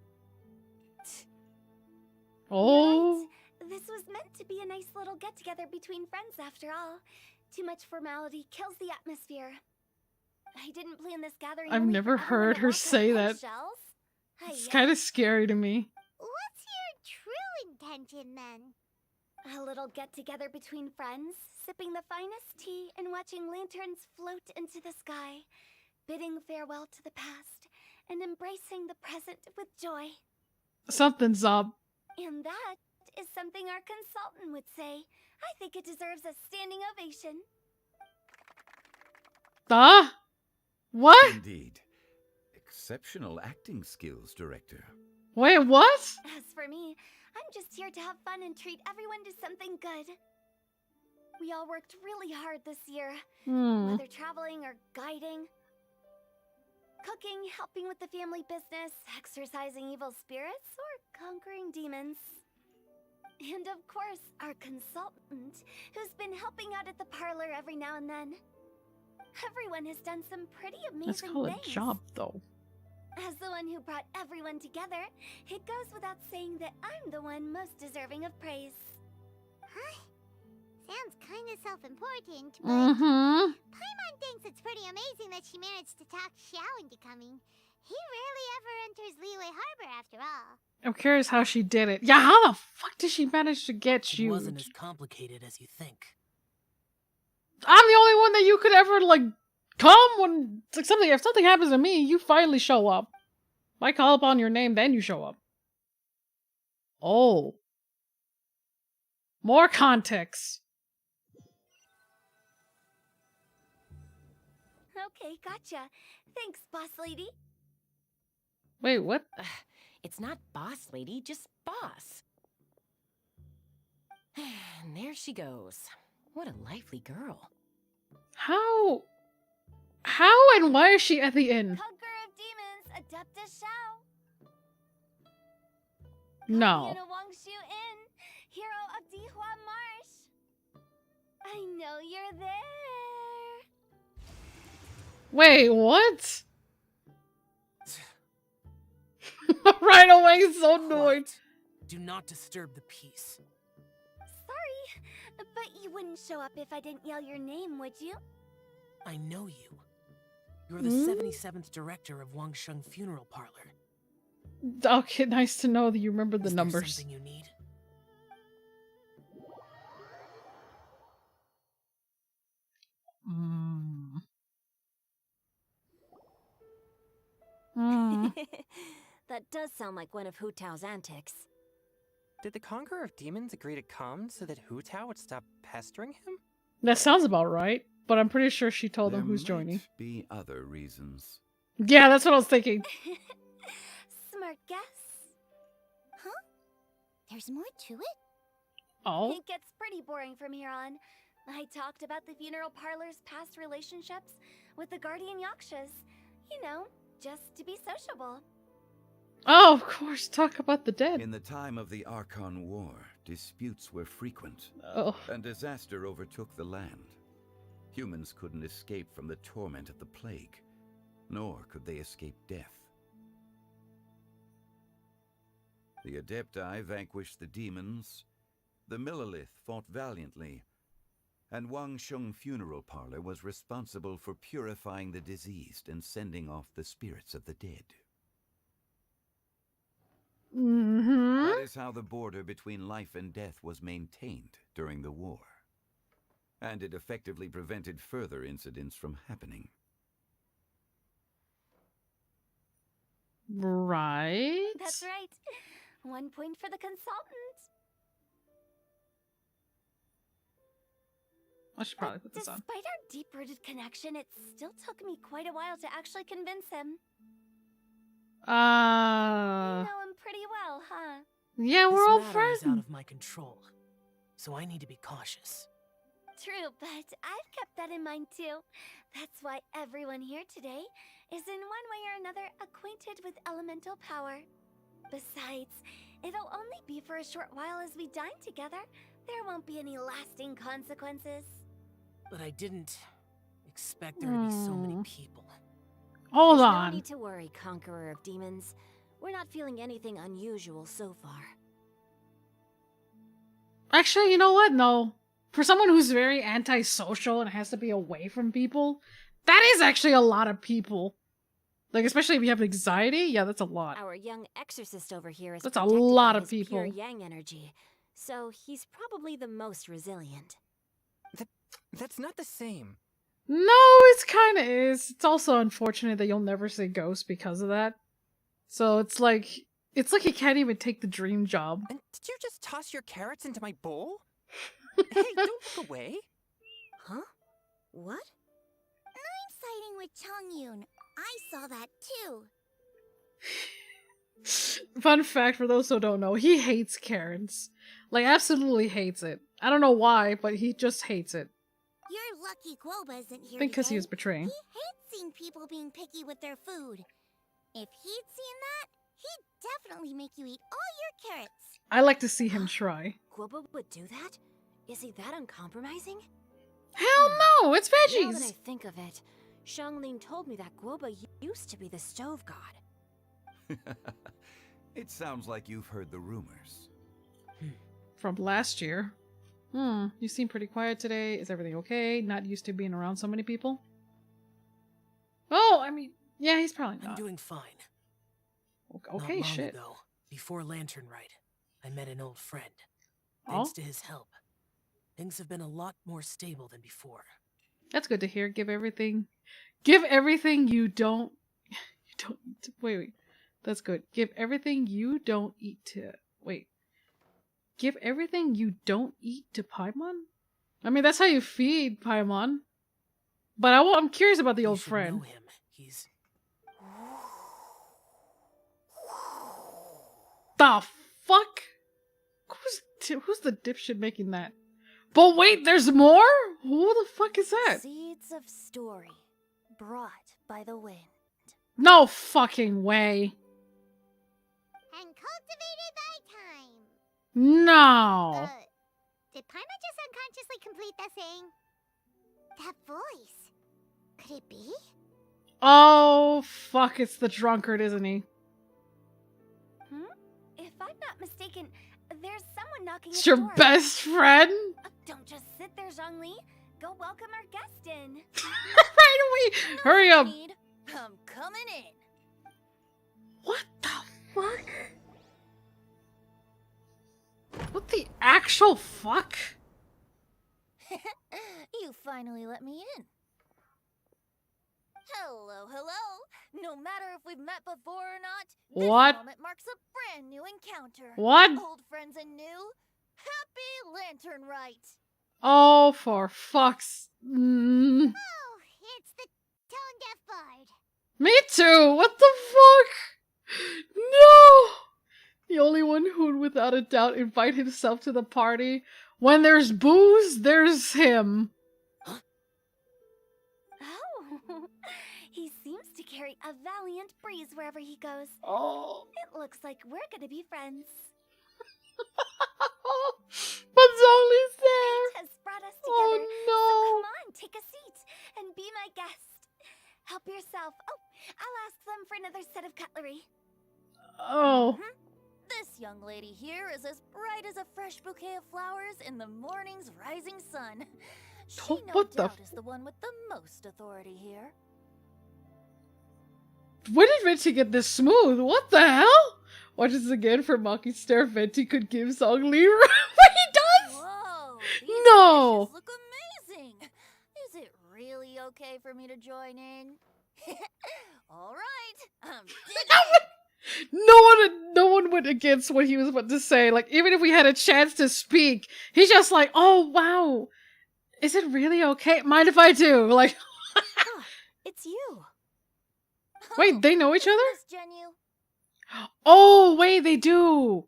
Oh. This was meant to be a nice little get-together between friends after all. Too much formality kills the atmosphere. I didn't plan this gathering. I've only never for everyone heard to her walk on say that. eggshells. It's Hiya. kind of scary to me. What's your true intention then? A little get-together between friends, sipping the finest tea and watching lanterns float into the sky, bidding farewell to the past, and embracing the present with joy. Something's up. And that is something our consultant would say. I think it deserves a standing ovation. What? Indeed. Exceptional acting skills, Director. Wait, what? As for me, I'm just here to have fun and treat everyone to something good. We all worked really hard this year, whether traveling or guiding, cooking, helping with the family business, exorcising evil spirits, or conquering demons. And of course, our consultant, who's been helping out at the parlor every now and then. Everyone has done some pretty amazing Let's call it things. job, though. As the one who brought everyone together, it goes without saying that I'm the one most deserving of praise. Huh? Sounds kind of self-important, but Paimon thinks it's pretty amazing that she managed to talk Xiao into coming. He rarely ever enters Liyue Harbor after all. I'm curious how she did it. Yeah, how the fuck did she manage to get It you? wasn't as complicated as you think. I'm the only one that you could ever, like, come when it's like something. If something happens to me, you finally show up. I call upon your name, then you show up. Oh. More context. Okay, gotcha. Thanks, boss lady. Wait, what? It's not boss lady, just boss. And there she goes. What a lively girl. How and why is she at the inn? Conqueror of demons, Adeptus Xiao. No. Wangshu Inn, hero of Dihua Marsh. I know you're there. Wait, what? Right away, so annoyed. Do not disturb the peace. Sorry, but you wouldn't show up if I didn't yell your name, would you? I know you. You're the 77th director of Wangsheng Funeral Parlor. Okay, nice to know that you remember the numbers. Something you need? That does sound like one of Hu Tao's antics. Did the Conqueror of Demons agree to come so that Hu Tao would stop pestering him? That sounds about right, but I'm pretty sure she told him who's joining. There might be other reasons. Yeah, that's what I was thinking. Smart guess. Huh? There's more to it? Oh? It gets pretty boring from here on. I talked about the funeral parlor's past relationships with the guardian yakshas. You know, just to be sociable. Oh, of course, talk about the dead. In the time of the Archon War, disputes were frequent, and disaster overtook the land. Humans couldn't escape from the torment of the plague, nor could they escape death. The Adepti vanquished the demons, the Millelith fought valiantly, and Wangsheng Funeral Parlor was responsible for purifying the diseased and sending off the spirits of the dead. That is how the border between life and death was maintained during the war. And it effectively prevented further incidents from happening. Right? That's right. 1 point for the consultant. I should probably put this on. Despite our deep-rooted connection, it still took me quite a while to actually convince him. You know him pretty well, huh? Yeah, we're all This matter friends. is out of my control, so I need to be cautious. True, but I've kept that in mind too. That's why everyone here today is in one way or another acquainted with elemental power. Besides, it'll only be for a short while as we dine together. There won't be any lasting consequences. But I didn't expect there to be so many people. Hold There's on. No need to worry, Conqueror of Demons. We're not feeling anything unusual so far. Actually, you know what? No. For someone who's very antisocial and has to be away from people, that is actually a lot of people. Like, especially if you have anxiety, yeah, that's a lot. Our young exorcist over here is That's a protected lot by of his people. pure yang energy, so he's probably the most resilient. That's not the same. No, it's kind of is. It's also unfortunate that you'll never see ghosts because of that. So it's like he can't even take the dream job. And did you just toss your carrots into my bowl? Hey, don't look away. Huh? What? I'm siding with Chongyun. I saw that too. Fun fact for those who don't know, he hates Karens. Like, absolutely hates it. I don't know why, but he just hates it. You're lucky Guoba isn't here I think because he today. was betraying. He hates seeing people being picky with their food. If he'd seen that, he'd definitely make you eat all your carrots. I like to see him try. Guoba would do that? Is he that uncompromising? Hell no, it's Now that I veggies. think of it, Xianglin told me that Guoba used to be the stove god. It sounds like you've heard the rumors. From last year. You seem pretty quiet today. Is everything okay? Not used to being around so many people? Oh, I mean, yeah, he's probably not. I'm doing fine. Okay, Not long shit. ago, before Lantern Rite, I met an old friend. Thanks to his help, things have been a lot more stable than before. That's good to hear. Give everything you don't wait. That's good. Give everything you don't eat to Give everything you don't eat to Paimon? I mean, that's how you feed Paimon. But I'm curious about the old friend. Know him. He's The fuck? Who's the dipshit making that? But wait, there's more? Who the fuck is that? Seeds of story, brought by the wind. No fucking way. And cultivated by time. No. Did Paima just unconsciously complete that saying? That voice. Could it be? Oh, fuck, it's the drunkard, isn't he? If I'm not mistaken, there's someone knocking It's at your the door. best friend? Don't just sit there, Zhongli. Go welcome our guest in. Right away! Hurry up! I'm coming in. What the fuck? What the actual fuck? You finally let me in. Hello, hello. No matter if we've met before or not, What? this moment marks a brand new encounter. What? Old friends and new. Happy Lantern Rite. Oh, for fuck's... Oh, it's the tone-deaf bard. Me too! What the fuck? No! The only one who'd without a doubt invite himself to the party. When there's booze, there's him. Oh, he seems to carry a valiant breeze wherever he goes. Oh. It looks like we're gonna be friends. But Zhongli's there. Fate has brought us together. Oh no. So come on, take a seat and be my guest. Help yourself. Oh, I'll ask them for another set of cutlery. Oh. This young lady here is as bright as a fresh bouquet of flowers in the morning's rising sun. She no doubt is the one with the most authority here. When did Venti get this smooth? What the hell? Watch this again for mocking stare Venti could give Zhongli. What he does? Whoa, no. Dishes look amazing. Is it really okay for me to join in? All right. No one went against what he was about to say. Like, even if we had a chance to speak, he's just like, oh wow. Is it really okay? Mind if I do? Like, it's you. Wait, they know each other? Miss Genu. Oh, wait, they do.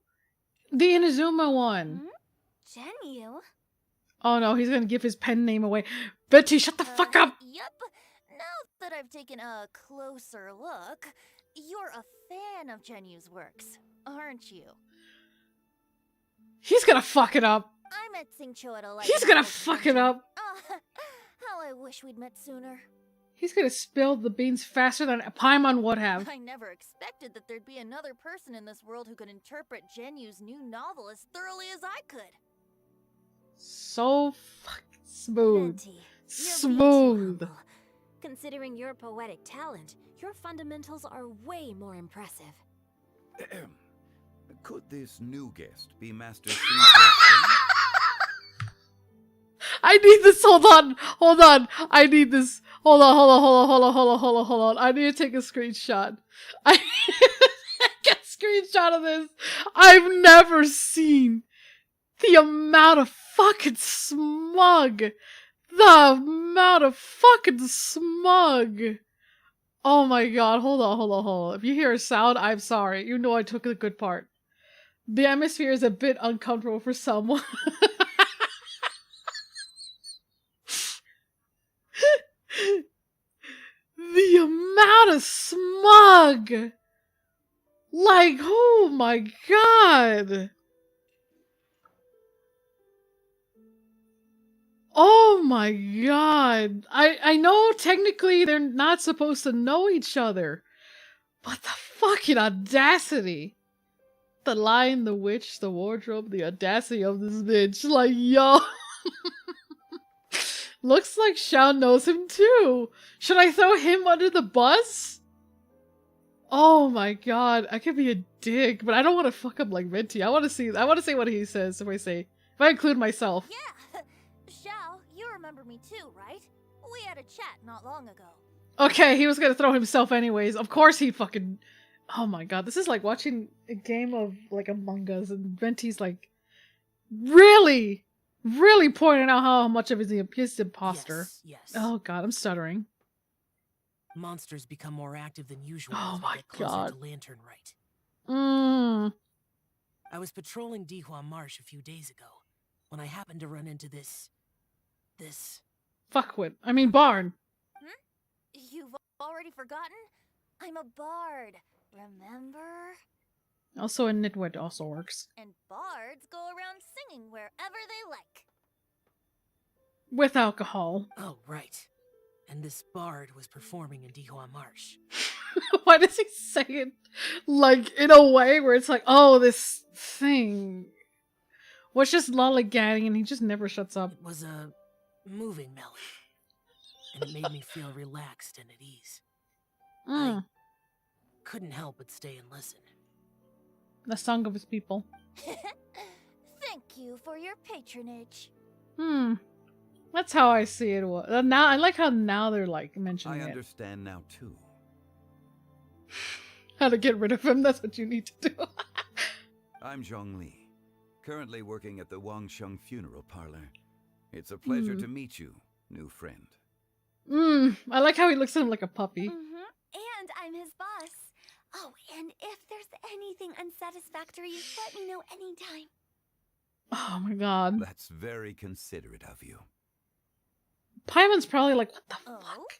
The Inazuma one. Genu? Oh no, he's gonna give his pen name away. Betty, shut the fuck up! Yep. Now that I've taken a closer look, you're a fan of Genu's works, aren't you? He's gonna fuck it up. I met Xingqiu at a He's gonna fuck it up. How I wish we'd met sooner. He's gonna spill the beans faster than Paimon would have. I never expected that there'd be another person in this world who could interpret Genu's new novel as thoroughly as I could. So fucking smooth. Venti, Smooth. Considering your poetic talent, your fundamentals are way more impressive. Could this new guest be Master I need this. Hold on. I need this. Hold on. I need to take a screenshot. I need to take a screenshot of this. I've never seen the amount of fucking smug. Oh my god. Hold on. If you hear a sound, I'm sorry. You know I took the good part. The atmosphere is a bit uncomfortable for someone. The amount of smug! Like, oh my god! Oh my god! I know technically they're not supposed to know each other, but the fucking audacity! The Lion, the Witch, the Wardrobe, the audacity of this bitch. Like, yo! Looks like Xiao knows him too. Should I throw him under the bus? Oh my god, I could be a dick, but I don't want to fuck up like Venti. I want to see what he says if I include myself. Yeah, Xiao, you remember me too, right? We had a chat not long ago. Okay, he was gonna throw himself anyways. Of course he fucking... Oh my god, this is like watching a game of like Among Us and Venti's like really pointing out how much of his imposter. Yes. Oh god, I'm stuttering. Monsters become more active than usual Oh as we my get closer god. to Lantern Rite. I was patrolling Dihua Marsh a few days ago when I happened to run into this... Fuckwit. I mean barn. You've already forgotten? I'm a bard, remember? Also a nitwit also works. And bards go around singing wherever they like. With alcohol. Oh, right. And this bard was performing in Dihua Marsh. Why does he say it like in a way where it's like, oh, this thing? What's just lollygagging and he just never shuts up. It was a moving melody. And it made me feel relaxed and at ease. I couldn't help but stay and listen. The song of his people. Thank you for your patronage. That's how I see it. Now I like how now they're like mentioning I it. understand now too. How to get rid of him, that's what you need to do. I'm Zhongli, currently working at the Wangsheng Funeral Parlor. It's a pleasure to meet you, new friend. I like how he looks at him like a puppy. And I'm his boss. Oh, and if there's anything unsatisfactory, let me know anytime. Oh my god. That's very considerate of you. Paimon's probably like, what the fuck?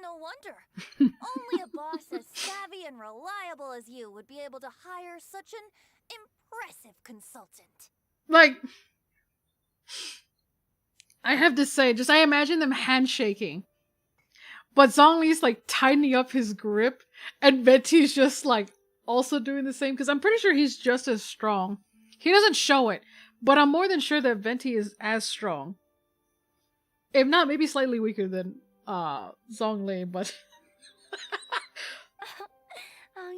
No wonder. Only a boss as savvy and reliable as you would be able to hire such an impressive consultant. Like, I have to say, I imagine them handshaking. But Zhongli's like tightening up his grip, and Venti's just like also doing the same, because I'm pretty sure he's just as strong. He doesn't show it, but I'm more than sure that Venti is as strong. If not, maybe slightly weaker than Zhongli, but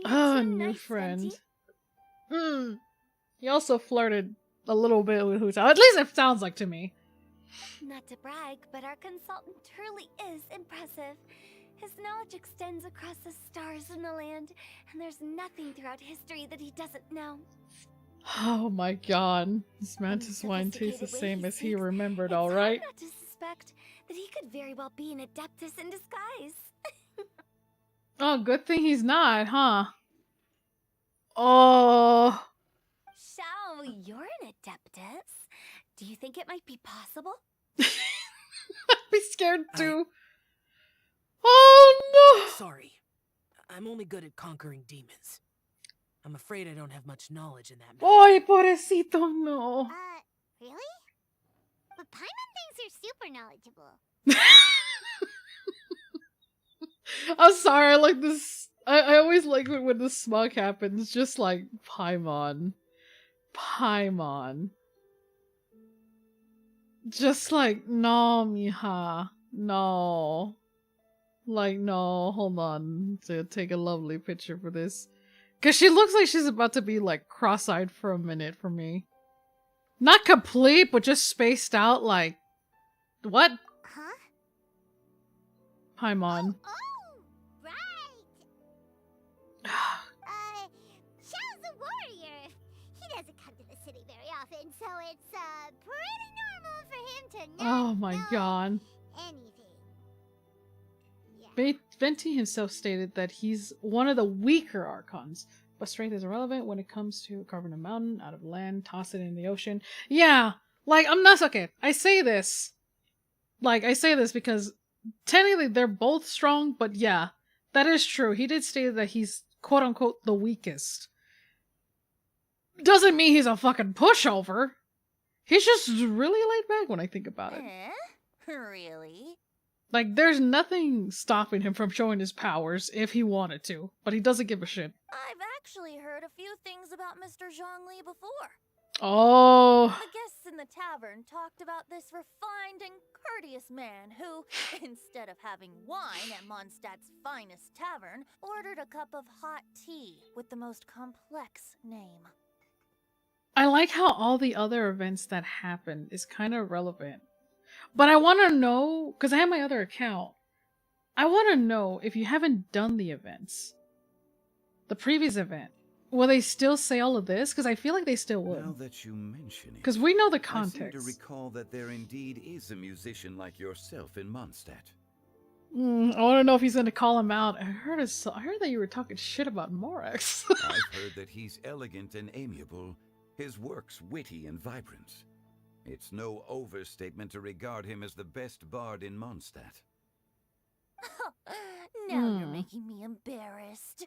oh, new friend. He also flirted a little bit with Hu Tao. At least it sounds like to me. Not to brag, but our consultant truly is impressive. His knowledge extends across the stars and the land, and there's nothing throughout history that he doesn't know. Oh my god. This mantis wine tastes the same as he remembered, alright? Not to suspect that he could very well be an adeptus in disguise. Oh, good thing he's not, huh? Oh. Shao, you're an adeptus. Do you think it might be possible? I'd be scared too. Oh no! Sorry. I'm only good at conquering demons. I'm afraid I don't have much knowledge in that matter. Ay, pobrecito, no. Really? But Paimon thinks you're super knowledgeable. I'm sorry, I like this. I always like it when the smug happens. Just like, Paimon. Paimon. Just like, no, mija. No. Like, no, hold on. To take a lovely picture for this. Because she looks like she's about to be, like, cross-eyed for a minute for me. Not complete, but just spaced out, like... What? Huh? Paimon. Oh, right! Xiao's a warrior. He doesn't come to the city very often, so it's, pretty normal for him to not Oh my god. anything. Venti himself stated that he's one of the weaker Archons, but strength is irrelevant when it comes to carving a mountain out of land, toss it in the ocean. Yeah, like, I'm not okay. I say this because technically they're both strong, but yeah, that is true. He did state that he's quote unquote the weakest. Doesn't mean he's a fucking pushover. He's just really laid back when I think about it. Really? Like, there's nothing stopping him from showing his powers if he wanted to, but he doesn't give a shit. I've actually heard a few things about Mr. Zhongli before. Oh. The guests in the tavern talked about this refined and courteous man who, instead of having wine at Mondstadt's finest tavern, ordered a cup of hot tea with the most complex name. I like how all the other events that happen is kind of relevant. But I want to know, because I have my other account, I want to know if you haven't done the events, the previous event, will they still say all of this? Because I feel like they still would. Now that you mention it, because we know the I context. seem to recall that there indeed is a musician like yourself in Mondstadt. I want to know if he's going to call him out. I heard that you were talking shit about Morax. I've heard that he's elegant and amiable, his works witty and vibrant. It's no overstatement to regard him as the best bard in Mondstadt. Now you're making me embarrassed.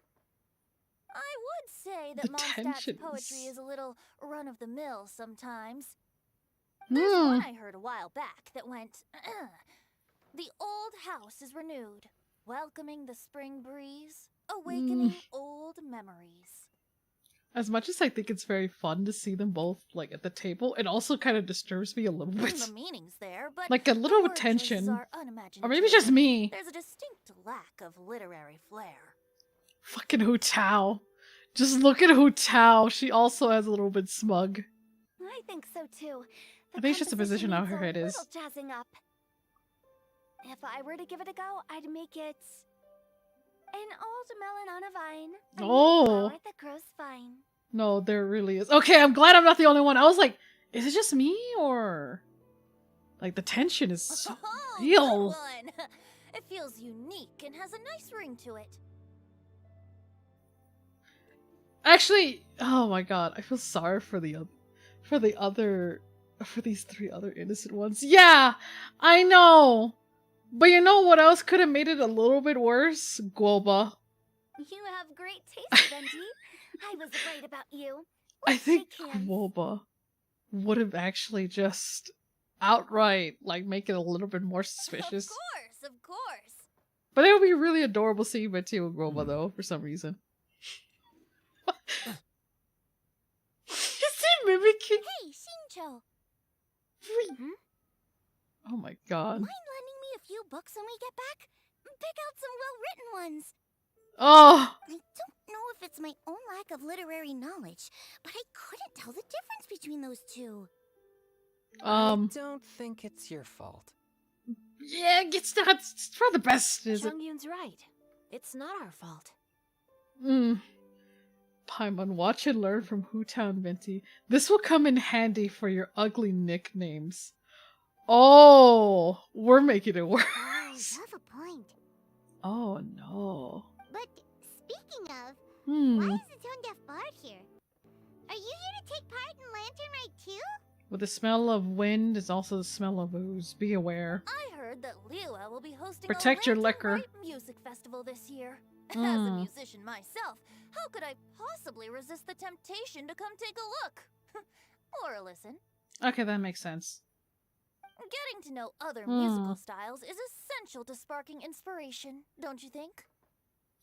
I would say that Mondstadt's poetry is a little run-of-the-mill sometimes. There's one I heard a while back that went, the old house is renewed, welcoming the spring breeze, awakening old memories. As much as I think it's very fun to see them both, like, at the table, it also kind of disturbs me a little bit. The meaning's there, but like, a little the tension. are Or maybe just me. There's a distinct lack of literary flair. Fucking Hu Tao. Just look at Hu Tao. She also has a little bit smug. I think so too. I think it's just a position how her needs head a is. little jazzing up. If I were to give it a go, I'd make it an old melon on a vine. A new flower that grows fine. No, there really is. Okay, I'm glad I'm not the only one. I was like, is it just me or like the tension is so real? Good one. It feels unique and has a nice ring to it. Actually, oh my god, I feel sorry for these 3 other innocent ones. Yeah, I know. But you know what else could have made it a little bit worse? Guoba. You have great taste, Venti. I was right about you. I Let's think shake hands. Guoba would have actually just outright like make it a little bit more suspicious. Of course. But it would be really adorable seeing Betty with Guoba though, for some reason. Is he mimicking? Hey, Shincho. Oh my god. Mind lending me a few books when we get back? Pick out some well-written ones. Oh! I don't know if it's my own lack of literary knowledge, but I couldn't tell the difference between those two. I don't think it's your fault. Yeah, it's not. It's for the best, is it? Chongyun's right. It's not our fault. Paimon, watch and learn from Hootown Venti. This will come in handy for your ugly nicknames. Oh, we're making it worse. You have a point. Oh no. But speaking of, Hmm. why is the Tone Deaf Bard here? Are you here to take part in Lantern Rite too? With the smell of wind is also the smell of ooze. Be aware. I heard that Liyue will be hosting Protect a your Lantern liquor. Rite music festival this year. As a Hmm. musician myself, how could I possibly resist the temptation to come take a look? Or listen. Okay, that makes sense. Getting to know other Hmm. musical styles is essential to sparking inspiration, don't you think?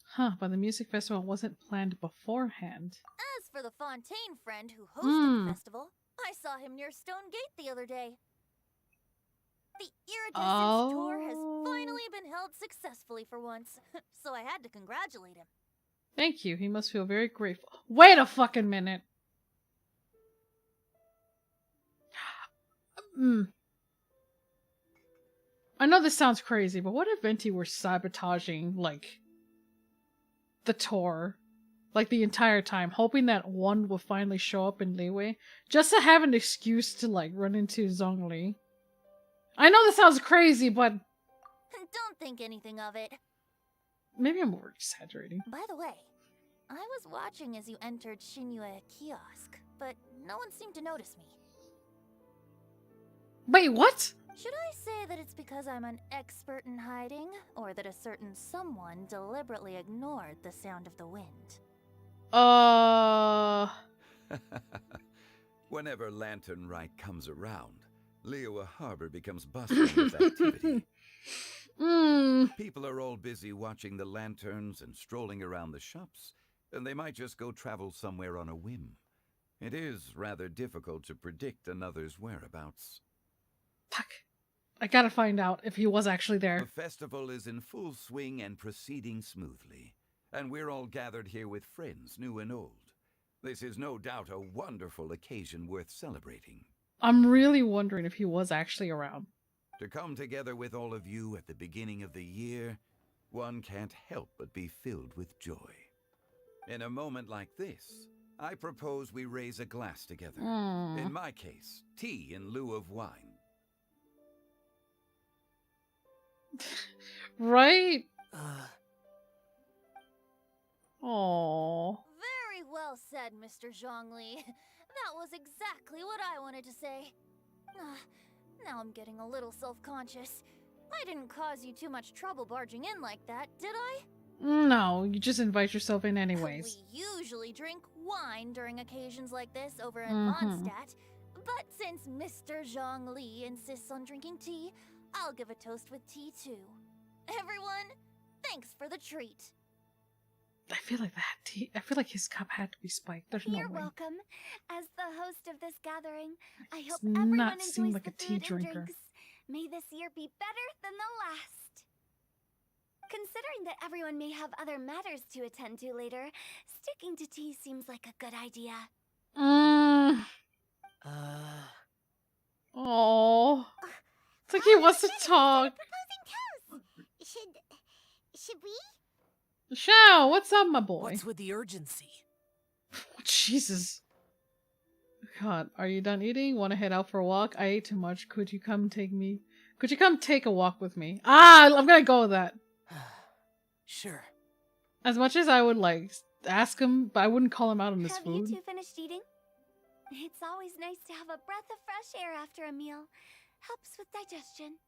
Huh, but the music festival wasn't planned beforehand. As for the Fontaine friend who hosted Hmm. the festival, I saw him near Stone Gate the other day. The Iridescence tour has finally been held successfully for once, so I had to congratulate him. Thank you. He must feel very grateful. Wait a fucking minute. I know this sounds crazy, but what if Venti were sabotaging, like, the tour? Like, the entire time, hoping that one will finally show up in Liyue, just to have an excuse to, like, run into Zhongli. I know this sounds crazy, but Don't think anything of it. maybe I'm over-exaggerating. By the way, I was watching as you entered Shinyue kiosk, but no one seemed to notice me. Wait, what? Should I say that it's because I'm an expert in hiding, or that a certain someone deliberately ignored the sound of the wind? Whenever Lantern Rite comes around, Liyue Harbor becomes bustling with activity. People are all busy watching the lanterns and strolling around the shops, and they might just go travel somewhere on a whim. It is rather difficult to predict another's whereabouts. Fuck. I gotta find out if he was actually there. The festival is in full swing and proceeding smoothly, and we're all gathered here with friends, new and old. This is no doubt a wonderful occasion worth celebrating. I'm really wondering if he was actually around. To come together with all of you at the beginning of the year, one can't help but be filled with joy. In a moment like this, I propose we raise a glass together. In my case, tea in lieu of wine. Right? Oh. Very well said, Mr. Zhongli. That was exactly what I wanted to say. Now I'm getting a little self-conscious. I didn't cause you too much trouble barging in like that, did I? No, you just invite yourself in anyways. We usually drink wine during occasions like this over in Mhm. Mondstadt, but since Mr. Zhongli insists on drinking tea, I'll give a toast with tea too. Everyone, thanks for the treat. I feel like his cup had to be spiked. There's no You're way. welcome. As the host of this gathering, I hope Does everyone not enjoys seem like the a tea food drinker. and drinks. May this year be better than the last. Considering that everyone may have other matters to attend to later, sticking to tea seems like a good idea. Like he wants to talk. Should we? Shao, what's up, my boy? What's with the urgency? Jesus. God, are you done eating? Want to head out for a walk? I ate too much. Could you come take me? Could you come take a walk with me? Ah, I'm gonna go with that. Sure. As much as I would like ask him, but I wouldn't call him out on his Have food. you two finished eating? It's always nice to have a breath of fresh air after a meal. Helps with digestion.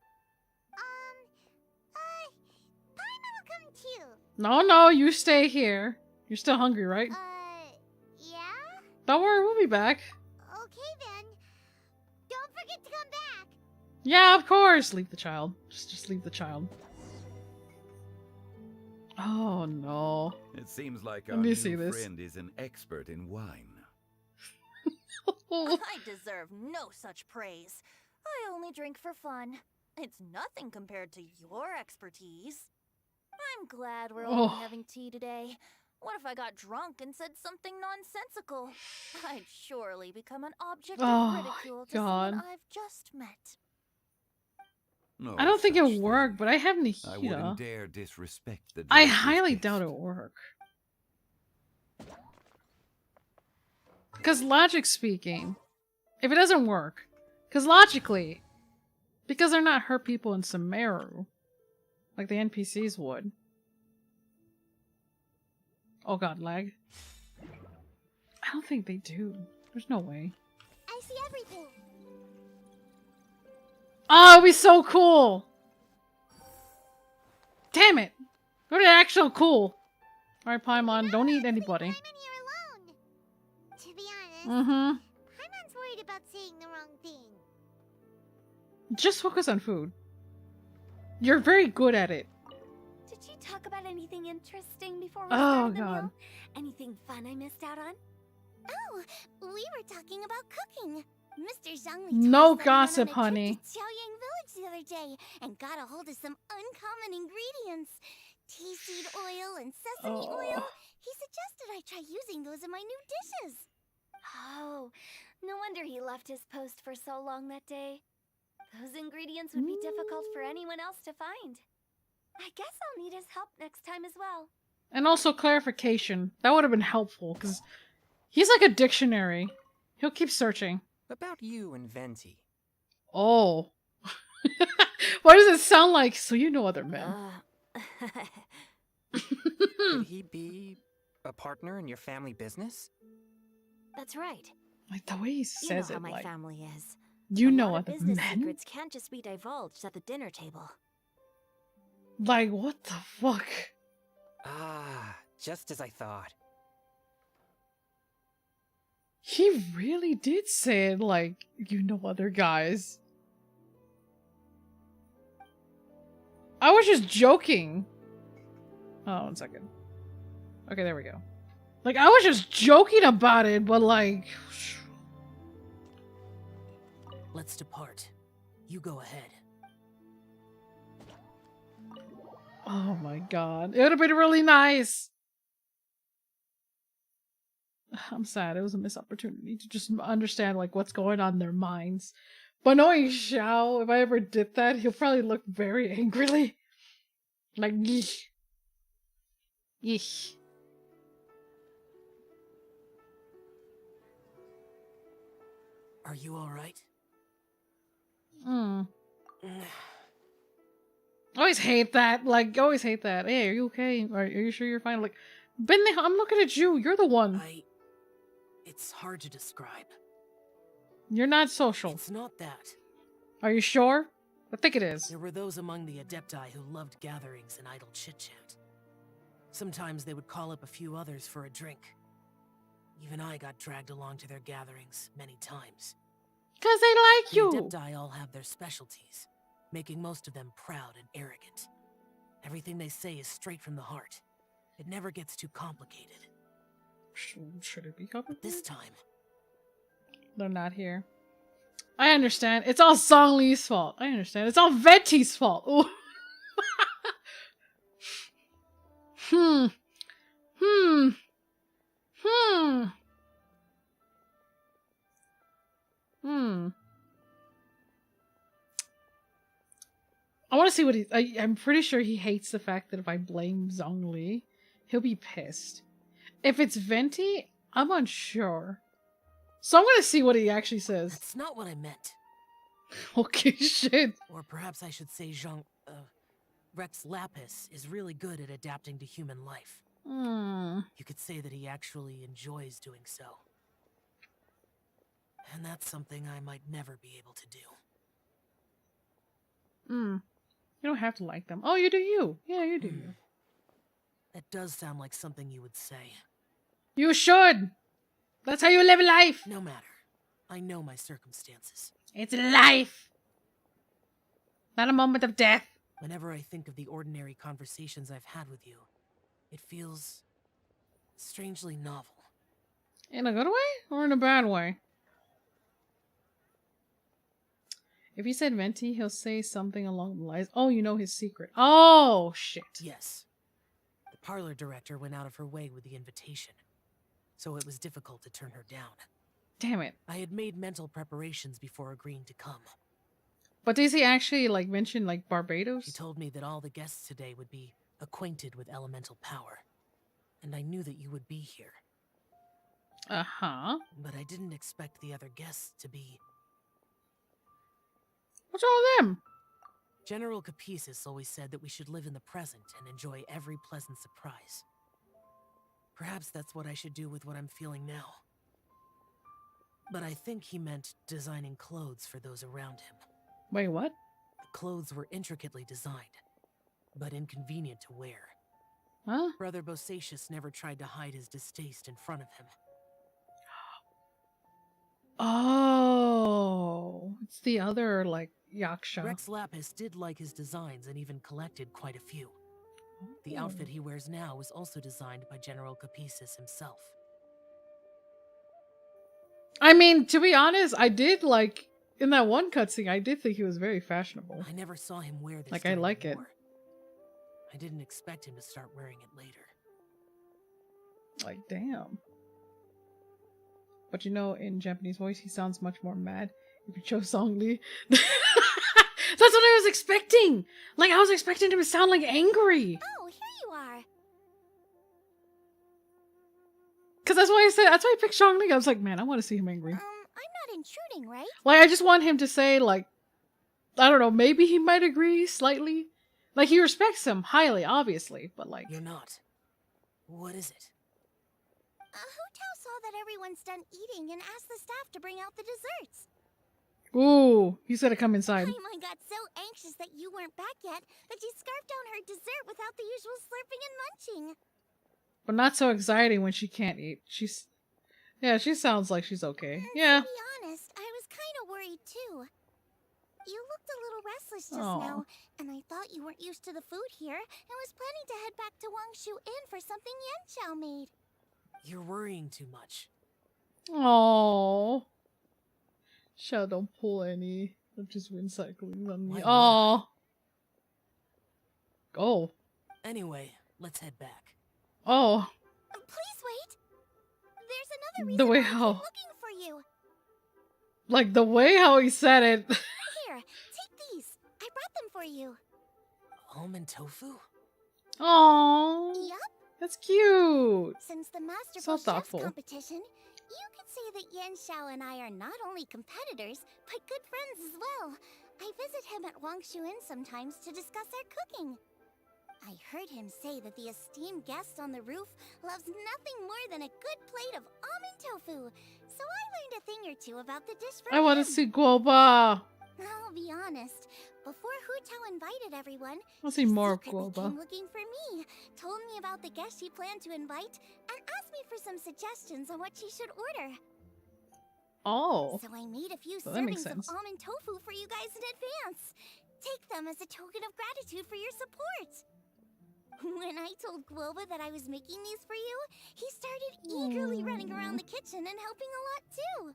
Paimon will come too. No, you stay here. You're still hungry, right? Yeah? Don't worry, we'll be back. Okay then. Don't forget to come back. Yeah, of course. Leave the child. Just leave the child. Oh no. It seems like Let our me new see this. friend is an expert in wine. I deserve no such praise. I only drink for fun. It's nothing compared to your expertise. I'm glad we're only having tea today. What if I got drunk and said something nonsensical? I'd surely become an object of ridicule to God. someone I've just met. No I don't think such it'll work, but I have I Nikita. wouldn't dare disrespect the I director's highly guest. doubt it'll work. Because logic speaking, if it doesn't work, because logically, because they're not hurt people in Sumeru, like the NPCs would. Oh god, lag. I don't think they do. There's no way. I see everything. Oh, it'd be so cool! Damn it! Go to actual cool. Alright, Paimon, don't eat anybody. To be honest, Mm-hmm. Paimon's worried about saying the wrong thing. Just focus on food. You're very good at it. Did you talk about anything interesting before we Oh started the god. meal? Anything fun I missed out on? Oh, we were talking about cooking. Mr. Zhangli No told us that he went gossip, on a trip honey. to Xiaoyang Village the other day and got a hold of some uncommon ingredients. Tea seed oil and sesame oil. He suggested I try using those in my new dishes. Oh, no wonder he left his post for so long that day. Those ingredients would be difficult for anyone else to find. I guess I'll need his help next time as well. And also clarification. That would have been helpful, because he's like a dictionary. He'll keep searching. About you and Venti. Oh. Why does it sound like, so you know other men? Could he be a partner in your family business? That's right. Like the way he You know says how it, my like, family is. you A know lot of other business men? secrets can't just be divulged at the dinner table. Like, what the fuck? Ah, just as I thought. He really did say it like, you know other guys. I was just joking. Oh, 1 second. Okay, there we go. Like, I was just joking about it, but like... Let's depart. You go ahead. Oh my god. It would have been really nice. I'm sad. It was a missed opportunity to just understand like what's going on in their minds. But knowing Xiao, if I ever did that, he'll probably look very angrily. Like, yeesh. Yeesh. Are you alright? Hmm. Always hate that. Like, always hate that. Hey, are you okay? Are you sure you're fine? Like, Ben, I'm looking at you. You're the one. It's hard to describe. You're not social. It's not that. Are you sure? I think it is. There were those among the Adepti who loved gatherings and idle chit-chat. Sometimes they would call up a few others for a drink. Even I got dragged along to their gatherings many times. 'Cause they like you! The Adepti all have their specialties, making most of them proud and arrogant. Everything they say is straight from the heart. It never gets too complicated. Should it be complicated? This time, They're not here. I understand. It's all Song Li's fault. I understand. It's all Venti's fault. Ooh. Hmm. I want to see what I'm pretty sure he hates the fact that if I blame Zhongli, he'll be pissed. If it's Venti, I'm unsure. So I'm gonna see what he actually says. That's not what I meant. Okay, shit. Or perhaps I should say Rex Lapis is really good at adapting to human life. You could say that he actually enjoys doing so. And that's something I might never be able to do. You don't have to like them. Oh, you do you. Yeah, you do you. That does sound like something you would say. You should! That's how you live life! No matter. I know my circumstances. It's life! Not a moment of death. Whenever I think of the ordinary conversations I've had with you, it feels strangely novel. In a good way or in a bad way? If he said Venti, he'll say something along the lines, oh, you know his secret. Oh, shit. Yes. The parlor director went out of her way with the invitation, so it was difficult to turn her down. Damn it. I had made mental preparations before agreeing to come. But does he actually, like, mention, like, Barbados? He told me that all the guests today would be acquainted with elemental power, and I knew that you would be here. Uh-huh. But I didn't expect the other guests to be... What's wrong with them? General Capisis always said that we should live in the present and enjoy every pleasant surprise. Perhaps that's what I should do with what I'm feeling now. But I think he meant designing clothes for those around him. Wait, what? The clothes were intricately designed, but inconvenient to wear. Huh? Brother Bosacius never tried to hide his distaste in front of him. Oh, it's the other, like, Yaksha. Rex Lapis did like his designs and even collected quite a few. The outfit he wears now was also designed by General Capisis himself. I mean, to be honest, I did like, in that one cutscene, I did think he was very fashionable. I never saw him wear this. Like, I like it. I didn't expect him to start wearing it later. Like, damn. But you know, in Japanese voice, he sounds much more mad if you chose Zhongli. That's what I was expecting! Like, I was expecting him to sound, like, angry. Oh, here you are. Because that's why I picked Zhongli. I was like, man, I want to see him angry. I'm not intruding, right? Like, I just want him to say, like, I don't know, maybe he might agree slightly. Like, he respects him highly, obviously, but like... You're not. What is it? Hu Tao saw that everyone's done eating and asked the staff to bring out the desserts. Ooh, he's gonna come inside. Paimon got so anxious that you weren't back yet that she scarfed down her dessert without the usual slurping and munching. But not so exciting when she can't eat. Yeah, she sounds like she's okay. Yeah. To be honest, I was kind of worried too. You looked a little restless just now, and I thought you weren't used to the food here and was planning to head back to Wangshu Inn for something Yanchao made. You're worrying too much. Oh. Shao, don't pull any. I'm just wind cycling on me. Oh. Go. Anyway, let's head back. Oh. Please wait. There's another reason The way why I how. keep looking for you. Like the way how he said it. Here, take these. I brought them for you. Almond tofu? Oh. Yup. That's cute. Since the Masterful So Chefs thoughtful. competition, you could say that Yanshao and I are not only competitors, but good friends as well. I visit him at Wangshu Inn sometimes to discuss our cooking. I heard him say that the esteemed guest on the roof loves nothing more than a good plate of almond tofu, so I learned a thing or two about the dish from I want to him. see Guoba. I'll be honest. Before Hu Tao invited everyone, I'll see more of secretly Guoba. came looking for me, told me about the guests he planned to invite, and asked me for some suggestions on what she should order. Oh. So I made a few Well, that makes servings of sense. almond tofu for you guys in advance. Take them as a token of gratitude for your support. When I told Guoba that I was making these for you, he started eagerly running around the kitchen and helping a lot too.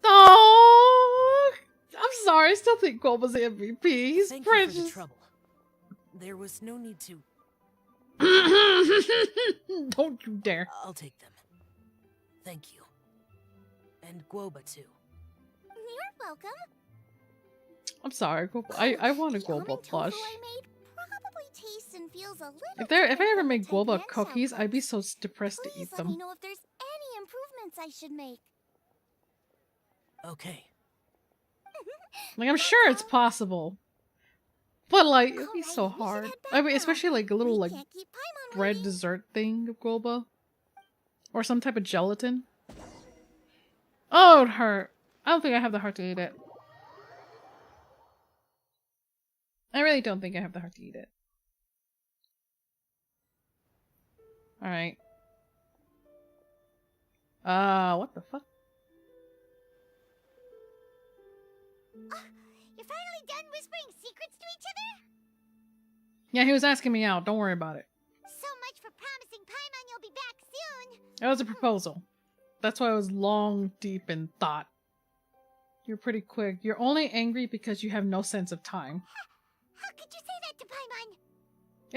Oh. I'm sorry. I still think Guoba's the MVP. He's Thank you for the precious. trouble. There was no need to... Don't you dare. I'll take them. Thank you. And Guoba too. You're welcome. I'm sorry, Global. I want a Global plush. Probably tastes and feels a little If I different ever from the make type Global Ren cookies, Shell I'd be cooks. so depressed to Please eat let me them. know if there's any improvements I should make. Okay. Like, I'm sure it's possible. But, like, it'd be so hard. I mean, especially, like, a little, like, bread dessert thing of Global. Or some type of gelatin. Oh, it hurt. I don't think I have the heart to eat it. I really don't think I have the heart to eat it. Alright. What the fuck? You're finally done whispering secrets to each other? Yeah, he was asking me out. Don't worry about it. So much for promising Paimon you'll be back soon. It was a proposal. That's why I was long deep in thought. You're pretty quick. You're only angry because you have no sense of time. How could you say that to Paimon?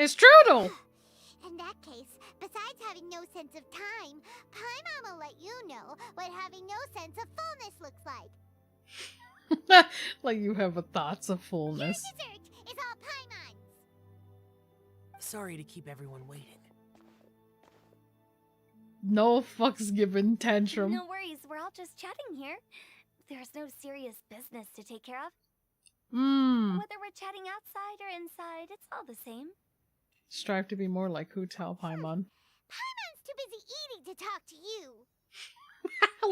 It's true, though! In that case, besides having no sense of time, Paimon will let you know what having no sense of fullness looks like. Like you have a thoughts of fullness. Your dessert is all Paimon's. Sorry to keep everyone waiting. No fucks given tantrum. No worries, we're all just chatting here. There's no serious business to take care of. Whether we're chatting outside or inside, it's all the same. Strive to be more like Hu Tao Paimon. Paimon's too busy eating to talk to you.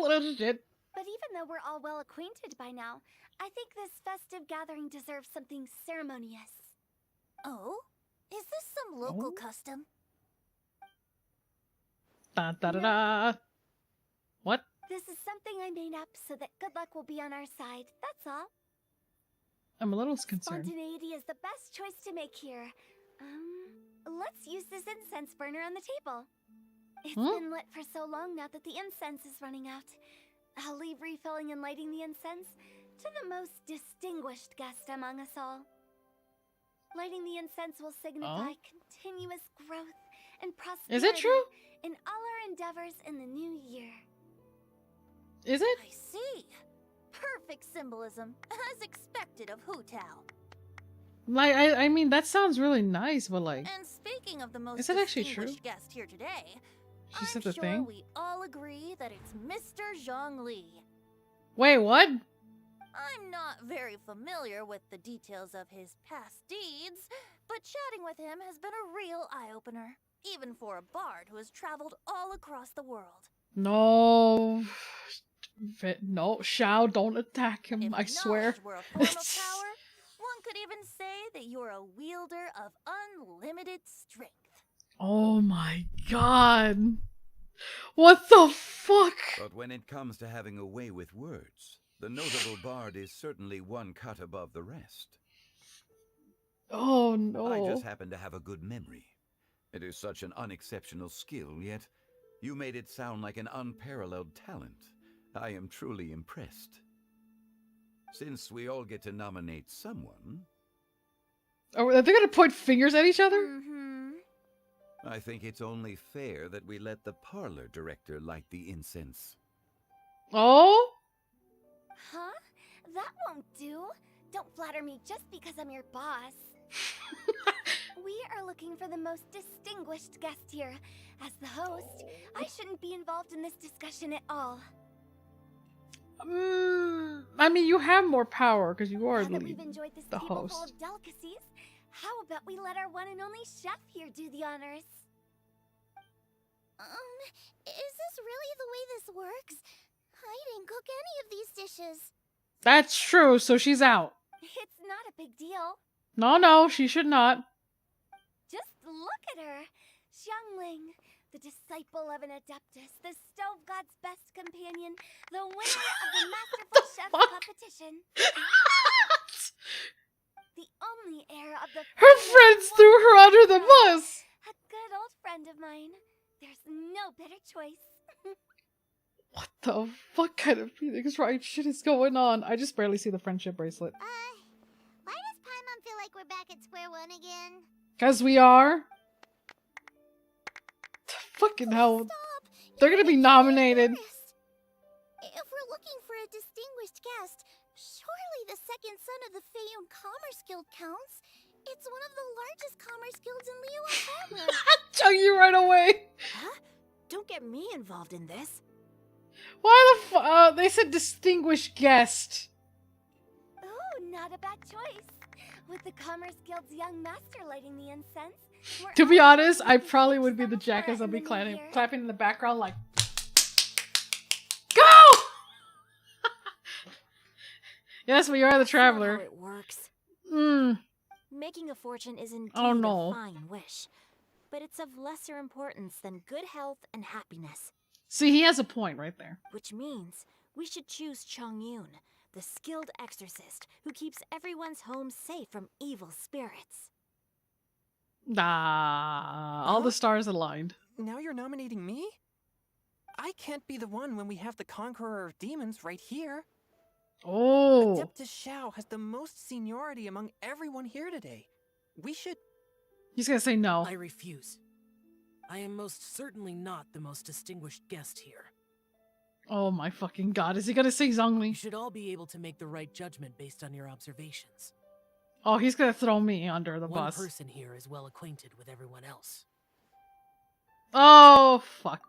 Little shit. But even though we're all well acquainted by now, I think this festive gathering deserves something ceremonious. Oh? Is this some local custom? Da da da da. What? This is something I made up so that good luck will be on our side, that's all. I'm a little concerned. Spontaneity is the best choice to make here. Let's use this incense burner on the table. It's been lit for so long now that the incense is running out. I'll leave refilling and lighting the incense to the most distinguished guest among us all. Lighting the incense will signify continuous growth and prosperity. Is it true? In all our endeavors in the new year. Is it? I see. Perfect symbolism, as expected of Hu Tao. Like, I mean, that sounds really nice, but like... And speaking of the most is it actually true? distinguished guest here today, She said I'm the sure thing? we all agree that it's Mr. Zhongli. Wait, what? I'm not very familiar with the details of his past deeds, but chatting with him has been a real eye-opener, even for a bard who has traveled all across the world. No. No, Xiao, don't attack him, I swear. If knowledge were a form of power, one could even say that you're a wielder of unlimited strength. Oh my god. What the fuck? But when it comes to having a way with words, the notable bard is certainly one cut above the rest. Oh no. I just happen to have a good memory. It is such an unexceptional skill, yet you made it sound like an unparalleled talent. I am truly impressed. Since we all get to nominate someone... Oh, are they gonna point fingers at each other? I think it's only fair that we let the parlor director light the incense. Oh? Huh? That won't do. Don't flatter me just because I'm your boss. We are looking for the most distinguished guest here. As the host, I shouldn't be involved in this discussion at all. I mean, you have more power because you are Now that we've enjoyed this the table full host. of delicacies, how about we let our one and only chef here do the honors? Is this really the way this works? I didn't cook any of these dishes. That's true, so she's out. It's not a big deal. No, she should not. Just look at her. Xiangling, the disciple of an adeptus, the stove god's best companion, the winner of the Masterful Chef competition. The only heir of the Her friends threw her under the bus. A good old friend of mine. There's no better choice. What the fuck kind of Phoenix Wright shit is going on? I just barely see the friendship bracelet. Why does Paimon feel like we're back at square one again? Cause we are. Fucking hell. They're gonna be nominated. If we're looking for a distinguished guest, Surely the second son of the Feiyun Commerce Guild counts. It's one of the largest commerce guilds in Liyue Harbor. Chug you right away. Huh? Don't get me involved in this. Why the they said distinguished guest. Oh, not a bad choice. With the Commerce Guild's young master lighting the incense. To be honest, I probably would be the jackass. I'll be clapping in the background like, go! Yes, we are the traveler. How it works. Making a fortune is indeed a fine wish, but it's of lesser importance than good health and happiness. See, he has a point right there. Which means we should choose Chongyun, the skilled exorcist who keeps everyone's home safe from evil spirits. All the stars aligned. Now you're nominating me? I can't be the one when we have the Conqueror of Demons right here. Oh. Adeptus Xiao has the most seniority among everyone here today. We should... He's gonna say no. I refuse. I am most certainly not the most distinguished guest here. Oh my fucking god, is he gonna say Zhongli? You should all be able to make the right judgment based on your observations. Oh, he's gonna throw me under the bus. One person here is well acquainted with everyone else. Oh, fuck.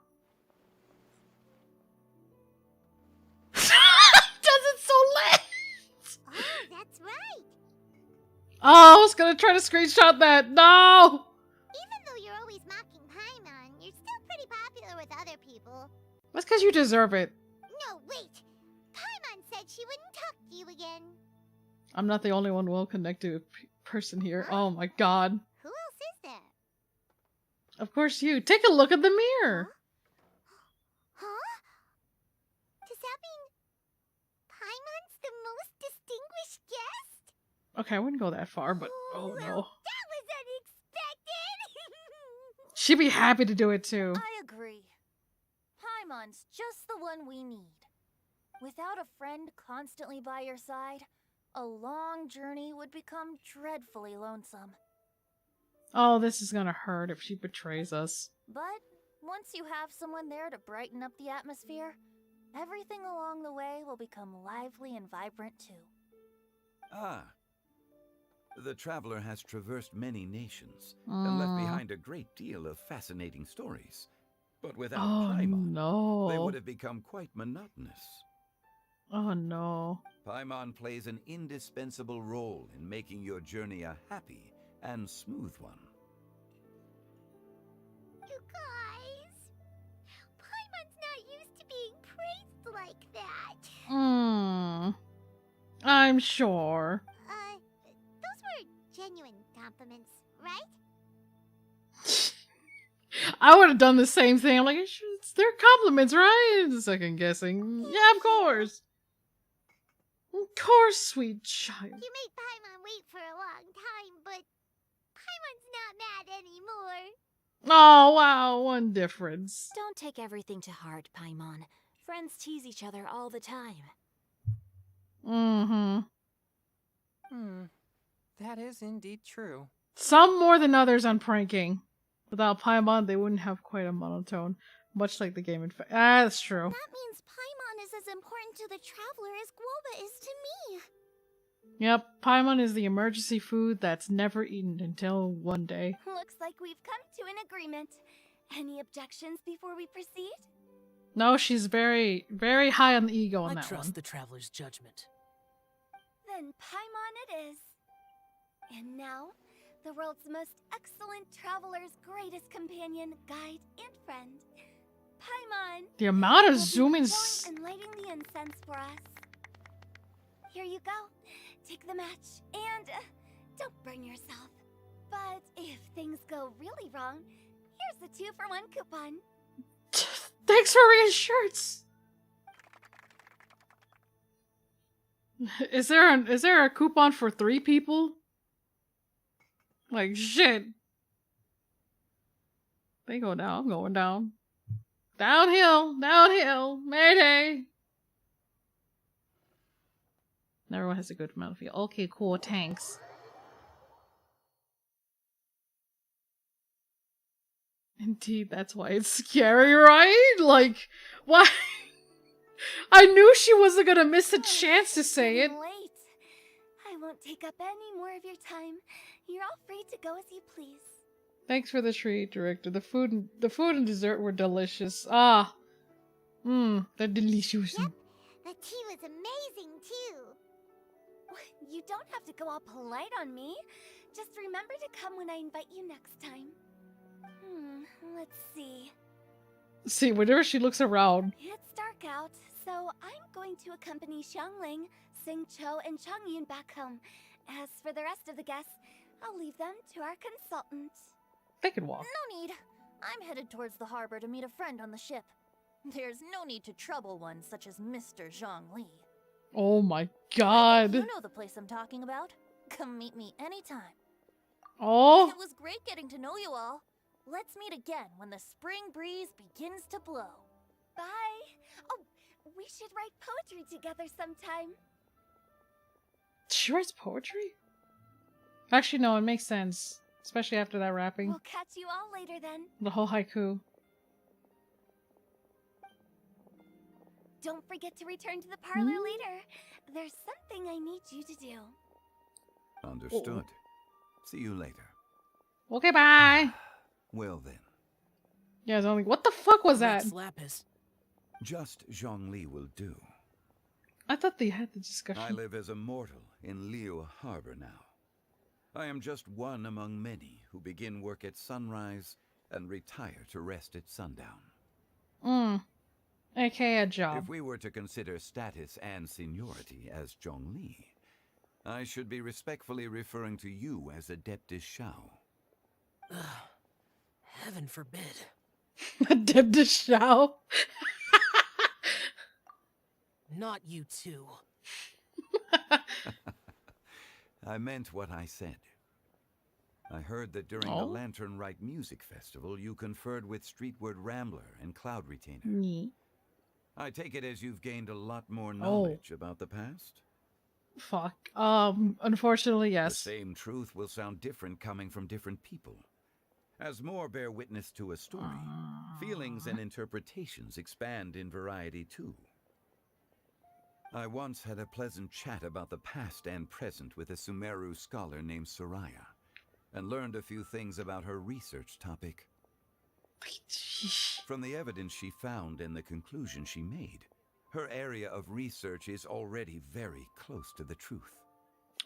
Does it so late? Oh, that's right. Oh, I was gonna try to screenshot that. No! Even though you're always mocking Paimon, you're still pretty popular with other people. That's because you deserve it. No, wait. Paimon said she wouldn't talk to you again. I'm not the only one well-connected person here. Oh my god. Who else is there? Of course you. Take a look at the mirror. Huh? Does that mean Paimon's the most distinguished guest? Okay, I wouldn't go that far, but oh no. That was unexpected! She'd be happy to do it too. I agree. Paimon's just the one we need. Without a friend constantly by your side, a long journey would become dreadfully lonesome. Oh, this is gonna hurt if she betrays us. But once you have someone there to brighten up the atmosphere, everything along the way will become lively and vibrant too. Ah. The traveler has traversed many nations and left behind a great deal of fascinating stories. But without Paimon, they would have become quite monotonous. Oh no. Paimon plays an indispensable role in making your journey a happy and smooth one. You guys, Paimon's not used to being praised like that. I'm sure. Those were genuine compliments, right? I would have done the same thing. I'm like, they're compliments, right? Second guessing. Yeah, of course. Of course, sweet child. You made Paimon wait for a long time, but Paimon's not mad anymore. Oh, wow, one difference. Don't take everything to heart, Paimon. Friends tease each other all the time. That is indeed true. Some more than others on pranking. Without Paimon, they wouldn't have quite a monotone. Much like the game in fact. That's true. That means Paimon is as important to the traveler as Guoba is to me. Yep, Paimon is the emergency food that's never eaten until one day. Looks like we've come to an agreement. Any objections before we proceed? No, she's very, very high on the ego on I that trust one. the traveler's judgment. Then Paimon it is. And now, the world's most excellent traveler's greatest companion, guide, and friend, Paimon. The amount of will be zoom-ins. pouring and lighting the incense for us. Here you go. Take the match and don't burn yourself. But if things go really wrong, here's the 2-for-1 coupon. Thanks for reassurance. Is there a coupon for 3 people? Like shit. They go down, I'm going down. Downhill, downhill, mayday. Everyone has a good amount of fuel. Okay, cool, tanks. Indeed, that's why it's scary, right? Like, why? I knew she wasn't gonna miss a chance to say it. Late. I won't take up any more of your time. You're all free to go as you please. Thanks for the treat, director. The food and dessert were delicious. Ah, they're delicious. Yep, the tea was amazing too. You don't have to go all polite on me. Just remember to come when I invite you next time. Let's see. See, whenever she looks around. It's dark out, so I'm going to accompany Xiangling, Xingqiu, and Changyun back home. As for the rest of the guests, I'll leave them to our consultant. They can walk. No need. I'm headed towards the harbor to meet a friend on the ship. There's no need to trouble one such as Mr. Zhongli. Oh my god. You know the place I'm talking about. Come meet me anytime. Oh. It was great getting to know you all. Let's meet again when the spring breeze begins to blow. Bye. Oh, we should write poetry together sometime. She writes poetry? Actually, no, it makes sense. Especially after that rapping. We'll catch you all later then. The whole haiku. Don't forget to return to the parlor later. There's something I need you to do. Understood. See you later. Okay, bye. Well then. Yeah, it's only. What the fuck was that? Lapis. Just Zhongli will do. I thought they had the discussion. I live as a mortal in Liu Harbor now. I am just one among many who begin work at sunrise and retire to rest at sundown. AKA a job. If we were to consider status and seniority as Zhongli, I should be respectfully referring to you as Adeptus Shao. Heaven forbid. Adeptus Shao? Not you too. I meant what I said. I heard that during the Lantern Rite Music Festival, you conferred with Streetward Rambler and Cloud Retainer. I take it as you've gained a lot more knowledge about the past? Fuck. Unfortunately, yes. The same truth will sound different coming from different people. As more bear witness to a story, feelings and interpretations expand in variety too. I once had a pleasant chat about the past and present with a Sumeru scholar named Soraya, and learned a few things about her research topic. From the evidence she found and the conclusion she made, her area of research is already very close to the truth.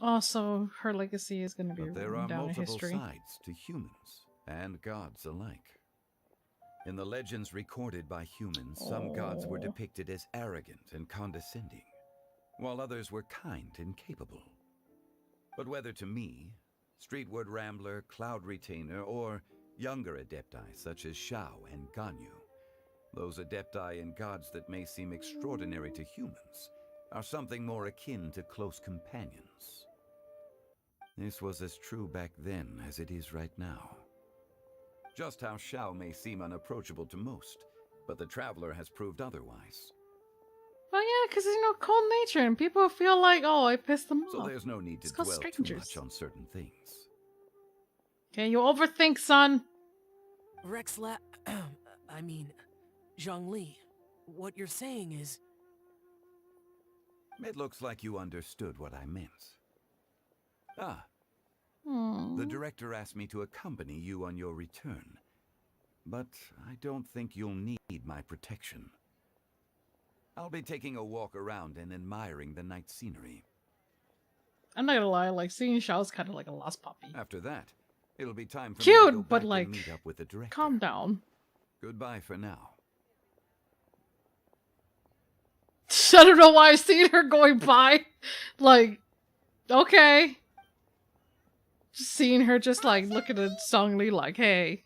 Also, her legacy is going to be But there written are down in multiple history. sides to humans and gods alike. In the legends recorded by humans, some gods were depicted as arrogant and condescending, while others were kind and capable. But whether to me, Streetward Rambler, Cloud Retainer, or younger adepti such as Shao and Ganyu, those adepti and gods that may seem extraordinary to humans are something more akin to close companions. This was as true back then as it is right now. Just how Shao may seem unapproachable to most, but the Traveler has proved otherwise. Oh yeah, because cold nature, and people feel like, oh, I pissed them off. So there's no need to It's 'cause dwell strangers. too much on certain things. Okay, you overthink, son. I mean, Zhongli, what you're saying is... It looks like you understood what I meant. Hmm. The director asked me to accompany you on your return, but I don't think you'll need my protection. I'll be taking a walk around and admiring the night scenery. I'm not gonna lie, like, seeing Shao's kind of like a lost puppy. After that, it'll be time for me to Cute, go but back like, and meet up with the director. calm down. Goodbye for now. I don't know why I seen her going by. Like, okay. Just seeing her just like looking at Zhongli like, hey.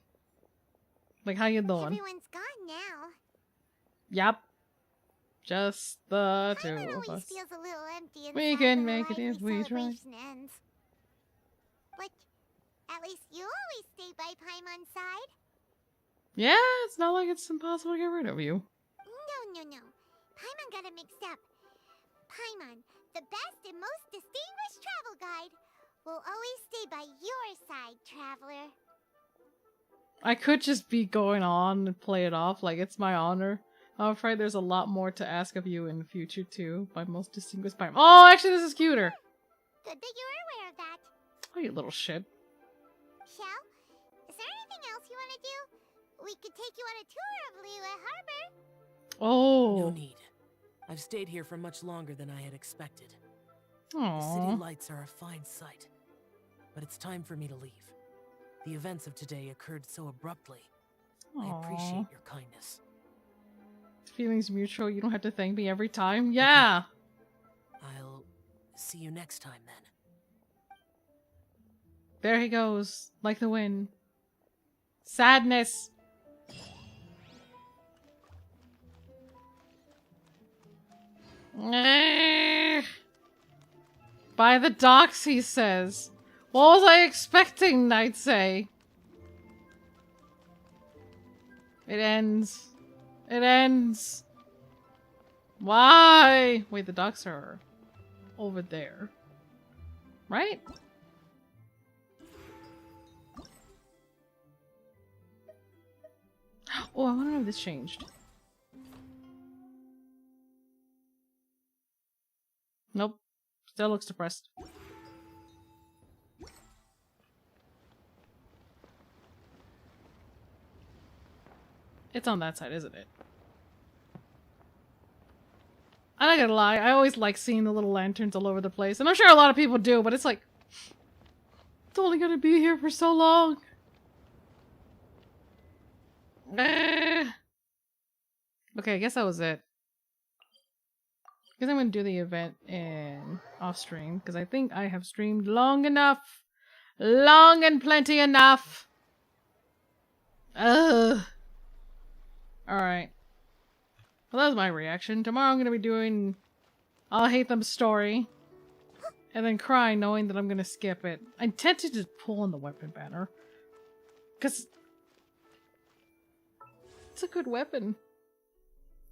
Like, how you doing? Everyone's gone now. Yep. Just the two Paimon of always us. feels a little empty We inside can when make it the if we lively try. celebration ends. But at least you always stay by Paimon's side. Yeah, it's not like it's impossible to get rid of you. No. Paimon got it mixed up. Paimon, the best and most distinguished travel guide, will always stay by your side, traveler. I could just be going on and play it off like it's my honor. I'm afraid there's a lot more to ask of you in the future too. My most distinguished by. Oh, actually, this is cuter. Good that you're aware of that. Oh, you little shit. Shell, is there anything else you want to do? We could take you on a tour of Liyue Harbor. Oh. No need. I've stayed here for much longer than I had expected. Aww. The city lights are a fine sight. But it's time for me to leave. The events of today occurred so abruptly. I appreciate your kindness. Feelings mutual. You don't have to thank me every time. Yeah. I'll see you next time then. There he goes, like the wind. Sadness. By the docks, he says. What was I expecting, I'd say? It ends. It ends. Why? Wait, the docks are over there. Right? Oh, I want to know if this changed. Nope. Still looks depressed. It's on that side, isn't it? I'm not gonna lie, I always like seeing the little lanterns all over the place. And I'm sure a lot of people do, but it's like... It's only gonna be here for so long. Okay, I guess that was it. I guess I'm gonna do the event in off stream because I think I have streamed long enough, long and plenty enough. Ugh. All right. Well, that was my reaction. Tomorrow I'm gonna be doing I'll Hate Them story, and then cry knowing that I'm gonna skip it. I tend to just pull on the weapon banner because it's a good weapon.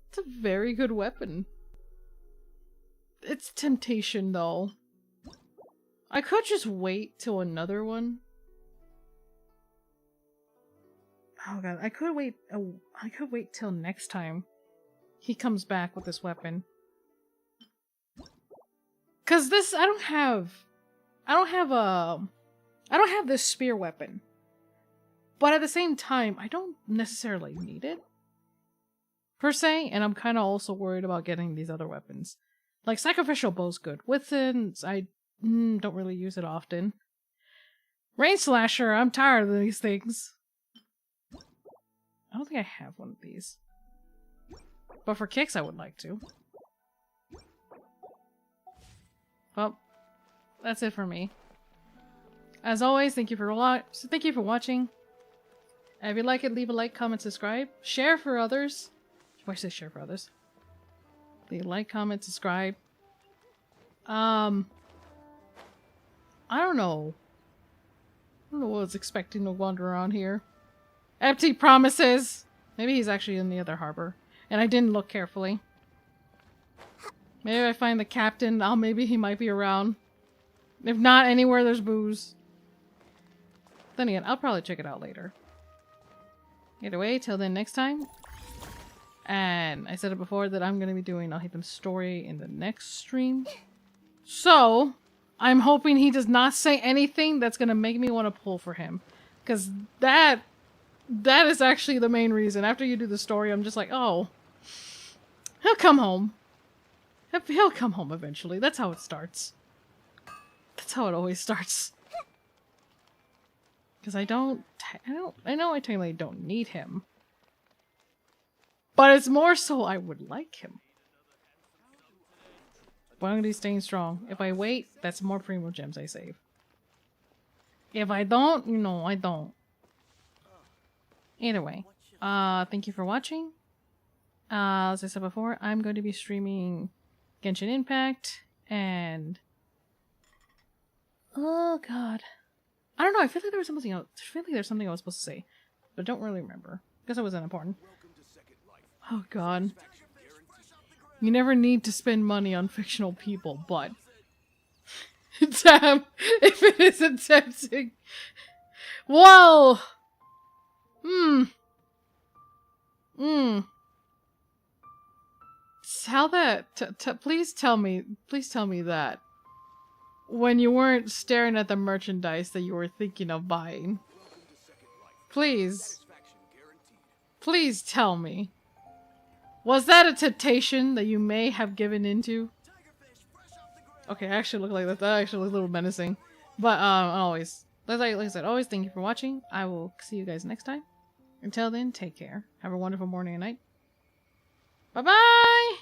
It's a very good weapon. It's temptation, though. I could just wait till another one. Oh god, I could wait. I could wait till next time he comes back with this weapon. Cause this, I don't have this spear weapon. But at the same time, I don't necessarily need it, per se, and I'm kind of also worried about getting these other weapons. Like, Sacrificial Bow's good. Withens, I don't really use it often. Rain Slasher, I'm tired of these things. I don't think I have one of these. But for kicks, I would like to. Well, that's it for me. As always, thank you for watching. If you like it, leave a like, comment, subscribe. Share for others. Why should I say share for others? Leave a like, comment, subscribe. I don't know. I don't know what I was expecting to wander around here. Empty promises! Maybe he's actually in the other harbor. And I didn't look carefully. Maybe I find the captain. Maybe he might be around. If not, anywhere there's booze. Then again, I'll probably check it out later. Either way, till then next time. And I said it before that I'm going to be doing I'll Hate Them story in the next stream. So, I'm hoping he does not say anything that's going to make me want to pull for him. Because that is actually the main reason. After you do the story, I'm just like, oh, he'll come home. He'll come home eventually. That's how it starts. That's how it always starts. Because I know I technically don't need him. But it's more so I would like him. But I'm going to be staying strong. If I wait, that's more Primo Gems I save. If I don't, I don't. Either way. Thank you for watching. As I said before, I'm going to be streaming Genshin Impact and... Oh god. I don't know, I feel like there was something else. I feel like there's something I was supposed to say. But I don't really remember. Guess it wasn't important. Oh god. You never need to spend money on fictional people, but... Damn! If it isn't tempting! Whoa! tell that. Please tell me that when you weren't staring at the merchandise that you were thinking of buying. Please tell me. Was that a temptation that you may have given into? Okay, I actually look like that. That actually looks a little menacing. But always, like I said, always thank you for watching. I will see you guys next time. Until then, take care. Have a wonderful morning and night. Bye bye.